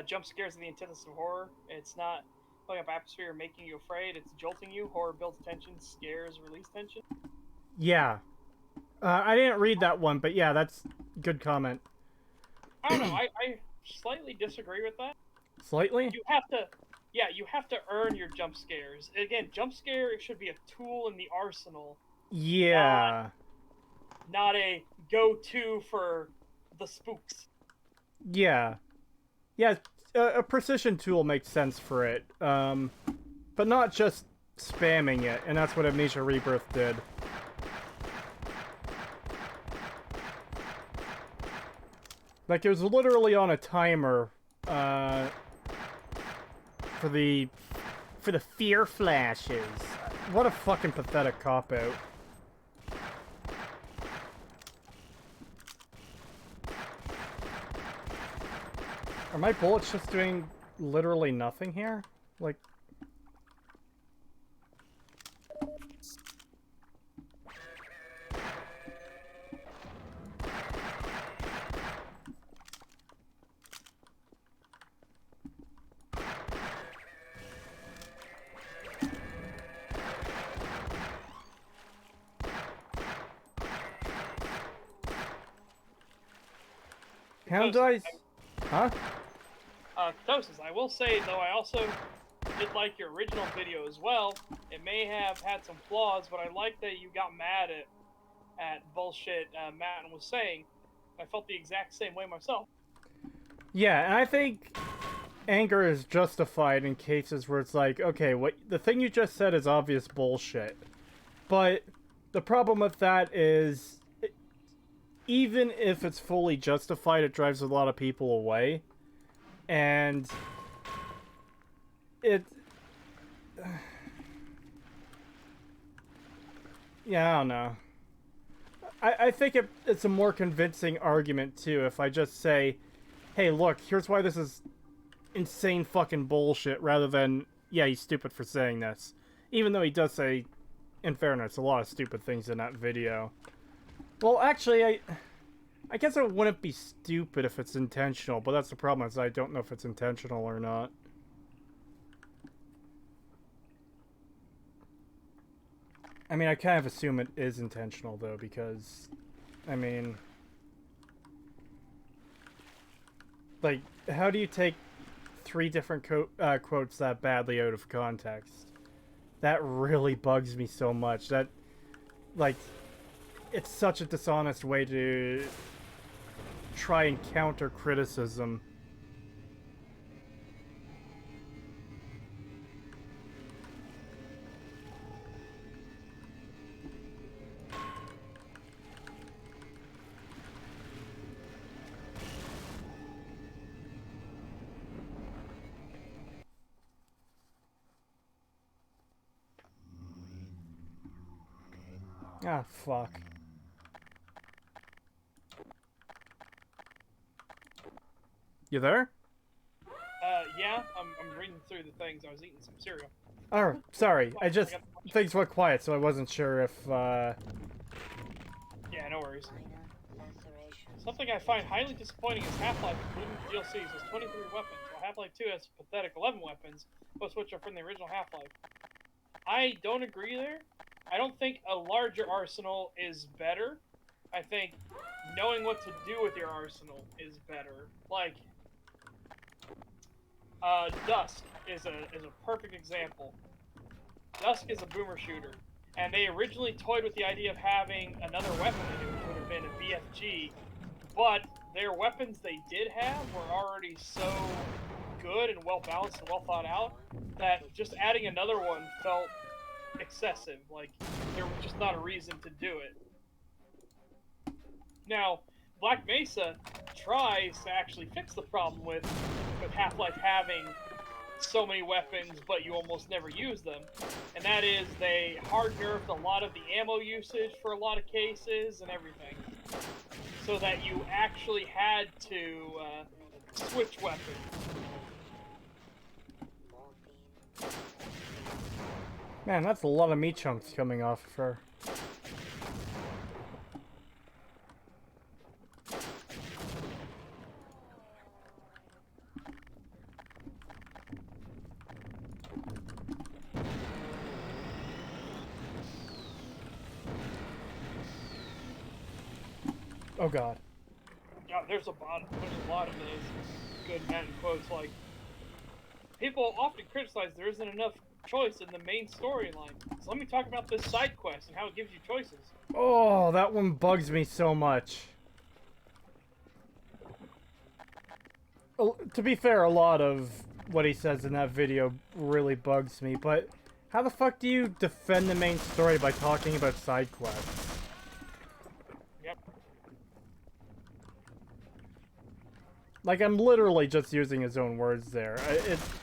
Jump scares are the antithesis of horror. It's not putting up atmosphere making you afraid. It's jolting you. Horror builds tension. Scares release tension. Yeah. I didn't read that one, but yeah, that's good comment. I don't know. I slightly disagree with that. Slightly? You have to, yeah, you have to earn your jump scares. Again, jump scare should be a tool in the arsenal, Yeah. not a go-to for the spooks. Yeah. Yeah, a precision tool makes sense for it. But not just spamming it, and that's what Amnesia Rebirth did. Like, it was literally on a timer, for the fear flashes. What a fucking pathetic cop-out. Are my bullets just doing literally nothing here? Like... Hound dice? Huh? Creetosis, I will say, though, I also did like your original video as well. It may have had some flaws, but I like that you got mad at bullshit Matt was saying. I felt the exact same way myself. Yeah, and I think anger is justified in cases where it's like, okay, what the thing you just said is obvious bullshit. But the problem with that is, even if it's fully justified, it drives a lot of people away. And it... yeah, I don't know. I think it's a more convincing argument, too, if I just say, hey, look, here's why this is insane fucking bullshit, rather than, yeah, he's stupid for saying this. Even though he does say, in fairness, a lot of stupid things in that video. Well, actually, I guess it wouldn't be stupid if it's intentional, but that's the problem, is I don't know if it's intentional or not. I mean, I kind of assume it is intentional, though, because, I mean... like, how do you take 3 different quotes that badly out of context? That really bugs me so much. That, like, it's such a dishonest way to try and counter criticism. Ah, fuck. You there? Yeah, I'm reading through the things. I was eating some cereal. Oh, sorry. I just... things went quiet, so I wasn't sure if, Yeah, no worries. Minor lacerations. Something I find highly disappointing is Half-Life, including the DLCs, has 23 weapons, while Half-Life 2 has a pathetic 11 weapons, most of which are from the original Half-Life. I don't agree there. I don't think a larger arsenal is better. I think knowing what to do with your arsenal is better. Like, Dusk is a perfect example. Dusk is a boomer shooter, and they originally toyed with the idea of having another weapon in it, which would have been a BFG, but their weapons they did have were already so good and well balanced and well thought out that just adding another one felt excessive. Like, there was just not a reason to do it. Now, Black Mesa tries to actually fix the problem with Half-Life having so many weapons, but you almost never use them. And that is, they hard-nerfed a lot of the ammo usage for a lot of cases and everything. So that you actually had to switch weapons. Morphine. man, that's a lot of meat chunks coming off of her. Oh god. Yeah, there's a lot of those good Madden quotes. Like, people often criticize there isn't enough choice in the main storyline. So let me talk about this side quest and how it gives you choices. Oh, that one bugs me so much. To be fair, a lot of what he says in that video really bugs me, but how the fuck do you defend the main story by talking about side quests? Yep. Like, I'm literally just using his own words there.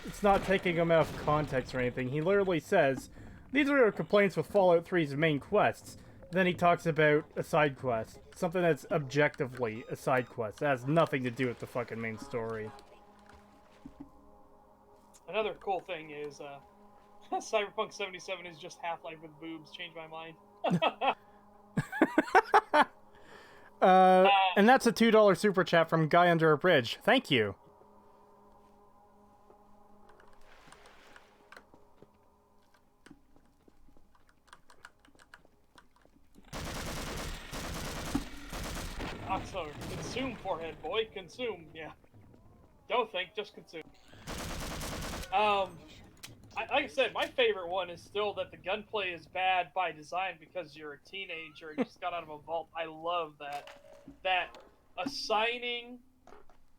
It's not taking him out of context or anything. He literally says, these are complaints with Fallout 3's main quests. Then he talks about a side quest. Something that's objectively a side quest. That has nothing to do with the fucking main story. Another cool thing is, Cyberpunk 77 is just Half-Life with boobs. Changed my mind. And that's a $2 super chat from Guy Under a Bridge. Thank you. So, consume, forehead boy, consume. Yeah. Don't think, just consume. Like I said, my favorite one is still that the gunplay is bad by design because you're a teenager and just got out of a vault. I love that. That assigning,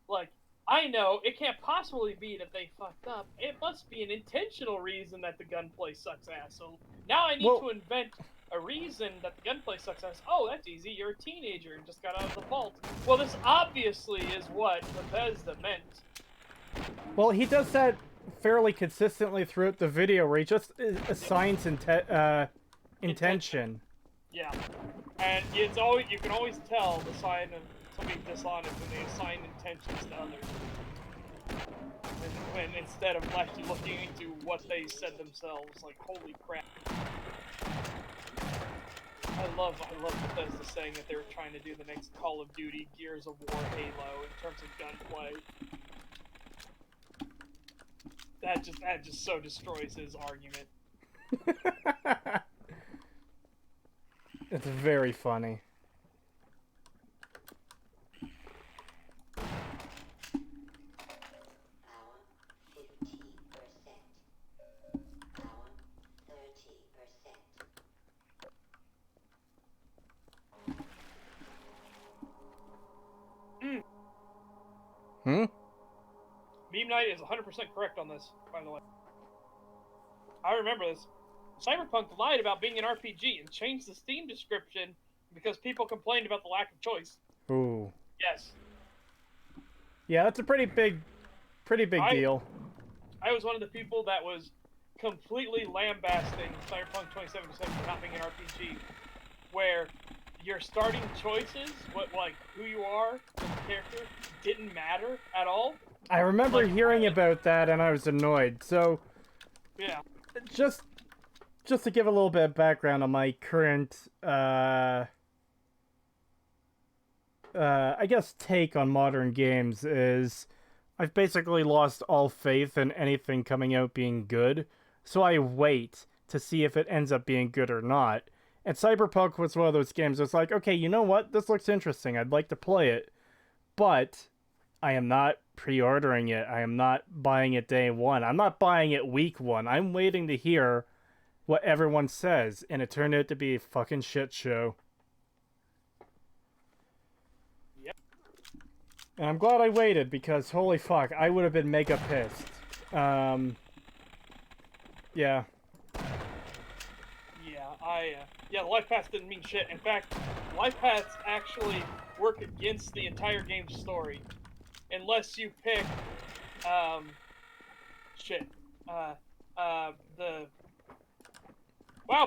like, I know it can't possibly be that they fucked up. It must be an intentional reason that the gunplay sucks ass. So now I need to invent a reason that the gunplay sucks ass. Oh, that's easy. You're a teenager and just got out of the vault. Well, this obviously is what Bethesda meant. Well, he does that fairly consistently throughout the video where he just assigns intention. Yeah. And it's always, you can always tell the sign of somebody dishonest when they assign intentions to others. When instead of actually looking into what they said themselves, like, holy crap. I love Bethesda saying that they were trying to do the next Call of Duty, Gears of War, Halo in terms of gunplay. That just so destroys his argument. It's very funny. Hmm? Meme Night is 100% correct on this, by the way. I remember this. Cyberpunk lied about being an RPG and changed the Steam description because people complained about the lack of choice. Ooh. Yes. Yeah, that's a pretty big deal. I was one of the people that was completely lambasting Cyberpunk 2077 for not being an RPG, where your starting choices, like who you are as a character, didn't matter at all. I remember hearing about that and I was annoyed. So, yeah. Just to give a little bit of background on my current, I guess take on modern games is I've basically lost all faith in anything coming out being good. So I wait to see if it ends up being good or not. And Cyberpunk was one of those games that's like, okay, you know what? This looks interesting. I'd like to play it. But I am not pre-ordering it. I am not buying it day one. I'm not buying it week one. I'm waiting to hear what everyone says. And it turned out to be a fucking shit show. Yep. And I'm glad I waited because holy fuck, I would have been mega pissed. Yeah. Yeah, the life paths didn't mean shit. In fact, life paths actually work against the entire game's story. Unless you pick, wow,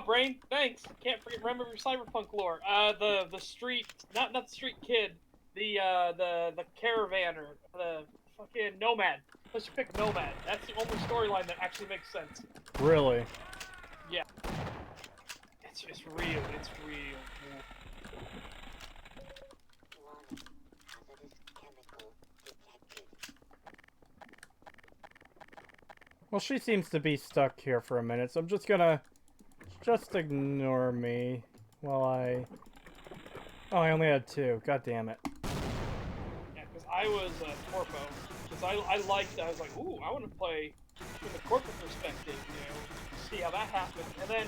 brain, thanks. Can't remember your Cyberpunk lore. The street, not the street kid, the caravaner, the fucking nomad. Let's just pick nomad. That's the only storyline that actually makes sense. Really? Yeah. It's real. It's real. Well, she seems to be stuck here for a minute, so I'm just gonna... Just ignore me while I... Oh, I only had 2. God damn it. Yeah, because I was a corpo. Because I liked, I was like, ooh, I want to play from the corporate perspective, see how that happens. And then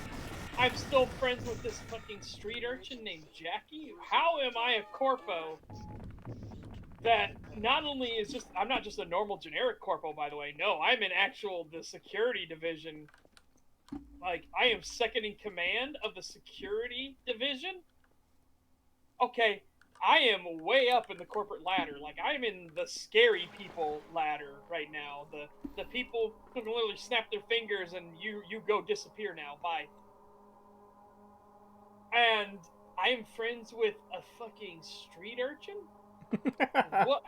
I'm still friends with this fucking street urchin named Jackie. How am I a corpo that not only is just, I'm not just a normal generic corpo, by the way. No, I'm in the security division. Like, I am second in command of the security division. Okay, I am way up in the corporate ladder. Like, I'm in the scary people ladder right now. The people who can literally snap their fingers and you go disappear now. Bye. And I am friends with a fucking street urchin? What?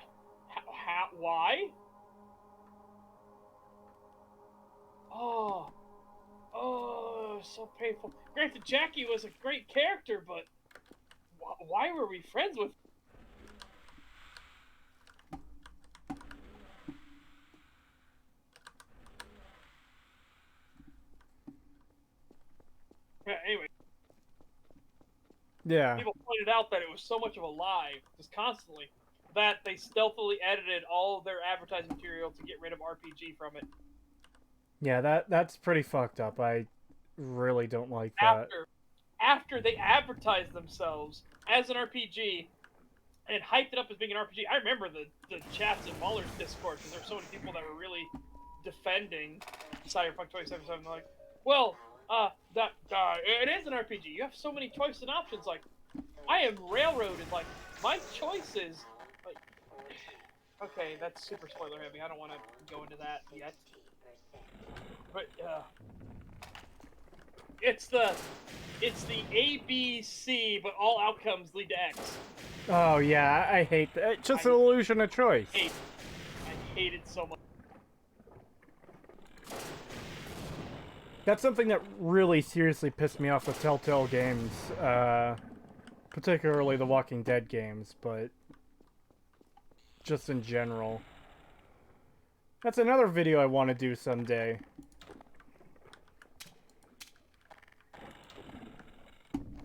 How? Why? Oh, so painful. Granted, Jackie was a great character, but why were we friends with? Yeah, anyway, Yeah. people pointed out that it was so much of a lie, just constantly, that they stealthily edited all of their advertising material to get rid of RPG from it. Yeah, that's pretty fucked up. I really don't like that. After they advertised themselves as an RPG and hyped it up as being an RPG, I remember the chats in Mahler's Discord because there were so many people that were really defending Cyberpunk 2077. Like, well, it is an RPG. You have so many choices and options. Like, I am railroaded. Like, my choices. Like, okay, that's super spoiler heavy. I don't want to go into that yet. But it's the A, B, C, but all outcomes lead to X. Oh yeah, I hate that. It's just an illusion of choice. I hate it so much. That's something that really seriously pissed me off with Telltale games, particularly the Walking Dead games, but just in general. That's another video I want to do someday.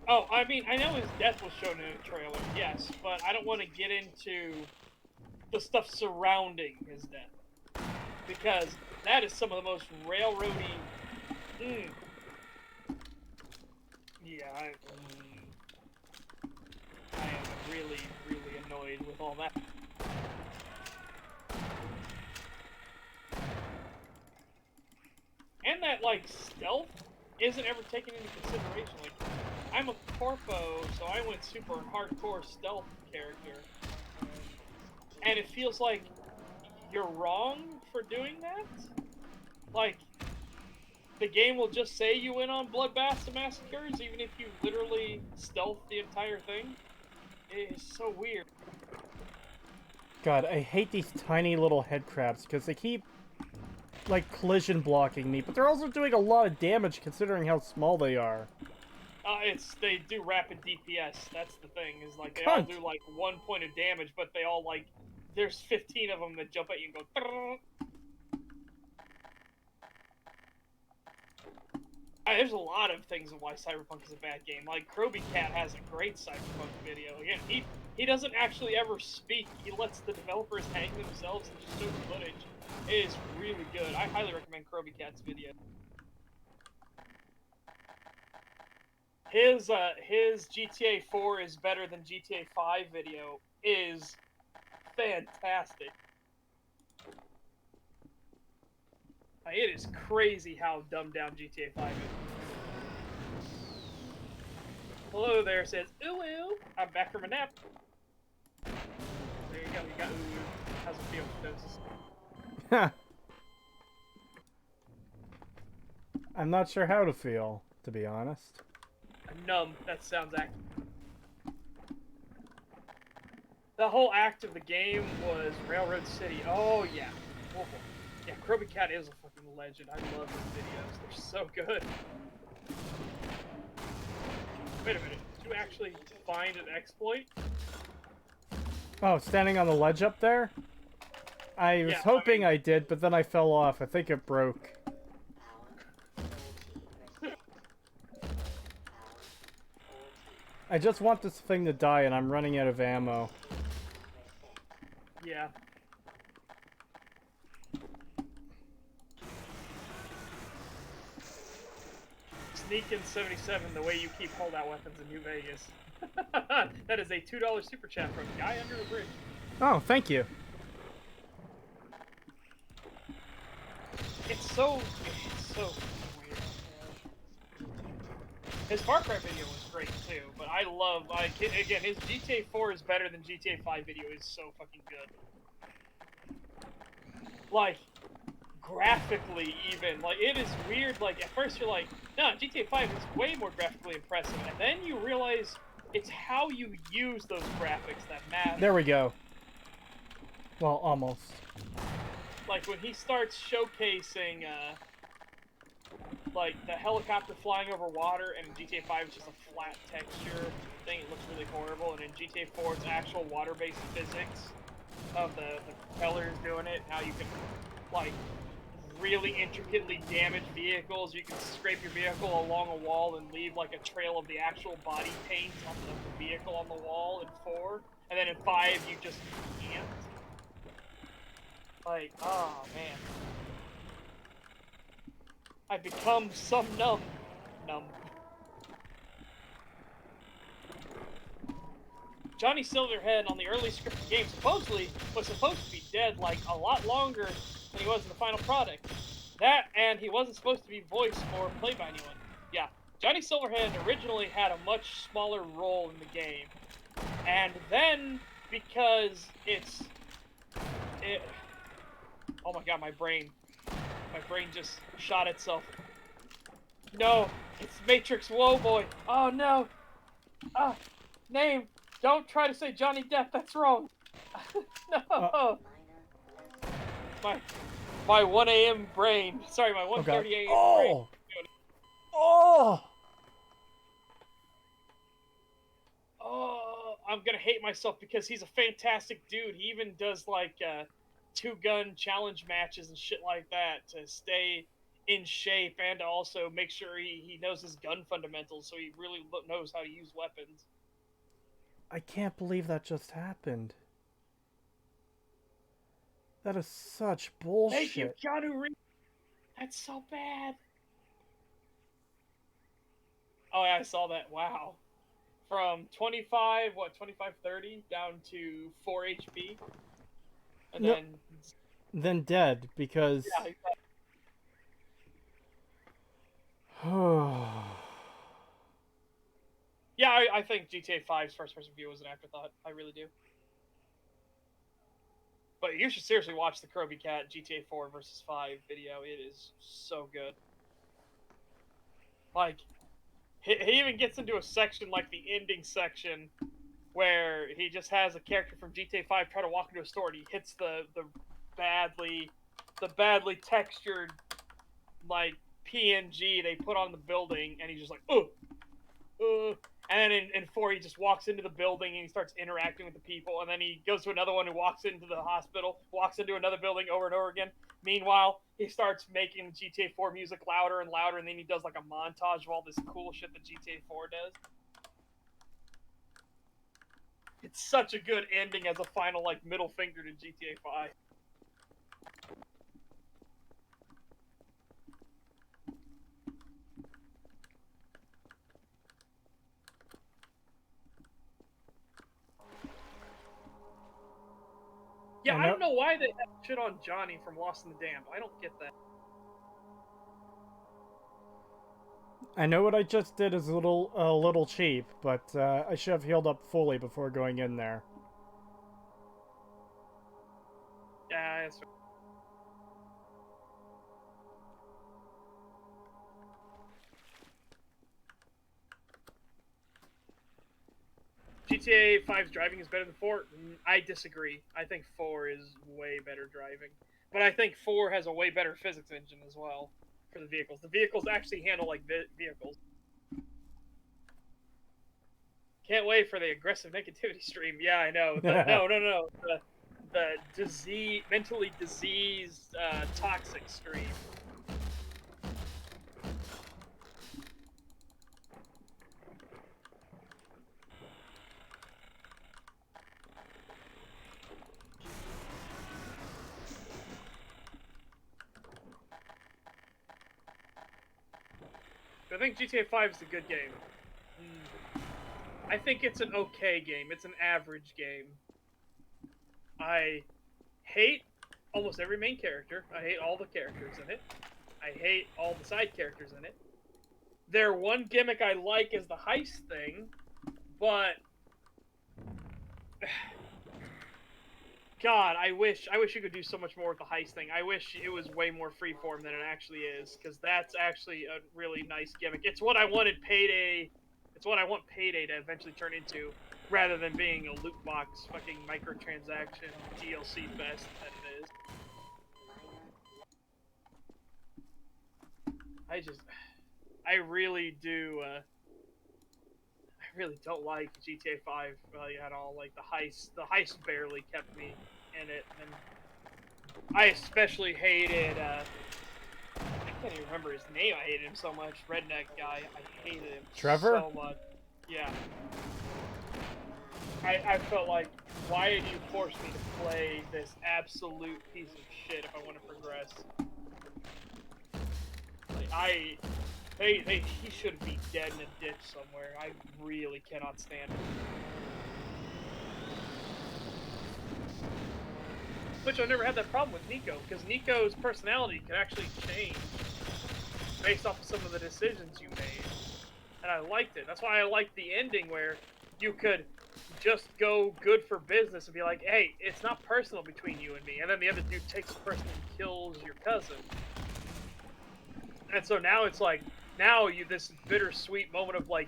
Oh, I mean, I know his death was shown in a trailer, yes, but I don't want to get into the stuff surrounding his death. Because that is some of the most railroady... Yeah, I am really, really annoyed with all that. And that, like, stealth isn't ever taken into consideration. Like, I'm a corpo, so I went super hardcore stealth character. And it feels like you're wrong for doing that? Like, the game will just say you went on bloodbaths and massacres, even if you literally stealth the entire thing? It is so weird. God, I hate these tiny little head crabs, because they keep, like, collision blocking me, but they're also doing a lot of damage considering how small they are. They do rapid DPS, that's the thing, is like, they all do like 1 point of damage, but they all like, there's 15 of them that jump at you and go, Trrr. There's a lot of things of why Cyberpunk is a bad game. Like, Kroby Cat has a great Cyberpunk video. Again, he doesn't actually ever speak. He lets the developers hang themselves and just show footage. It is really good. I highly recommend Kroby Cat's video. His GTA 4 is better than GTA 5 video is fantastic. It is crazy how dumbed down GTA 5 is. Hello there says, ooh, I'm back from a nap. There you go, you got ooh. How's it feel, Creetosis? I'm not sure how to feel, to be honest. Numb, that sounds accurate. The whole act of the game was Railroad City. Oh, yeah. Oh, yeah, Kroby Cat is a fucking legend. I love his videos. They're so good. Wait a minute. Did you actually find an exploit? Oh, standing on the ledge up there? I was hoping I did, but then I fell off. I think it broke. I just want this thing to die, and I'm running out of ammo. Yeah. Sneak in 77 the way you keep holdout weapons in New Vegas. That is a $2 super chat from Guy Under a Bridge. Oh, thank you. It's so weird. His Far Cry video was great too, but again, his GTA 4 is better than GTA 5 video is so fucking good. Like, graphically even, like, it is weird, like, at first you're like, no, GTA 5 is way more graphically impressive, and then you realize it's how you use those graphics that matter. There we go. Well, almost. Like, when he starts showcasing, like, the helicopter flying over water, and in GTA 5 it's just a flat texture thing, it looks really horrible, and in GTA 4 it's actual water-based physics of the propellers doing it, how you can, like, really intricately damage vehicles. You can scrape your vehicle along a wall and leave, like, a trail of the actual body paint on the vehicle on the wall in 4, and then in 5 you just can't. Like, oh man. I've become some numb. Johnny Silverhead on the early scripted game supposedly was supposed to be dead like a lot longer than he was in the final product. That, and he wasn't supposed to be voiced or played by anyone. Yeah, Johnny Silverhead originally had a much smaller role in the game. And then, because oh my god, my brain just shot itself. No, it's Matrix Woboy. Oh no. Name. Don't try to say Johnny Depp. That's wrong. No. My 1 a.m. brain. Sorry, my 1:30 a.m. brain. Oh! Oh, I'm gonna hate myself because he's a fantastic dude. He even does like 2-gun challenge matches and shit like that to stay in shape and to also make sure he knows his gun fundamentals, so he really knows how to use weapons. I can't believe that just happened. That is such bullshit. Thank you, Keanu Reeves. That's so bad. Oh yeah, I saw that. Wow. From 2530 down to 4 HP. And no, then dead, because... Yeah, exactly. Yeah, I think GTA 5's first-person view was an afterthought. I really do. But you should seriously watch the Kirby Cat GTA 4 versus 5 video. It is so good. Like, he even gets into a section like the ending section where he just has a character from GTA 5 try to walk into a store and he hits the badly textured, like, PNG they put on the building, and he's just like, and then in 4 he just walks into the building and he starts interacting with the people, and then he goes to another one who walks into the hospital, walks into another building over and over again. Meanwhile, he starts making GTA 4 music louder and louder, and then he does like a montage of all this cool shit that GTA 4 does. It's such a good ending as a final, like, middle finger to GTA 5. Yeah, I don't know why they have shit on Johnny from Lost in the Damned. I don't get that. I know what I just did is a little cheap, but I should have healed up fully before going in there. Yeah, that's right. GTA 5's driving is better than 4? I disagree. I think 4 is way better driving. But I think 4 has a way better physics engine as well for the vehicles. The vehicles actually handle like vehicles. Can't wait for the aggressive negativity stream. Yeah, I know. No. The mentally diseased, toxic stream. I think GTA 5 is a good game. I think it's an okay game. It's an average game. I hate almost every main character. I hate all the characters in it. I hate all the side characters in it. Their one gimmick I like is the heist thing, but God, I wish you could do so much more with the heist thing. I wish it was way more freeform than it actually is, because that's actually a really nice gimmick. It's what I wanted Payday. It's what I want Payday to eventually turn into, rather than being a loot box fucking microtransaction DLC fest that it is. I really do. I really don't like GTA 5 at all. Like the heist barely kept me in it, and I especially hated. I can't even remember his name. I hated him so much. Redneck guy. I hated him Trevor? so much. Yeah. I felt like, why did you force me to play this absolute piece of shit if I want to progress? Like, he should be dead in a ditch somewhere. I really cannot stand him. Which I never had that problem with Nico, because Nico's personality can actually change based off of some of the decisions you made. And I liked it. That's why I liked the ending where you could just go good for business and be like, hey, it's not personal between you and me. And then the other dude takes the person and kills your cousin. And so now it's like, now you this bittersweet moment of like,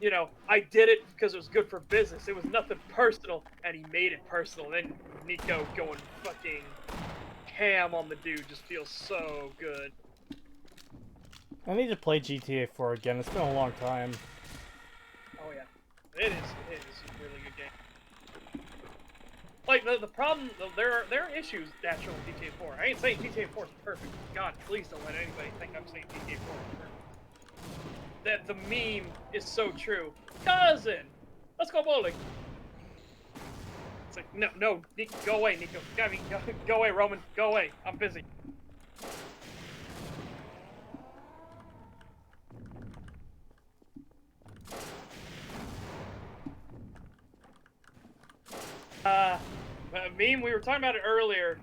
you know, I did it because it was good for business. It was nothing personal, and he made it personal. Then Nico going fucking ham on the dude just feels so good. I need to play GTA 4 again. It's been a long time. Oh yeah, it is a really good game. Like the problem, there are issues naturally in GTA 4. I ain't saying GTA 4 is perfect. God, please don't let anybody think I'm saying GTA 4 is perfect. That the meme is so true. Cousin, let's go bowling. It's like, no, Nico, go away, Nico. Go away, Roman. Go away. I'm busy. Meme, we were talking about it earlier.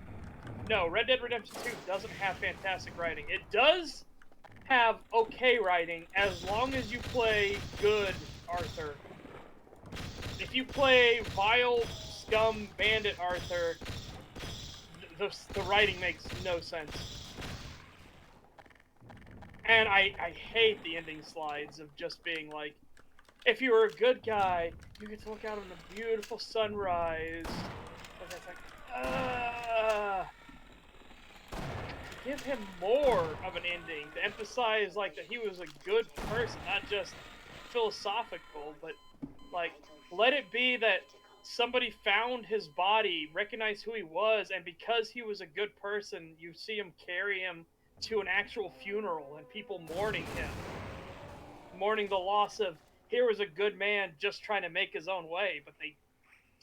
No, Red Dead Redemption 2 doesn't have fantastic writing. It does have okay writing as long as you play good Arthur. If you play vile scum bandit Arthur, the writing makes no sense. And I hate the ending slides of just being like, if you were a good guy, you get to look out on a beautiful sunrise. And it's like, give him more of an ending to emphasize like that he was a good person, not just philosophical, but like let it be that somebody found his body, recognized who he was, and because he was a good person, you see him carry him to an actual funeral and people mourning him, mourning the loss of here was a good man just trying to make his own way, but they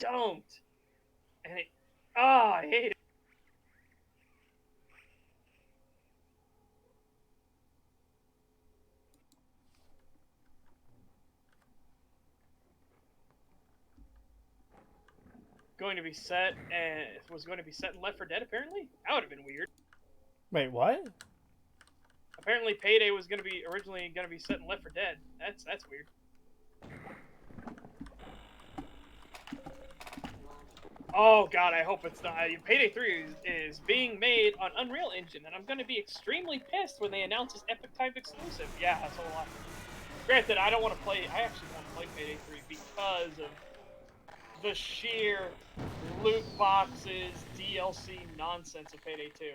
don't. And I hate it. Going to be set, and it was going to be set in Left 4 Dead, apparently? That would have been weird. Wait, what? Apparently Payday was originally going to be set in Left 4 Dead. That's weird. Oh god, I hope it's not. Payday 3 is being made on Unreal Engine, and I'm going to be extremely pissed when they announce this Epic Time exclusive. Yeah, that's a lot. Granted, I don't want to play. I actually want to play Payday 3 because of the sheer loot boxes, DLC nonsense of Payday 2.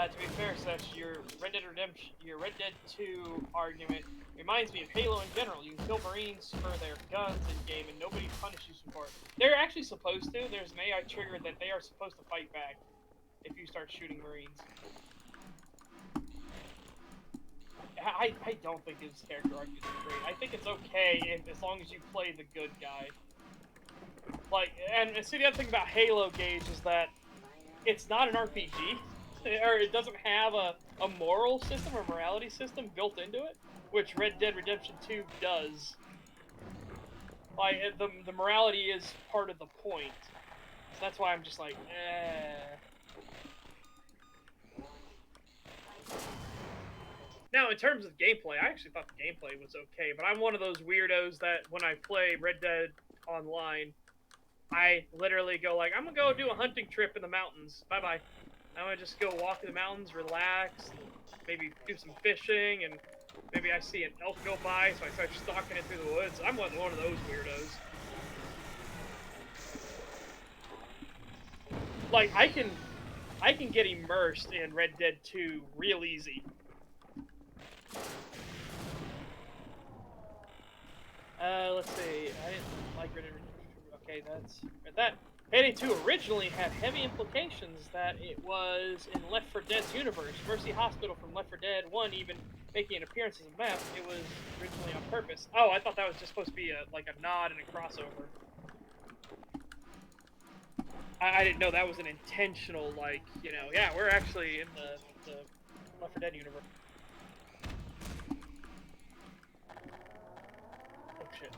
To be fair, Sesh, your Red Dead 2 argument reminds me of Halo in general. You can kill Marines for their guns in-game and nobody punishes you for it. They're actually supposed to. There's an AI trigger that they are supposed to fight back if you start shooting Marines. I don't think this character arc is great. I think it's okay as long as you play the good guy. Like, and see, the other thing about Halo, Gage, is that it's not an RPG, or it doesn't have a moral system or morality system built into it, which Red Dead Redemption 2 does. Like, the morality is part of the point. So that's why I'm just like, eh. Now, in terms of gameplay, I actually thought the gameplay was okay, but I'm one of those weirdos that when I play Red Dead Online, I literally go like, I'm gonna go do a hunting trip in the mountains. Bye-bye. I'm gonna just go walk in the mountains, relax, maybe do some fishing, and maybe I see an elk go by, so I start stalking it through the woods. I'm one of those weirdos. Like, I can get immersed in Red Dead 2 real easy. Let's see. I didn't like Red Dead Redemption. Okay, that's that. Payday 2 originally had heavy implications that it was in Left 4 Dead's universe. Mercy Hospital from Left 4 Dead 1 even making an appearance as a map. It was originally on purpose. Oh, I thought that was just supposed to be a nod and a crossover. I didn't know that was an intentional, like, you know, yeah, we're actually in the Left 4 Dead universe. Oh, shit.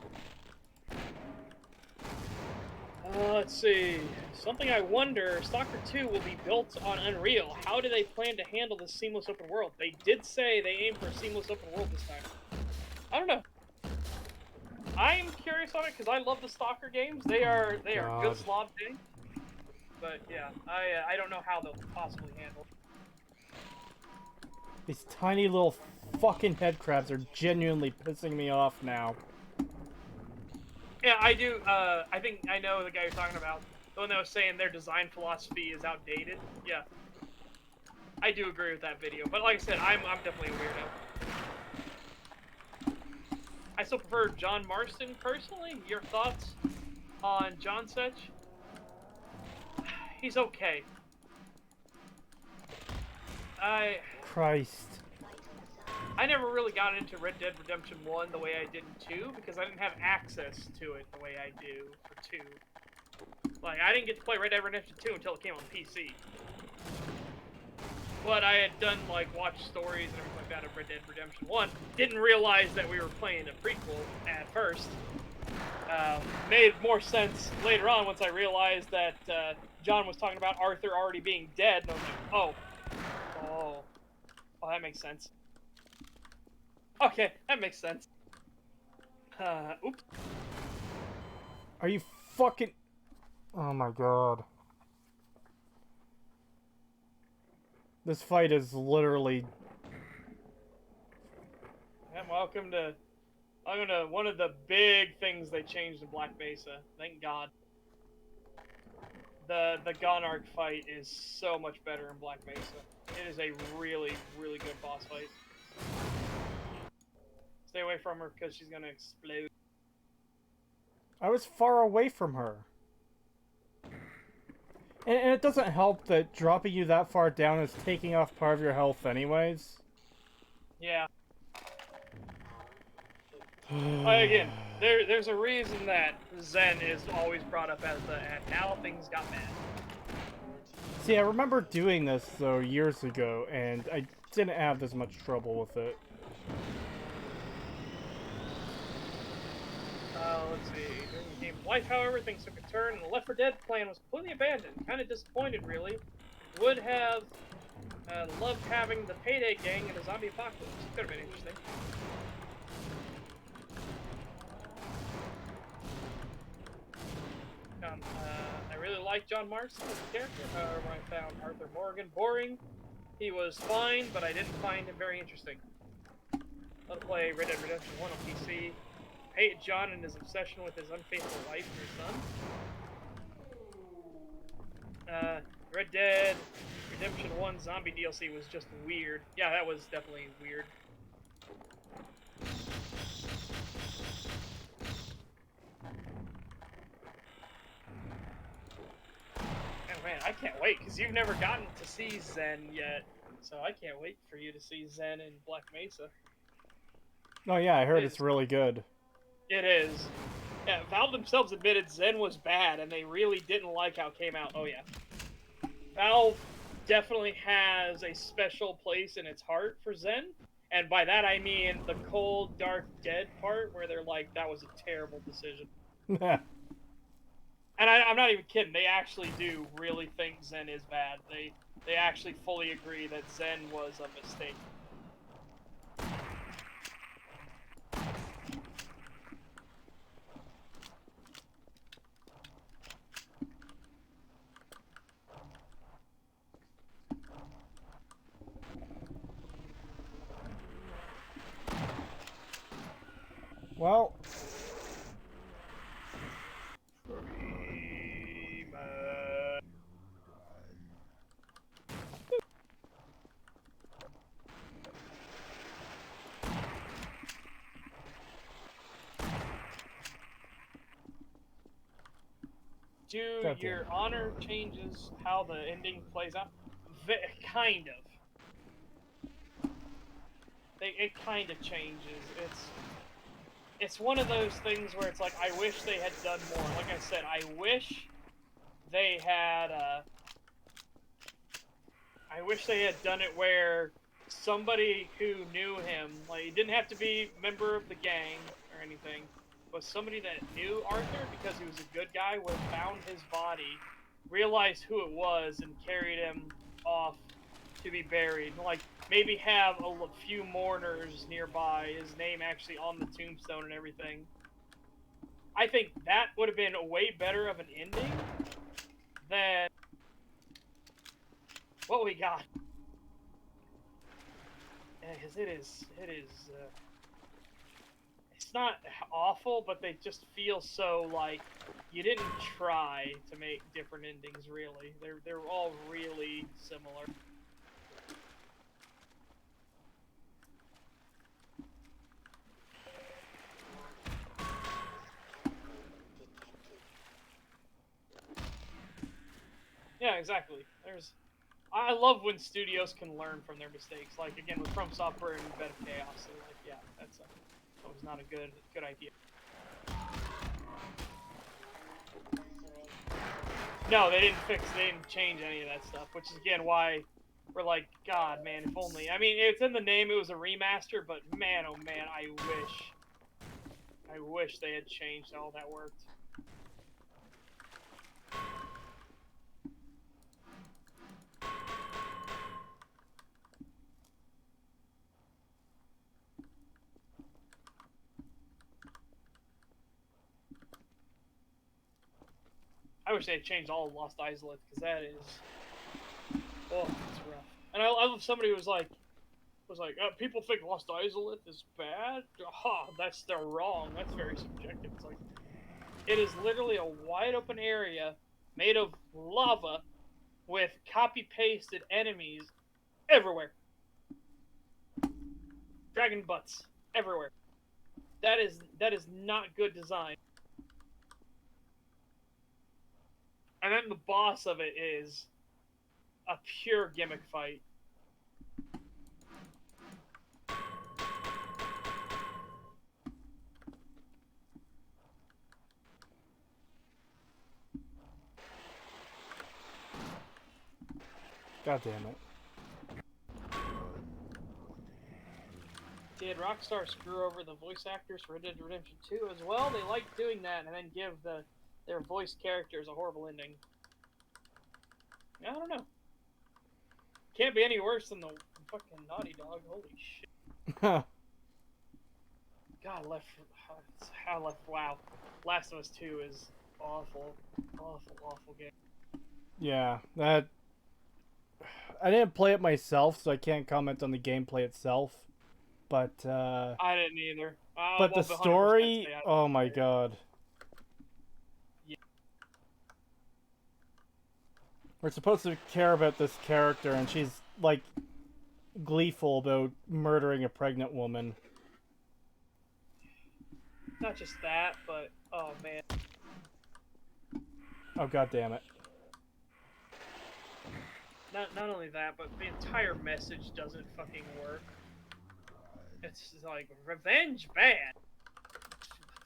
Let's see. Something I wonder, Stalker 2 will be built on Unreal. How do they plan to handle this seamless open world? They did say they aim for a seamless open world this time. I don't know. I'm curious on it because I love the Stalker games. They are good slob games. But yeah, I don't know how they'll possibly handle it. These tiny little fucking head crabs are genuinely pissing me off now. Yeah, I do. I think I know the guy you're talking about. The one that was saying their design philosophy is outdated. Yeah, I do agree with that video. But like I said, I'm definitely a weirdo. I still prefer John Marston personally. Your thoughts on John Such? He's okay. Christ. I never really got into Red Dead Redemption 1 the way I did in 2 because I didn't have access to it the way I do for 2. Like, I didn't get to play Red Dead Redemption 2 until it came on PC. But I had done, like, watch stories and everything like that of Red Dead Redemption 1. Didn't realize that we were playing a prequel at first. Made more sense later on once I realized that John was talking about Arthur already being dead. And I was like, oh, that makes sense. Okay, that makes sense. Oops. Are you fucking... Oh my god. This fight is literally... And welcome to one of the big things they changed in Black Mesa. Thank God. The Gonarch fight is so much better in Black Mesa. It is a really, really good boss fight. Stay away from her because she's gonna explode. I was far away from her. And it doesn't help that dropping you that far down is taking off part of your health anyways. Yeah. Again, there's a reason that Zen is always brought up as the and now things got bad. See, I remember doing this, though, years ago, and I didn't have this much trouble with it. Let's see. During the game's life, however, things took a turn, and the Left 4 Dead plan was completely abandoned. Kind of disappointed, really. Would have loved having the Payday gang in a zombie apocalypse. Could have been interesting. I really like John Marston as a character. However, I found Arthur Morgan boring. He was fine, but I didn't find him very interesting. I'll play Red Dead Redemption 1 on PC. Hate John and his obsession with his unfaithful wife and her son. Red Dead Redemption 1 zombie DLC was just weird. Yeah, that was definitely weird. Oh man, I can't wait, because you've never gotten to see Zen yet. So I can't wait for you to see Zen in Black Mesa. Oh yeah, I heard it's really good. It is. Yeah, Valve themselves admitted Zen was bad, and they really didn't like how it came out. Oh yeah. Valve definitely has a special place in its heart for Zen. And by that I mean the cold, dark, dead part where they're like, that was a terrible decision. And I'm not even kidding. They actually do really think Zen is bad. They actually fully agree that Zen was a mistake. Well, Do God damn your it. honor changes how the ending plays out? Kind of. It kind of changes. It's one of those things where it's like I wish they had done more. Like I said, I wish they had. I wish they had done it where somebody who knew him, like, he didn't have to be a member of the gang or anything, but somebody that knew Arthur because he was a good guy would have found his body, realized who it was, and carried him off to be buried. Like, maybe have a few mourners nearby, his name actually on the tombstone and everything. I think that would have been a way better of an ending than what we got. Because it is, it's not awful, but they just feel so like you didn't try to make different endings. Really, they're all really similar. Yeah, exactly. I love when studios can learn from their mistakes. Like again with From Software and Bed of Chaos, they're like, yeah, that was not a good idea. No, they didn't change any of that stuff, which is again why we're like, God, man, if only. I mean, it's in the name, it was a remaster, but man, oh man, I wish they had changed how that worked. I wish they had changed all of Lost Isolate, because that is, oh, it's rough. And I love somebody who was like, people think Lost Isolate is bad. They're wrong. That's very subjective. It's like it is literally a wide open area made of lava with copy pasted enemies everywhere. Dragon butts everywhere. That is not good design. And then the boss of it is a pure gimmick fight. God damn it. Did Rockstar screw over the voice actors for Red Dead Redemption 2 as well? They like doing that and then give their voice characters a horrible ending. I don't know. Can't be any worse than the fucking Naughty Dog. Holy shit. God, wow. Last of Us 2 is awful. Awful game. Yeah, that... I didn't play it myself, so I can't comment on the gameplay itself. But, I didn't either. but the story... Oh my god. Yeah. We're supposed to care about this character, and she's, like, gleeful about murdering a pregnant woman. Not just that, but, oh man. Oh, god damn it. Not only that, but the entire message doesn't fucking work. It's like, revenge bad.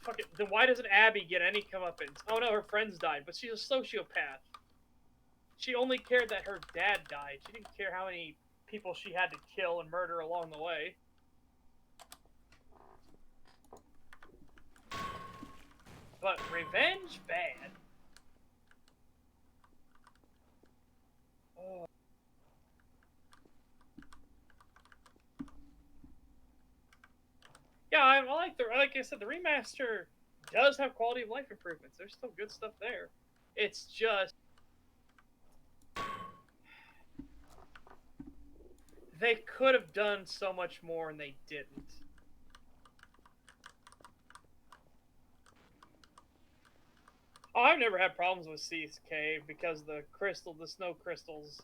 Fuck it. Then why doesn't Abby get any comeuppance? Oh no, her friends died, but she's a sociopath. She only cared that her dad died. She didn't care how many people she had to kill and murder along the way. But revenge, bad. Oh. Yeah, I like like I said, the remaster does have quality of life improvements. There's still good stuff there. It's just they could have done so much more and they didn't. Oh, I've never had problems with Sea's Cave because the snow crystals,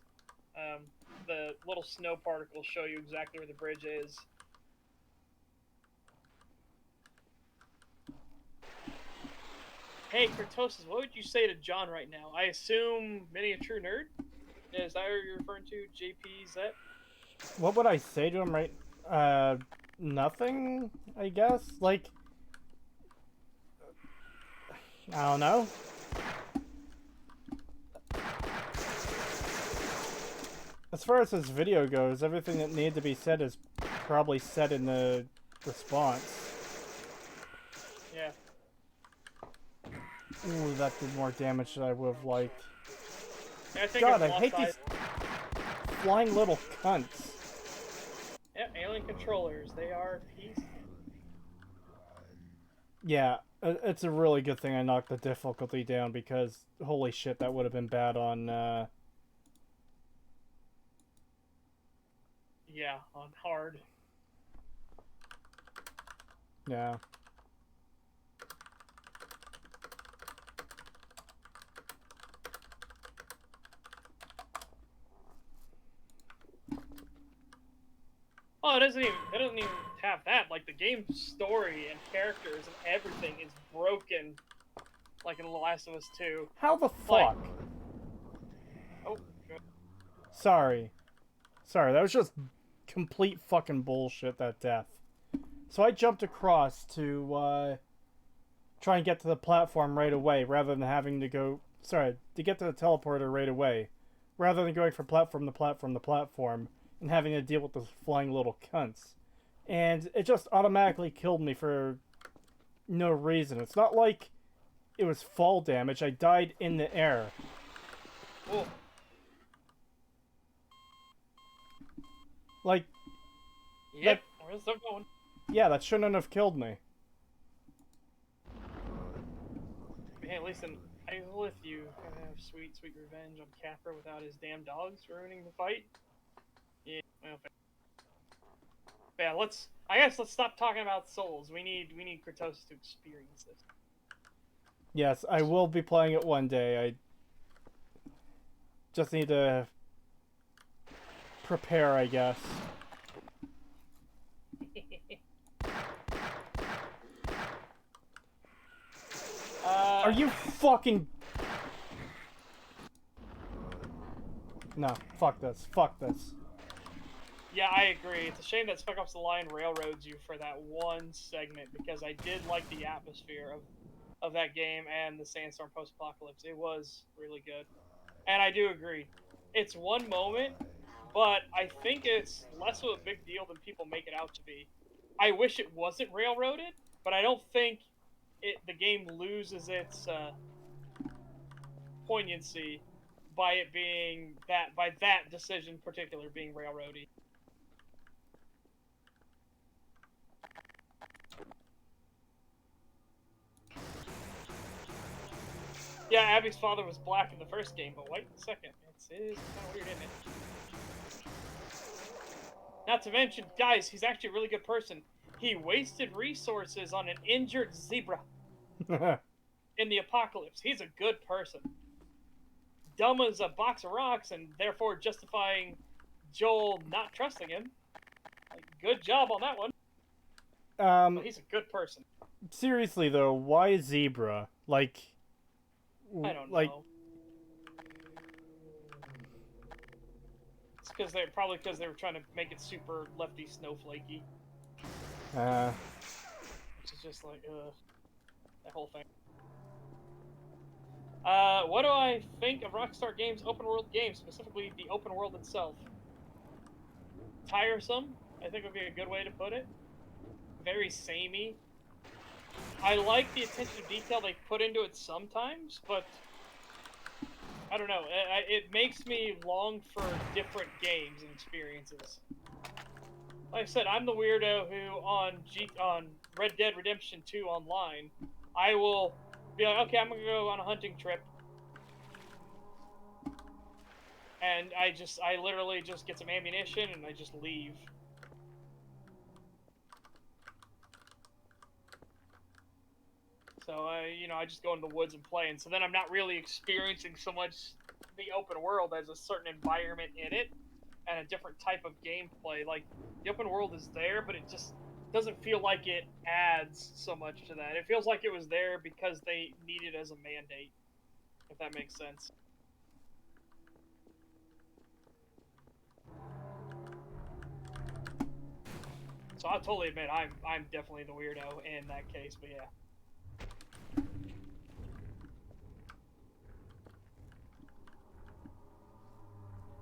the little snow particles show you exactly where the bridge is. Hey, Creetosis, what would you say to John right now? I assume miniature nerd? Is that what you're referring to? JPZ? What would I say to him right? Nothing, I guess. Like, I don't know. As far as this video goes, everything that needed to be said is probably said in the response. Yeah. Ooh, that did more damage than I would have liked. I think God, I it's hate lost these flying little cunts. Yeah, alien controllers. They are peace. Yeah, it's a really good thing I knocked the difficulty down because holy shit, that would have been bad on, Yeah, on hard. yeah. Oh, it doesn't even have that. Like the game's story and characters and everything is broken, like in The Last of Us 2. How the fuck? Oh, good. Sorry, that was just complete fucking bullshit, that death. So I jumped across to, try and get to the platform right away, rather than having to go... Sorry, to get to the teleporter right away. Rather than going from platform to platform to platform, and having to deal with those flying little cunts. And it just automatically killed me for no reason. It's not like it was fall damage. I died in the air. Oh. Like... Yep, we're still going. Yeah, that shouldn't have killed me. Hey, listen, I will with you kind of have sweet, sweet revenge on Capra without his damn dogs ruining the fight. Yeah, well, yeah, I guess let's stop talking about souls. We need Creetosis to experience this. Yes, I will be playing it one day. I just need to prepare, I guess. Are you fucking... No, fuck this. Fuck this. Yeah, I agree. It's a shame that Spec Ops The Line railroads you for that one segment, because I did like the atmosphere of that game and the Sandstorm post-apocalypse. It was really good. And I do agree. It's one moment, but I think it's less of a big deal than people make it out to be. I wish it wasn't railroaded, but I don't think the game loses its poignancy by it being by that decision in particular being railroady. Yeah, Abby's father was black in the first game, but white in the second. It's kind of weird, isn't it? Not to mention, guys, he's actually a really good person. He wasted resources on an injured zebra in the apocalypse. He's a good person. Dumb as a box of rocks, and therefore justifying Joel not trusting him. Like, good job on that one. But he's a good person. Seriously though, why zebra? Like, I don't know. It's because they were trying to make it super lefty snowflakey. Which is just like, that whole thing. What do I think of Rockstar Games' open world games, specifically the open world itself? Tiresome, I think would be a good way to put it. Very samey. I like the attention to detail they put into it sometimes, but I don't know. It makes me long for different games and experiences. Like I said, I'm the weirdo who on Red Dead Redemption 2 online, I will be like, okay, I'm gonna go on a hunting trip, and I literally just get some ammunition and I just leave. So I just go in the woods and play, and so then I'm not really experiencing so much the open world as a certain environment in it and a different type of gameplay. Like the open world is there, but it just doesn't feel like it adds so much to that. It feels like it was there because they need it as a mandate, if that makes sense. So I'll totally admit I'm definitely the weirdo in that case, but yeah.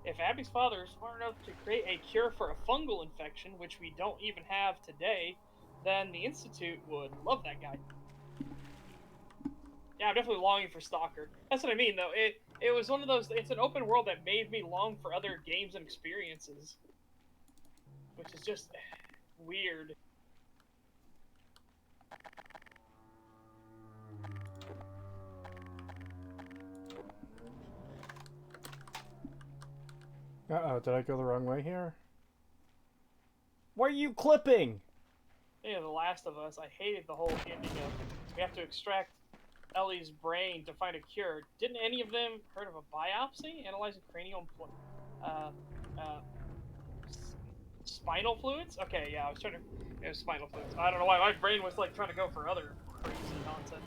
If Abby's father is smart enough to create a cure for a fungal infection, which we don't even have today, then the Institute would love that guy. Yeah, I'm definitely longing for Stalker. That's what I mean, though. It was one of those. It's an open world that made me long for other games and experiences, which is just weird. Uh-oh, did I go the wrong way here? Why are you clipping? Yeah, The Last of Us. I hated the whole ending of we have to extract Ellie's brain to find a cure. Didn't any of them heard of a biopsy analyzing cranial uh, uh, spinal fluids? Okay, yeah, I was trying to. It was spinal fluids. I don't know why my brain was like trying to go for other crazy nonsense.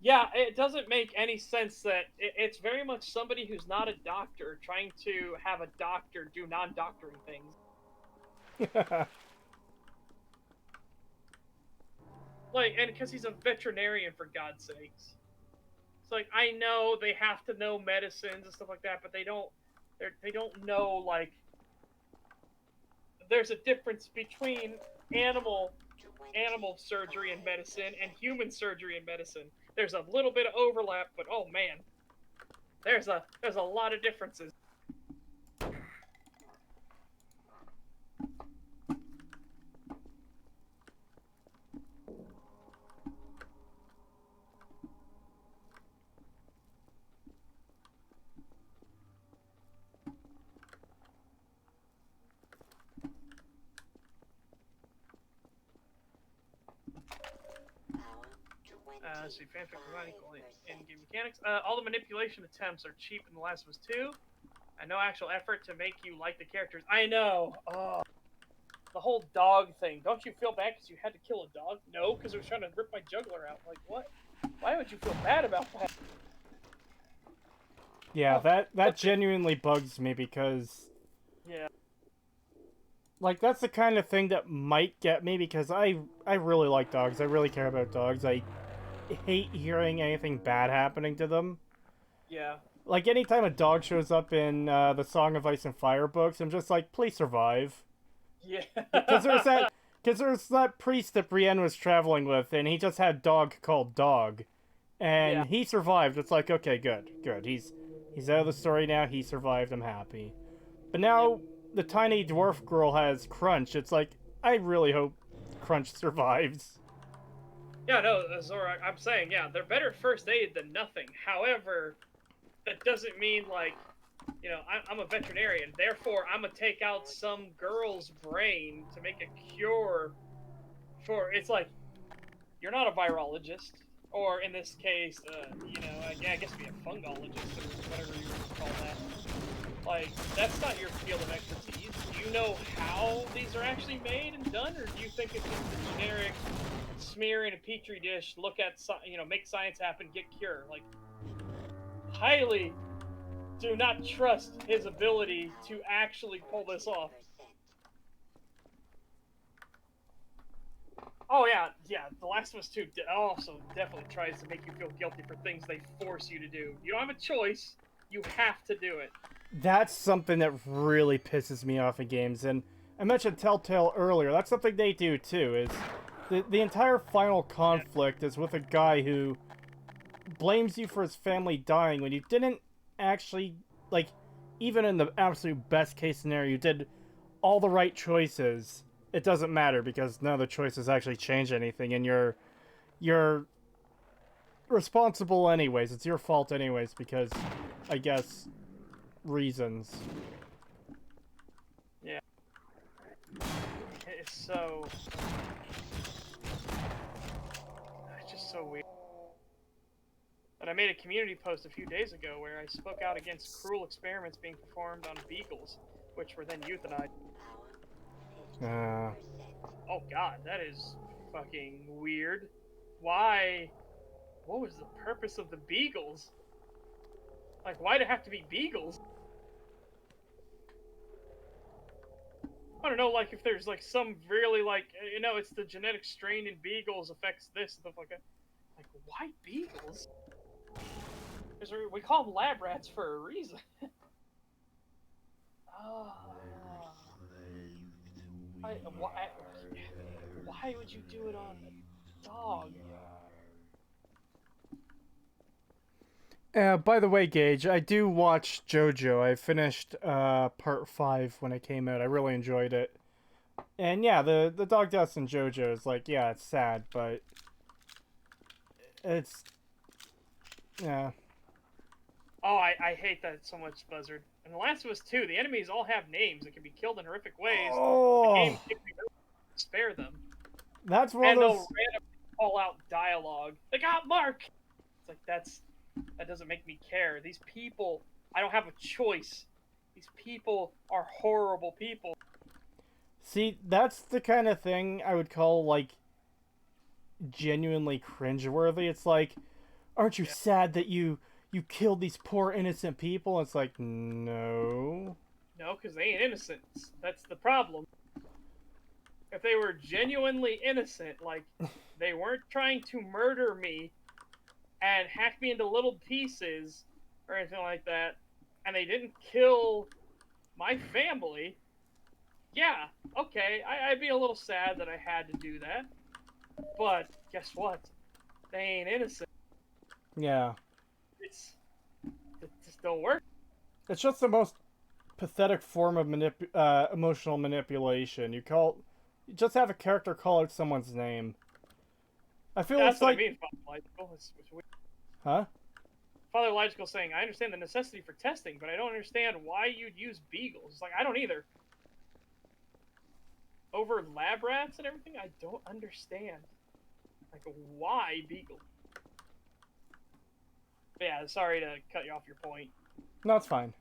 Yeah, it doesn't make any sense that it's very much somebody who's not a doctor trying to have a doctor do non-doctoring things. Like, and because he's a veterinarian, for God's sakes. It's like, I know they have to know medicines and stuff like that, but they don't know, like, there's a difference between animal surgery and medicine and human surgery and medicine. There's a little bit of overlap, but oh man, there's a lot of differences. Let's see, fanfic providing in-game mechanics. All the manipulation attempts are cheap in The Last of Us 2, and no actual effort to make you like the characters. I know. Oh, the whole dog thing. Don't you feel bad because you had to kill a dog? No, because it was trying to rip my jugular out. Like, what? Why would you feel bad about that? Yeah, that genuinely bugs me because... Yeah. Like, that's the kind of thing that might get me because I really like dogs. I really care about dogs. I hate hearing anything bad happening to them. Yeah. Like, anytime a dog shows up in the Song of Ice and Fire books, I'm just like, please survive. Yeah. Because there's that priest that Brienne was traveling with, and he just had dog called Dog. And he survived. It's like, okay, good. He's out of the story now. He survived. I'm happy. But now the tiny dwarf girl has Crunch. It's like, I really hope Crunch survives. Yeah, no, Zora, I'm saying, yeah, they're better first aid than nothing. However, that doesn't mean, like, you know, I'm a veterinarian, therefore I'm gonna take out some girl's brain to make a cure for, it's like, you're not a virologist, or in this case, you know, I guess be a fungologist, or whatever you would call that. Like, that's not your field of expertise. Do you know how these are actually made and done, or do you think it's just a generic smear in a petri dish, look at, you know, make science happen, get cure? Like, highly do not trust his ability to actually pull this off. Oh yeah, yeah. The Last of Us 2 also definitely tries to make you feel guilty for things they force you to do. You don't have a choice. You have to do it. That's something that really pisses me off in games, and I mentioned Telltale earlier. That's something they do too. Is the entire final conflict is with a guy who blames you for his family dying when you didn't actually, like, even in the absolute best case scenario, you did all the right choices. It doesn't matter because none of the choices actually change anything, and you're responsible anyways. It's your fault anyways because, I guess, reasons. Yeah. It's so... It's just so weird. But I made a community post a few days ago where I spoke out against cruel experiments being performed on beagles, which were then euthanized. Oh god, that is fucking weird. Why? What was the purpose of the beagles? Like, why'd it have to be beagles? I don't know, like, if there's, like, some really, like, you know, it's the genetic strain in beagles affects this, stuff like that. Like, why beagles? Because we call them lab rats for a reason. Oh. Why would you do it on a dog? By the way, Gage, I do watch JoJo. I finished part 5 when it came out. I really enjoyed it. And yeah, the dog deaths in JoJo is like, yeah, it's sad, but it's yeah. Oh, I hate that so much, Buzzard. In The Last of Us 2, the enemies all have names and can be killed in horrific ways. But the game Oh, gives me no to spare them. that's one And of they'll those. randomly call out dialogue. They got Mark! It's like, that doesn't make me care. These people, I don't have a choice. These people are horrible people. See, that's the kind of thing I would call like genuinely cringeworthy. It's like, aren't you sad that you killed these poor innocent people? It's like, no. No, because they ain't innocent. That's the problem. If they were genuinely innocent, like, they weren't trying to murder me and hack me into little pieces or anything like that, and they didn't kill my family, yeah, okay, I'd be a little sad that I had to do that. But guess what? They ain't innocent. Yeah. It just don't work. It's just the most pathetic form of emotional manipulation. You just have a character call out someone's name. I feel That's it's what like, I mean, Father Logical. It's weird. huh? Father Logical saying, I understand the necessity for testing, but I don't understand why you'd use beagles. It's like, I don't either. Over lab rats and everything, I don't understand. Like, why beagle? But yeah, sorry to cut you off your point. No, it's fine.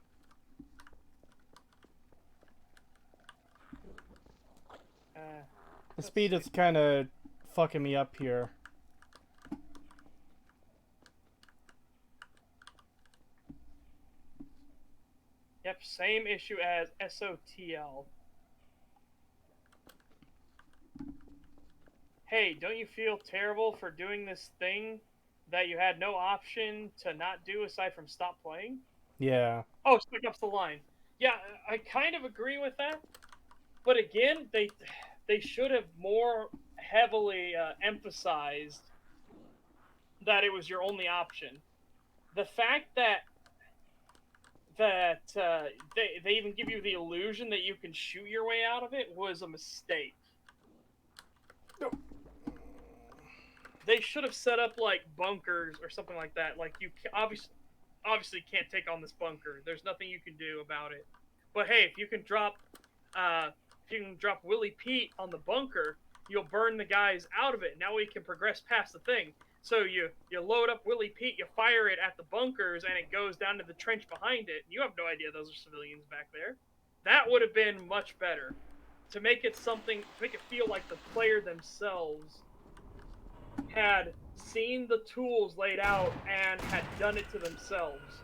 The speed is kind of fucking me up here. Yep, same issue as SOTL. Hey, don't you feel terrible for doing this thing that you had no option to not do aside from stop playing? Yeah. Oh, Stick Up's the line. Yeah, I kind of agree with that. But again, they should have more heavily emphasized that it was your only option. The fact that they even give you the illusion that you can shoot your way out of it was a mistake. They should have set up like bunkers or something like that. Like, you obviously can't take on this bunker. There's nothing you can do about it. But hey, if you can drop Willie Pete on the bunker, you'll burn the guys out of it. Now we can progress past the thing. So you load up Willie Pete, you fire it at the bunkers, and it goes down to the trench behind it. You have no idea those are civilians back there. That would have been much better. To make it feel like the player themselves had seen the tools laid out and had done it to themselves.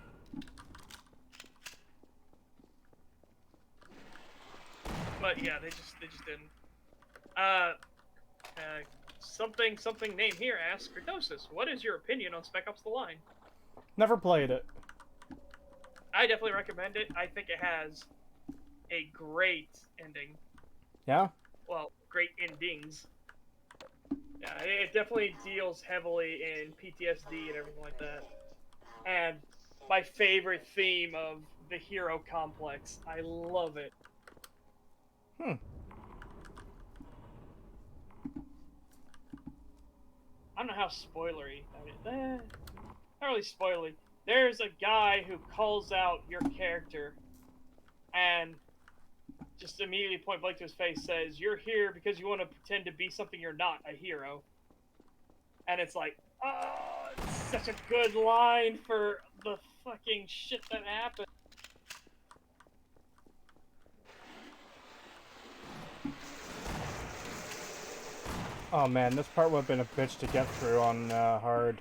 But yeah, they just didn't. something name here asks Creetosis, what is your opinion on Spec Ops: The Line? Never played it. I definitely recommend it. I think it has a great ending. Yeah? Well, great endings. Yeah, it definitely deals heavily in PTSD and everything like that. And my favorite theme of the hero complex. I love it. Hmm. I don't know how spoilery. Not really spoilery. There's a guy who calls out your character and just immediately point blank to his face says, "You're here because you want to pretend to be something you're not, a hero." And it's like, oh, it's such a good line for the fucking shit that happened. Oh man, this part would have been a bitch to get through on hard.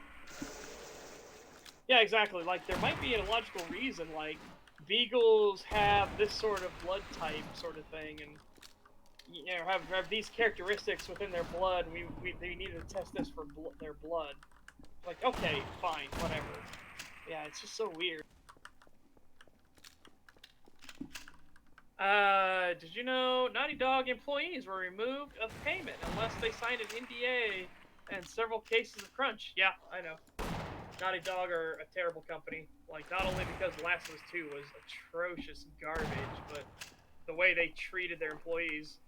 Yeah, exactly. Like, there might be a logical reason, like, beagles have this sort of blood type sort of thing, and, you know, have these characteristics within their blood, and they needed to test this for their blood. Like, okay, fine, whatever. Yeah, it's just so weird. Did you know Naughty Dog employees were removed of payment unless they signed an NDA and several cases of crunch? Yeah, I know. Naughty Dog are a terrible company. Like, not only because Last of Us 2 was atrocious garbage, but the way they treated their employees.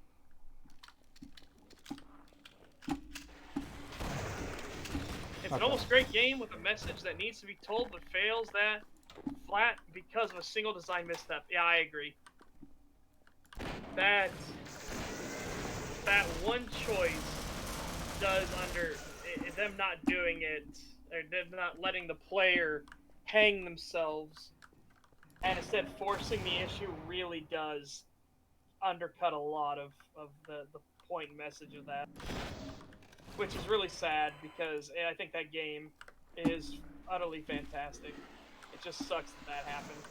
It's an almost great game with a message that needs to be told but fails that flat because of a single design misstep. Yeah, I agree. That one choice does them not doing it, or them not letting the player hang themselves, and instead forcing the issue really does undercut a lot of the point and message of that. Which is really sad because I think that game is utterly fantastic. It just sucks that happened.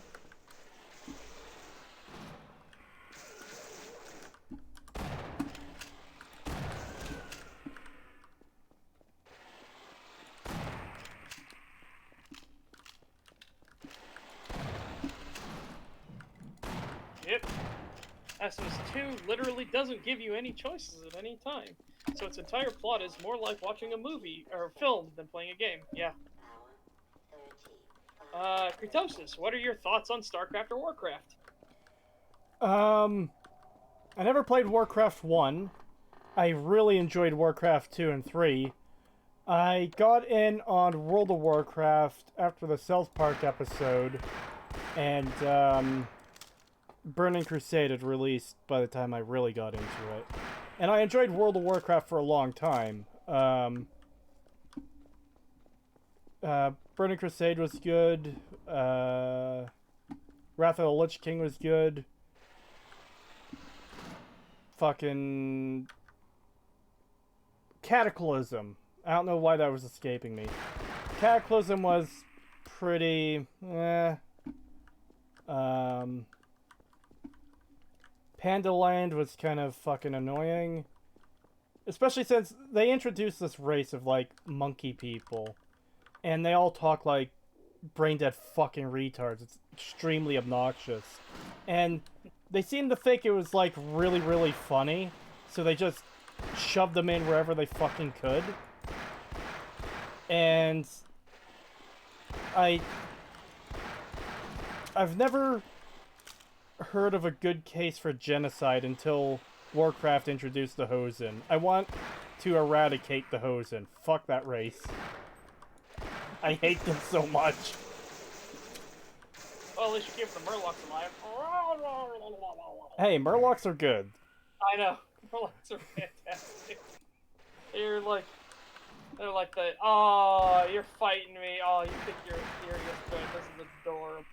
Yep. Last of Us 2 literally doesn't give you any choices at any time. So its entire plot is more like watching a movie or a film than playing a game. Yeah. Creetosis, what are your thoughts on StarCraft or Warcraft? I never played Warcraft 1. I really enjoyed Warcraft 2 and 3. I got in on World of Warcraft after the South Park episode, and Burning Crusade had released by the time I really got into it. And I enjoyed World of Warcraft for a long time. Burning Crusade was good. Wrath of the Lich King was good. Fucking Cataclysm. I don't know why that was escaping me. Cataclysm was pretty Pandaland was kind of fucking annoying. Especially since they introduced this race of, like, monkey people. And they all talk like brain-dead fucking retards. It's extremely obnoxious. And they seemed to think it was, like, really, really funny. So they just shoved them in wherever they fucking could. And I've never heard of a good case for genocide until Warcraft introduced the Hosen. I want to eradicate the Hosen. Fuck that race. I hate them so much. Well, at least you keep the Murlocs alive. Hey, Murlocs are good. I know. Murlocs are fantastic. They're like the, oh, you're fighting me. Oh, you think you're serious, but this is adorable.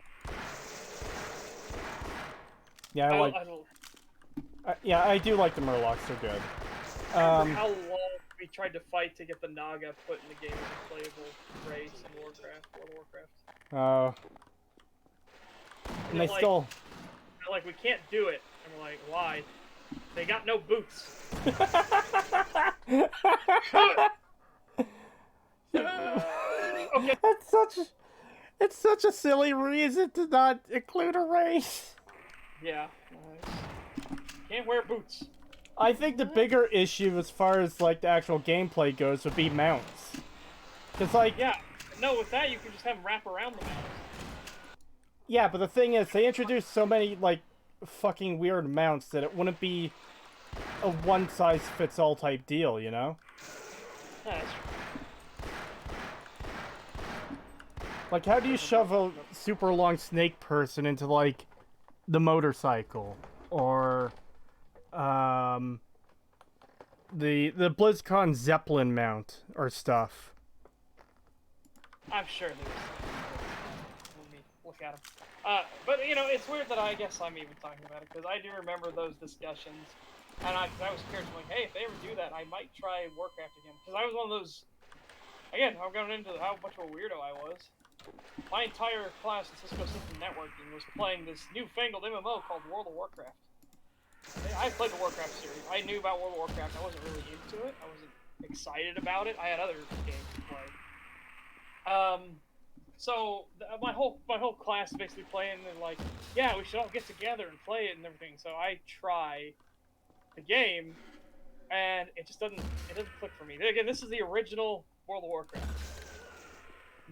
Yeah, I do like the Murlocs. They're good. Remember how long we tried to fight to get the Naga put in the game as a playable race in World of Warcraft? And they still... They're like, we can't do it. And we're like, why? They got no boots. Okay. It's such a silly reason to not include a race. Yeah. Can't wear boots. I think the bigger issue as far as like the actual gameplay goes would be mounts. Cause like Yeah. No, with that you can just have them wrap around the mounts. yeah, but the thing is they introduced so many like fucking weird mounts that it wouldn't be a one size fits all type deal, you know? Yeah, that's Like how do you shove a super long snake person into like the motorcycle or the BlizzCon Zeppelin mount or stuff? I'm sure there's. Let me look at them. But you know, it's weird that I guess I'm even talking about it because I do remember those discussions, and I was curious, like, hey, if they ever do that, I might try Warcraft again because I was one of those. Again, I'm going into how much of a weirdo I was. My entire class in Cisco System Networking was playing this newfangled MMO called World of Warcraft. I played the Warcraft series. I knew about World of Warcraft. I wasn't really into it. I wasn't excited about it. I had other games to play. So my whole class basically playing and like, yeah, we should all get together and play it and everything. So I try the game, and it doesn't click for me. Again, this is the original World of Warcraft.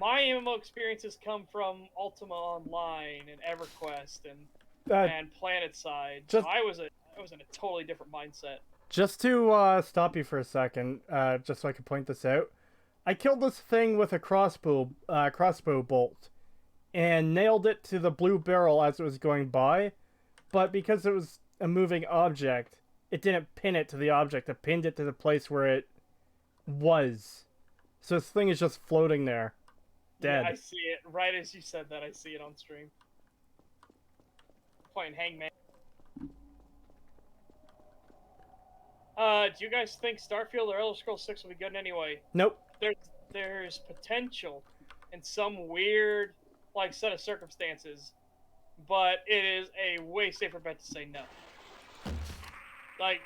My MMO experiences come from Ultima Online and EverQuest and PlanetSide. So I was in a totally different mindset. Just to stop you for a second, just so I can point this out. I killed this thing with a crossbow bolt and nailed it to the blue barrel as it was going by, but because it was a moving object, it didn't pin it to the object. It pinned it to the place where it was. So this thing is just floating there. Dead. Yeah, I see it. Right as you said that, I see it on stream. Playing Hangman. Do you guys think Starfield or Elder Scrolls 6 will be good anyway? Nope. There's potential in some weird like set of circumstances, but it is a way safer bet to say no. Like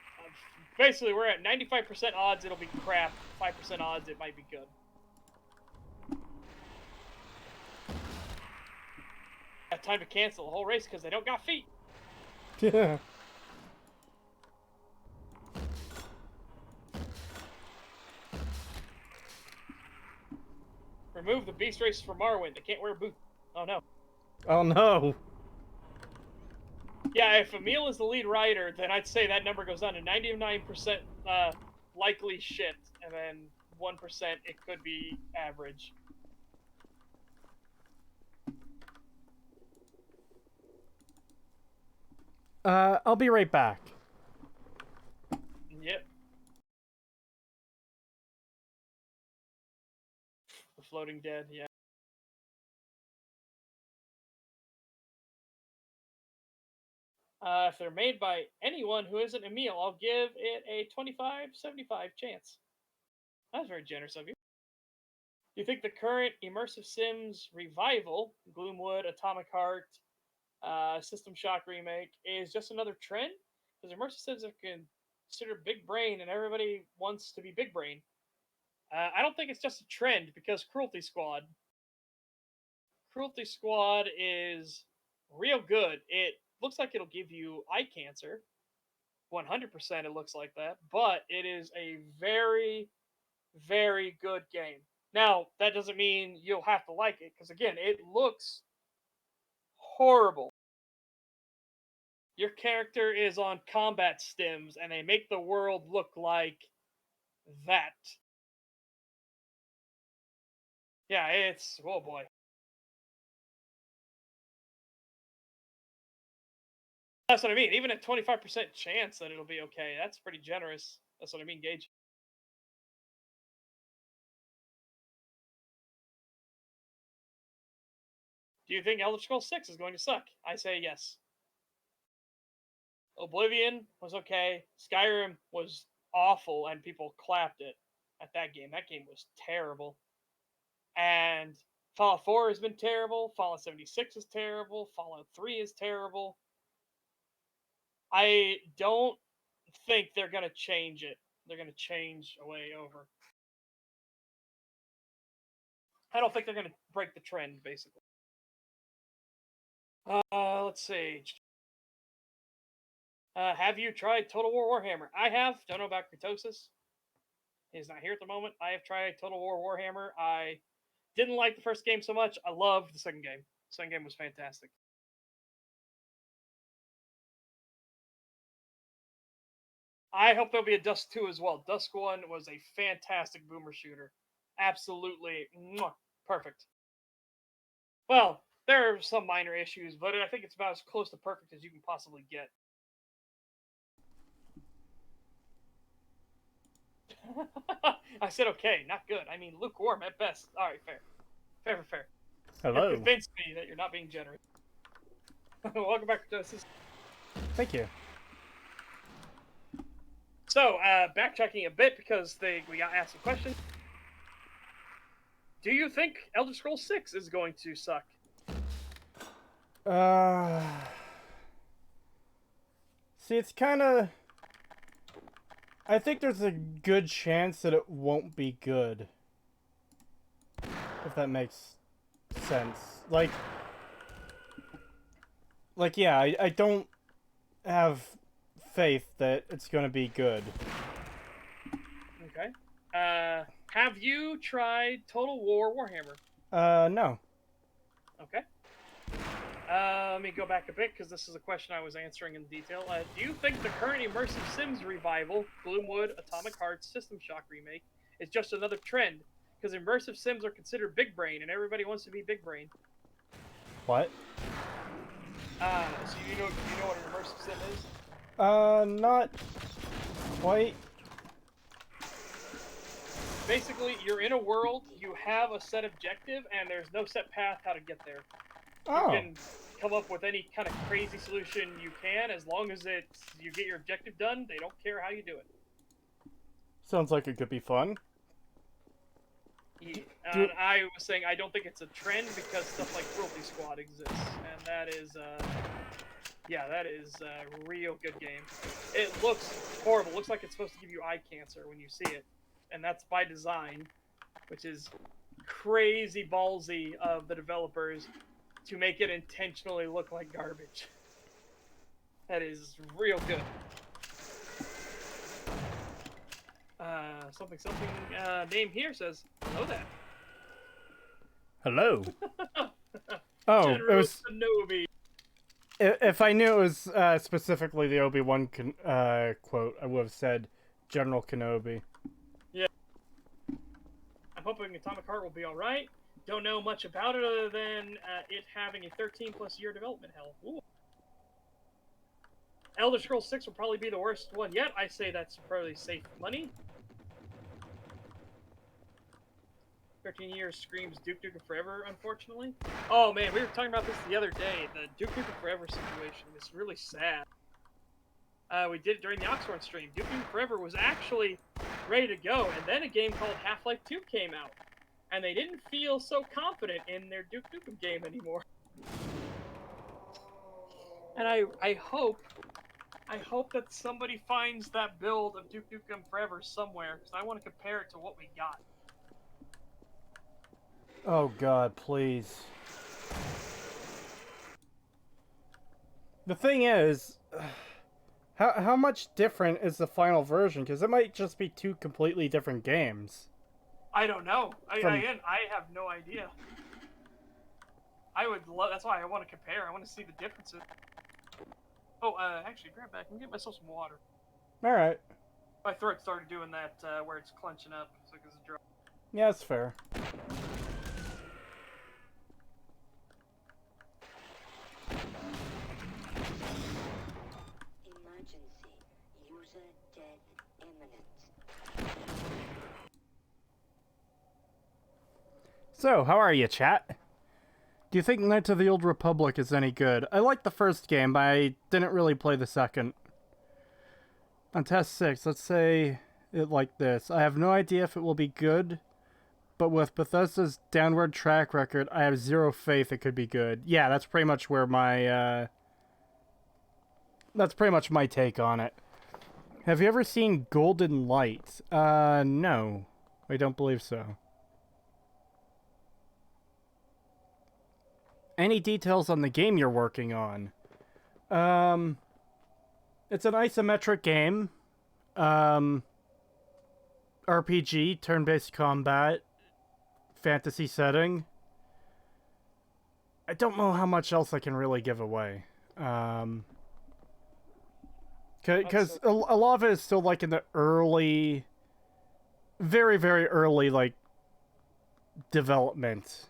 basically we're at 95% odds it'll be crap, 5% odds it might be good. Have time to cancel the whole race because they don't got feet. Yeah. Remove the beast races from Morrowind. They can't wear boots. Oh no. Oh no. Yeah, if Emil is the lead rider, then I'd say that number goes down to 99% likely shit, and then 1% it could be average. I'll be right back. Yep. The floating dead, yeah. If they're made by anyone who isn't Emil, I'll give it a 25-75 chance. That's very generous of you. Do you think the current immersive sims revival, Gloomwood, Atomic Heart, System Shock remake, is just another trend? Because immersive sims are considered big brain, and everybody wants to be big brain. I don't think it's just a trend because Cruelty Squad is real good. It looks like it'll give you eye cancer. 100% it looks like that. But it is a very, very good game. Now, that doesn't mean you'll have to like it, because again, it looks horrible. Your character is on combat stims, and they make the world look like that. Yeah, it's... oh boy. That's what I mean. Even at 25% chance that it'll be okay, that's pretty generous. That's what I mean, Gage. Do you think Elder Scrolls 6 is going to suck? I say yes. Oblivion was okay. Skyrim was awful, and people clapped it at that game. That game was terrible. And Fallout 4 has been terrible. Fallout 76 is terrible. Fallout 3 is terrible. I don't think they're gonna change it. They're gonna change a way over. I don't think they're gonna break the trend, basically. Let's see. Have you tried Total War Warhammer? I have. Don't know about Creetosis. He's not here at the moment. I have tried Total War Warhammer. I didn't like the first game so much. I loved the second game. The second game was fantastic. I hope there'll be a Dusk 2 as well. Dusk 1 was a fantastic boomer shooter. Absolutely perfect. Well, there are some minor issues, but I think it's about as close to perfect as you can possibly get. I said okay, not good. I mean lukewarm at best. All right, fair. Fair. Hello. You convinced me that you're not being generous. Welcome back to Creetosis. Thank you. So, backtracking a bit because we got asked some questions. Do you think Elder Scrolls 6 is going to suck? See, it's kind of... I think there's a good chance that it won't be good. If that makes sense. Like yeah, I don't have faith that it's going to be good. Okay. Have you tried Total War Warhammer? No. Okay. Let me go back a bit because this is a question I was answering in detail. Do you think the current immersive Sims revival, Gloomwood, Atomic Hearts, System Shock remake, is just another trend? Because immersive Sims are considered big brain, and everybody wants to be big brain. What? So you know what an immersive Sim is? Not quite. Basically, you're in a world, you have a set objective, and there's no set path how to get there. Oh. You can come up with any kind of crazy solution you can, as long as you get your objective done. They don't care how you do it. Sounds like it could be fun. Yeah. And I was saying I don't think it's a trend because stuff like Cruelty Squad exists, and that is a real good game. It looks horrible. It looks like it's supposed to give you eye cancer when you see it, and that's by design, which is crazy ballsy of the developers to make it intentionally look like garbage. That is real good. Something, name here says, hello there. Hello. Oh, General it was... Kenobi. If I knew it was specifically the Obi-Wan quote, I would have said General Kenobi. Yeah. I'm hoping Atomic Heart will be alright. Don't know much about it other than it having a 13-plus year development hell. Ooh. Elder Scrolls 6 will probably be the worst one yet. I say that's probably safe money. 13 years screams Duke Nukem Forever, unfortunately. Oh man, we were talking about this the other day. The Duke Nukem Forever situation is really sad. We did it during the Oxhorn stream. Duke Nukem Forever was actually ready to go, and then a game called Half-Life 2 came out. And they didn't feel so confident in their Duke Nukem game anymore. And I hope that somebody finds that build of Duke Nukem Forever somewhere, because I want to compare it to what we got. Oh God, please. The thing is, how much different is the final version? Because it might just be two completely different games. I don't know. Again, I have no idea. I would love. That's why I want to compare. I want to see the differences. Oh, actually, grab back and get myself some water. All right. My throat started doing that where it's clenching up, so it's dry. Yeah, that's fair. Emergency. User death imminent. So, how are you, chat? Do you think Knights of the Old Republic is any good? I liked the first game, but I didn't really play the second. On test 6, let's say it like this. I have no idea if it will be good, but with Bethesda's downward track record, I have zero faith it could be good. Yeah, that's pretty much where my, that's pretty much my take on it. Have you ever seen Golden Light? No. I don't believe so. Any details on the game you're working on? It's an isometric game. RPG, turn-based combat, fantasy setting. I don't know how much else I can really give away. Because a lot of it is still like in the early, very, very early, like, development.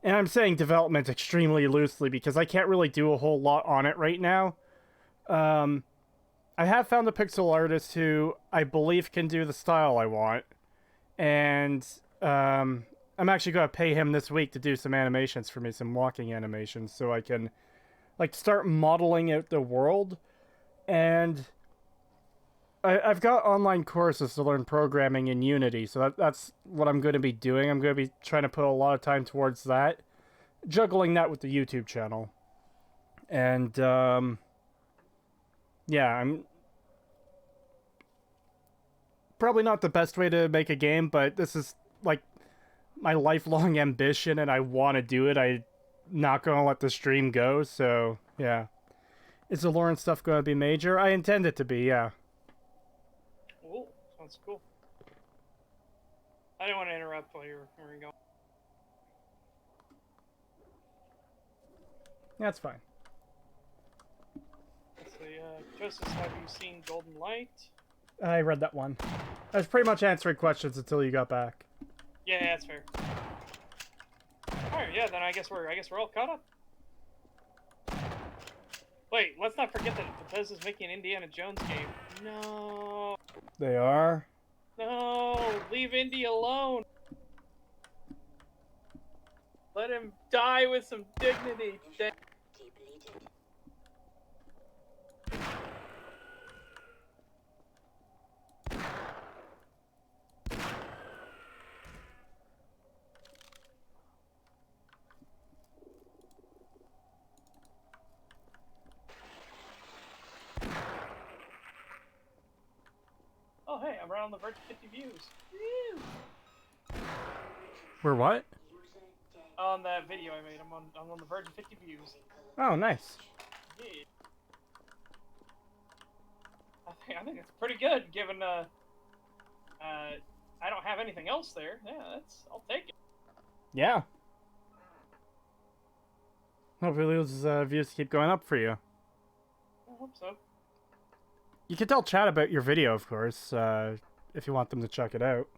And I'm saying development extremely loosely because I can't really do a whole lot on it right now. I have found a pixel artist who I believe can do the style I want. And I'm actually going to pay him this week to do some animations for me, some walking animations, so I can like start modeling out the world. And I've got online courses to learn programming in Unity, so that's what I'm going to be doing. I'm going to be trying to put a lot of time towards that, juggling that with the YouTube channel. And yeah, I'm probably not the best way to make a game, but this is like my lifelong ambition and I want to do it. I'm not going to let the stream go, so yeah. Is the Lauren stuff going to be major? I intend it to be, yeah. Oh, sounds cool. I didn't want to interrupt while you were going. That's fine. Let's see, Joseph, have you seen Golden Light? I read that one. I was pretty much answering questions until you got back. Yeah, that's fair. Alright, yeah, then I guess we're all caught up. Wait, let's not forget that Bethesda's making an Indiana Jones game. No. They are? No, leave Indy alone. Let him die with some dignity. Depleted. Oh, hey, I'm right on the verge of 50 views. Woo! We're what? On that video I made, I'm on the verge of 50 views. Oh, nice. Yeah. I think it's pretty good, given I don't have anything else there. Yeah, I'll take it. Yeah. Hopefully those views keep going up for you. I hope so. You can tell Chad about your video, of course, if you want them to check it out.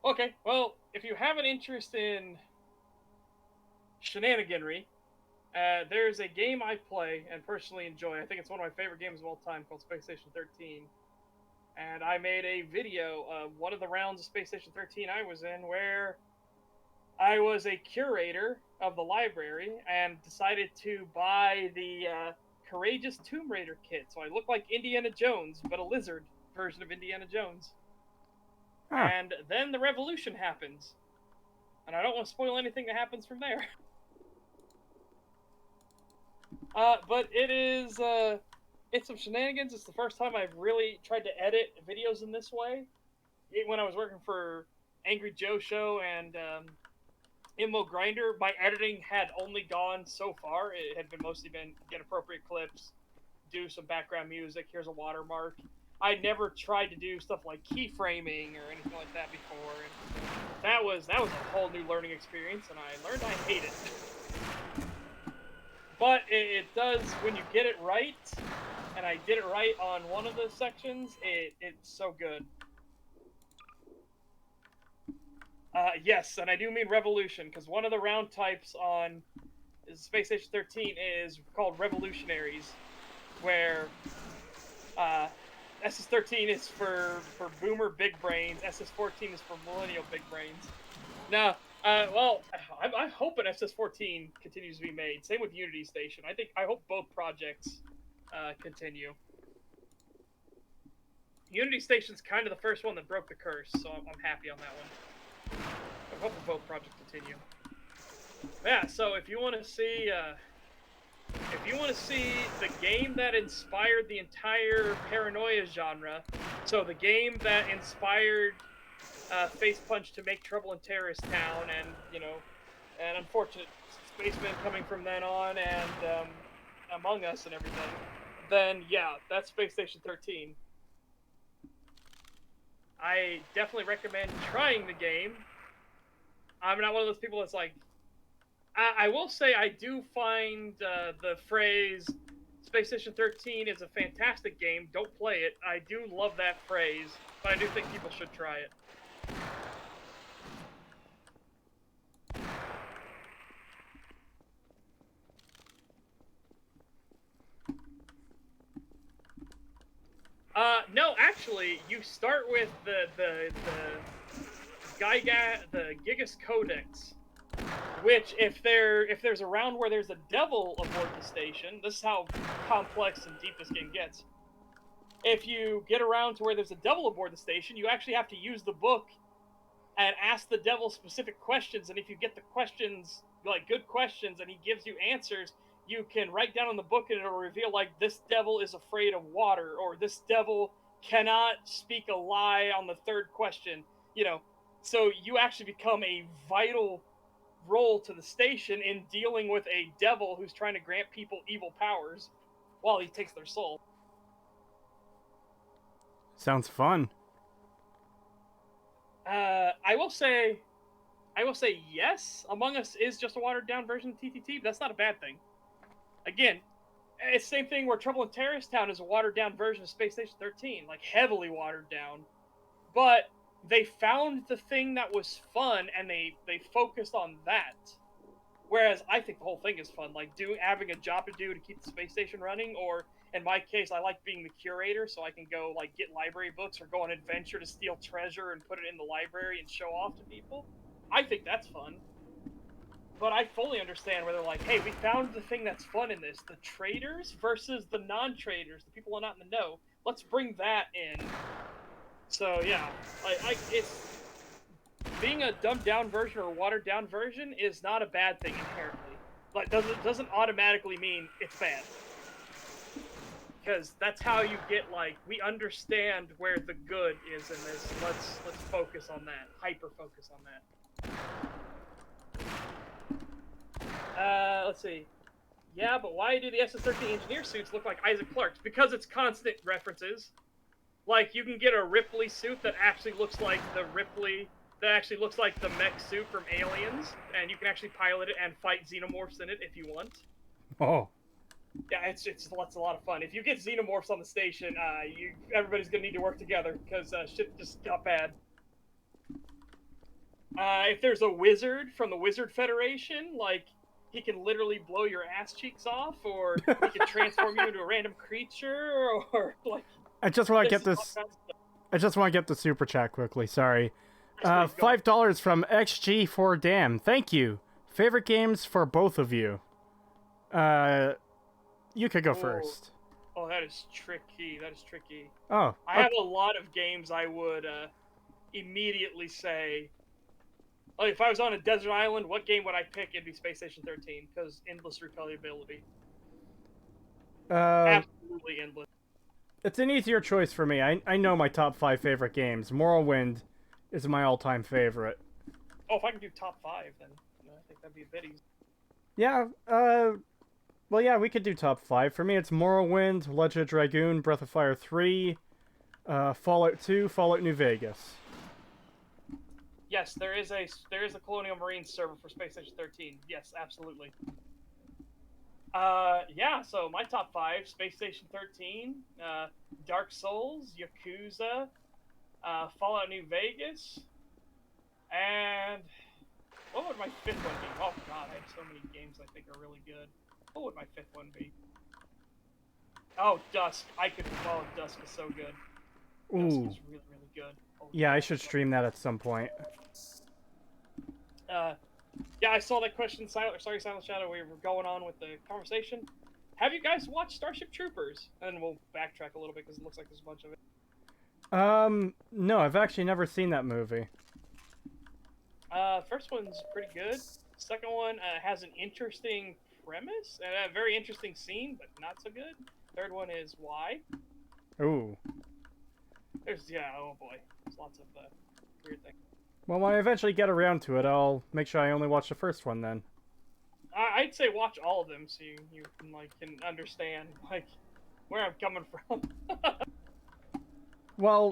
Okay, well, if you have an interest in shenaniganry, there's a game I play and personally enjoy. I think it's one of my favorite games of all time, called Space Station 13. And I made a video of one of the rounds of Space Station 13 I was in where I was a curator of the library and decided to buy the Courageous Tomb Raider kit. So I look like Indiana Jones, but a lizard version of Indiana Jones. Huh. And then the revolution happens. And I don't want to spoil anything that happens from there. But it is, it's some shenanigans. It's the first time I've really tried to edit videos in this way. When I was working for Angry Joe Show and Immo Grinder, my editing had only gone so far. It had mostly been get appropriate clips, do some background music, here's a watermark. I never tried to do stuff like keyframing or anything like that before, and that was a whole new learning experience, and I learned I hate it. But it does, when you get it right, and I did it right on one of the sections, it's so good. Yes, and I do mean Revolution, because one of the round types on Space Station 13 is called Revolutionaries, where SS13 is for boomer big brains, SS14 is for millennial big brains. Now, well, I'm hoping SS14 continues to be made. Same with Unity Station. I hope both projects continue. Unity Station's kind of the first one that broke the curse, so I'm happy on that one. I hope both projects continue. Yeah, so if you want to see If you want to see the game that inspired the entire paranoia genre, so the game that inspired Face Punch to make Trouble in Terrorist Town, and and unfortunate Spaceman coming from then on, and Among Us and everything, then yeah, that's Space Station 13. I definitely recommend trying the game. I'm not one of those people that's like. I will say I do find the phrase Space Station 13 is a fantastic game. Don't play it. I do love that phrase, but I do think people should try it. No, actually, you start with the Gigas Codex, which if there's a round where there's a devil aboard the station, this is how complex and deep this game gets. If you get around to where there's a devil aboard the station, you actually have to use the book and ask the devil specific questions, and if you get the questions, like good questions, and he gives you answers, you can write down in the book and it'll reveal like this devil is afraid of water, or this devil cannot speak a lie on the third question, so you actually become a vital role to the station in dealing with a devil who's trying to grant people evil powers while he takes their soul. Sounds fun. I will say yes. Among Us is just a watered down version of TTT, but that's not a bad thing. Again, it's the same thing where Trouble in Terrorist Town is a watered down version of Space Station 13, like heavily watered down. But they found the thing that was fun and they focused on that. Whereas I think the whole thing is fun, like having a job to do to keep the space station running, or in my case, I like being the curator, so I can go like get library books or go on an adventure to steal treasure and put it in the library and show off to people. I think that's fun. But I fully understand where they're like, hey, we found the thing that's fun in this. The traders versus the non-traders, the people who are not in the know. Let's bring that in. So yeah, it's being a dumbed down version or a watered down version is not a bad thing inherently. Like doesn't automatically mean it's bad. Because that's how you get like, we understand where the good is in this. Let's focus on that. Hyper focus on that. Let's see. Yeah, but why do the SS-13 engineer suits look like Isaac Clarke's? Because it's constant references. Like, you can get a Ripley suit that actually looks like the mech suit from Aliens, and you can actually pilot it and fight xenomorphs in it if you want. Oh. Yeah, it's a lot of fun. If you get xenomorphs on the station, everybody's gonna need to work together, because shit just got bad. If there's a wizard from the Wizard Federation, like, he can literally blow your ass cheeks off, or he can transform you into a random creature, or like... I just want to get this... I just want to get the super chat quickly, sorry. $5 from XG4Dam. Thank you. Favorite games for both of you. You could go first. Oh, that is tricky. Oh. I have a lot of games I would immediately say... Oh, if I was on a desert island, what game would I pick? It'd be Space Station 13, because endless replayability. Absolutely endless. It's an easier choice for me. I know my top 5 favorite games. Morrowind is my all-time favorite. Oh, if I can do top 5, then I think that'd be a bit easy. Yeah, well, yeah, we could do top 5. For me, it's Morrowind, Legend of Dragoon, Breath of Fire 3, Fallout 2, Fallout New Vegas. Yes, there is a Colonial Marines server for Space Station 13. Yes, absolutely. Yeah, so my top 5, Space Station 13, Dark Souls, Yakuza, Fallout New Vegas, and what would my 5th one be? Oh god, I have so many games I think are really good. What would my 5th one be? Oh, Dusk. Dusk is so good. Ooh. Dusk is really, really good. Yeah, I should stream that at some point. Yeah, I saw that question, Silent Shadow, we were going on with the conversation. Have you guys watched Starship Troopers? And then we'll backtrack a little bit, because it looks like there's a bunch of it. No, I've actually never seen that movie. First one's pretty good. Second one has an interesting premise and a very interesting scene, but not so good. Third one is why. Ooh. Oh boy, there's lots of weird things. Well, when I eventually get around to it, I'll make sure I only watch the first one then. I'd say watch all of them so you can understand like where I'm coming from. Well,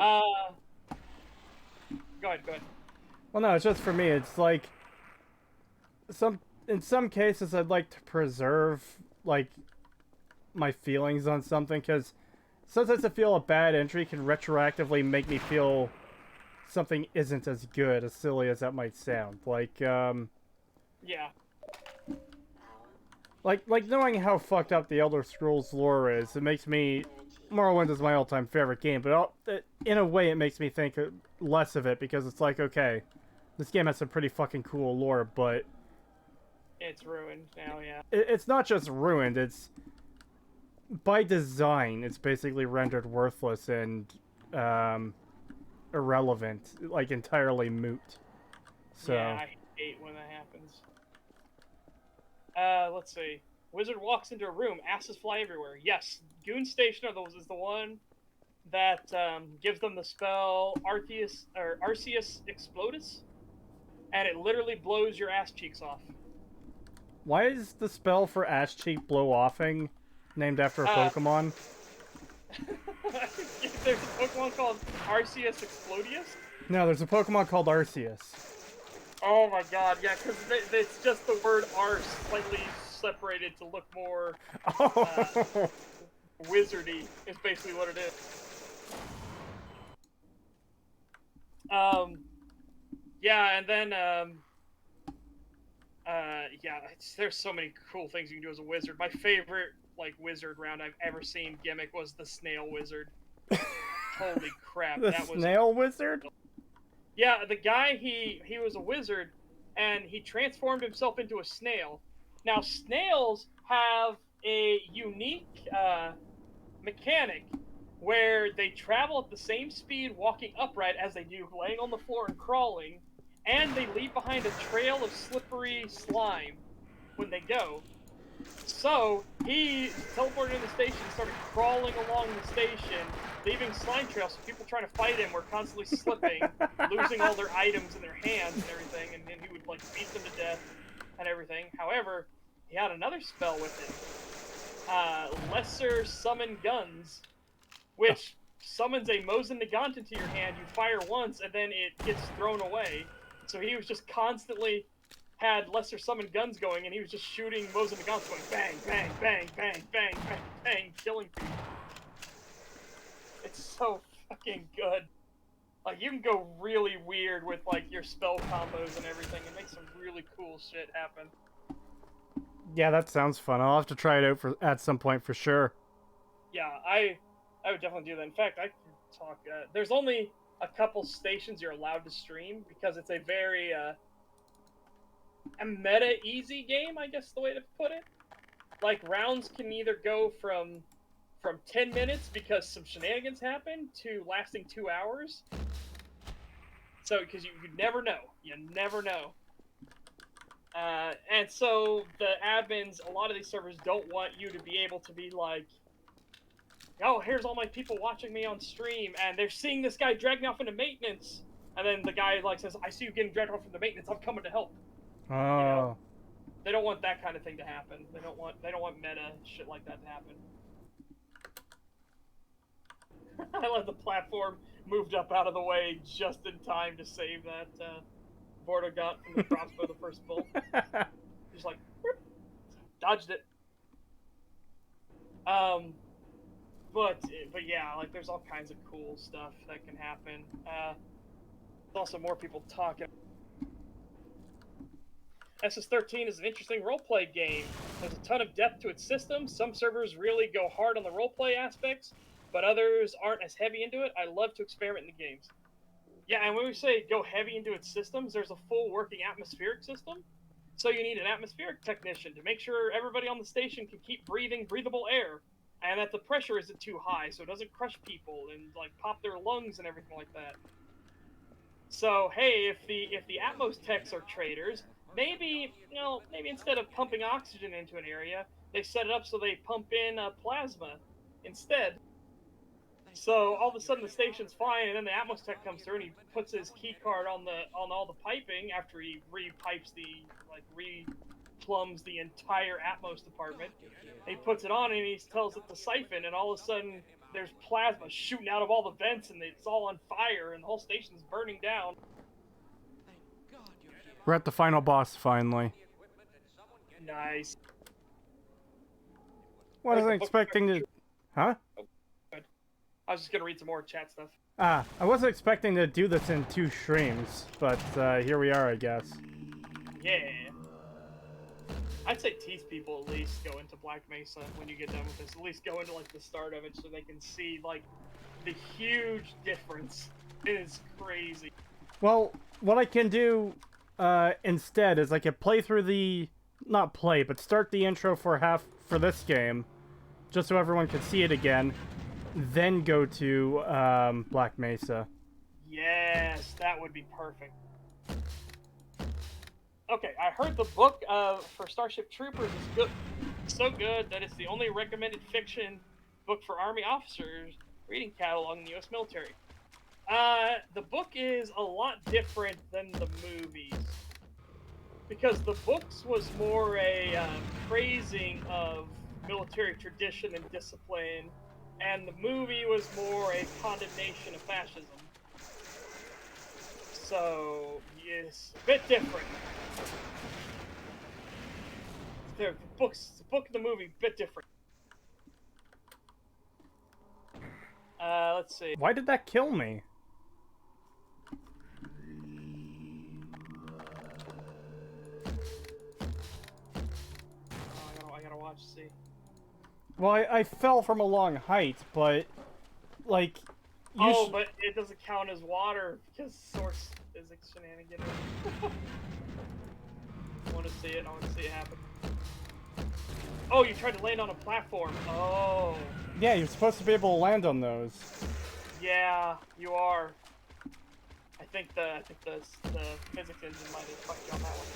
Go ahead. well, no, it's just for me. It's like in some cases, I'd like to preserve like my feelings on something because sometimes I feel a bad entry can retroactively make me feel something isn't as good, as silly as that might sound. Yeah. Like knowing how fucked up the Elder Scrolls lore is, it makes me. Morrowind is my all-time favorite game, but in a way, it makes me think less of it because it's like, okay, this game has some pretty fucking cool lore, but It's ruined now, yeah. it's not just ruined. It's by design. It's basically rendered worthless and irrelevant, like entirely moot. So Yeah, I hate when that happens. Let's see. Wizard walks into a room, asses fly everywhere. Yes, Goon Station is the one that gives them the spell Arceus Explodus, and it literally blows your ass cheeks off. why is the spell for ass cheek blow offing named after a Pokemon? There's a Pokemon called Arceus Explodius. No, there's a Pokemon called Arceus. Oh my god, yeah, because it's just the word arse slightly separated to look more wizardy, is basically what it is. Yeah, and then, there's so many cool things you can do as a wizard. My favorite, wizard round I've ever seen gimmick was the Snail Wizard. Holy crap, The Snail Wizard? Yeah, the guy, he was a wizard, and he transformed himself into a snail. Now, snails have a unique mechanic where they travel at the same speed walking upright as they do laying on the floor and crawling, and they leave behind a trail of slippery slime when they go. So, he teleported in the station and started crawling along the station, leaving slime trails, so people trying to fight him were constantly slipping, losing all their items in their hands and everything, and then he would, beat them to death and everything. However, he had another spell with him. Lesser Summon Guns, which summons a Mosin Nagant into your hand, you fire once, and then it gets thrown away. So he was just constantly had Lesser Summon Guns going, and he was just shooting Mosin Nagants going bang, bang, bang, bang, bang, bang, bang, killing people. It's so fucking good. You can go really weird with, your spell combos and everything, and make some really cool shit happen. Yeah, that sounds fun. I'll have to try it out at some point for sure. Yeah, I would definitely do that. In fact, I can talk... there's only a couple stations you're allowed to stream, because it's a very, a meta-easy game, I guess the way to put it. Rounds can either go from 10 minutes because some shenanigans happen to lasting 2 hours. So, because you never know. You never know. And so the admins, a lot of these servers don't want you to be able to be like, oh, here's all my people watching me on stream, and they're seeing this guy drag me off into maintenance. And then the guy says, I see you getting dragged off into maintenance, I'm coming to help. Oh. You know? They don't want that kind of thing to happen. They don't want meta shit like that to happen. I let the platform moved up out of the way just in time to save that Bordo got from the crossbow the first bolt. Just whoop, dodged it. But yeah, there's all kinds of cool stuff that can happen. There's also more people talking. SS13 is an interesting roleplay game. There's a ton of depth to its system. Some servers really go hard on the roleplay aspects, but others aren't as heavy into it. I love to experiment in the games. Yeah, and when we say go heavy into its systems, there's a full working atmospheric system. So you need an atmospheric technician to make sure everybody on the station can keep breathing breathable air, and that the pressure isn't too high so it doesn't crush people and pop their lungs and everything like that. So hey, if the Atmos techs are traitors, maybe, maybe instead of pumping oxygen into an area, they set it up so they pump in plasma instead. So all of a sudden the station's fine, and then the Atmos tech comes through and he puts his key card on all the piping after he repipes plumbs the entire Atmos department. He puts it on and he tells it to siphon, and all of a sudden there's plasma shooting out of all the vents, and it's all on fire, and the whole station's burning down. We're at the final boss finally. Nice. Wasn't expecting to. Huh? I was just gonna read some more chat stuff. I wasn't expecting to do this in 2 streams, but here we are, I guess. Yeah. I'd say tease people at least go into Black Mesa when you get done with this. At least go into like the start of it so they can see like the huge difference. It is crazy. Well, what I can do instead is I can play through not play, but start the intro for this game, just so everyone can see it again, then go to Black Mesa. Yes, that would be perfect. Okay, I heard the book for Starship Troopers is good, so good that it's the only recommended fiction book for Army officers reading catalog in the U.S. military. The book is a lot different than the movies, because the books was more a praising of military tradition and discipline, and the movie was more a condemnation of fascism. So, yes, a bit different. The book and the movie, bit different. Let's see. Why did that kill me? I gotta watch to see. Well, I fell from a long height, but, like... but it doesn't count as water, because source physics shenanigans. I want to see it. I want to see it happen. Oh, you tried to land on a platform. Oh. Yeah, you're supposed to be able to land on those. Yeah, you are. I think the physics engine might have fucked you on that one.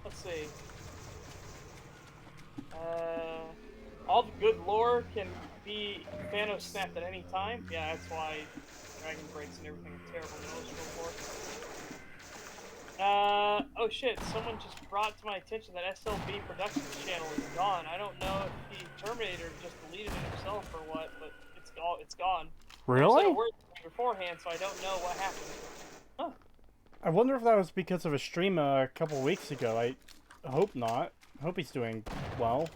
Let's see. All the good lore can be Thanos snapped at any time. Yeah, that's why Dragon Breaks and everything are terrible for. Oh shit, someone just brought to my attention that SLB Productions channel is gone. I don't know if he terminated or just deleted it himself or what, but it's gone. Really? I said a word beforehand, so I don't know what happened. Huh. I wonder if that was because of a stream a couple weeks ago. I hope not. I hope he's doing well.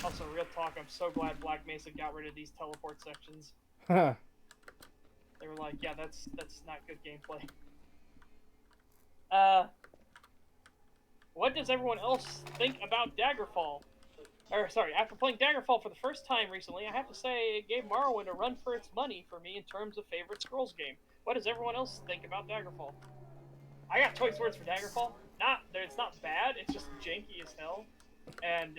Also, real talk, I'm so glad Black Mesa got rid of these teleport sections. Huh. They were like, yeah, that's not good gameplay. What does everyone else think about Daggerfall? Or, sorry, after playing Daggerfall for the first time recently, I have to say it gave Morrowind a run for its money for me in terms of favorite Scrolls game. What does everyone else think about Daggerfall? I got choice words for Daggerfall. It's not bad, it's just janky as hell. And,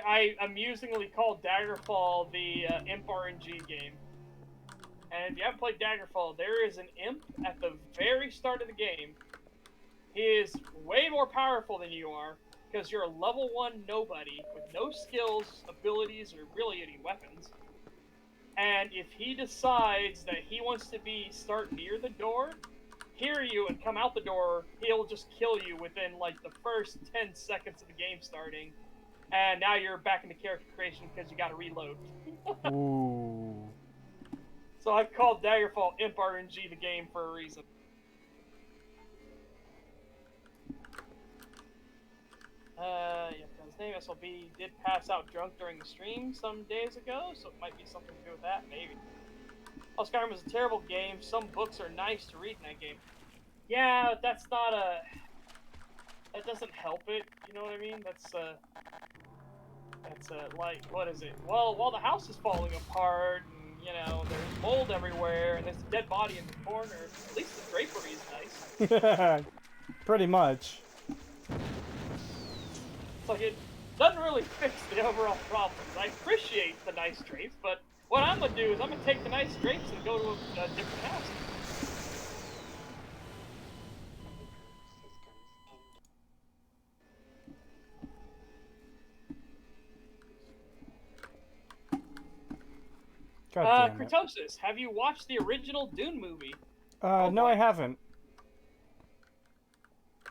I amusingly call Daggerfall the Imp RNG game. And if you haven't played Daggerfall, there is an imp at the very start of the game. He is way more powerful than you are, because you're a level 1 nobody with no skills, abilities, or really any weapons. And if he decides that he wants to start near the door, hear you, and come out the door, he'll just kill you within like the first 10 seconds of the game starting. And now you're back into character creation because you gotta reload. Ooh. So I've called Daggerfall Imp RNG the game for a reason. Yeah, his name SLB did pass out drunk during the stream some days ago, so it might be something to do with that, maybe. Oh, Skyrim is a terrible game. Some books are nice to read in that game. Yeah, that's not a... That doesn't help it, you know what I mean? That's like, what is it? Well, while the house is falling apart, and, you know, there's mold everywhere, and there's a dead body in the corner, at least the drapery is nice. Pretty much. It's like, it doesn't really fix the overall problems. I appreciate the nice drapes, but What I'm gonna do is I'm gonna take the nice drapes and go to a different house. God damn it. Creetosis, have you watched the original Dune movie? No, I haven't.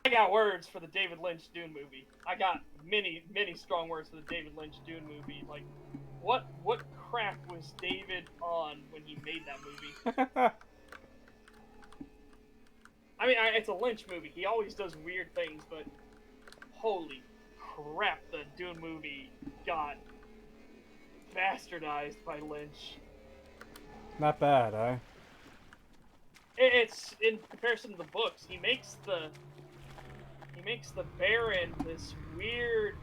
I got words for the David Lynch Dune movie. I got many, many strong words for the David Lynch Dune movie. Like, what crap was David on when he made that movie? I mean, it's a Lynch movie. He always does weird things, but holy crap, the Dune movie got bastardized by Lynch. Not bad, eh? It's in comparison to the books. He makes the Baron this weird,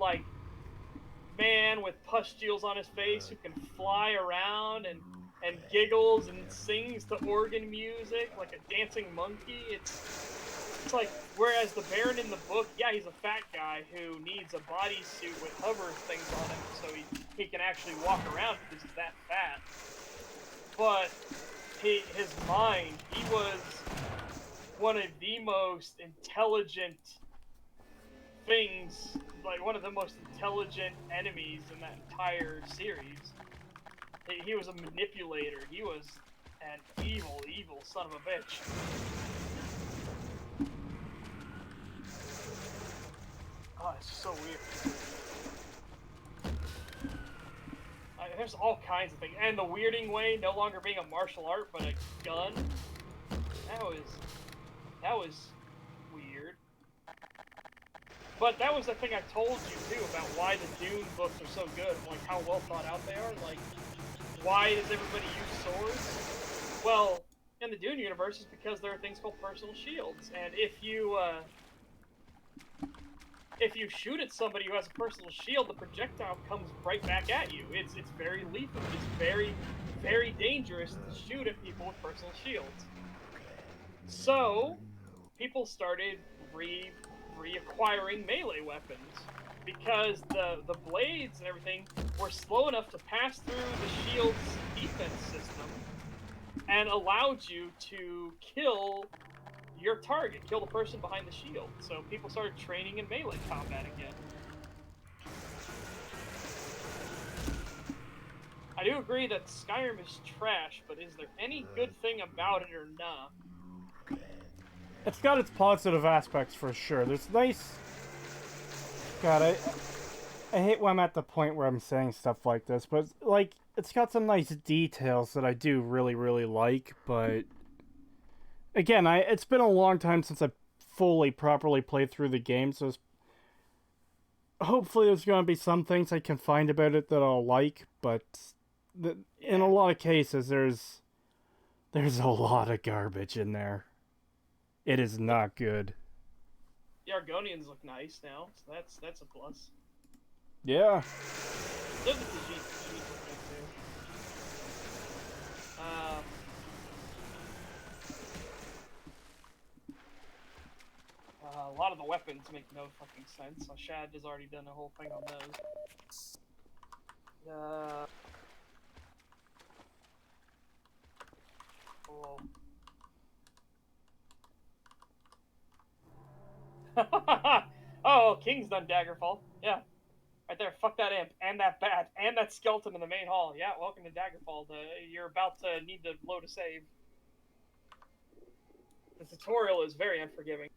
like, man with pustules on his face who can fly around and giggles and sings to organ music like a dancing monkey. It's like, whereas the Baron in the book, yeah, he's a fat guy who needs a bodysuit with hover things on him so he can actually walk around because he's that fat. But his mind, he was one of the most intelligent things, like one of the most intelligent enemies in that entire series. He was a manipulator. He was an evil, evil son of a bitch. Oh, it's so weird. There's all kinds of things. And the weirding way, no longer being a martial art, but a gun. That was weird. But that was the thing I told you, too, about why the Dune books are so good. Like, how well thought out they are. Like, why does everybody use swords? Well, in the Dune universe, it's because there are things called personal shields. And if you shoot at somebody who has a personal shield, the projectile comes right back at you. It's very lethal. It's very, very dangerous to shoot at people with personal shields. So, people started reacquiring melee weapons because the blades and everything were slow enough to pass through the shield's defense system and allowed you to kill your target, kill the person behind the shield. So people started training in melee combat again. I do agree that Skyrim is trash, but is there any good thing about it or not? It's got its positive aspects for sure. There's nice... God, I hate when I'm at the point where I'm saying stuff like this, but, like, it's got some nice details that I do really, really like, but... Again, it's been a long time since I fully, properly played through the game, so hopefully there's going to be some things I can find about it that I'll like, but in a lot of cases, there's a lot of garbage in there. It is not good. The Argonians look nice now, so that's a plus. Yeah. Look at the G look good too. A lot of the weapons make no fucking sense, so Shad has already done a whole thing on those. Cool. Oh, King's done Daggerfall. Yeah. Right there, fuck that imp, and that bat, and that skeleton in the main hall. Yeah, welcome to Daggerfall. You're about to need to load a save. The tutorial is very unforgiving.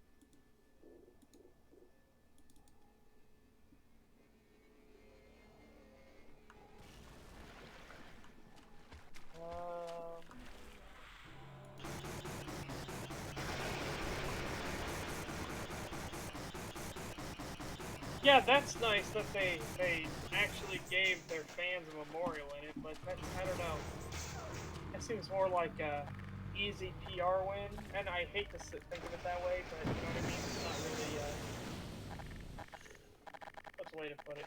Yeah, that's nice that they actually gave their fans a memorial in it, but I don't know. That seems more like a easy PR win, and I hate to think of it that way, but you know what I mean? It's not really, what's the way to put it?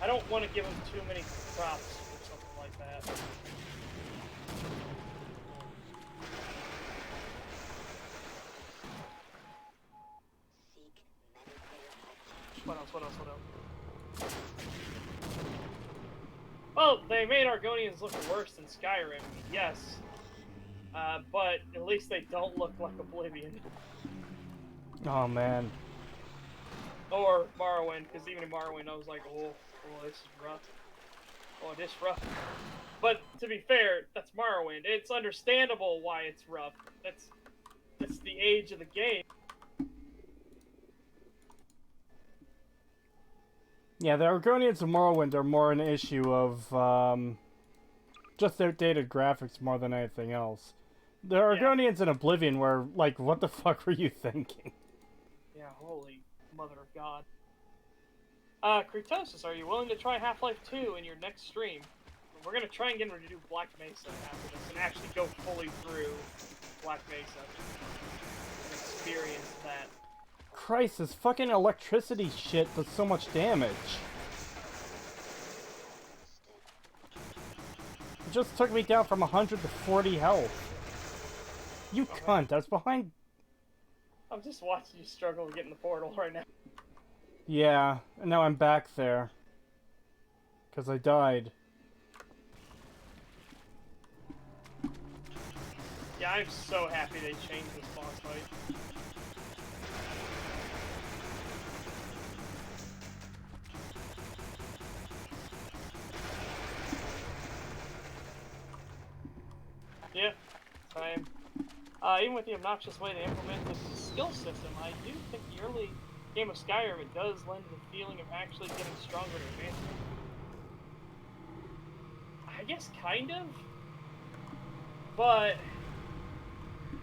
I don't want to give them too many props or something like that. What else? Well, they made Argonians look worse than Skyrim, yes. But at least they don't look like Oblivion. Oh man. Or Morrowind, because even in Morrowind I was like, oh, this is rough. Oh, this rough. But to be fair, that's Morrowind. It's understandable why it's rough. That's the age of the game. Yeah, the Argonians of Morrowind are more an issue of just outdated graphics more than anything else. The Argonians in Oblivion were like, what the fuck were you thinking? Yeah, holy mother of God. Creetosis, are you willing to try Half-Life 2 in your next stream? We're gonna try and get him to do Black Mesa after this and actually go fully through Black Mesa and experience that. Christ, this fucking electricity shit does so much damage. It just took me down from 100 to 40 health. You cunt, I was behind... I'm just watching you struggle to get in the portal right now. Yeah, and now I'm back there. Because I died. Yeah, I'm so happy they changed this boss fight. Yeah, same. Even with the obnoxious way they implement this skill system, I do think the early game of Skyrim, it does lend to the feeling of actually getting stronger and advancing. I guess kind of. But,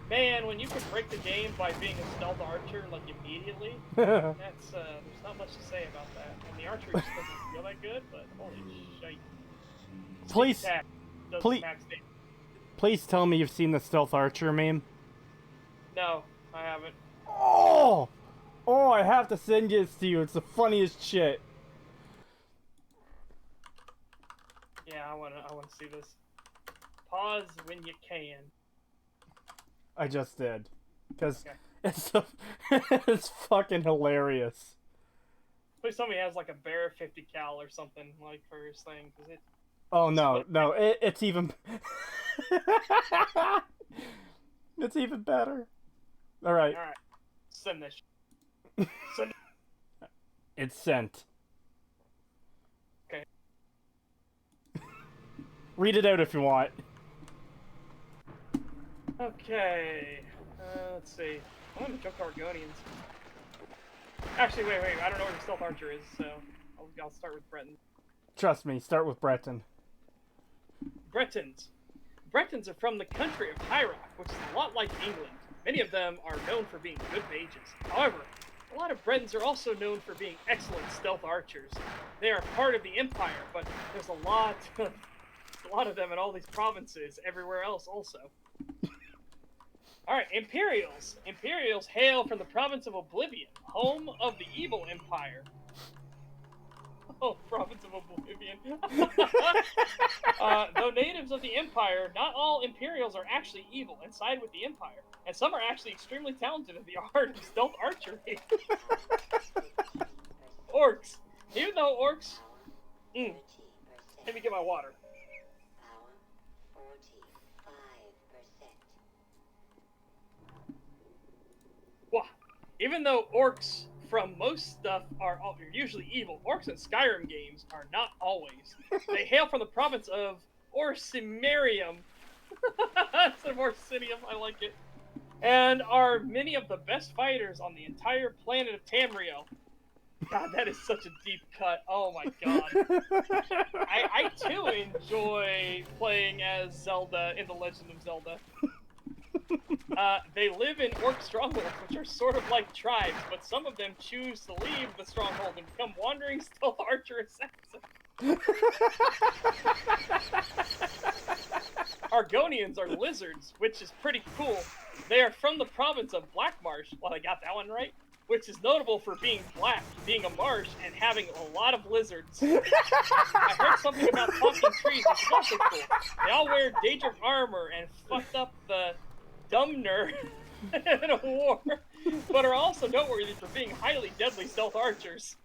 man, when you can break the game by being a stealth archer, like, immediately, that's, there's not much to say about that. And the archery just doesn't feel that good, but holy shite. Please, Doesn't max damage. please tell me you've seen the stealth archer meme. No, I haven't. Oh! Oh, I have to send this to you. It's the funniest shit. Yeah, I wanna see this. Pause when you can. I just did. Because Okay. it's so, it's fucking hilarious. Please tell me he has like a Bear 50 cal or something like for his thing, because it. Oh no, no, it's even... it's even better. Alright. Alright. Send this. Send it. It's sent. Okay. Read it out if you want. Okay. Let's see. I want to jump to Argonians. Actually, wait. I don't know where the stealth archer is, so I'll start with Breton. Trust me, start with Breton. Bretons. Bretons are from the country of High Rock, which is a lot like England. Many of them are known for being good mages. However, a lot of Bretons are also known for being excellent stealth archers. They are part of the Empire, but there's a lot of them in all these provinces, everywhere else also. Alright, Imperials. Imperials hail from the province of Oblivion, home of the evil empire. Oh, province of Oblivion. Though natives of the Empire, not all Imperials are actually evil and side with the Empire. And some are actually extremely talented in the art of stealth archery. Orcs. Even though orcs... Let me get my water. Wow. Even though orcs from most stuff are usually evil, orcs in Skyrim games are not always. They hail from the province of Orsimerium. That's an Orsinium, I like it. And are many of the best fighters on the entire planet of Tamriel. God, that is such a deep cut. Oh my god. I too enjoy playing as Zelda in The Legend of Zelda. They live in orc strongholds, which are sort of like tribes, but some of them choose to leave the stronghold and become wandering stealth archer assassins. Argonians are lizards, which is pretty cool. They are from the province of Blackmarsh, well, I got that one right, which is notable for being black, being a marsh, and having a lot of lizards. I heard something about talking trees, which is also cool. They all wear Daedric armor and fucked up the Dumner in a war, but are also noteworthy for being highly deadly stealth archers.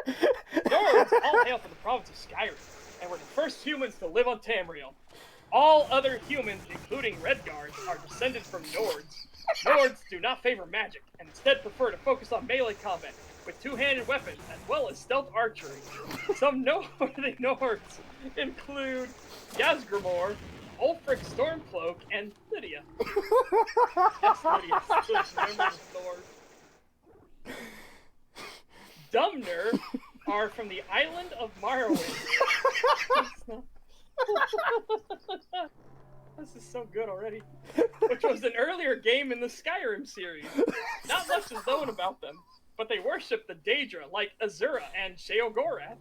Nords all hail from the province of Skyrim, and were the first humans to live on Tamriel. All other humans, including Redguards, are descended from Nords. Nords do not favor magic, and instead prefer to focus on melee combat, with two-handed weapons, as well as stealth archery. Some noteworthy Nords include Yazgrimor, Ulfric Stormcloak, and Lydia. Yes, Lydia. Remember the Nord. Dumner are from the island of Morrowind. This is so good already. Which was an earlier game in the Skyrim series. Not much is known about them, but they worship the Daedra like Azura and Sheogorath.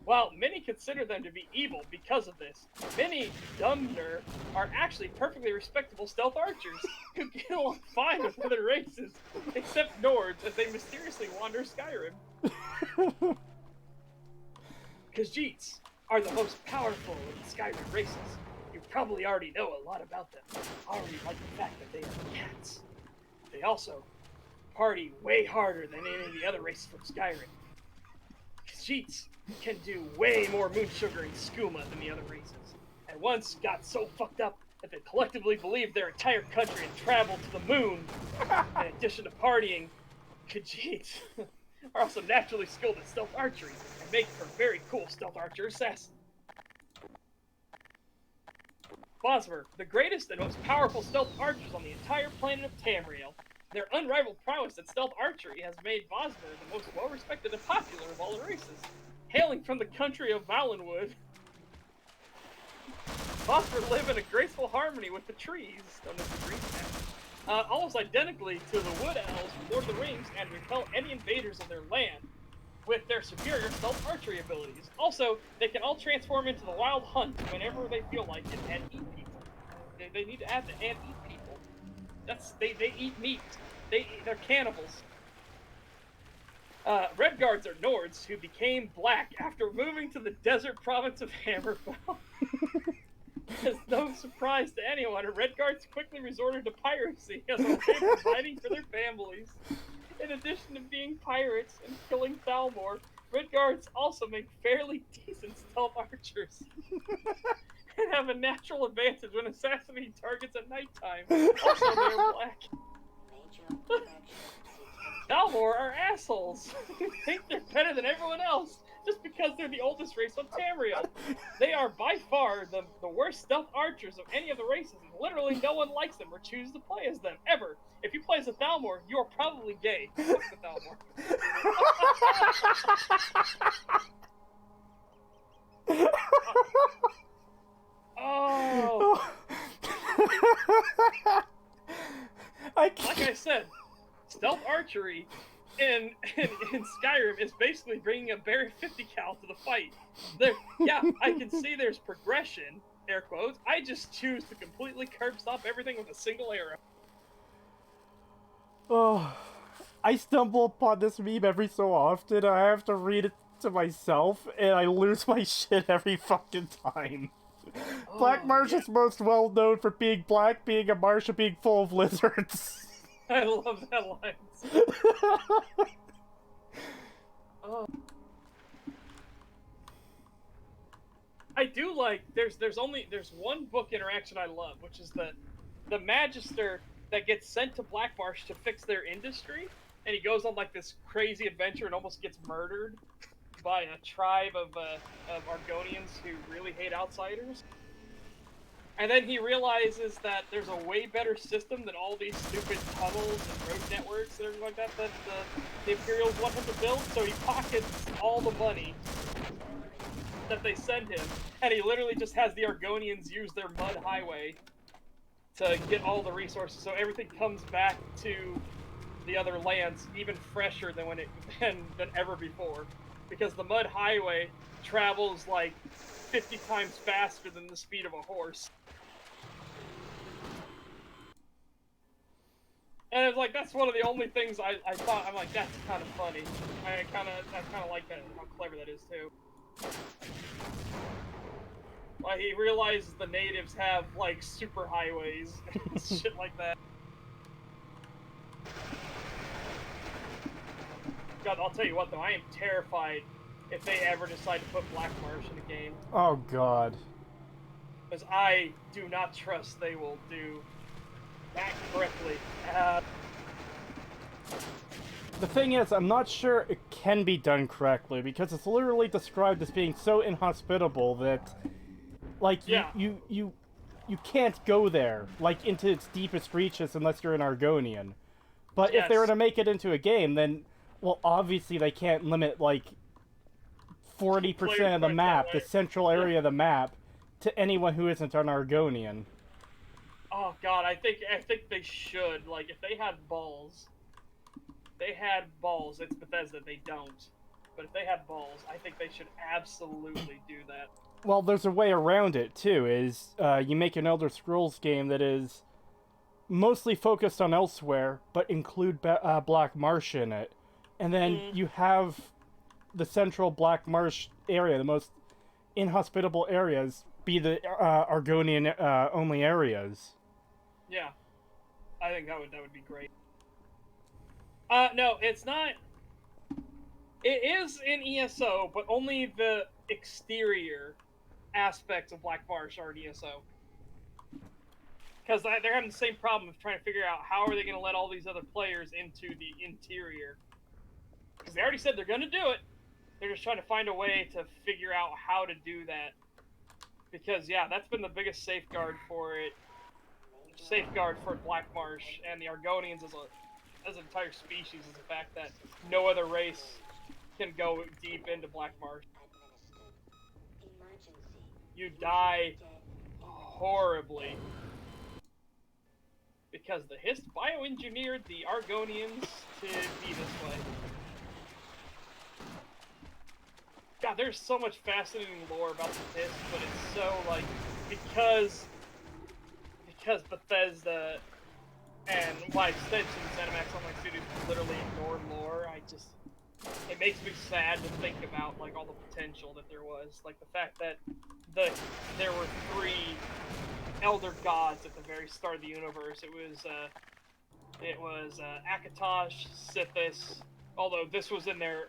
While many consider them to be evil because of this, many Dumner are actually perfectly respectable stealth archers who get along fine with other races, except Nords as they mysteriously wander Skyrim. Khajiits are the most powerful of the Skyrim races. You probably already know a lot about them. Already like the fact that they are cats. They also party way harder than any of the other races from Skyrim. Khajiits can do way more moon sugar and skooma than the other races, and once got so fucked up that they collectively believed their entire country had traveled to the moon. In addition to partying, Khajiits are also naturally skilled at stealth archery and make for very cool stealth archer assassins. Bosmer, the greatest and most powerful stealth archers on the entire planet of Tamriel. Their unrivaled prowess at stealth archery has made Bosmer the most well-respected and popular of all the races. Hailing from the country of Valenwood, Bosmer live in a graceful harmony with the trees, known as the Green Path, almost identically to the Wood Elves from Lord of the Rings, and repel any invaders of their land with their superior stealth archery abilities. Also, they can all transform into the Wild Hunt whenever they feel like it and eat people. They need to add the and eat people. They eat meat. They're cannibals. Redguards are Nords who became black after moving to the desert province of Hammerfell. As no surprise to anyone, Redguards quickly resorted to piracy as a way of providing for their families. In addition to being pirates and killing Thalmor, Redguards also make fairly decent stealth archers. And have a natural advantage when assassinating targets at nighttime. Also, they are black. Thalmor are assholes who think they're better than everyone else just because they're the oldest race on Tamriel. They are by far the worst stealth archers of any of the races, and literally no one likes them or chooses to play as them, ever. If you play as a Thalmor, you are probably gay. Fuck the Thalmor. Oh. Like I said, stealth archery in Skyrim is basically bringing a Barrett 50 cal to the fight. Yeah, I can see there's progression, air quotes. I just choose to completely curb stop everything with a single arrow. Oh, I stumble upon this meme every so often. I have to read it to myself, and I lose my shit every fucking time. Black Marsh is most well known for being black, being a marsh, and being full of lizards. I love that line. Oh. I do like. There's one book interaction I love, which is the Magister that gets sent to Black Marsh to fix their industry, and he goes on like this crazy adventure and almost gets murdered by a tribe of Argonians who really hate outsiders. And then he realizes that there's a way better system than all these stupid tunnels and road networks and everything like that the Imperials want him to build, so he pockets all the money that they send him, and he literally just has the Argonians use their mud highway to get all the resources, so everything comes back to the other lands even fresher than than ever before, because the mud highway travels like 50 times faster than the speed of a horse. And it's like, that's one of the only things I thought, I'm like, that's kind of funny. I kind of like that, how clever that is too. Like, he realizes the natives have like super highways and shit like that. God, I'll tell you what though, I am terrified if they ever decide to put Black Marsh in the game, Oh god. because I do not trust they will do that correctly. The thing is, I'm not sure it can be done correctly, because it's literally described as being so inhospitable that, like, Yeah. you can't go there, like, into its deepest reaches unless you're an Argonian. But if they were Yes. to make it into a game, then, well, obviously they can't limit, like, 40% of the Players map, that the way. central area of the map, to anyone who isn't an Argonian. Oh God, I think they should. Like, if they had balls, It's Bethesda, they don't. But if they had balls, I think they should absolutely do that. Well, there's a way around it, too, is you make an Elder Scrolls game that is mostly focused on elsewhere, but include Black Marsh in it. And then you have the central Black Marsh area, the most inhospitable areas, be the Argonian only areas. Yeah, I think that would be great. No, it's not. It is in ESO, but only the exterior aspects of Black Marsh are in ESO. Because they're having the same problem of trying to figure out how are they going to let all these other players into the interior. Because they already said they're going to do it. They're just trying to find a way to figure out how to do that. Because, yeah, that's been the biggest safeguard for it. Safeguard for Black Marsh and the Argonians as an entire species is the fact that no other race can go deep into Black Marsh. Emergency. You die horribly. Because the Hist bioengineered the Argonians to be this way. God, there's so much fascinating lore about the Hist, but it's so, like, because Bethesda and, by extension, ZeniMax Online Studios literally ignore lore, it makes me sad to think about, like, all the potential that there was. Like, the fact that there were 3 elder gods at the very start of the universe. It was Akatosh, Sithis, although this was in their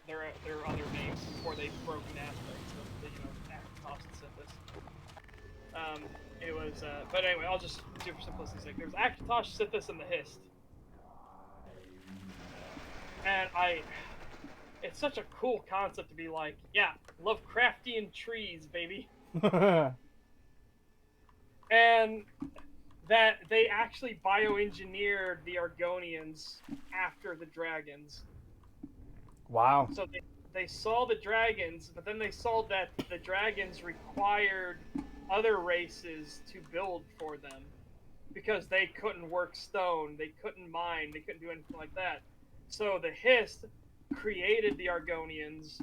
other names before they broke in aspects of the, Akatosh and Sithis. It was, but anyway, I'll just do for simplicity's sake. There was Akatosh, Sithis, and the Hist. And it's such a cool concept to be like, yeah, Lovecraftian trees, baby. And that they actually bioengineered the Argonians after the dragons. Wow. So they saw the dragons, but then they saw that the dragons required other races to build for them. Because they couldn't work stone, they couldn't mine, they couldn't do anything like that. So the Hist created the Argonians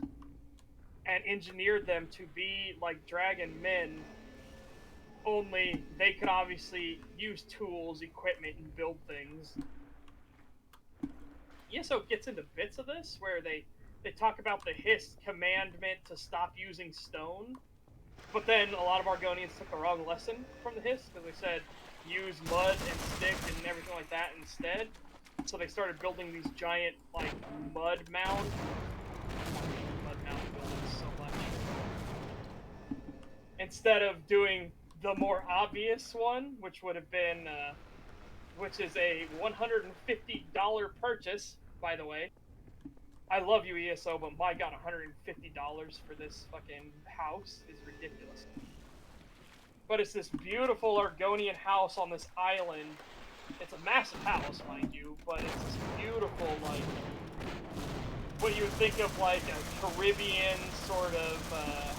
and engineered them to be like dragon men, only they could obviously use tools, equipment, and build things. ESO gets into bits of this where they talk about the Hist commandment to stop using stone, but then a lot of Argonians took the wrong lesson from the Hist because they said use mud and stick and everything like that instead. So they started building these giant, like, mud mound buildings so much. Instead of doing the more obvious one, which would have been, which is a $150 purchase, by the way. I love you, ESO, but my god, $150 for this fucking house is ridiculous. But it's this beautiful Argonian house on this island. It's a massive house, mind you, but it's this beautiful, like, what you would think of like a Caribbean sort of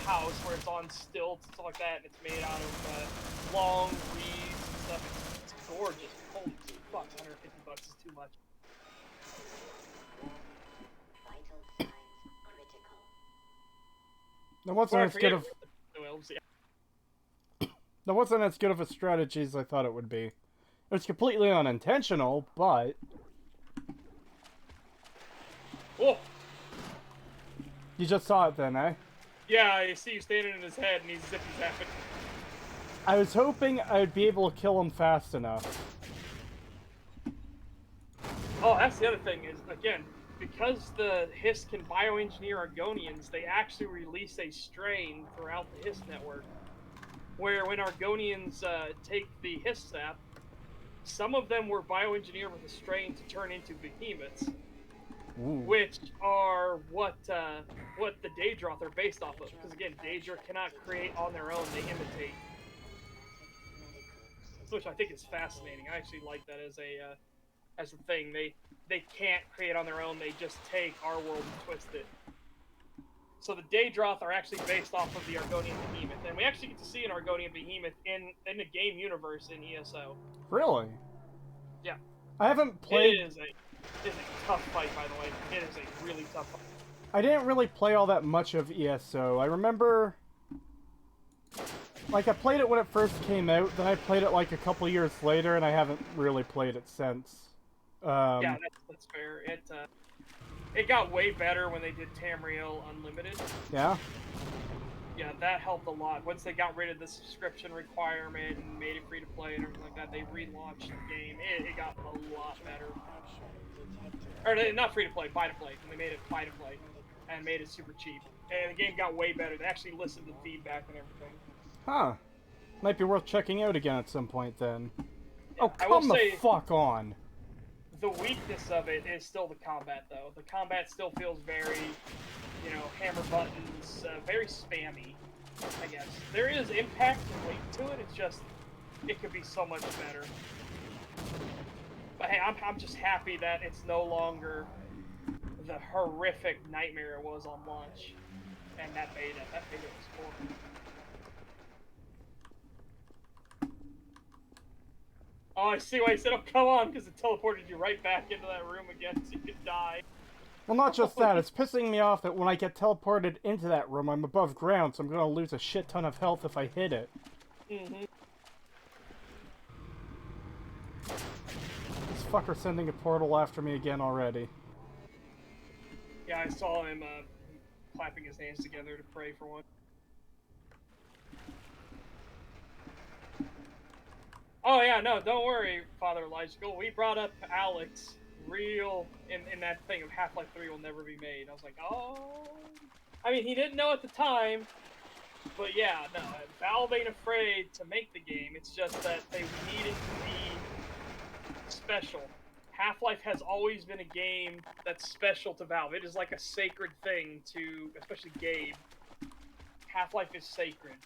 house where it's on stilts and stuff like that, and it's made out of long reeds and stuff. It's gorgeous. Holy fuck, $150 is too much. Vital signs critical. That wasn't as good of that wasn't as good of a strategy as I thought it would be. It was completely unintentional, but oh, you just saw it then, eh? yeah, I see you standing in his head and he's zippy zapping. I was hoping I would be able to kill him fast enough. Oh, that's the other thing is, again, because the Hiss can bioengineer Argonians, they actually release a strain throughout the Hiss network, where when Argonians take the Hiss sap, some of them were bioengineered with a strain to turn into behemoths, Ooh. which are what the Daedroth are based off of. Because again, Daedra cannot create on their own; they imitate, which I think is fascinating. I actually like that as a thing. They can't create on their own; they just take our world and twist it. So the Daedroth are actually based off of the Argonian behemoth, and we actually get to see an Argonian behemoth in the game universe in ESO. Really? Yeah. I haven't played. It is a tough fight, by the way. It is a really tough fight. I didn't really play all that much of ESO. I remember, like, I played it when it first came out, then I played it like a couple years later, and I haven't really played it since. Yeah, that's fair. It got way better when they did Tamriel Unlimited. Yeah? Yeah, that helped a lot. Once they got rid of the subscription requirement and made it free to play and everything like that, they relaunched the game. It got a lot better. Or not free to play, buy to play. And they made it buy to play and made it super cheap. And the game got way better. They actually listened to feedback and everything. Huh. Might be worth checking out again at some point then. Yeah, Oh, come the fuck on. The weakness of it is still the combat, though. The combat still feels very, hammer buttons, very spammy, I guess. There is impact and weight to it, it's just, it could be so much better. But hey, I'm just happy that it's no longer the horrific nightmare it was on launch. And that beta was horrible. Oh, I see why he said, oh, come on, because it teleported you right back into that room again so you could die. Well, not just that, it's pissing me off that when I get teleported into that room, I'm above ground, so I'm gonna lose a shit ton of health if I hit it. Mm-hmm. This fucker sending a portal after me again already. Yeah, I saw him clapping his hands together to pray for one. Oh yeah, no, don't worry, Father Elijah. We brought up Alex in that thing of Half-Life 3 will never be made. I was like, oh... I mean, he didn't know at the time, but yeah, no, Valve ain't afraid to make the game. It's just that they needed to be special. Half-Life has always been a game that's special to Valve. It is like a sacred thing to, especially Gabe. Half-Life is sacred.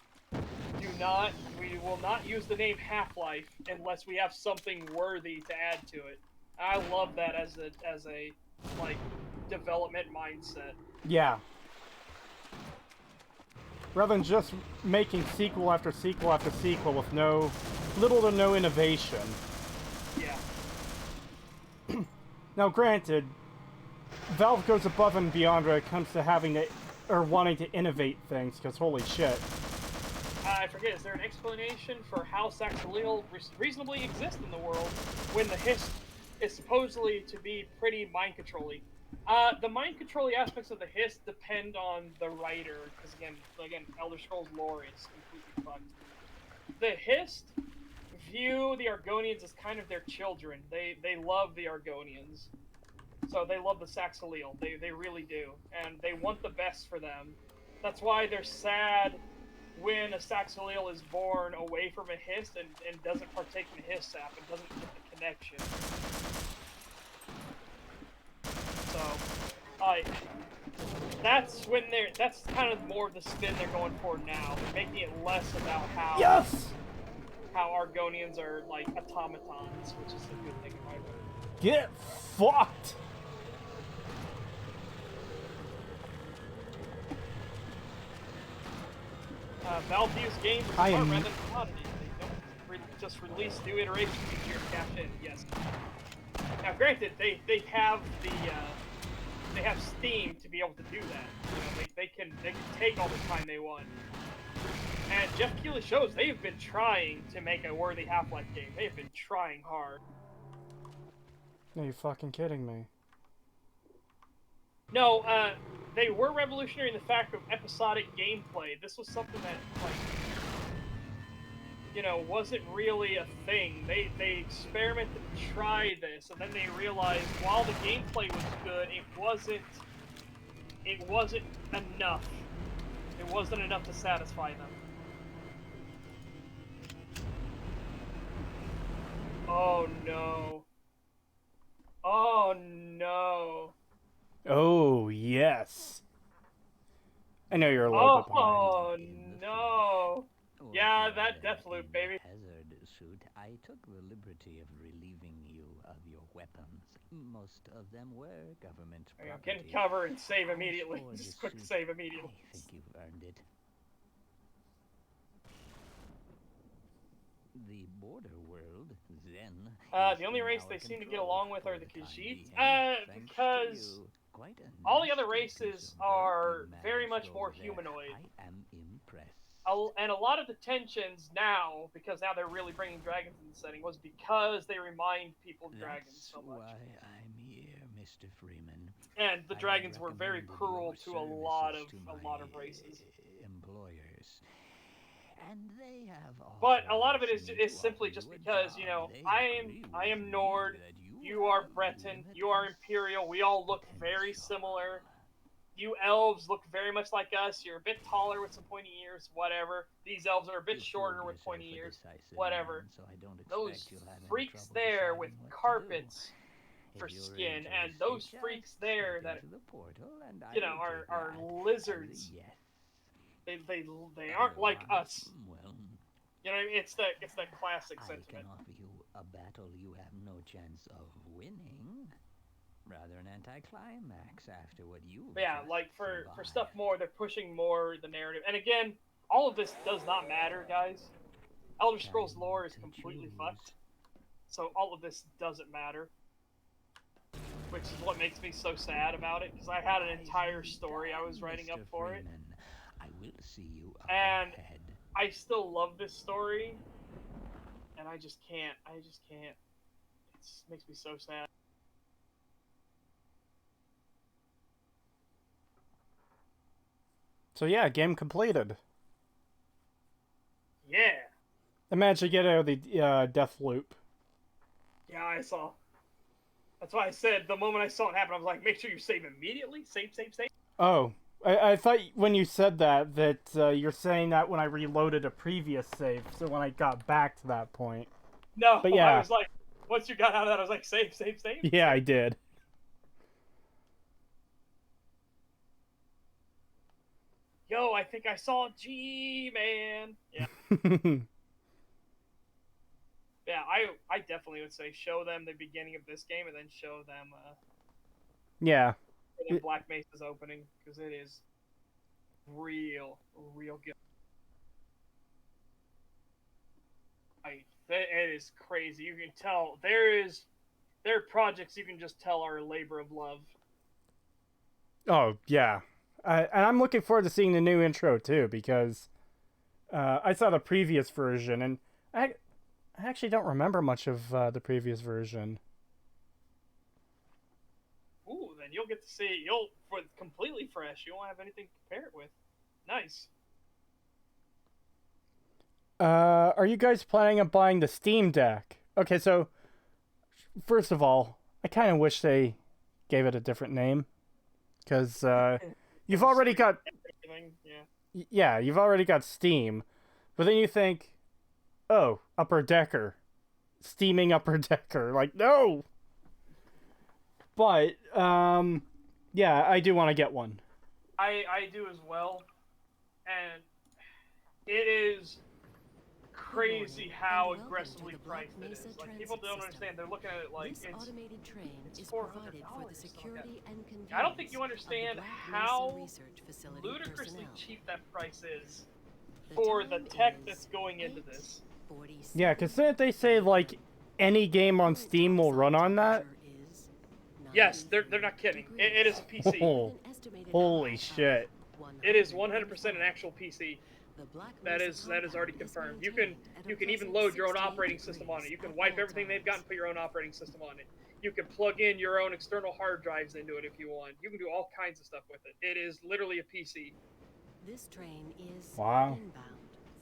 We will not use the name Half-Life unless we have something worthy to add to it. I love that as a like development mindset. Yeah. Rather than just making sequel after sequel after sequel with little to no innovation. Yeah. Now, granted, Valve goes above and beyond when it comes to wanting to innovate things, because holy shit. I forget, is there an explanation for how Saxileel reasonably exists in the world when the Hiss is supposedly to be pretty mind-controlling? The mind-controlling aspects of the Hiss depend on the writer, because again, Elder Scrolls lore is completely fucked. The Hiss view the Argonians as kind of their children. They love the Argonians. So they love the Saxileel. They really do. And they want the best for them. That's why they're sad when a Saxileel is born away from a Hiss and doesn't partake in the Hiss sap and doesn't get the connection. So, that's kind of more of the spin they're going for now. They're making it less about how Argonians are like automatons, which is a good thing in my book. Get fucked! Valve views games as art rather than commodity. They don't just release new iterations each year to cash in. Yes. Now, granted, they have they have Steam to be able to do that. They can take all the time they want. And Jeff Keighley shows they've been trying to make a worthy Half-Life game. They've been trying hard. Are you fucking kidding me? No, they were revolutionary in the fact of episodic gameplay. This was something that, like... you know, wasn't really a thing. They experimented to try this, and then they realized while the gameplay was good, it wasn't enough. It wasn't enough to satisfy them. Oh no. Oh no. Oh, yes. I know you're a little bit behind. Oh no. Yeah, that Deathloop, baby. Hazard suit, I took the liberty of relieving you of your weapons. Most of them were government property. Get in cover and save immediately. For Just the quick suit, save immediately. I think you've earned it. The border world, then. The only race they seem to get along with are the Khajiits. Because Quite a all the other nice races piece of work are you very managed much more over there. humanoid. I am impressed. And a lot of the tensions now, because now they're really bringing dragons in the setting, was because they remind people of dragons so much. That's why I'm here, Mr. Freeman. And the I dragons were very recommended cruel your to a lot of services to races. my employers. And they have But a offered lot of it me is to simply offer just you a because, you know, job. They I agree am with Nord, me that you are have Breton, you are limitless Imperial, we all look very potential. similar. You elves look very much like us, you're a bit taller with some pointy ears, whatever. These elves are a bit You've shorter proved with yourself pointy a ears, decisive whatever. man, so I don't Those expect you'll have any freaks trouble there with deciding what to do. carpets If for you're skin, and interested, those just freaks step there that, into the portal and I you know, will are take that as a lizards. yes. They aren't like us. Well, You know, it's that classic I sentiment. can offer you a battle you have no chance of winning. Rather an anticlimax after what you. But yeah, like for stuff more, they're pushing more the narrative. And again, all of this does not matter, guys. Elder Scrolls lore is completely fucked. So all of this doesn't matter. Which is what makes me so sad about it, because I had an entire story I was writing up for it. I will see you up And ahead. I still love this story. And I just can't. It makes me so sad. So yeah, game completed. Yeah. I managed to get out of the death loop. Yeah, I saw. That's why I said the moment I saw it happen, I was like, make sure you save immediately. Save. Oh, I thought when you said that you're saying that when I reloaded a previous save, so when I got back to that point. No, but yeah. I was like, once you got out of that, I was like, save. Yeah, I did. Yo, I think I saw G-Man. Yeah. Yeah, I definitely would say show them the beginning of this game and then show them yeah. Black Mesa's opening, because it is real good. It is crazy. You can tell there are projects you can just tell are a labor of love. Oh yeah, and I'm looking forward to seeing the new intro too, because I saw the previous version and I actually don't remember much of the previous version. Ooh, then you'll get to see for completely fresh. You won't have anything to compare it with. Nice. Are you guys planning on buying the Steam Deck? Okay, so first of all, I kind of wish they gave it a different name, because you've already got you've already got Steam, but then you think, oh, Upper Decker, steaming Upper Decker, like no. But yeah, I do want to get one. I do as well, and it is crazy how aggressively priced it is. Like, people don't understand. They're looking at it like this automated train it's is $400. provided for the security and convenience. I don't think you understand how research facility ludicrously personnel. cheap that price is for the tech that's going into this. Yeah, because didn't they say like any game on Steam will run on that? Yes, they're not kidding. It is a PC. Oh, holy shit! It is 100% an actual PC. That is already confirmed. You can even load your own operating system on it. You can wipe everything they've got and put your own operating system on it. You can plug in your own external hard drives into it if you want. You can do all kinds of stuff with it. It is literally a PC. This train is wow. inbound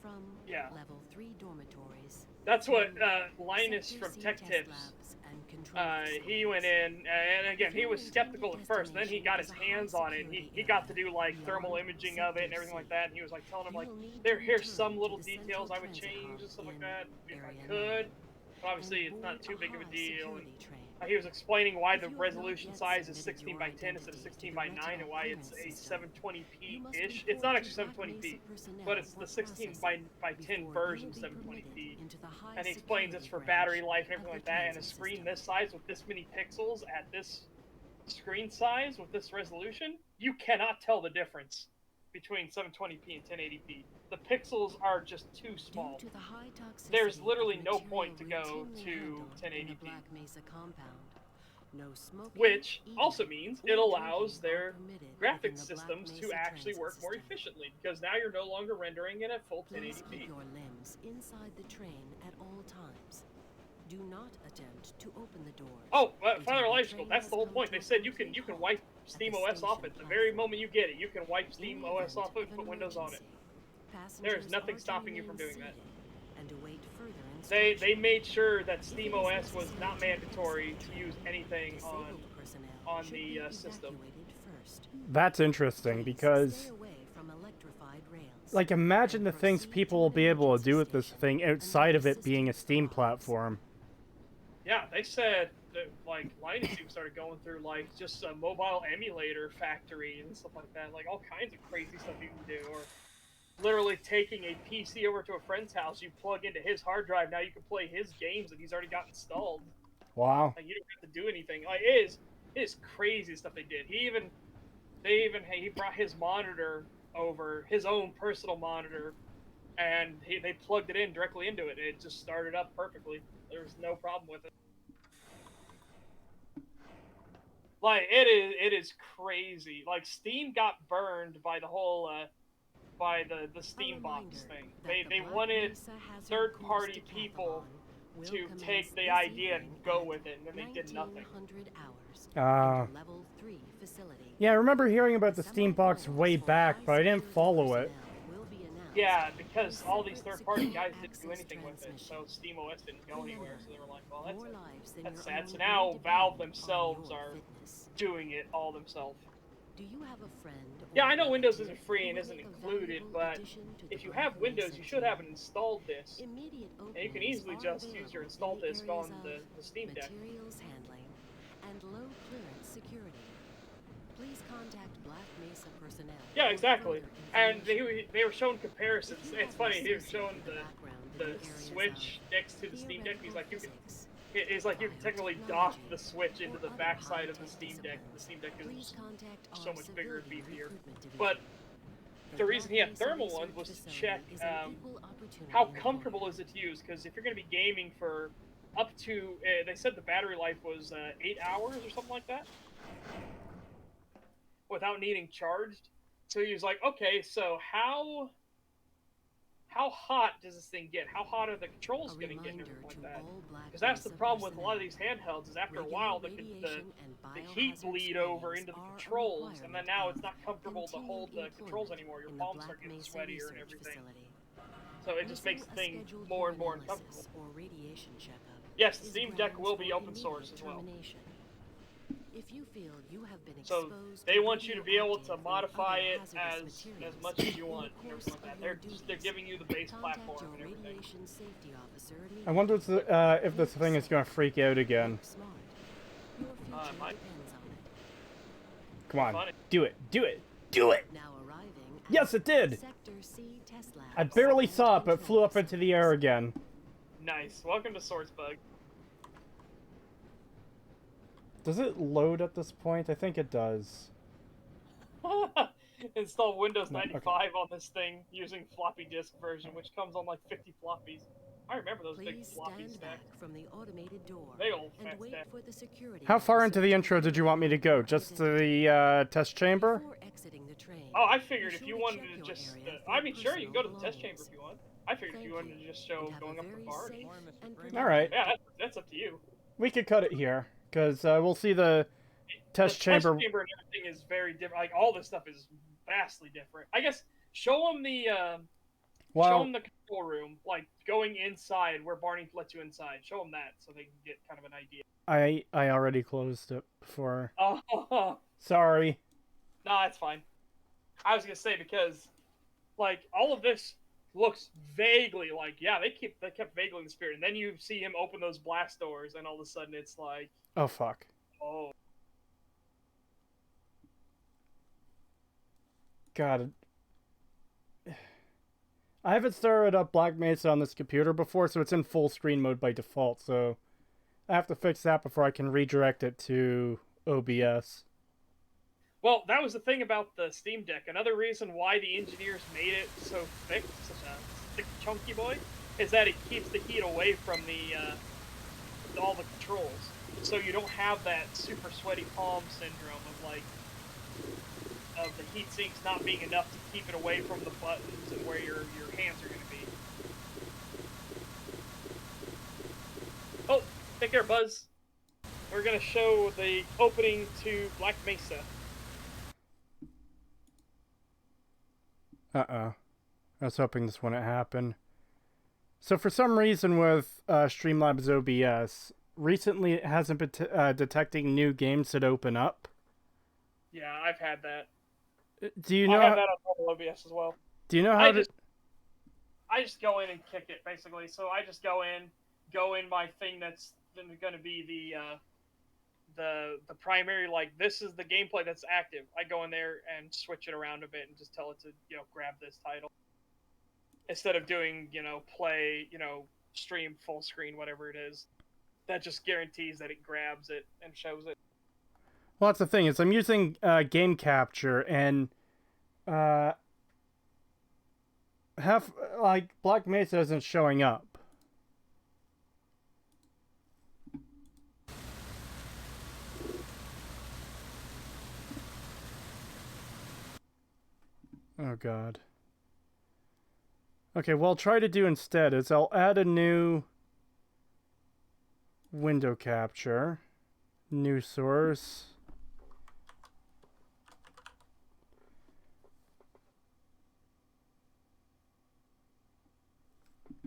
from Yeah. level 3 dormitories. That's what to Linus Sector from C Tech test Tips. labs and control He went in, and again, he was skeptical at first. Then he got his hands on it. He got to do like thermal imaging of it and everything like that. And he was like telling him like, here's some little details I would change and stuff like that if I could. But obviously, it's not too big of a deal. And he was explaining why the resolution size is 16 by 10 instead of 16 by 9 and why it's a 720p-ish. It's not actually 720p, but it's the 16 by 10 version 720p. And he explains it's for battery life and everything like that. And a screen this size with this many pixels at this screen size with this resolution, you cannot tell the difference between 720p and 1080p. The pixels are just too small. There's literally no point to go to 1080p. Which also means it allows their graphics systems to actually work more efficiently, because now you're no longer rendering it at full 1080p. Keep your limbs inside the train at all times. Do not attempt to open the door. Oh, Father Electrical, that's the whole point. They said you can wipe SteamOS off it the very moment you get it. You can wipe SteamOS off it and put Windows on it. There's nothing stopping you from doing that. They made sure that SteamOS was not mandatory to use anything on the system. That's interesting, because like, imagine the things people will be able to do with this thing outside of it being a Steam platform. Yeah, they said that, like, Linus even started going through, like, just a mobile emulator factory and stuff like that. Like, all kinds of crazy stuff you can do. Or literally taking a PC over to a friend's house, you plug into his hard drive, now you can play his games that he's already got installed. Wow. Like, you don't have to do anything. Like, it is crazy stuff they did. He brought his monitor over, his own personal monitor, and they plugged it in directly into it. It just started up perfectly. There was no problem with it. Like, it is crazy. Like, Steam got burned by the whole by the Steam box thing. They wanted third-party people to take the idea and go with it, and then they did nothing. Yeah, I remember hearing about the Steam box way back, but I didn't follow it. Yeah, because all these third-party guys didn't do anything with it, so SteamOS didn't go anywhere, so they were like, well, that's sad. So now Valve themselves are doing it all themselves. Yeah, I know Windows isn't free and isn't included, but if you have Windows, you should have an installed disk. And you can easily just use your install disk on the Steam Deck. Yeah, exactly. And they were showing comparisons. It's funny, he was showing the Switch next to the Steam Deck. He's like, you can technically dock the Switch into the backside of the Steam Deck. The Steam Deck is so much bigger and beefier. But the reason he had thermal ones was to check how comfortable is it to use. Because if you're going to be gaming for up to, they said the battery life was 8 hours or something like that, without needing charged. So he was like, okay, so how hot does this thing get? How hot are the controls going to get and everything like that? Because that's the problem with a lot of these handhelds, is after a while the heat bleed over into the controls, and then now it's not comfortable to hold the controls anymore. Your palms start getting sweatier and everything. So it just makes the thing more and more uncomfortable. Yes, the Steam Deck will be open source as well. So they want you to be able to modify it as much as you want and everything like that. They're giving you the base platform and everything. I wonder if this thing is going to freak out again. Come on, do it, do it, do it! Yes, it did! I barely saw it, but flew up into the air again. Nice. Welcome to Sourcebug. Does it load at this point? I think it does. Install Windows 95 on this thing using floppy disk version, which comes on like 50 floppies. I remember those big floppy stacks. Big old fat stack. How far into the intro did you want me to go? Just to the test chamber? Oh, I figured if you wanted to just... I mean, sure, you can go to the test chamber if you want. I figured if you wanted to just show going up the bar. Alright. Yeah, that's up to you. We could cut it here, because we'll see the test chamber. The test chamber and everything is very different. Like, all this stuff is vastly different. I guess, show them the Show Well, them the control room, like going inside where Barney lets you inside. Show them that so they can get kind of an idea. I already closed it before. Oh, Sorry. no, that's fine. I was gonna say because, like, all of this looks vaguely like, yeah, they kept vaguely in the spirit, and then you see him open those blast doors, and all of a sudden it's like, Oh fuck. oh, God. I haven't started up Black Mesa on this computer before, so it's in full screen mode by default, so I have to fix that before I can redirect it to OBS. well, that was the thing about the Steam Deck. Another reason why the engineers made it so thick, such a thick, chunky boy, is that it keeps the heat away from all the controls, so you don't have that super sweaty palm syndrome of like of the heat sinks not being enough to keep it away from the buttons and where your hands are going to be. Oh, take care, Buzz. We're going to show the opening to Black Mesa. Uh-oh. I was hoping this wouldn't happen. So for some reason with Streamlabs OBS, recently it hasn't been detecting new games that open up. Yeah, I've had that. Do you know? I have that on normal OBS as well. Do you know how to? I just go in and kick it basically. So I just go in my thing that's going to be the primary, like, this is the gameplay that's active. I go in there and switch it around a bit and just tell it to, grab this title instead of doing, play, stream full screen, whatever it is. That just guarantees that it grabs it and shows it. Well, that's the thing is I'm using game capture and Black Mesa isn't showing up. Oh god. Okay, what I'll try to do instead is I'll add a new window capture, new source.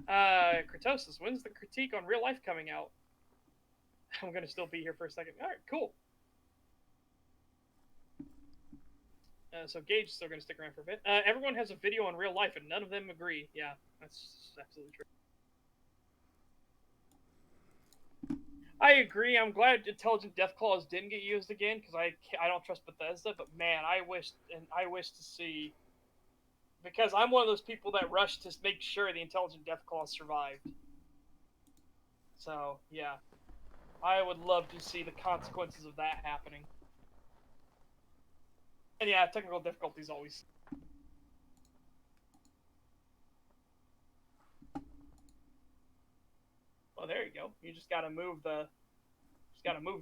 Creetosis, when's the critique on Real Life coming out? I'm gonna still be here for a second. Alright, cool. So Gage is still gonna stick around for a bit. Everyone has a video on Real Life, and none of them agree. Yeah, that's absolutely true. I agree. I'm glad Intelligent Deathclaws didn't get used again because I don't trust Bethesda. But man, I wish to see, because I'm one of those people that rushed to make sure the Intelligent Deathclaws survived. So yeah, I would love to see the consequences of that happening. And yeah, technical difficulties always. Well, there you go. You just gotta move the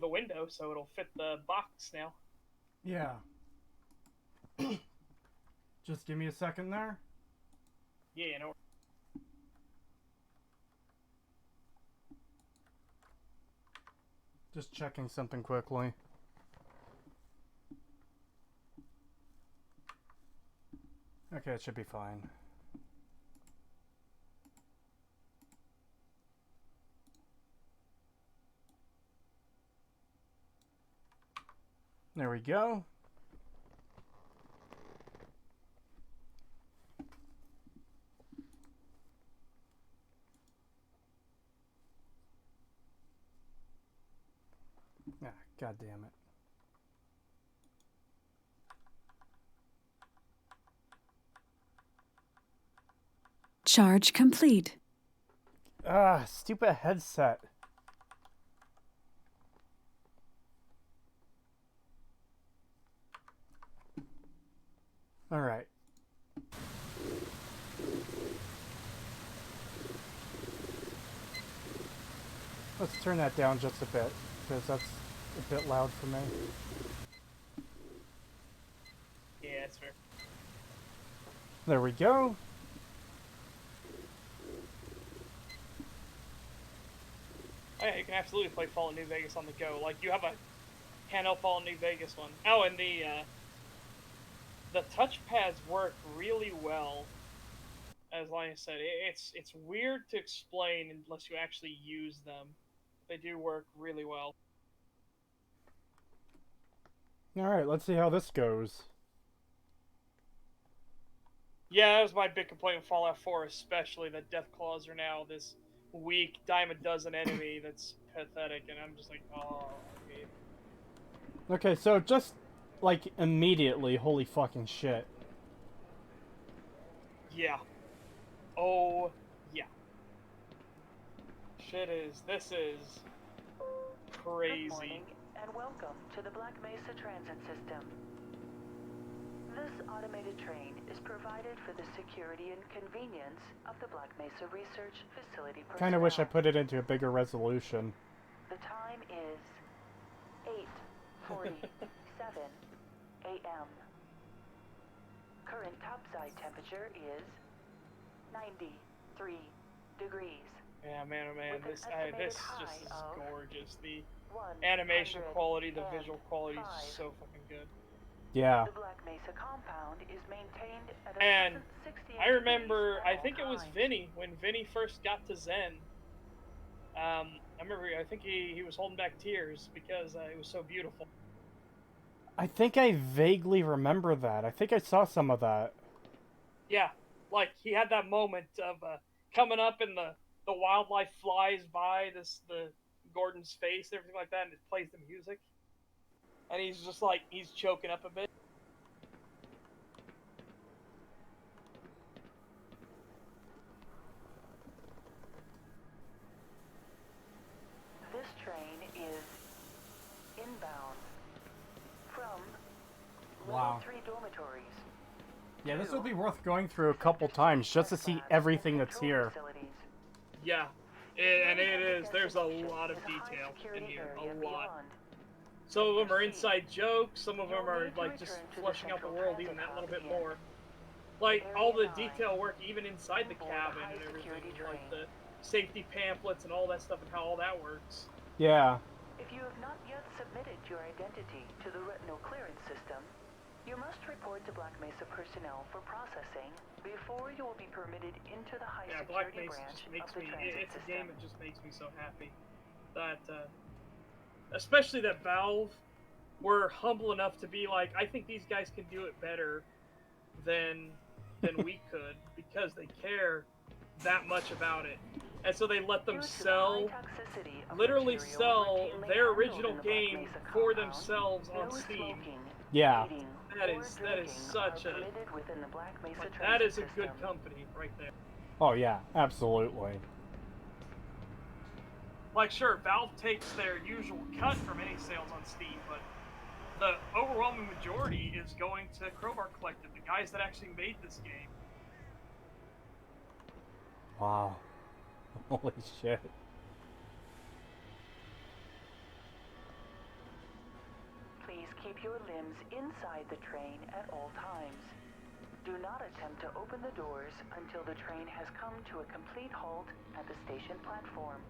window so it'll fit the box now. Yeah. Just give me a second there. Yeah, no. Just checking something quickly. Okay, it should be fine. There we go. Ah, God damn it. Charge complete. Ah, stupid headset. All right. Let's turn that down just a bit, because that's a bit loud for me. Yeah, that's fair. There we go. Oh yeah, you can absolutely play Fallout New Vegas on the go. Like, you have a handheld Fallout New Vegas one. Oh, and the touchpads work really well as Linus said, it's weird to explain unless you actually use them. They do work really well. Alright, let's see how this goes. Yeah, that was my big complaint with Fallout 4, especially that death claws are now this weak dime a dozen enemy that's pathetic, and I'm just like, oh, I hate it. Okay, so just, like, immediately, holy fucking shit. Yeah. Oh, yeah. This is crazy. Good morning, and welcome to the Black Mesa Transit System. This automated train is provided for the security and convenience of the Black Mesa Research Facility personnel. Kinda wish I put it into a bigger resolution. The time is 8:47 a.m. Current topside temperature is 93 degrees. Yeah, man, oh man, With an this estimated just is high of gorgeous. The animation quality, the visual quality is just so fucking good. Yeah. The Black Mesa compound is maintained at And 68 I remember, degrees I think it was times. Vinny, when Vinny first got to Zen. I remember, I think he was holding back tears because it was so beautiful. I think I vaguely remember that. I think I saw some of that. Yeah, like he had that moment of coming up and the wildlife flies by the Gordon's face and everything like that, and it plays the music, and he's just like he's choking up a bit. This train is inbound from Wow. Level 3 dormitories. Yeah, this would be worth going through a couple times just to see everything that's here. Yeah, and it is. There's a lot of detail in here, a lot. Some of them are inside jokes. Some of them are like just fleshing out the world even that little bit more. Like all the detail work, even inside the cabin and everything, like the safety pamphlets and all that stuff, and how all that works. Yeah. If you have not yet submitted your identity to the retinal clearance system, you must report to Black Mesa personnel for processing before you will be permitted into the high Yeah, Black security Mesa branch just makes of the me. transit It's a system. game that just makes me so happy. That, especially that Valve were humble enough to be like, I think these guys can do it better than we could because they care that much about it, and so they let them Due to the sell, high toxicity of literally material sell routinely their handled original in the Black game Mesa for compound, themselves on no Steam. smoking, Yeah. eating, That or is drinking such are a permitted within the Black Mesa like, that transit is a good system. company right there. Oh, yeah, absolutely. Like, sure, Valve takes their usual cut from any sales on Steam, but the overwhelming majority is going to Crowbar Collective, the guys that actually made this game. Wow. Holy shit. Please keep your limbs inside the train at all times. Do not attempt to open the doors until the train has come to a complete halt at the station platform.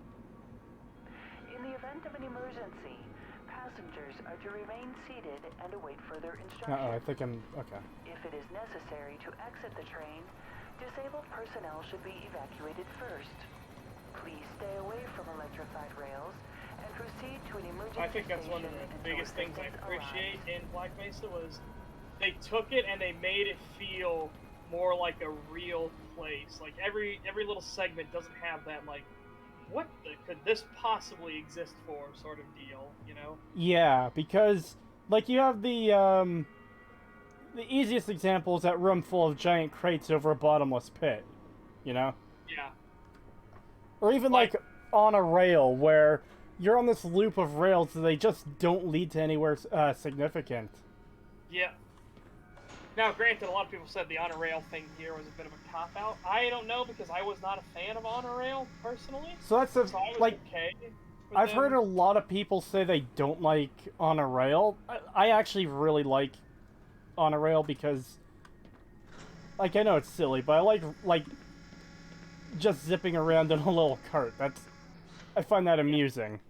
In the event of an emergency, passengers are to remain seated and await further instructions. Uh-oh, I think I'm... okay. If it is necessary to exit the train, disabled personnel should be evacuated first. Please stay away from electrified rails and proceed to an emergency I think that's one of station the until biggest things I assistance appreciate arrives. in Black Mesa was they took it and they made it feel more like a real place. Like every little segment doesn't have that like, what could this possibly exist for sort of deal, you know? Yeah, because, like, you have the easiest example is that room full of giant crates over a bottomless pit, you know? Yeah. Or even, like, on a rail, where you're on this loop of rails that they just don't lead to anywhere significant. Yeah. Now, granted, a lot of people said the honor rail thing here was a bit of a cop-out. I don't know, because I was not a fan of honor rail, personally. So that's the, So I was like, okay with I've them. heard a lot of people say they don't like on a rail. I actually really like on a rail because, like, I know it's silly, but I like just zipping around in a little cart. I find that amusing.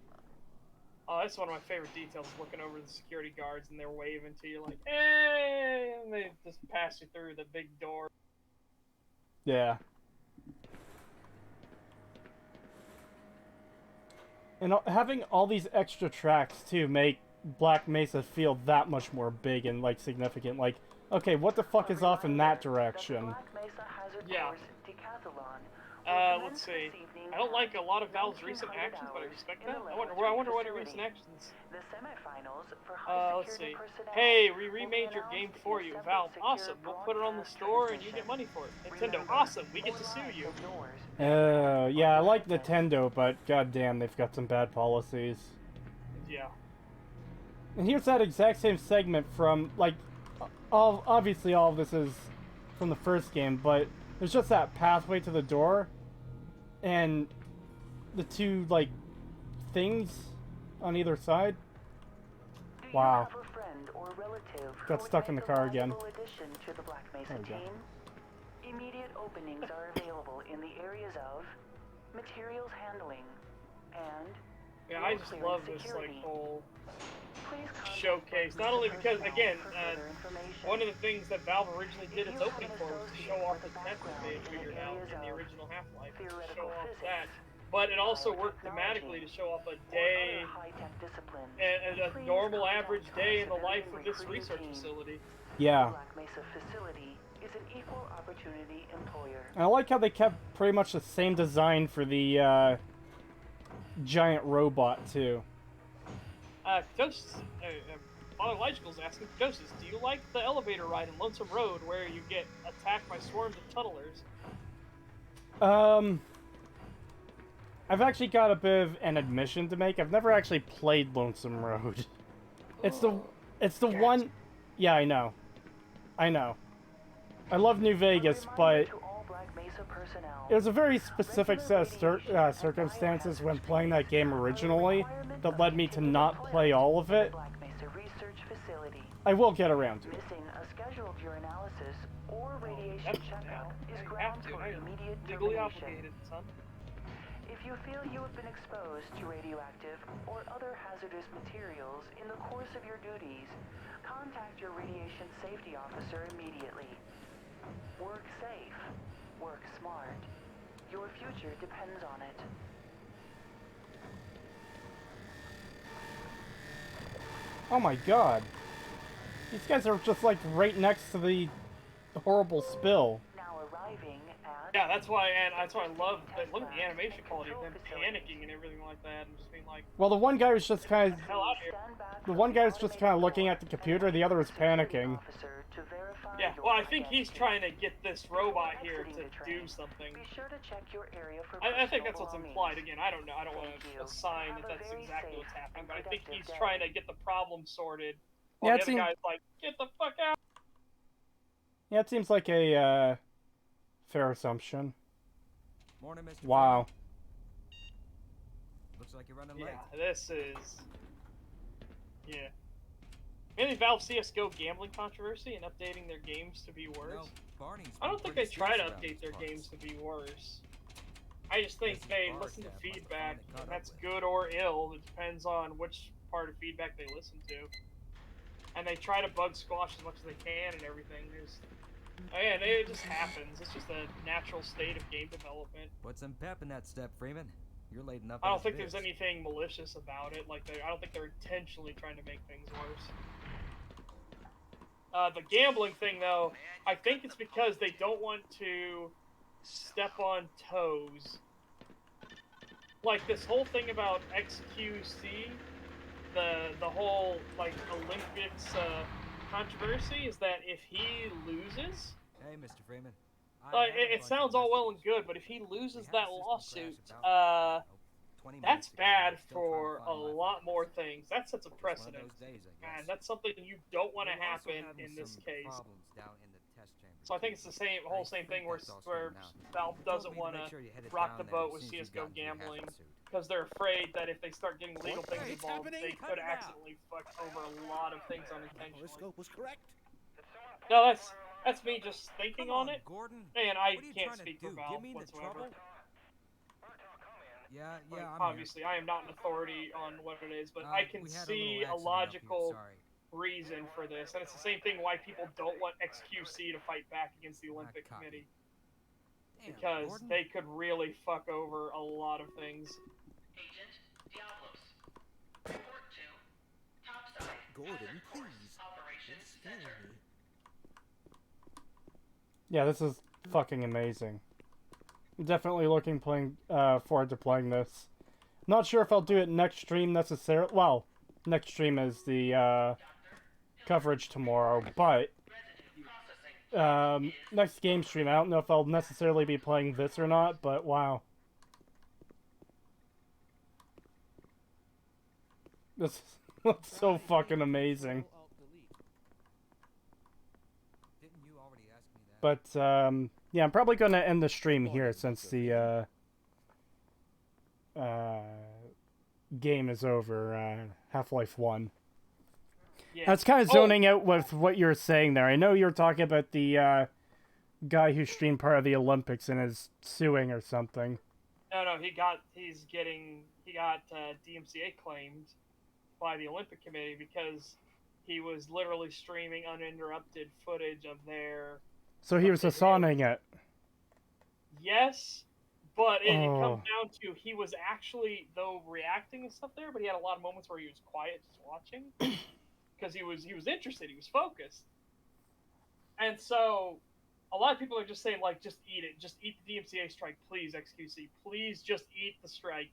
Oh, that's one of my favorite details, looking over the security guards and they're waving to you like, hey, and they just pass you through the big door. Yeah. And having all these extra tracks too make Black Mesa feel that much more big and like significant. Like, okay, what the fuck is off in that direction? Yeah. Let's see. I don't like a lot of Valve's recent actions, but I respect that. I wonder what recent actions. The semifinals for Let's see. Hey, we remade your game for you, Valve. Awesome. We'll put it on the store and you get money for it. Nintendo. Awesome. We get to sue you. Yeah, I like Nintendo, but goddamn, they've got some bad policies. Yeah. And here's that exact same segment from, like, obviously all of this is from the first game, but there's just that pathway to the door, and the two, like, things on either side. Wow. Got stuck in the car again. To the Black Mesa team? Immediate openings are available in the areas of materials handling and yeah, I just love this like whole showcase. Not only because, again, one of the things that Valve originally did its opening for was to show off the tech that they had figured out in the original Half-Life, show off that. But it also worked thematically to show off a day, a normal average day in the life of this research facility. Yeah. Black Mesa facility is an equal opportunity employer. And I like how they kept pretty much the same design for the giant robot too. Creetosis, Father Logical's asking, Creetosis, do you like the elevator ride in Lonesome Road where you get attacked by swarms of tunnelers? I've actually got a bit of an admission to make. I've never actually played Lonesome Road. It's the one. Yeah, I know. I love New Vegas, but it was a very specific set of circumstances when playing that game originally that led me to not play all of it. I will get around to it. Missing a scheduled urinalysis or radiation checkup is grounds for immediate Legally termination. obligated, son. If you feel you have been exposed to radioactive or other hazardous materials in the course of your duties, contact your radiation safety officer immediately. Work safe. Work smart. Your future depends on it. Oh my god. These guys are just like right next to the horrible spill. Now arriving at... Yeah, that's why I love the animation quality of them panicking and everything like that, and just being like, Well, the one guy was just kind of... hell out here. The one guy was just kind of looking at the computer, the other was panicking. Yeah, well, I think he's trying to get this robot here to do something. Be sure to check your area for I think that's what's personal implied. Again, I don't know. I don't want to assign that that's exactly what's happening, but I think he's trying to get the problem sorted. While Yeah, the other guy's like, get the fuck out! Yeah, it seems like a fair assumption. Morning, Mr. Wow. Looks like you're running late. Yeah, this is... Yeah. Mainly Valve CSGO gambling controversy and updating their games to be worse. I don't think they try to update their games to be worse. I just think they listen to feedback, and that's good or ill. It depends on which part of feedback they listen to. And they try to bug squash as much as they can and everything. Again, it just happens. It's just a natural state of game development. Put some pep in that step, Freeman. You're late enough. I don't think there's anything malicious about it. Like, I don't think they're intentionally trying to make things worse. The gambling thing, though, I think it's because they don't want to step on toes. Like, this whole thing about XQC, the whole, like, Olympics controversy is that if he loses... Hey, Mr. Freeman. It sounds all well and good, but if he loses that lawsuit, that's bad for a lot more things. That sets a precedent, and that's something you don't want to happen in this case. So I think it's the whole same thing where Valve doesn't want to rock the boat with CSGO gambling, because they're afraid that if they start getting legal things involved, they could accidentally fuck over a lot of things unintentionally. No, that's me just thinking on it, and I can't speak for Valve whatsoever. Yeah, obviously, I am not an authority on what it is, but I can see a logical reason for this, and it's the same thing why people don't want XQC to fight back against the Olympic Committee, because they could really fuck over a lot of things. Agent, the Gordon, please. It's scaring me. Yeah, this is fucking amazing. Definitely looking forward to playing this. Not sure if I'll do it next stream necessarily. Well, next stream is the coverage tomorrow, but next game stream, I don't know if I'll necessarily be playing this or not, but wow. This looks so fucking amazing. Didn't you already ask me that? But, yeah, I'm probably going to end the stream here since the, game is over, Half-Life 1. Yeah. I was kind of zoning out with what you were saying there. I know you were talking about the, guy who streamed part of the Olympics and is suing or something. No, he got DMCA claimed by the Olympic Committee because he was literally streaming uninterrupted footage of their... So he was assigning it. Yes, but it comes down to he was actually, though, reacting and stuff there, but he had a lot of moments where he was quiet just watching because he was interested, he was focused. And so a lot of people are just saying, like, just eat it. Just eat the DMCA strike, please, XQC. Please just eat the strike.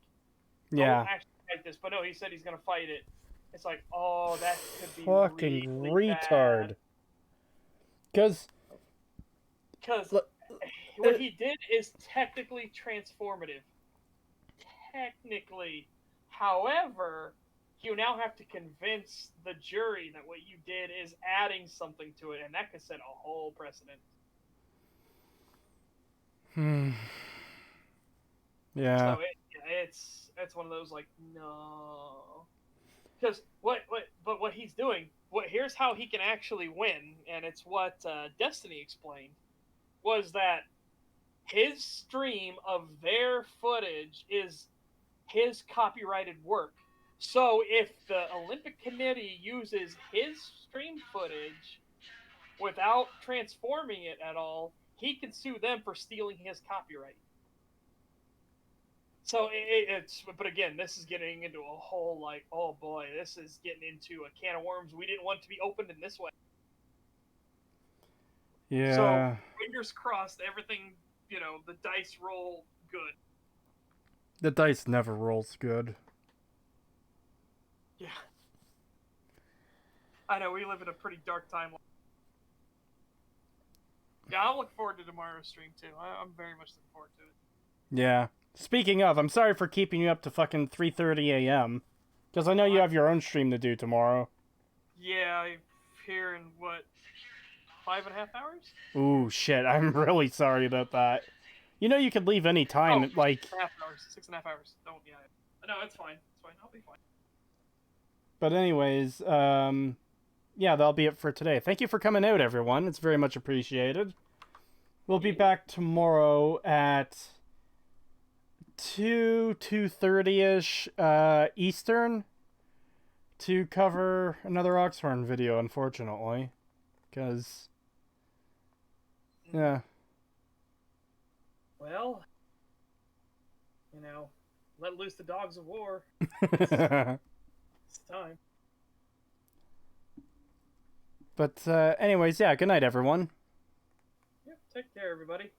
Yeah. Don't actually fight this. But no, he said he's going to fight it. It's like, oh, that could be fucking really retard. Because what he did is technically transformative. Technically. However, you now have to convince the jury that what you did is adding something to it, and that could set a whole precedent. Yeah. So it's one of those, like, no. Because what he's doing, here's how he can actually win, and it's what Destiny explained, was that his stream of their footage is his copyrighted work. So if the Olympic Committee uses his stream footage without transforming it at all, he can sue them for stealing his copyright. So but again, this is getting into a whole, like, oh boy, this is getting into a can of worms we didn't want to be opened in this way. Yeah. So fingers crossed, everything, the dice roll good. The dice never rolls good. Yeah. I know, we live in a pretty dark timeline. Yeah, I'll look forward to tomorrow's stream too. I'm very much looking forward to it. Yeah. Speaking of, I'm sorry for keeping you up to fucking 3:30 a.m. Because I know you have your own stream to do tomorrow. Yeah, I'm here in, 5.5 hours? Ooh, shit. I'm really sorry about that. You know you could leave any time, like... 6.5 hours. 6.5 hours. Don't, yeah. No, it's fine. It's fine. I'll be fine. But anyways, yeah, that'll be it for today. Thank you for coming out, everyone. It's very much appreciated. We'll be back tomorrow at 2:30ish Eastern to cover another Oxhorn video, unfortunately. Because, yeah. Well, let loose the dogs of war. It's time. But anyways, yeah, good night, everyone. Yep, take care, everybody.